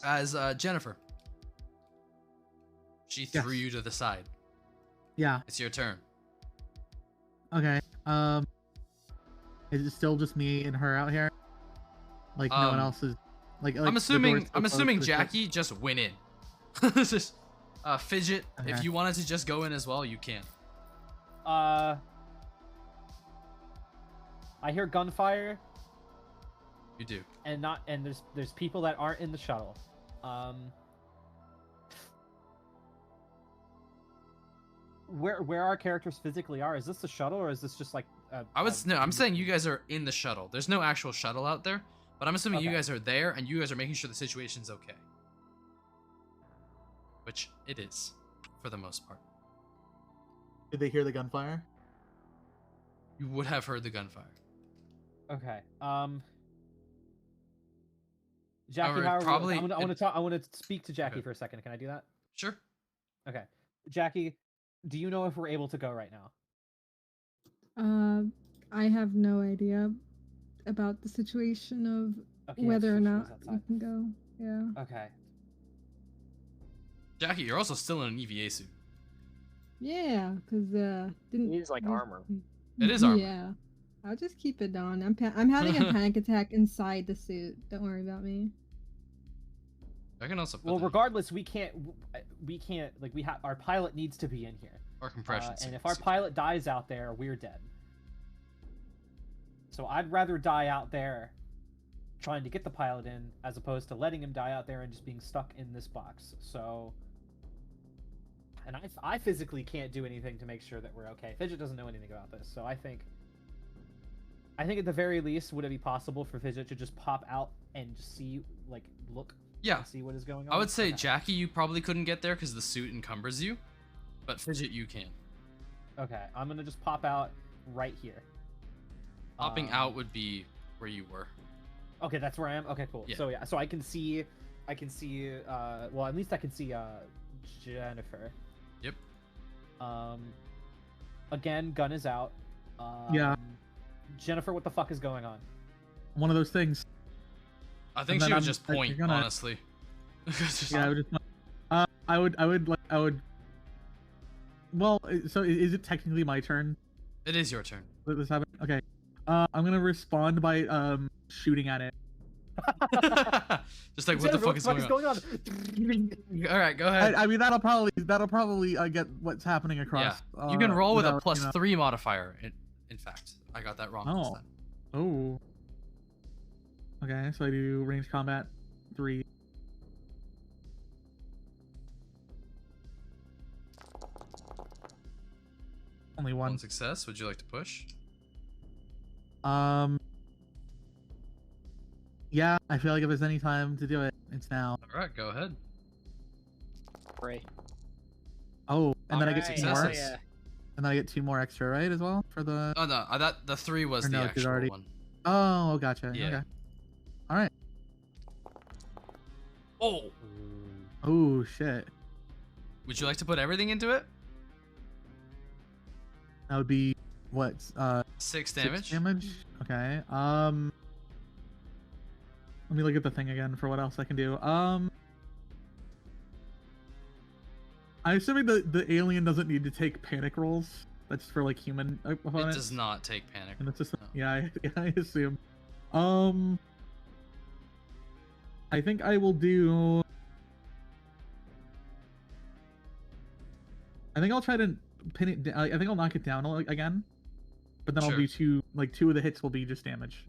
as Jennifer. She Yes. threw you to the side. Yeah. It's your turn. Okay. Is it still just me and her out here? Like no one else is. Like I'm the assuming door's still closed assuming to the ship? Jackie just went in. This is Fidget. If Okay. you wanted to just go in as well, you can. I hear gunfire, You do. and there's people that aren't in the shuttle. Where our characters physically are? Is this the shuttle, or is this just like? I'm saying you guys are in the shuttle. There's no actual shuttle out there, but I'm assuming you Okay. guys are there and you guys are making sure the situation's okay. Which it is, for the most part. Did they hear the gunfire? You would have heard the gunfire. Okay. Jackie, Or how are we- probably- I want to talk. I want to speak to Jackie Okay. for a second. Can I do that? Sure. Okay. Jackie, do you know if we're able to go right now? I have no idea about the situation of Okay, whether or she was not we outside. can go. Yeah. Okay. Jackie, you're also still in an EVA suit. Yeah, because didn't. It is like armor. It is armor. Yeah. I'll just keep it on. I'm having a panic attack inside the suit. Don't worry about me. I can also put Well, that- regardless, we can't like our pilot needs to be in here. or compression And suit. if our pilot dies out there, we're dead. So I'd rather die out there trying to get the pilot in as opposed to letting him die out there and just being stuck in this box. So and I physically can't do anything to make sure that we're okay. Fidget doesn't know anything about this. So I think at the very least, would it be possible for Fidget to just pop out and just see, like, look Yeah. and see what is going on? I would say Okay. Jackie, you probably couldn't get there because the suit encumbers you, but Fidget, you can. Okay, I'm gonna just pop out right here. Popping out would be where you were. Okay, that's where I am. Okay, cool. Yeah. So yeah, so I can see, well, at least I can see Jennifer. Yep. Again, gun is out. Yeah. Jennifer, what the fuck is going on? One of those things. I think And she then would I'm, just like, point, you're gonna- honestly. Yeah, I would just. I would. Well, so is it technically my turn? It is your turn. Let this happen. Okay. I'm gonna respond by shooting at it. Just like, what the fuck is going on? All right, go ahead. I mean that'll probably get what's happening across. Yeah, you can roll with a without, +3 modifier. In fact, I got that wrong this Oh. time. Oh. Okay, so I do range combat 3. Only One one. success. Would you like to push? Yeah, I feel like if there's any time to do it, it's now. All right, go ahead. Pray. Oh, and then I get Alright, 2 more. successes. yeah. And then I get 2 more extra, right, as well for the. Oh no, that the 3 was Or the no, 'cause actual already- one. Oh, gotcha. Yeah. Okay. All right. Oh, Oh shit. would you like to put everything into it? That would be what? 6 damage. 6 damage. Okay. Let me look at the thing again for what else I can do. I'm assuming the alien doesn't need to take panic rolls. That's for like human opponents. It does not take panic. And it's just no. yeah, I assume. I think I will do. I think I'll try to pin it down. I think I'll knock it down again, but then I'll do two of the hits will be just damage.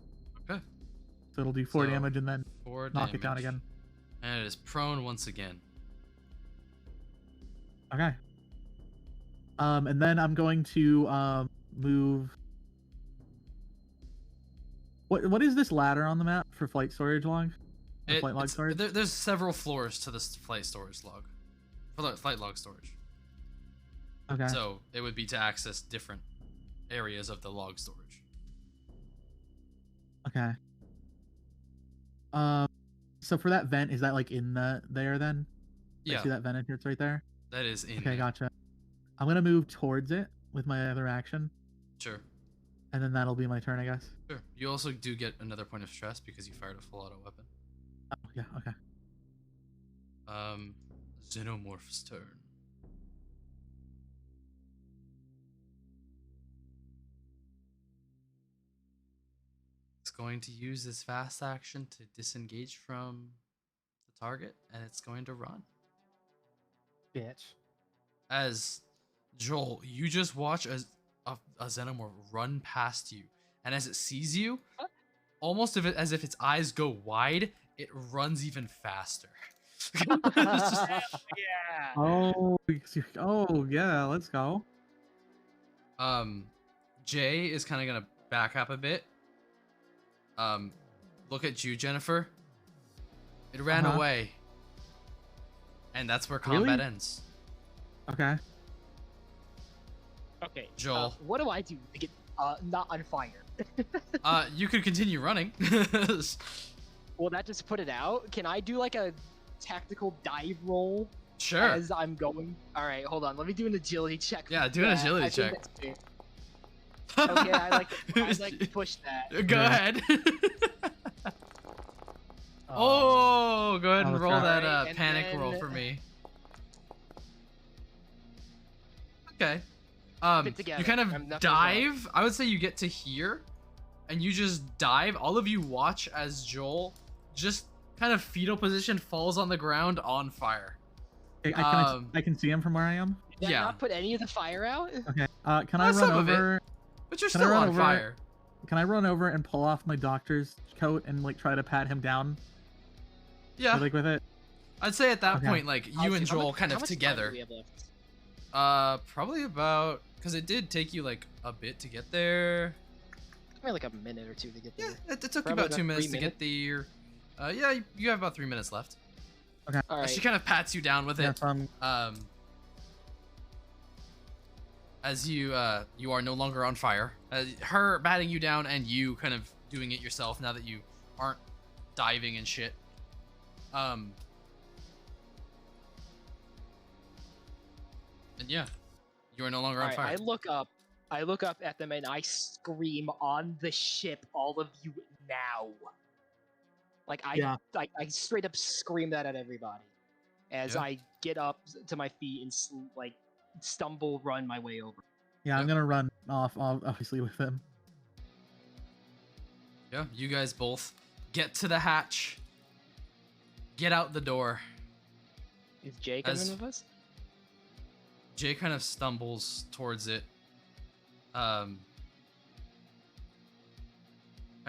Okay. So it'll do 4 damage and then 4 knock it down again. And it is prone once again. Okay. And then I'm going to move. What is this ladder on the map for flight storage log? Flight log storage? There's several floors to this flight storage log. Flight log storage. Okay. So it would be to access different areas of the log storage. Okay. So for that vent, is that like in there then? Yeah. I see that vent entrance right there? That is in Okay, there. gotcha. I'm gonna move towards it with my other action. Sure. And then that'll be my turn, I guess. Sure. You also do get another point of stress because you fired a full auto weapon. Oh, yeah, okay. Xenomorph's turn. It's going to use its fast action to disengage from the target, and it's going to run. Bitch. As Joel, you just watch as a xenomorph run past you, and as it sees you, almost as if its eyes go wide, it runs even faster. Yeah. Oh yeah, let's go. Jay is kind of gonna back up a bit. Look at you, Jennifer. It ran away, and that's where combat ends. Okay. Okay. Joel. What do I do to get not on fire? You could continue running. Will that just put it out? Can I do like a tactical dive roll? Sure. As I'm going. All right, hold on. Let me do an agility check. Yeah, do an agility check. Okay, I like to push that. Go ahead. Oh, go ahead and roll that Alright, panic then... roll for me. Okay. You kind of dive. I would say you get to here, and you just dive. All of you watch as Joel just kind of fetal position falls on the ground on fire. I can see him from where I am. Did I not put any of the fire out? Okay. Can I run over? But you're still on fire. Can I run over and pull off my doctor's coat and like try to pat him down? Yeah. Like with it. I'd say at that point, like you and Joel kind of together. Probably about, because it did take you like a bit to get there. Maybe like a minute or two to get there. Yeah, it took you about 2 minutes to get there. Yeah, you have about 3 minutes left. Okay. All right. She kind of pats you down with it. As you are no longer on fire. Her batting you down and you kind of doing it yourself now that you aren't diving and shit. And yeah, you are no longer on fire. I look up at them and I scream on the ship, all of you now. Like I straight up scream that at everybody as I get up to my feet and stumble, run my way over. Yeah, I'm gonna run off, obviously, with him. Yeah, you guys both get to the hatch. Get out the door. Is Jay coming with us? Jay kind of stumbles towards it. Kind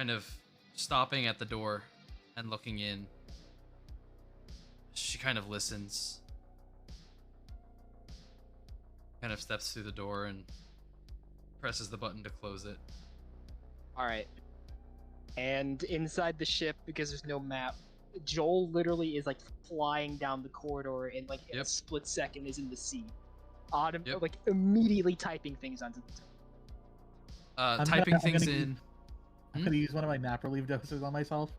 of stopping at the door and looking in. She kind of listens. Kind of steps through the door and presses the button to close it. Alright. And inside the ship, because there's no map, Joel literally is like flying down the corridor and like in a split second is in the seat. Like immediately typing things onto the typing things in. I'm gonna use one of my nap relief doses on myself.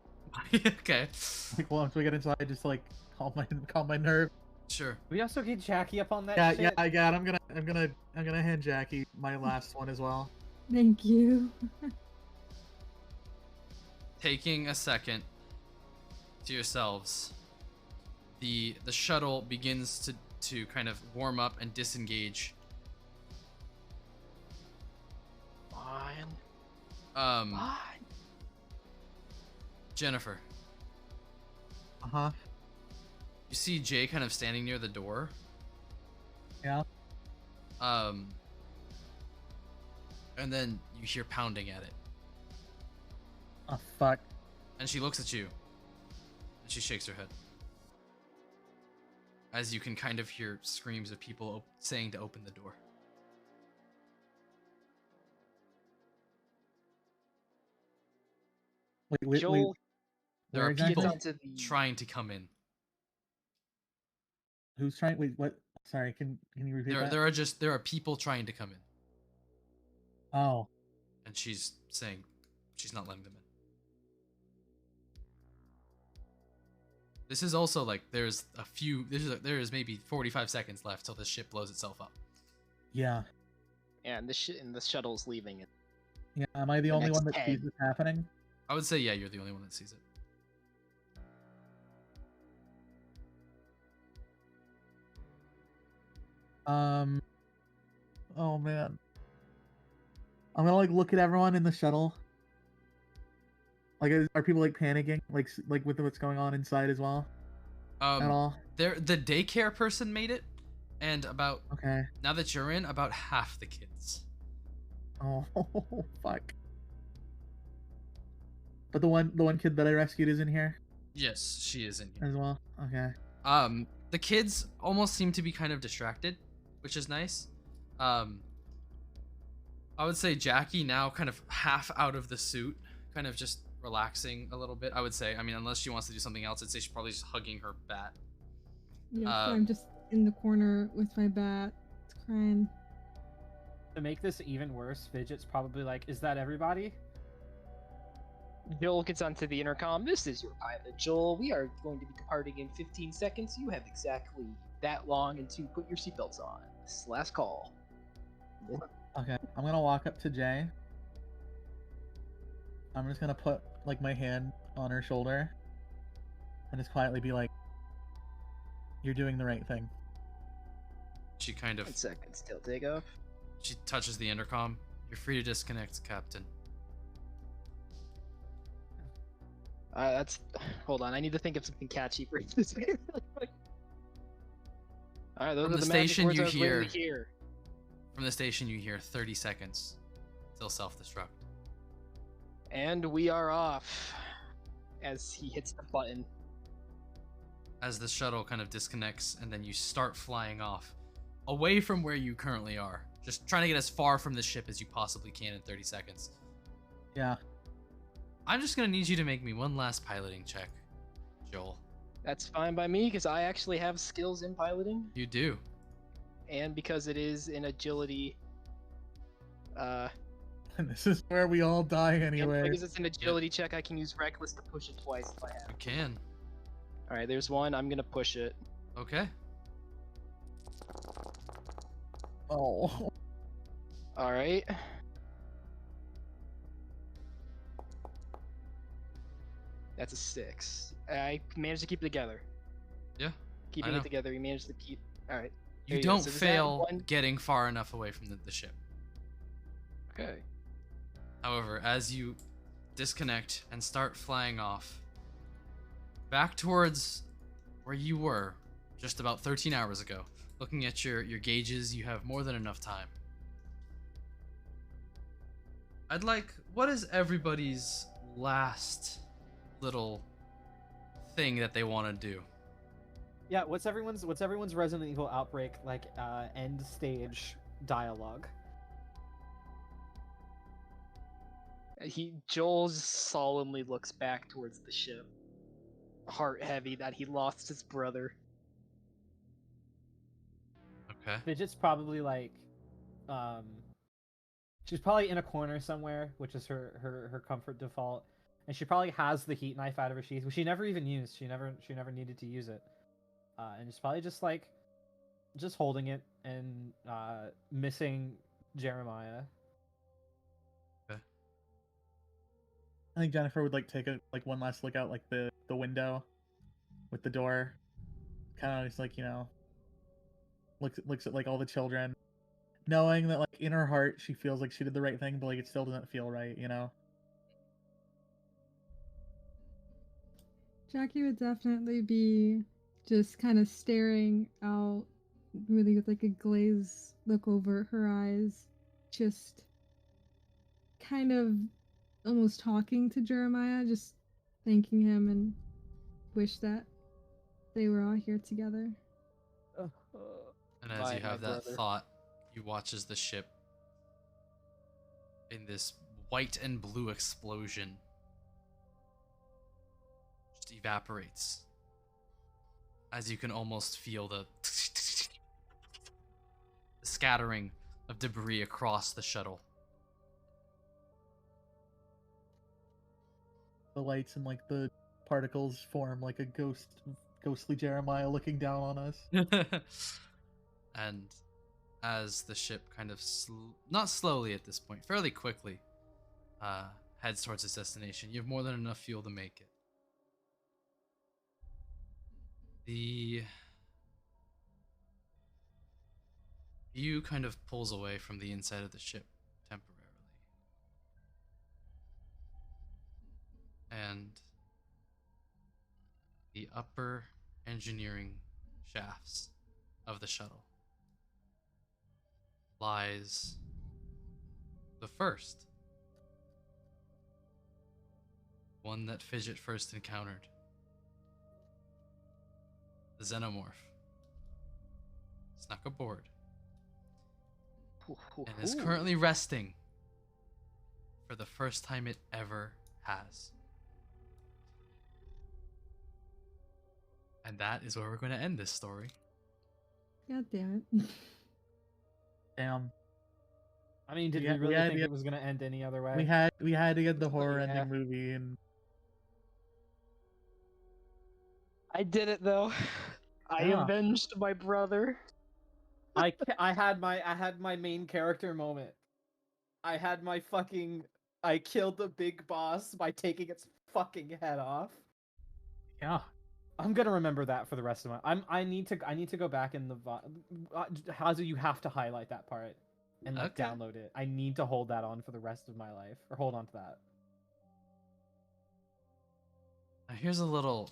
Okay. Like once we get inside, just to, like calm my nerve. Sure. We also get Jackie up on that. Yeah, shit? yeah, I got. I'm gonna hand Jackie my last one as well. Thank you. Taking a second to yourselves, the shuttle begins to kind of warm up and disengage. Fine. Um, Fine. Jennifer, Uh-huh. you see Jay kind of standing near the door. Yeah. And then you hear pounding at it, Oh, fuck. and she looks at you, and she shakes her head. As you can kind of hear screams of people saying to open the door. Wait. Joel There Where are exactly? people gets onto the trying to come in. Who's trying? Wait, what? Sorry, can you repeat that? There are people trying to come in, Oh, and she's saying she's not letting them in. This is also like there is maybe 45 seconds left till the ship blows itself up. yeah. and the shuttle's leaving it. Yeah, am I the The only next one that sees 10. this happening? I would say yeah, you're the only one that sees it. Oh man. I'm gonna like look at everyone in the shuttle. Like, are people like panicking, like with what's going on inside as well? At all? The daycare person made it, and about Okay. now that you're in, about half the kids. Oh, fuck. But the one kid that I rescued is in here Yes, she is in here. as well. Okay. The kids almost seem to be kind of distracted, which is nice. I would say Jackie now kind of half out of the suit, kind of just relaxing a little bit. I would say, I mean, unless she wants to do something else, I'd say she's probably just hugging her bat. Yes, I'm just in the corner with my bat. It's crying. To make this even worse, Fidget's probably like, "Is that everybody?" Joel gets onto the intercom. This is your pilot, Joel. We are going to be departing in 15 seconds. You have exactly that long and to put your seatbelts on. This is last call. Okay. I'm gonna walk up to Jay. I'm just gonna put like my hand on her shoulder and just quietly be like, "You're doing the right thing." She kind of 10 seconds till takeoff. she touches the intercom. You're free to disconnect, Captain. Hold on. I need to think of something catchy for this. All right, those From are the the magic station words you I was waiting to hear. From the station, you hear 30 seconds till self-destruct. And we are off as he hits the button. As the shuttle kind of disconnects, and then you start flying off away from where you currently are. Just trying to get as far from the ship as you possibly can in 30 seconds. Yeah. I'm just gonna need you to make me one last piloting check, Joel. That's fine by me because I actually have skills in piloting, You do. and because it is in agility. And this is where we all die And anyway. because it's an agility check, I can use reckless to push it twice if I have. You can. All right, there's one. I'm gonna push it. Okay. Oh. All right. That's a 6. I managed to keep it together. Yeah. Keeping know. it together, we managed to keep. All right. You There go. don't So does that fail one- getting far enough away from the ship. Okay. However, as you disconnect and start flying off back towards where you were just about 13 hours ago, looking at your gauges, you have more than enough time. What is everybody's last little thing that they want to do? Yeah, what's everyone's Resident Evil Outbreak like end stage dialogue? Joel solemnly looks back towards the ship, heart heavy that he lost his brother. Okay. Fidget's probably like, she's probably in a corner somewhere, which is her comfort default, and she probably has the heat knife out of her sheath, which she never even used. She never needed to use it, and it's probably just like, just holding it and missing Jeremiah. I think Jennifer would like take a one last look out like the window with the door, kind of just like looks at like all the children, knowing that like in her heart she feels like she did the right thing, but like it still doesn't feel right. Jackie would definitely be just kind of staring out, really with like a glazed look over her eyes, just kind of almost talking to Jeremiah, just thanking him and wish that they were all here together. And as you have that thought, you watch as the ship, in this white and blue explosion, just evaporates. As you can almost feel the scattering of debris across the shuttle. The lights and like the particles form like a ghostly Jeremiah looking down on us. And as the ship kind of not slowly at this point, fairly quickly heads towards its destination, you have more than enough fuel to make it. The view kind of pulls away from the inside of the ship temporarily. And the upper engineering shafts of the shuttle lies the first. One that Fidget first encountered. The Xenomorph snuck aboard and is currently resting for the first time it ever has. And that is where we're going to end this story. God damn it. Damn. I mean, did we really think it was going to end any other way? We had to get the horror ending movie, and I did it though. I avenged my brother. I had my main character moment. I had my fucking I killed the big boss by taking its fucking head off. yeah. I'm gonna remember that for the rest of my. I need to go back in the Hazu, you have to highlight that part and like download it. I need to hold that on for the rest of my life, or hold on to that. Now here's a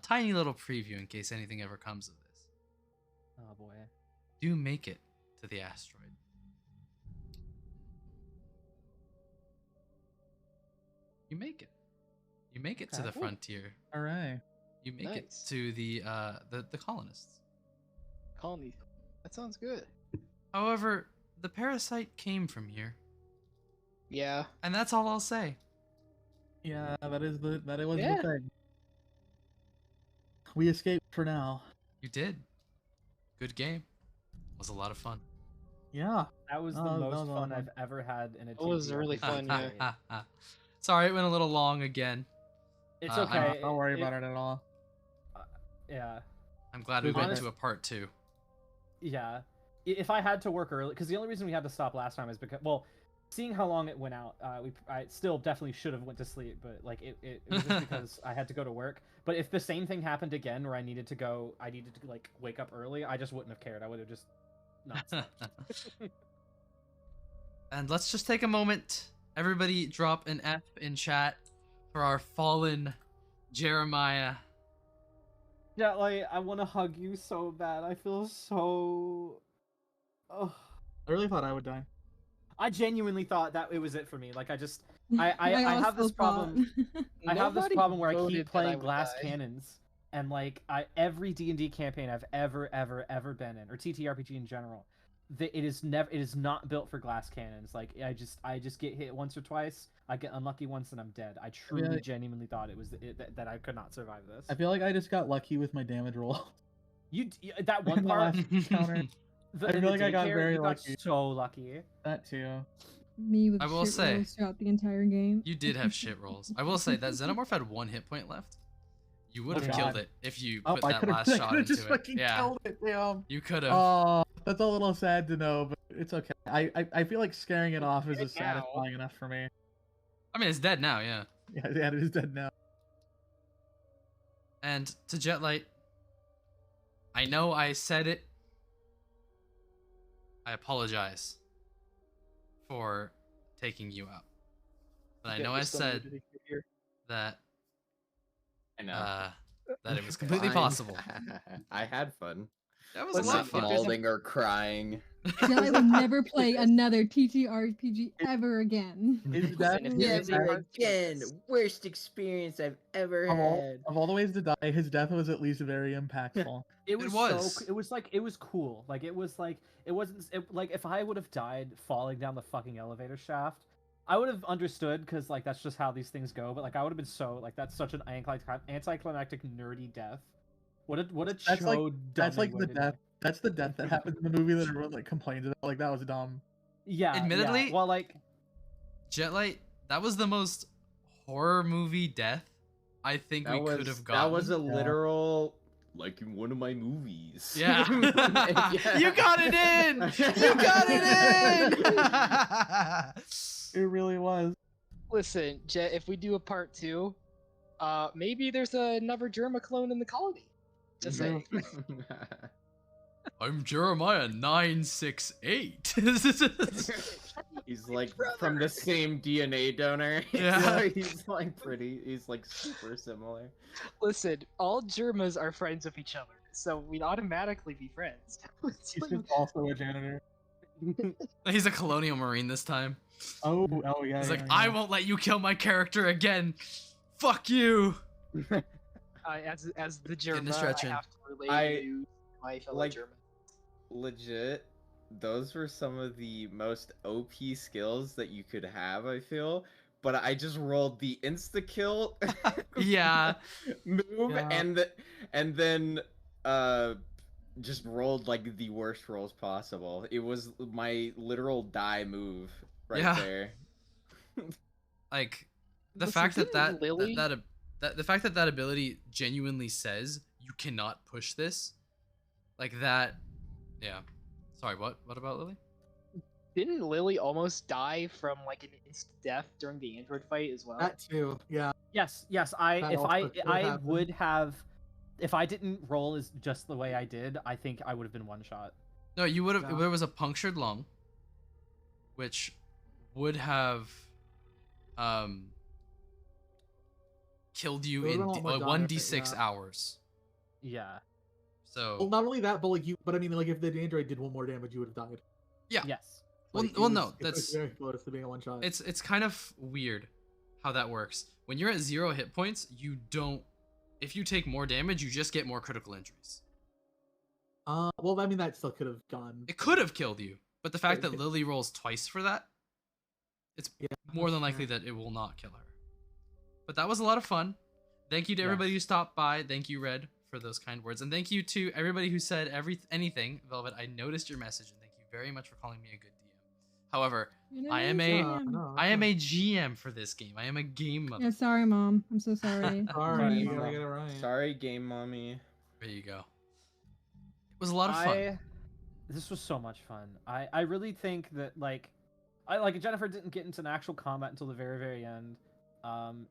tiny little preview in case anything ever comes of this. Oh boy. Do make it to the asteroid. You make it. You make it to the frontier. All right. You make it to the colonists. Colony. That sounds good. However, the parasite came from here. Yeah. And that's all I'll say. Yeah, that was the thing. We escaped for now. You did. Good game. Was a lot of fun. Yeah. That was the most fun I've ever had in a It was really fun, yeah. Sorry, it went a little long again. It's okay. Don't worry about it at all. Yeah. I'm glad we went to a part 2. Yeah. If I had to work early, because the only reason we had to stop last time is because, well, seeing how long it went out, I still definitely should have went to sleep, but like it was just because I had to go to work. But if the same thing happened again, where I needed to like wake up early, I just wouldn't have cared. I would have just not slept. And let's just take a moment. Everybody drop an F in chat for our fallen Jeremiah. Yeah, like, I want to hug you so bad. I feel so... Oh. I really thought I would die. I genuinely thought that it was it for me. Like, I have this problem. I have this problem where I keep playing glass cannons, and like every D&D campaign I've ever been in, or TTRPG in general, it is not built for glass cannons. Like I just get hit once or twice. I get unlucky once and I'm dead. I truly, genuinely thought it was that I could not survive this. I feel like I just got lucky with my damage roll. You that one part counter. I feel like I got very lucky. So lucky. That too. Me with I will say, rolls throughout the entire game. You did have shit rolls. I will say that Xenomorph had 1 hit point left. You would have killed it if you put that last shot into just it. Fucking Yeah, killed it, damn. You could have. Oh, that's a little sad to know, but it's okay. I feel like scaring it off is just satisfying enough for me. I mean, it's dead now, yeah. Yeah, it is dead now. And to Jetlight, I know I said it. I apologize for taking you out. But I Yeah, know we're I still said muted here. that I know. that it was completely Fine. possible. I had fun. That was a Listen, lot Not of fun. there's a- balding or crying. I will never play another TTRPG ever again. His Listen, death, if his there's a death- part two of this- Worst experience I've ever of all the ways to die, his death was at least very impactful. It was, was. so. It was like it was cool. Like it was like it wasn't like if I would have died falling down the fucking elevator shaft, I would have understood because like that's just how these things go. But like I would have been so like that's such an anticlimactic nerdy death. What a That's like dumb the death. That's the death that happened in the movie that everyone like complains about. Like that was dumb. Yeah. Admittedly- yeah. Well, like Jetlight, that was the most horror movie death I think we could have gotten. That was a literal, like in one of my movies. Yeah. Yeah. You got it in! You got it in! It really was. Listen, Jet, if we do a part 2, maybe there's another Germa clone in the colony. Just saying. I'm Jeremiah 968. He's like from the same DNA donor. Yeah. He's like he's like super similar. Listen, all Germas are friends with each other, so we'd automatically be friends. He's just also a janitor. He's a colonial marine this time. Oh yeah. He's yeah, like, yeah. I won't let you kill my character again. Fuck you. As the Getting Germa, stretching. I have to relate you to my fellow like- German. Legit, those were some of the most OP skills that you could have, I feel. But I just rolled the insta kill Yeah. move Yeah. and then just rolled like the worst rolls possible. It was my literal die move right Yeah. there. Like the Listen, fact that didn't Lily- the fact that that ability genuinely says you cannot push this, like that. Yeah. Sorry, what about Lily? Didn't Lily almost die from like an instant death during the android fight as well? That too. Yeah. yes. That also could happen. Would have, if I didn't roll as just the way I did, I think I would have been one shot. No, you would have. No. There was a punctured lung, which would have killed you There in would've been a lot more 1d6 yeah. hours. Yeah. So Well, not only that, but I mean, like if the android did one more damage, you would have died. Yeah. Yes. Well, Like, it well, was- no, it was that's very close to being a one shot. it's kind of weird how that works. When you're at 0 hit points, you don't. If you take more damage, you just get more critical injuries. Well, I mean, that still could have gone. It could have killed you, but the fact Right. that Lily rolls twice for that, it's Yeah, more than that's likely fair. that it will not kill her. But that was a lot of fun. Thank you to everybody who stopped by. Thank you, Red, for those kind words, and thank you to everybody who said anything. Velvet, I noticed your message, and thank you very much for calling me a good DM. However, I am a GM for this game. I am a game mother. Yeah, sorry, Mom. I'm so sorry. Sorry, you Mom. gotta get it right. Sorry, game mommy. There you go. It was a lot of fun. This was so much fun. I really think that like Jennifer didn't get into an actual combat until the very, very end.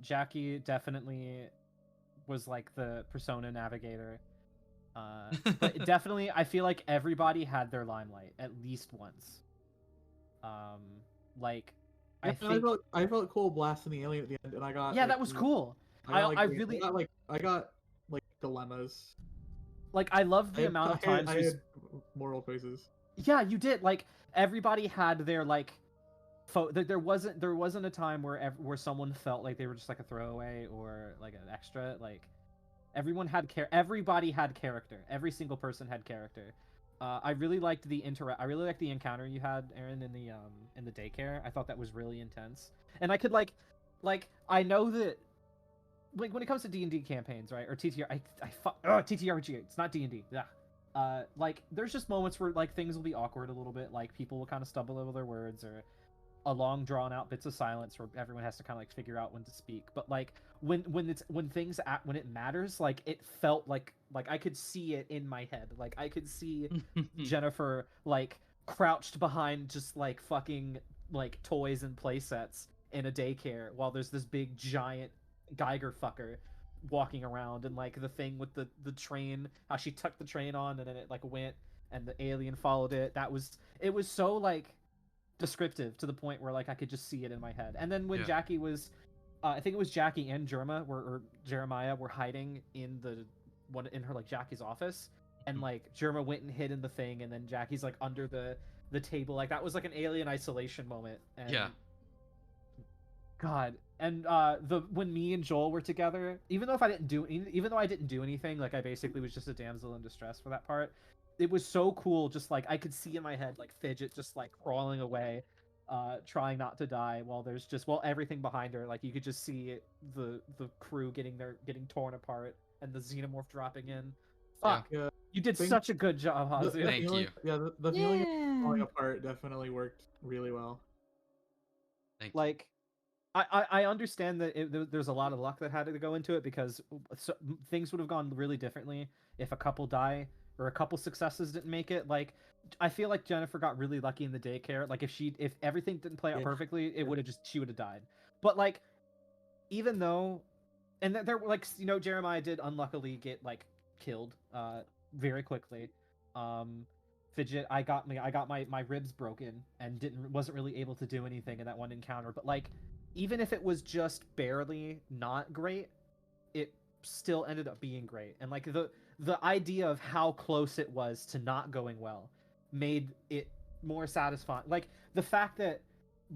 Jackie definitely was like the persona navigator. But definitely I feel like everybody had their limelight at least once. Like Yeah, I and think I felt cool blasting the alien at the end, and I got yeah, like, that was cool. I got like dilemmas. Like I love the I- amount of I had- times I we had moral choices. Yeah, you did. Like everybody had their like. There wasn't a time where someone felt like they were just like a throwaway or like an extra. Like everyone had everybody had character. Every single person had character. I really liked I really liked the encounter you had, Aaron, in the daycare. I thought that was really intense. And I could like I know that like when it comes to D&D campaigns, right, or TTR, TTRPG. It's not D&D. Yeah. Like there's just moments where like things will be awkward a little bit, like people will kind of stumble over their words or a long drawn out bits of silence where everyone has to kind of like figure out when to speak. But like when it matters, like it felt like I could see it in my head. Like I could see Jennifer like crouched behind just like fucking like toys and play sets in a daycare while there's this big giant Geiger fucker walking around, and like the thing with the train, how she tucked the train on and then it like went and the alien followed it. It was so like descriptive to the point where like I could just see it in my head. And then when Yeah. Jackie was I think it was Jackie and Jeremiah were hiding in her like Jackie's office, and like Jeremiah went and hid in the thing, and then Jackie's like under the table. Like that was like an alien isolation moment. And Yeah. God, and when me and Joel were together, even though I didn't do anything, like I basically was just a damsel in distress for that part. It was so cool, just like I could see in my head like Fidget just like crawling away, trying not to die, while everything behind her, like you could just see the crew getting torn apart and the xenomorph dropping in. Fuck, Yeah. you did Thank- such a good job, Hazu. Thank you. Yeah, the feeling of falling Yeah. apart definitely worked really well. Thank you. Like I understand that there's a lot of luck that had to go into it, because things would have gone really differently if a couple die or a couple successes didn't make it. Like I feel like Jennifer got really lucky in the daycare. Like if everything didn't play out Yeah. perfectly, she would have died. But like, even though, and there like, you know, Jeremiah did unluckily get like killed very quickly. Fidget, I got my ribs broken and wasn't really able to do anything in that one encounter. But like, even if it was just barely not great, it still ended up being great. And like the idea of how close it was to not going well made it more satisfying. Like the fact that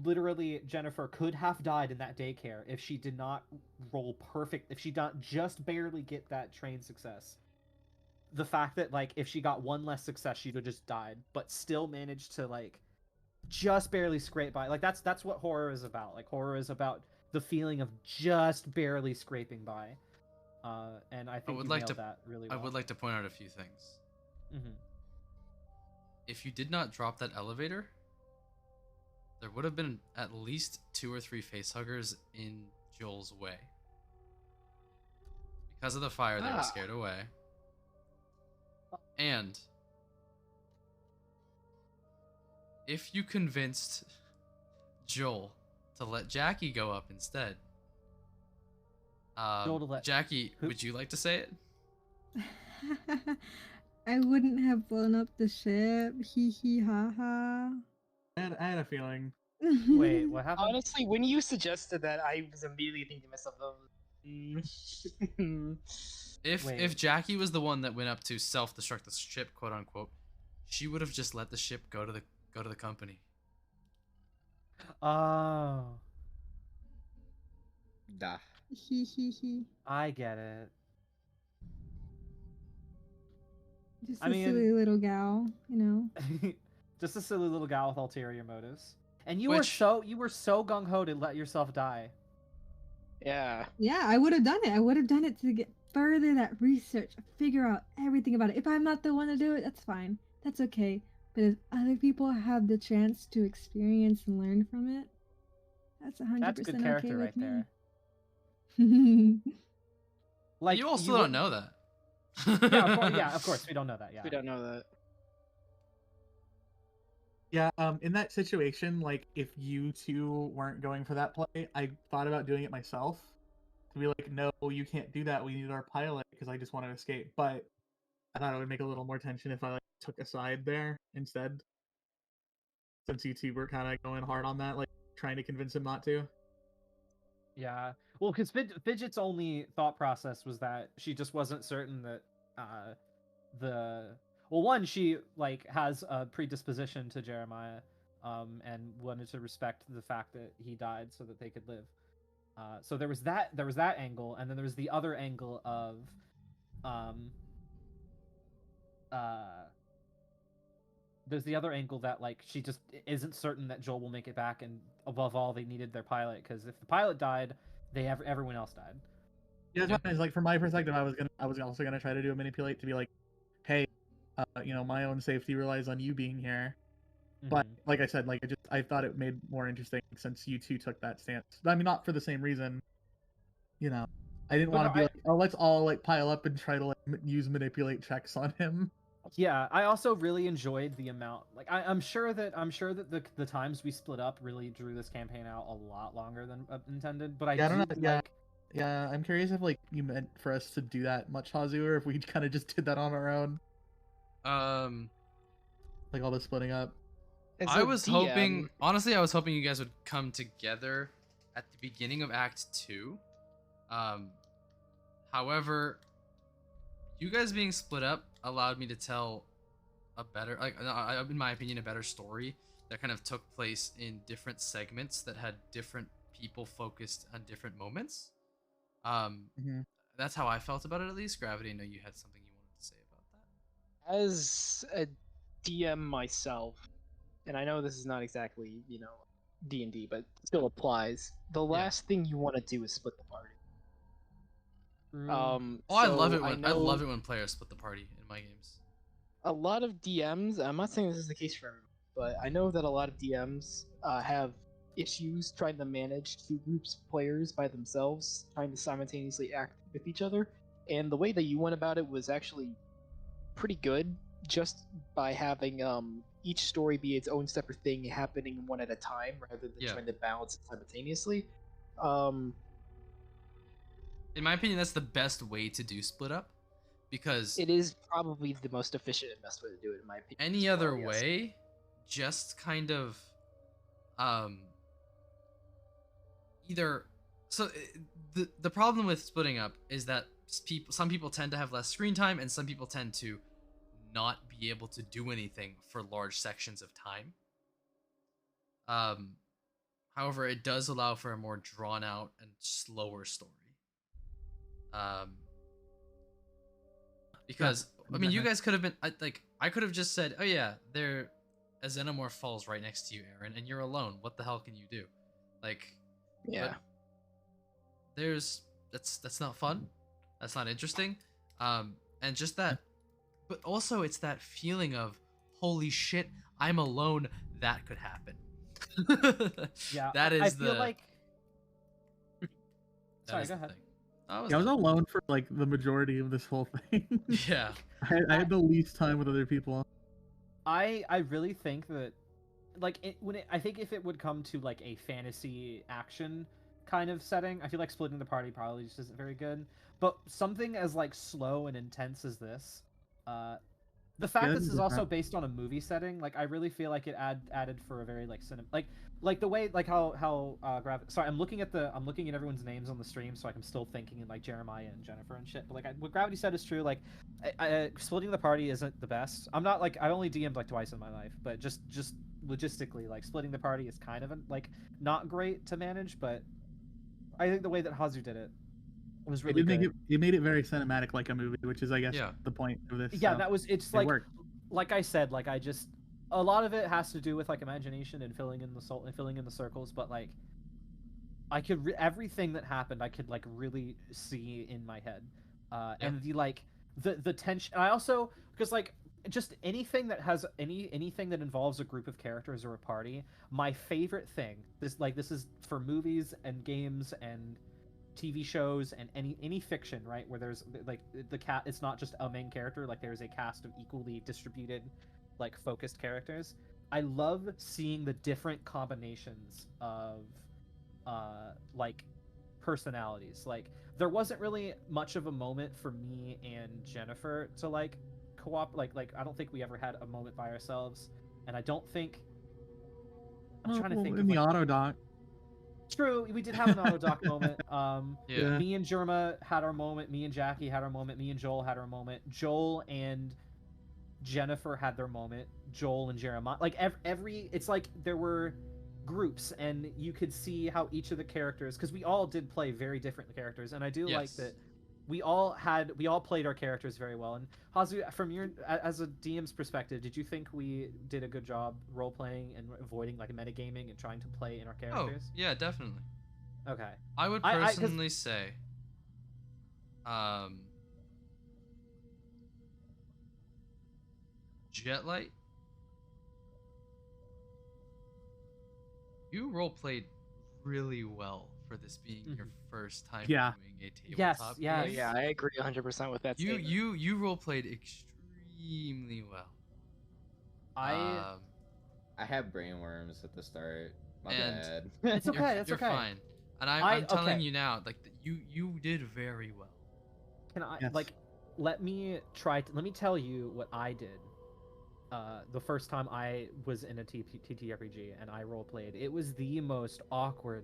literally Jennifer could have died in that daycare if she did not roll perfect, if she not just barely get that train success. The fact that like if she got one less success, she'd have just died, but still managed to like just barely scrape by. Like that's what horror is about. Like horror is about the feeling of just barely scraping by. And I think would you like nailed to- that really well. I would like to point out a few things. Mhm. If you did not drop that elevator, there would have been at least 2 or 3 facehuggers in Joel's way. Because of the fire, they were scared away. And if you convinced Joel to let Jackie go up instead, Joel to let- Jackie, who- would you like to say it? I wouldn't have blown up the ship. Hee hee ha ha. I had a feeling. Wait, what happened? Honestly, when you suggested that, I was immediately thinking to myself, Wait. If Jackie was the one that went up to self-destruct the ship, quote unquote, she would have just let the ship go to the company. Oh, Duh. Hee hee hee. I get it. Just I a mean- silly little gal, you know. Just a silly little gal with ulterior motives. And you Which- were so gung ho to let yourself die. yeah. Yeah, I would have done it. I would have done it to get further that research, figure out everything about it. If I'm not the one to do it, that's fine. That's okay. But if other people have the chance to experience and learn from it, that's 100% That's good okay character with right there. me. Like you also you don't wouldn't- know that. Yeah, of course we don't know that. Yeah. We don't know that. Yeah, in that situation, like if you two weren't going for that play, I thought about doing it myself. To be like, no, you can't do that. We need our pilot because I just want to escape. But I thought it would make a little more tension if I like took a side there instead. Since you two were kind of going hard on that, like trying to convince him not to. Yeah. Well, because Fidget's only thought process was that she just wasn't certain that one, she like has a predisposition to Jeremiah, and wanted to respect the fact that he died so that they could live. So there was that angle, and then there was the other angle of there's the other angle that like she just isn't certain that Joel will make it back, and above all, they needed their pilot, because if the pilot died, everyone else died. Yeah, that's what I was like from my perspective, I was also gonna try to do a manipulate to be like, hey, you know, my own safety relies on you being here. But Mhm. like I said, like I thought it made more interesting since you two took that stance. But I mean, not for the same reason. You know, I didn't But want no, to be like, oh, let's all like pile up and try to like use manipulate checks on him. Yeah, I also really enjoyed the amount. Like, I'm sure that the times we split up really drew this campaign out a lot longer than intended. But I Yeah, I don't know. did Yeah, like. yeah. I'm curious if like you meant for us to do that much, Hazu, or if we kind of just did that on our own, Um, like all the splitting up. As I a was DM, hoping, honestly, I was hoping you guys would come together at the beginning of Act 2. Um, however, you guys being split up allowed me to tell a better, like, in my opinion, a better story that kind of took place in different segments that had different people focused on different moments. Mhm. That's how I felt about it, at least. Gravity, I know you had something you wanted to say about that. as a DM myself, and I know this is not exactly, D&D, but still applies. The last thing you want to do is split the party. Oh, I love So it when I love it when players split the party in my games. a lot of DMs, I'm not saying this is the case for everyone, but I know that a lot of DMs have issues trying to manage two groups of players by themselves, trying to simultaneously act with each other. And the way that you went about it was actually pretty good, just by having each story be its own separate thing, happening one at a time, rather than Yeah. trying to balance it simultaneously. Um, In my opinion, that's the best way to do split up, because it is probably the most efficient and best way to do it, in my opinion. any as well, other yes. way just kind of either so the problem with splitting up is that some people tend to have less screen time, and some people tend to not be able to do anything for large sections of time. However, it does allow for a more drawn out and slower story. Because I mean, you guys could have been I could have just said, "Oh yeah, a xenomorph falls right next to you, Aaron, and you're alone. What the hell can you do?" Like, Yeah. That's not fun. That's not interesting. And just that, but also it's that feeling of, holy shit, I'm alone. That could happen. Yeah, that is I feel like. that Sorry, is go the ahead. thing. I was alone for like the majority of this whole thing. Yeah. I had the least time with other people. I really think that, like, I think if it would come to like a fantasy action kind of setting, I feel like splitting the party probably just isn't very good. But something as like slow and intense as this, the fact this is also based on a movie setting, like I really feel like it added for a very like like the way like how sorry, I'm looking at everyone's names on the stream, so I'm still thinking in like Jeremiah and Jennifer and shit. But like what Gravity said is true. Like splitting the party isn't the best. I'm not like, I only DM'd like twice in my life, but just logistically, like splitting the party is kind of like not great to manage. But I think the way that Hazu did it was really good. It made it very cinematic, like a movie, which is, I guess, Yeah. the point of this. Yeah, so that was, it's it like worked. like I said, like a lot of it has to do with like imagination and filling in the circles, but like I could everything that happened I could like really see in my head. And the like the tension. I also, because like just anything that has anything that involves a group of characters or a party, my favorite thing, this is for movies and games and TV shows and any fiction, right, where there's like it's not just a main character, like there's a cast of equally distributed, like focused characters. I love seeing the different combinations of like personalities. Like there wasn't really much of a moment for me and Jennifer to like co-op, like I don't think we ever had a moment by ourselves, and I don't think I'm trying to think in of, the like, auto doc. True, we did have an auto doc moment. Yeah. Me and Jerma had our moment. Me and Jackie had our moment. Me and Joel had our moment. Joel and Jennifer had their moment. Joel and Jeremiah, like every it's like there were groups, and you could see how each of the characters, because we all did play very different characters, and I do like that we all played our characters very well. And Hazu, from your as a DM's perspective, did you think we did a good job role playing and avoiding like metagaming and trying to play in our characters? Oh, yeah, definitely. Okay. I would personally say Jetlight, you role played really well for this being your first time doing a tabletop. Yes. Yeah, I agree 100% with that. You role played extremely extremely well. I I have brain worms at the start. My And- bad. It's okay. That's You're okay. fine. And I- I'm telling okay. you now, like you did very well. Can I Yes. like let me let me tell you what I did. The first time I was in a TTRPG and I roleplayed, it was the most awkward,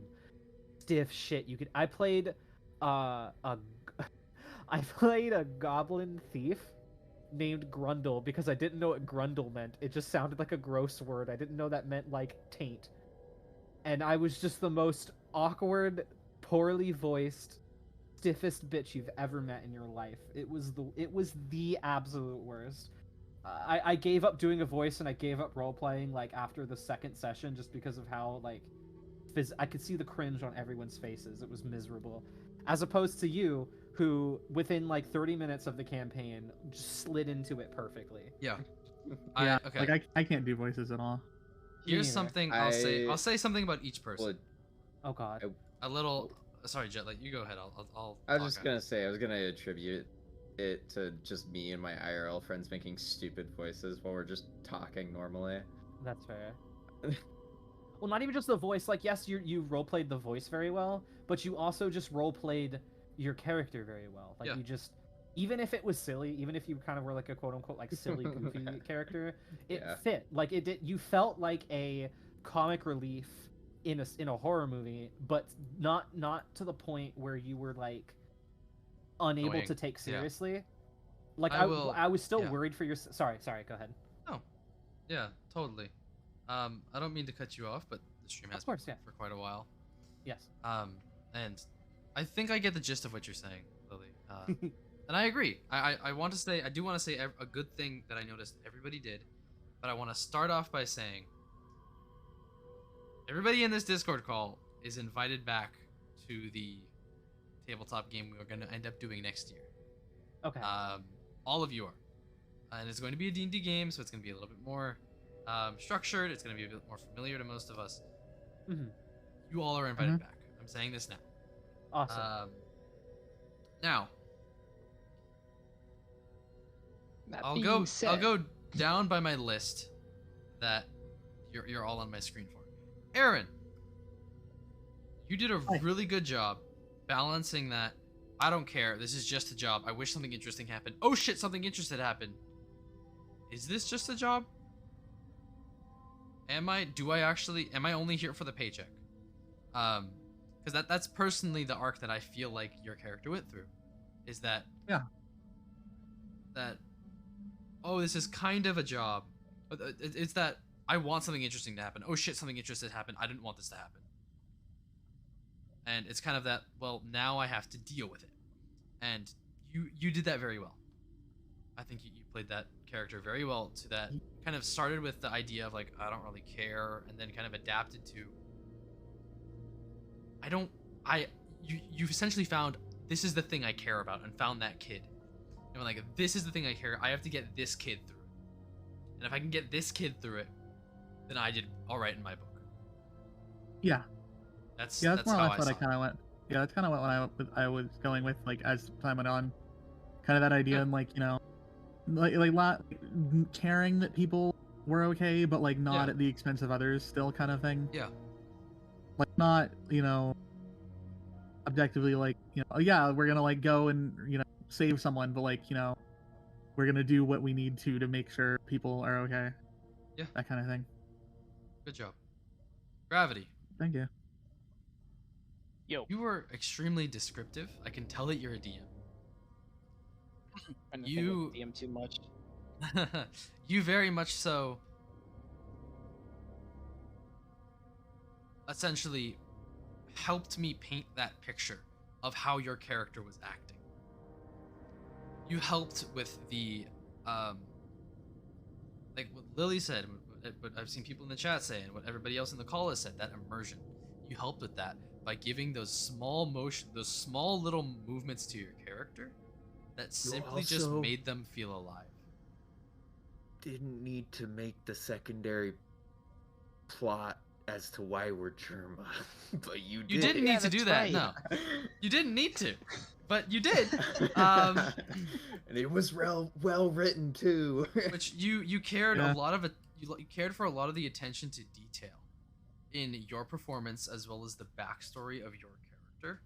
stiff shit you could. I played I played a goblin thief named Grundle because I didn't know what Grundle meant. It just sounded like a gross word. I didn't know that meant like taint. And I was just the most awkward, poorly voiced, stiffest bitch you've ever met in your life. It was the absolute worst. I gave up doing a voice and I gave up role playing like after the second session just because of how like I could see the cringe on everyone's faces. It was miserable. As opposed to you, who within like 30 minutes of the campaign just slid into it perfectly. Yeah. Yeah, Okay. like I can't do voices at all. Me Here's neither. something I'll say. I- I'll say something about each person. Well, Oh god. A little. Sorry, Jet. Like you go ahead. I'll I was talk just after. gonna say, I was gonna attribute it to just me and my IRL friends making stupid voices while we're just talking normally. That's fair. Well, not even just the voice. Like, yes, you role played the voice very well, but you also just role played your character very well. Like, Yeah. you just, even if it was silly, even if you kind of were like a quote unquote like silly, goofy character, it Yeah. fit. Like, it did. You felt like a comic relief in a horror movie, but not to the point where you were like unable Annoying. to take Yeah. seriously. Like, I will- I was still yeah. worried for your. Sorry, go ahead. Yeah, totally. I don't mean to cut you off, but the stream has Of course, been yeah. for quite a while. Yes. And I think I get the gist of what you're saying, Lily. And I agree. I want to say, I do want to say a good thing that I noticed everybody did, but I want to start off by saying everybody in this Discord call is invited back to the tabletop game we're going to end up doing next year. Okay. All of you are. And it's going to be a D&D game, so it's going to be a little bit more structured. It's going to be a bit more familiar to most of us. Mhm. You all are invited Mhm. back. I'm saying this now. Awesome. Now, That I'll being go said, down by my list that you're all on my screen for. Aaron, you did a Hi. really good job balancing that. I don't care. This is just a job. I wish something interesting happened. Oh shit, something interesting happened. Is this just a job? Am I only here for the paycheck? Because that's personally the arc that I feel like your character went through. Is that oh, this is kind of a job. It's that I want something interesting to happen. Oh shit, something interesting happened. I didn't want this to happen. And it's kind of that, well, now I have to deal with it. And you did that very well. I think you played that character very well to that. Kind of started with the idea of like, I don't really care, and then kind of adapted to you essentially found this is the thing I care about and found that kid. And like, this is the thing I care. I have to get this kid through it. And if I can get this kid through it, then I did all right in my book. Yeah. That's Yeah, that's more or how less what I saw it. kind of went. Yeah, that's kind of what I was going with, like as time went on, kind of that idea, Yeah. and like like caring that people were okay, but like not Yeah. at the expense of others, still kind of thing. Yeah. Like not objectively like oh yeah, we're gonna like go and save someone, but like we're gonna do what we need to make sure people are okay. Yeah. That kind of thing. Good job. Gravity. Thank you. yo, You were extremely descriptive. I can tell that you're a DM. trying to you- think of DM too much. You very much so essentially helped me paint that picture of how your character was acting. You helped with the like what Lily said, what I've seen people in the chat say, and what everybody else in the call has said, that immersion. You helped with that by giving those small little movements to your character that simply just also- made them feel alive. Didn't need to make the secondary plot as to why we're Germa, but you did. You didn't Yeah, need to do that's that. right. No, you didn't need to. but you did. And it was well written too. Which you cared Yeah. a lot of it. You cared for a lot of the attention to detail in your performance as well as the backstory of your character,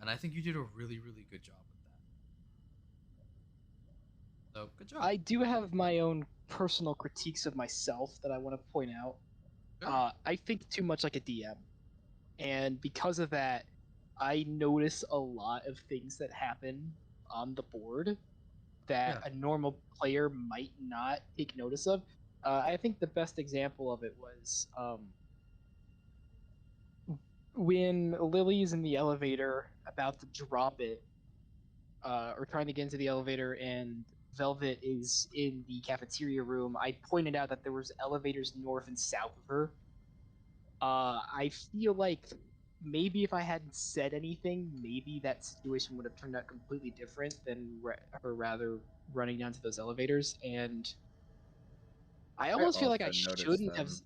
and I think you did a really good job with that. So good job. I do have my own personal critiques of myself that I want to point out. Sure. I think too much like a DM, and because of that, I notice a lot of things that happen on the board that a normal player might not take notice of. I think the best example of it was when Lily's in the elevator about to drop it, or trying to get into the elevator, and Velvet is in the cafeteria room. I pointed out that there was elevators north and south of her. I feel like maybe if I hadn't said anything, maybe that situation would have turned out completely different than her rather running down to those elevators. And I almost feel like I also noticed shouldn't have. them.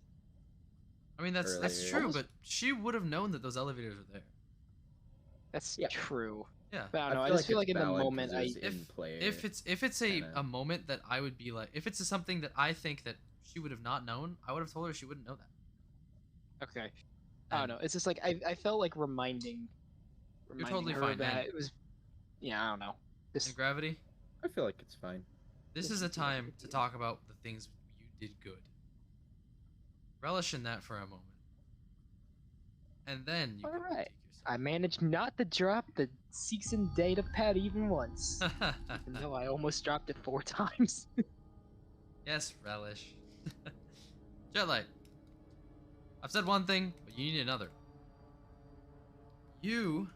I mean that's earlier. true, Almost- but she would have known that those elevators were there. That's Yeah. true. Yeah. But I don't know. I just feel like in the moment, If it's a moment that I would be like, if it's something that I think that she would have not known, I would have told her she wouldn't know that. Okay. I don't know. It's just like I felt like reminding totally her fine, that man. it was. Yeah, I don't know. And Just Gravity, I feel like it's fine. this is a time to talk about the things you did good. Relish in that for a moment. And then you can Alright. critique I managed not to drop the Seekson data pad even once, yourself. even though I almost dropped it 4 times. Yes, relish. Jetlight. I've said one thing, but you need another. You,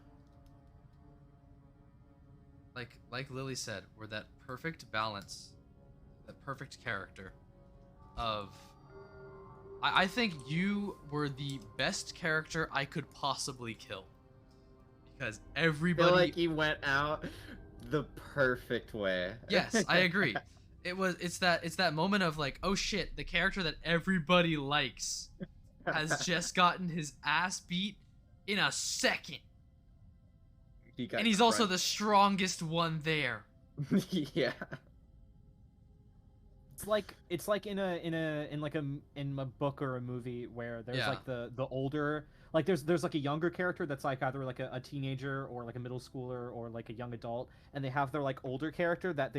like Lily said, were that perfect balance, that perfect character of. I think you were the best character I could possibly kill. Because I feel everybody. like he went out the perfect way. Yes, I agree. It's that moment of like, oh shit, the character that everybody likes has just gotten his ass beat in a second. And he's also the strongest one there. Yeah. It's like in a book or a movie where there's Yeah. like the older, like there's like a younger character that's like either like a teenager or like a middle schooler or like a young adult, and they have their like older character that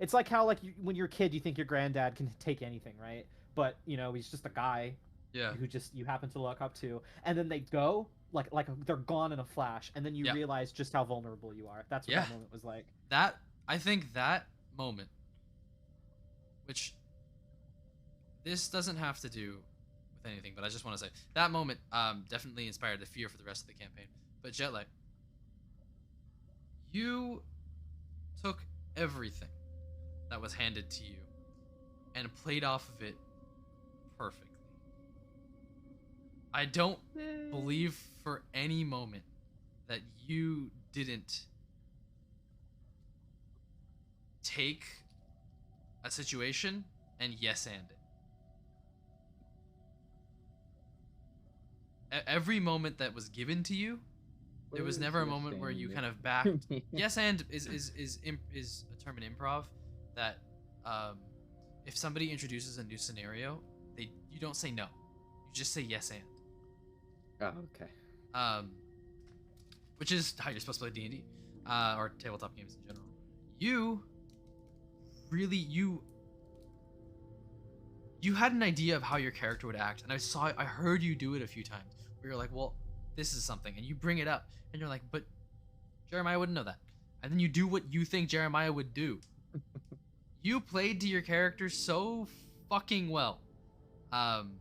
it's like how like when you're a kid you think your granddad can take anything, right? But you know he's just a guy Yeah. who just you happen to look up to, and then they go like they're gone in a flash, and then you Yeah. realize just how vulnerable you are. That's what Yeah. that moment was like. I think that moment, which this doesn't have to do with anything, but I just want to say that moment definitely inspired the fear for the rest of the campaign. But Jetlight, you took everything that was handed to you and played off of it perfectly. I don't believe for any moment that you didn't take a situation and yes and it. Every moment that was given to you, there was never a moment where you kind of backed. Yes and is a term in improv that if somebody introduces a new scenario, you don't say no, you just say yes and. Oh, okay. Which is how you're supposed to play D&D, or tabletop games in general. You had an idea of how your character would act, and I heard you do it a few times. Where you're like, well, this is something, and you bring it up, and you're like, but Jeremiah wouldn't know that, and then you do what you think Jeremiah would do. You played to your character so fucking well, and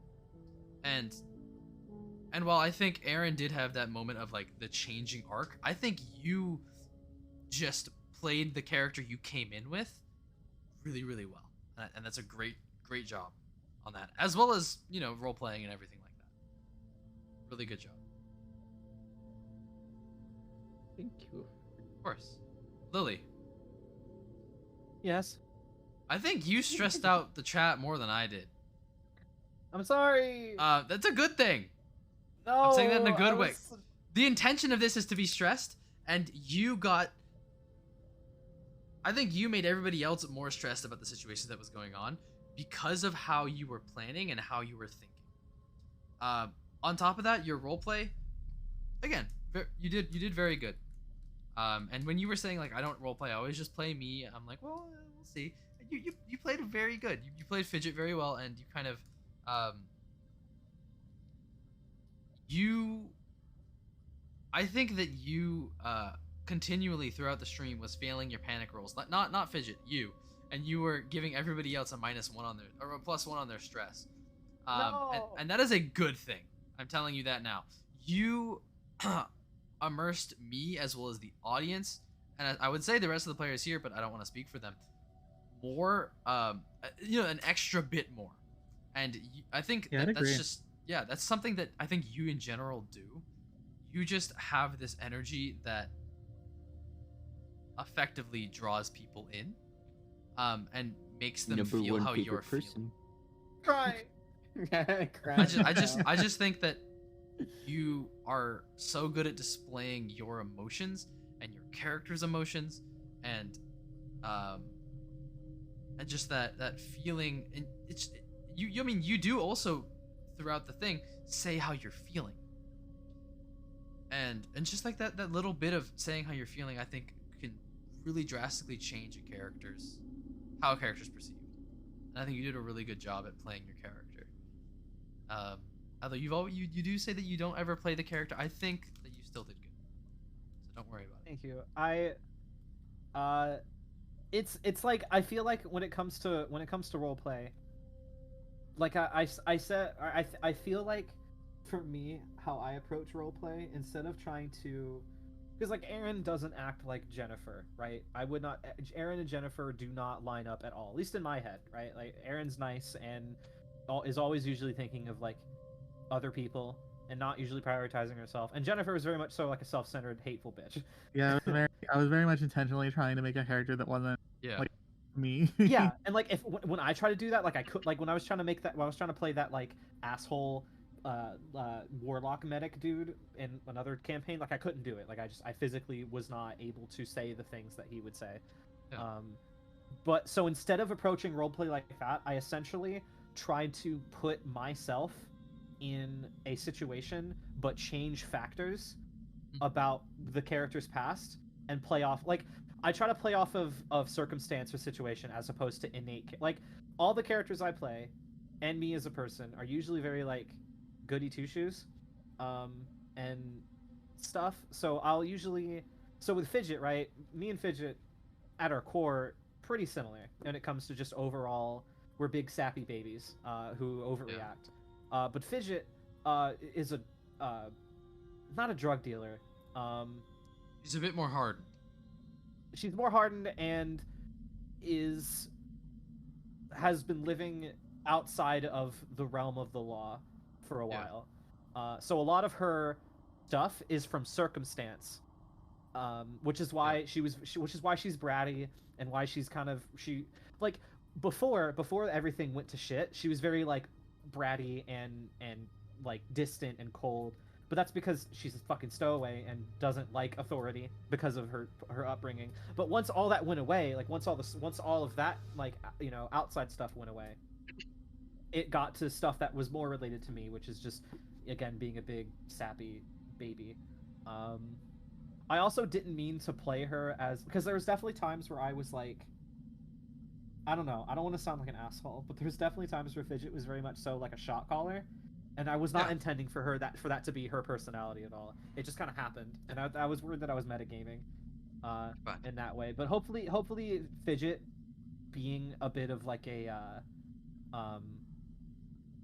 while I think Aaron did have that moment of like the changing arc, I think you just played the character you came in with really well, and that's a great job on that, as well as role playing and everything like that. Really good job. Thank you. Of course. Lily, Yes. I think you stressed out the chat more than I did. I'm sorry. That's a good thing. No, I'm saying that in a good I way. was- The intention of this is to be stressed, And you got, I think you made everybody else more stressed about the situation that was going on because of how you were planning and how you were thinking. On top of that, your roleplay, again, you did very good. And when you were saying like I don't roleplay, I always just play me. I'm like, well, we'll see. You played very good. You played Fidget very well, and you kind of I think that you continually throughout the stream was failing your panic rolls. Not Fidget, you. And you were giving everybody else a -1 on their, or a +1 on their stress. No. And that is a good thing. I'm telling you that now. You immersed me as well as the audience, and I would say the rest of the players here, but I don't want to speak for them, more, an extra bit more. And I think that's just, that's something that I think you in general do. You just have this energy that effectively draws people in, and makes them feel how you're feeling. Cry. I just think that you are so good at displaying your emotions and your character's emotions, and just that feeling. And I mean, you do also throughout the thing say how you're feeling, and just like that little bit of saying how you're feeling, I think can really drastically change how a character's perceived. And I think you did a really good job at playing your character. Although you do say that you don't ever play the character, I think that you still did good. So don't worry about it. Thank you. It's like I feel like when it comes to roleplay, like I feel like for me how I approach roleplay, instead of trying to, because like Aaron doesn't act like Jennifer, right? Aaron and Jennifer do not line up at all, at least in my head, right? Like Aaron's nice and is always usually thinking of like other people and not usually prioritizing herself, and Jennifer is very much so like a self-centered, hateful bitch. Yeah, I was very much intentionally trying to make a character that wasn't like me. Yeah, and like when I try to do that, like I could, like when I was trying to play that like asshole warlock medic dude in another campaign, like I couldn't do it. Like I physically was not able to say the things that he would say. Yeah. But so instead of approaching roleplay like that, I essentially tried to put myself in a situation but change factors about the character's past and play off, like I try to play off of circumstance or situation as opposed to innate, like all the characters I play and me as a person are usually very like goody two shoes and stuff. So with Fidget, right, me and Fidget at our core pretty similar when it comes to just overall we're big sappy babies who overreact. But Fidget is not a drug dealer. She's a bit more hardened. She's more hardened and has been living outside of the realm of the law for a while. So a lot of her stuff is from circumstance, which is why which is why she's bratty and why she's kind of like before everything went to shit. She was very like bratty and like distant and cold, but that's because she's a fucking stowaway and doesn't like authority because of her upbringing. But once all that went away, like once all of that, like, you know, outside stuff went away, it got to stuff that was more related to me, which is just, again, being a big sappy baby. I also didn't mean to play her as, because there was definitely times where I was like, I don't know, I don't want to sound like an asshole, but there's definitely times where Fidget was very much so like a shot caller, and I was not intending for that to be her personality at all. It just kind of happened, and I was worried that I was metagaming in that way. But hopefully Fidget being a bit of like a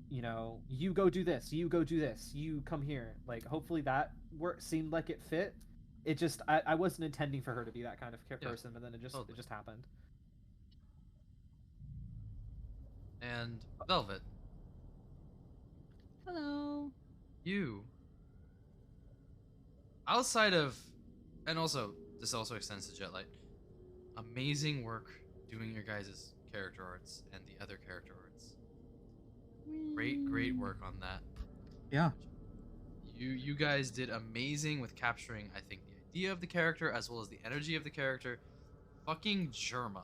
you know, you go do this, you come here, like hopefully that seemed like it fit. It just I wasn't intending for her to be that kind of person, but then it just happened. And Velvet. Hello. You. Outside of, and also this also extends to Jetlight. Amazing work doing your guys' character arts and the other character arts. Great work on that. Yeah. You guys did amazing with capturing, I think, the idea of the character as well as the energy of the character. Fucking Germa.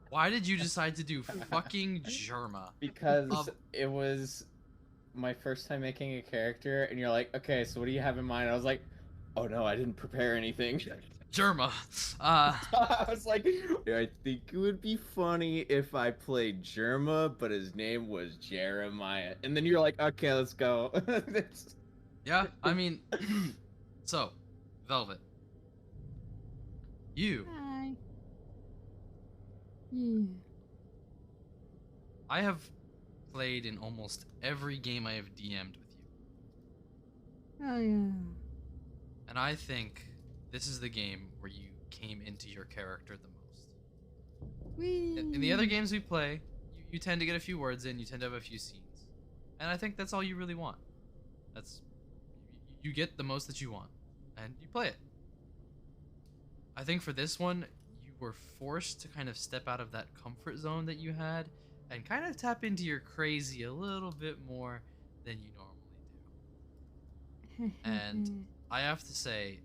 Why did you decide to do fucking Germa? Because it was my first time making a character, and you're like, okay, so what do you have in mind? I was like, oh no, I didn't prepare anything. Germa. I was like, I think it would be funny if I played Germa, but his name was Jeremiah. And then you're like, okay, let's go. Yeah, I mean, so, Velvet. You. Hi. Yeah. I have played in almost every game I have DM'd with you. Oh yeah. And I think this is the game where you came into your character the most. Whee. In the other games we play, you tend to get a few words in, you tend to have a few scenes. And I think that's all you really want. You get the most that you want, and you play it. I think for this one, you were forced to kind of step out of that comfort zone that you had, and kind of tap into your crazy a little bit more than you normally do. And I have to say,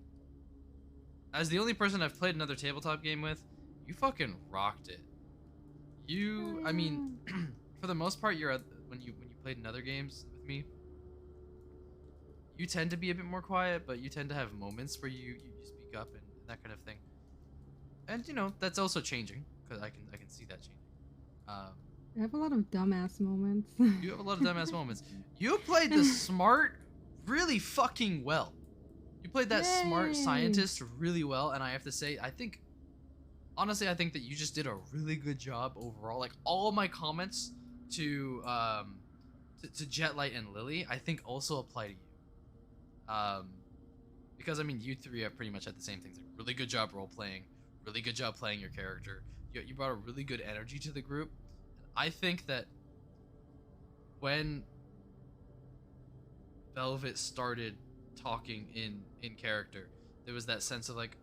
as the only person I've played another tabletop game with, you fucking rocked it. I mean, for the most part, when you played in other games with me, you tend to be a bit more quiet, but you tend to have moments where you speak up and that kind of thing. And you know, that's also changing, because I can see that changing. I have a lot of dumbass moments. You have a lot of dumbass moments. You played the smart really fucking well. You played that smart scientist really well, and I have to say, honestly, I think that you just did a really good job overall. Like, all my comments to Jetlight and Lily, I think also apply to you. Because I mean, you three have pretty much had the same things. Like, really good job role playing, really good job playing your character. You brought a really good energy to the group. I think that when Velvet started talking in character, there was that sense of like,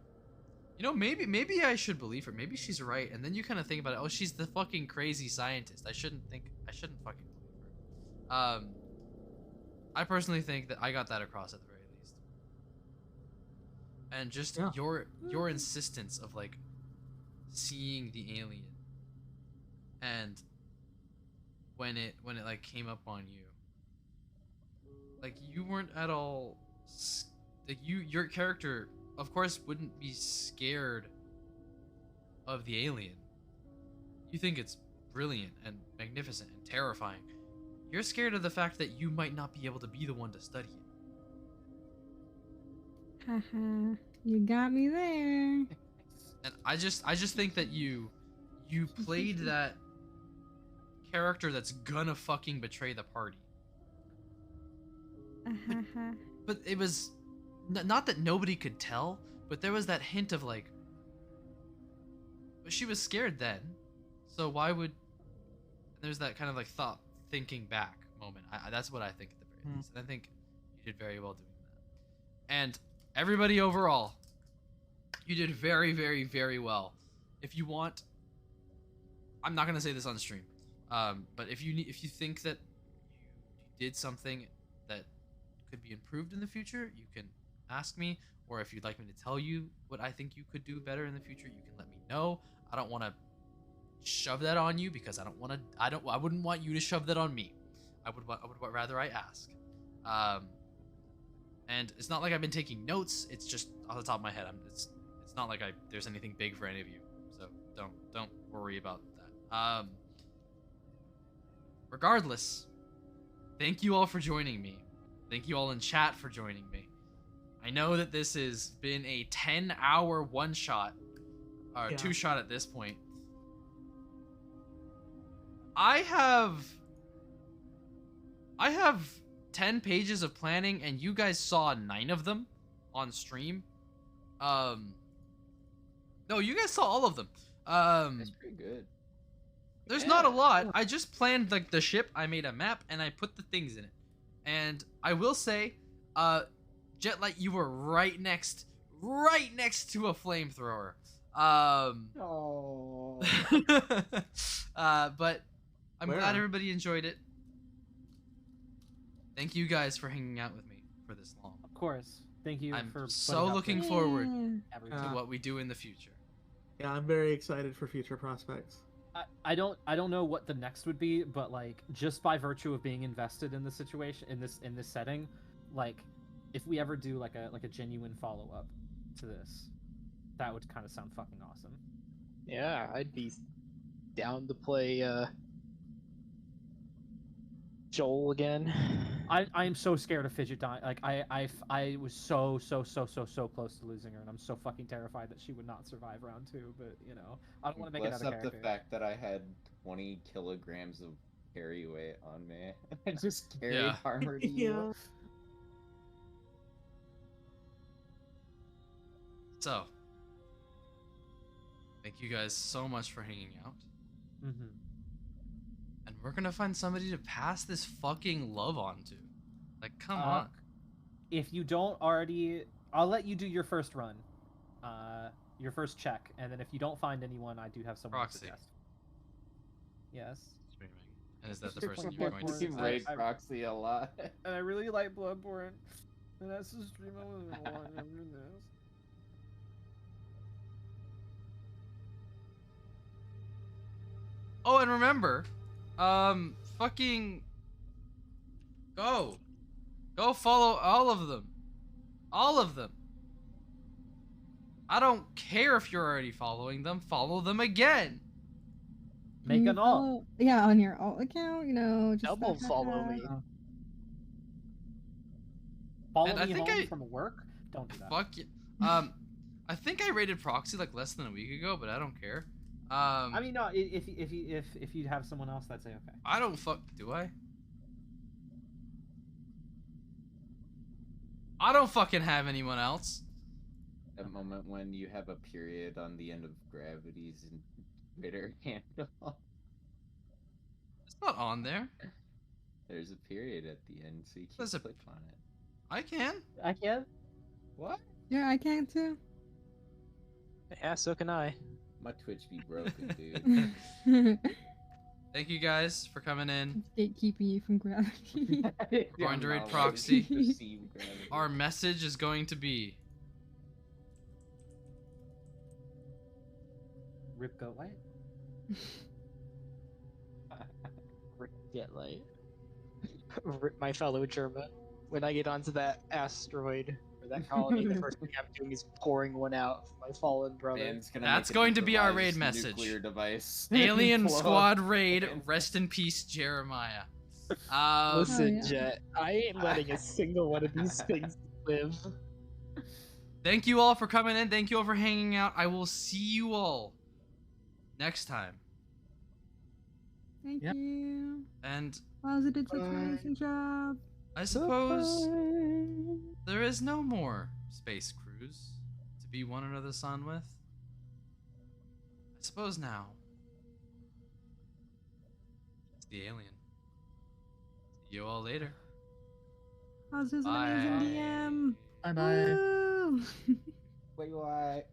you know, maybe I should believe her. Maybe she's right. And then you kind of think about it. Oh, she's the fucking crazy scientist. I shouldn't fucking believe her. I personally think that I got that across at the very least. And just your insistence of like seeing the alien, and when it like came up on you, like you weren't at all like your character of course wouldn't be scared of the alien. You think it's brilliant and magnificent and terrifying. You're scared of the fact that you might not be able to be the one to study it. Haha, you got me there. And I just think that you played that character that's gonna fucking betray the party. But it was not that nobody could tell, but there was that hint of like, she was scared then, so why would, there's that kind of like thinking back moment. That's what I think at the very least. And I think you did very well doing that. And everybody overall, you did very, very, very well. If you want, I'm not gonna say this on stream, but if you think that you did something that could be improved in the future, you can ask me, or if you'd like me to tell you what I think you could do better in the future, you can let me know. I don't want to shove that on you because I wouldn't want you to shove that on me. I would rather I ask. And it's not like I've been taking notes. It's just off the top of my head. It's not like there's anything big for any of you. So don't worry about that. Regardless, thank you all for joining me. Thank you all in chat for joining me. I know that this has been a 10-hour one-shot, or two-shot at this point. I have 10 pages of planning, and you guys saw 9 of them on stream. No, you guys saw all of them. That's pretty good. There's not a lot. I just planned like the ship. I made a map and I put the things in it. And I will say, Jetlight, you were right next to a flamethrower. Oh. But I'm glad everybody enjoyed it. Thank you guys for hanging out with me for this long. Of course. Thank you I'm for so putting up looking with forward everything. to what we do in the future. Yeah, I'm very excited for future prospects. I don't know what the next would be, but like just by virtue of being invested in the situation in this setting, like if we ever do like a genuine follow up to this, that would kind of sound fucking awesome. Yeah, I'd be down to play Joel again. I am so scared of Fidget dying. Like I was so close to losing her, and I'm so fucking terrified that she would not survive round 2. But you know, I don't want to make Bless another up character. the fact that I had 20 kilograms of carry weight on me. I just carried Yeah. armor to you. So, thank you guys so much for hanging out. Mm-hmm. And we're gonna find somebody to pass this fucking love on to. Like, come on. If you don't already, I'll let you do your first run, your first check, and then if you don't find anyone, I do have someone Proxy. to suggest. Yes. Streaming. And is that the Sure, person point you're Bloodborne. going to You I- raid I- Proxy a lot. And I really like Bloodborne, and that's the stream I was watching this. Oh, and remember, fucking go follow all of them. All of them. I don't care if you're already following them. Follow them again. Make You an alt. follow- Yeah, on your alt account, you know, just Double follow me. Follow And I me think home I- from work. Don't do that. Fuck you. I think I rated Proxy like less than a week ago, but I don't care. I mean, no. If you have someone else, that's okay. I don't do I? I don't fucking have anyone else. That moment when you have a period on the end of gravity's bitter handle. It's not on there. There's a period at the end, so you can't There's a- click on it. I can. I can. What? Yeah, I can too. Yeah, so can I. My Twitch be broken, dude. Thank you guys for coming in. It's gatekeeping you from gravity. Going to raid I'm not Proxy. allowed to perceive gravity. Our message is going to be Rip goat light. Get light. Rip my fellow German. When I get onto that asteroid or that colony, the first thing I'm doing is pouring one out for my fallen brother. Man's gonna That's make an going to be our raid improvised message. Nuclear device. Alien Blow up. Squad Raid. Rest in peace, Jeremiah. Listen, yeah. Jet, I ain't letting a single one of these things live. Thank you all for coming in. Thank you all for hanging out. I will see you all next time. Thank Yep. you. And Hazu did such an amazing job. I suppose there is no more space crews to be one another's son with. I suppose now it's the alien. See you all later. Hazu's an Bye. amazing DM. Bye bye. Woo! Wait, what?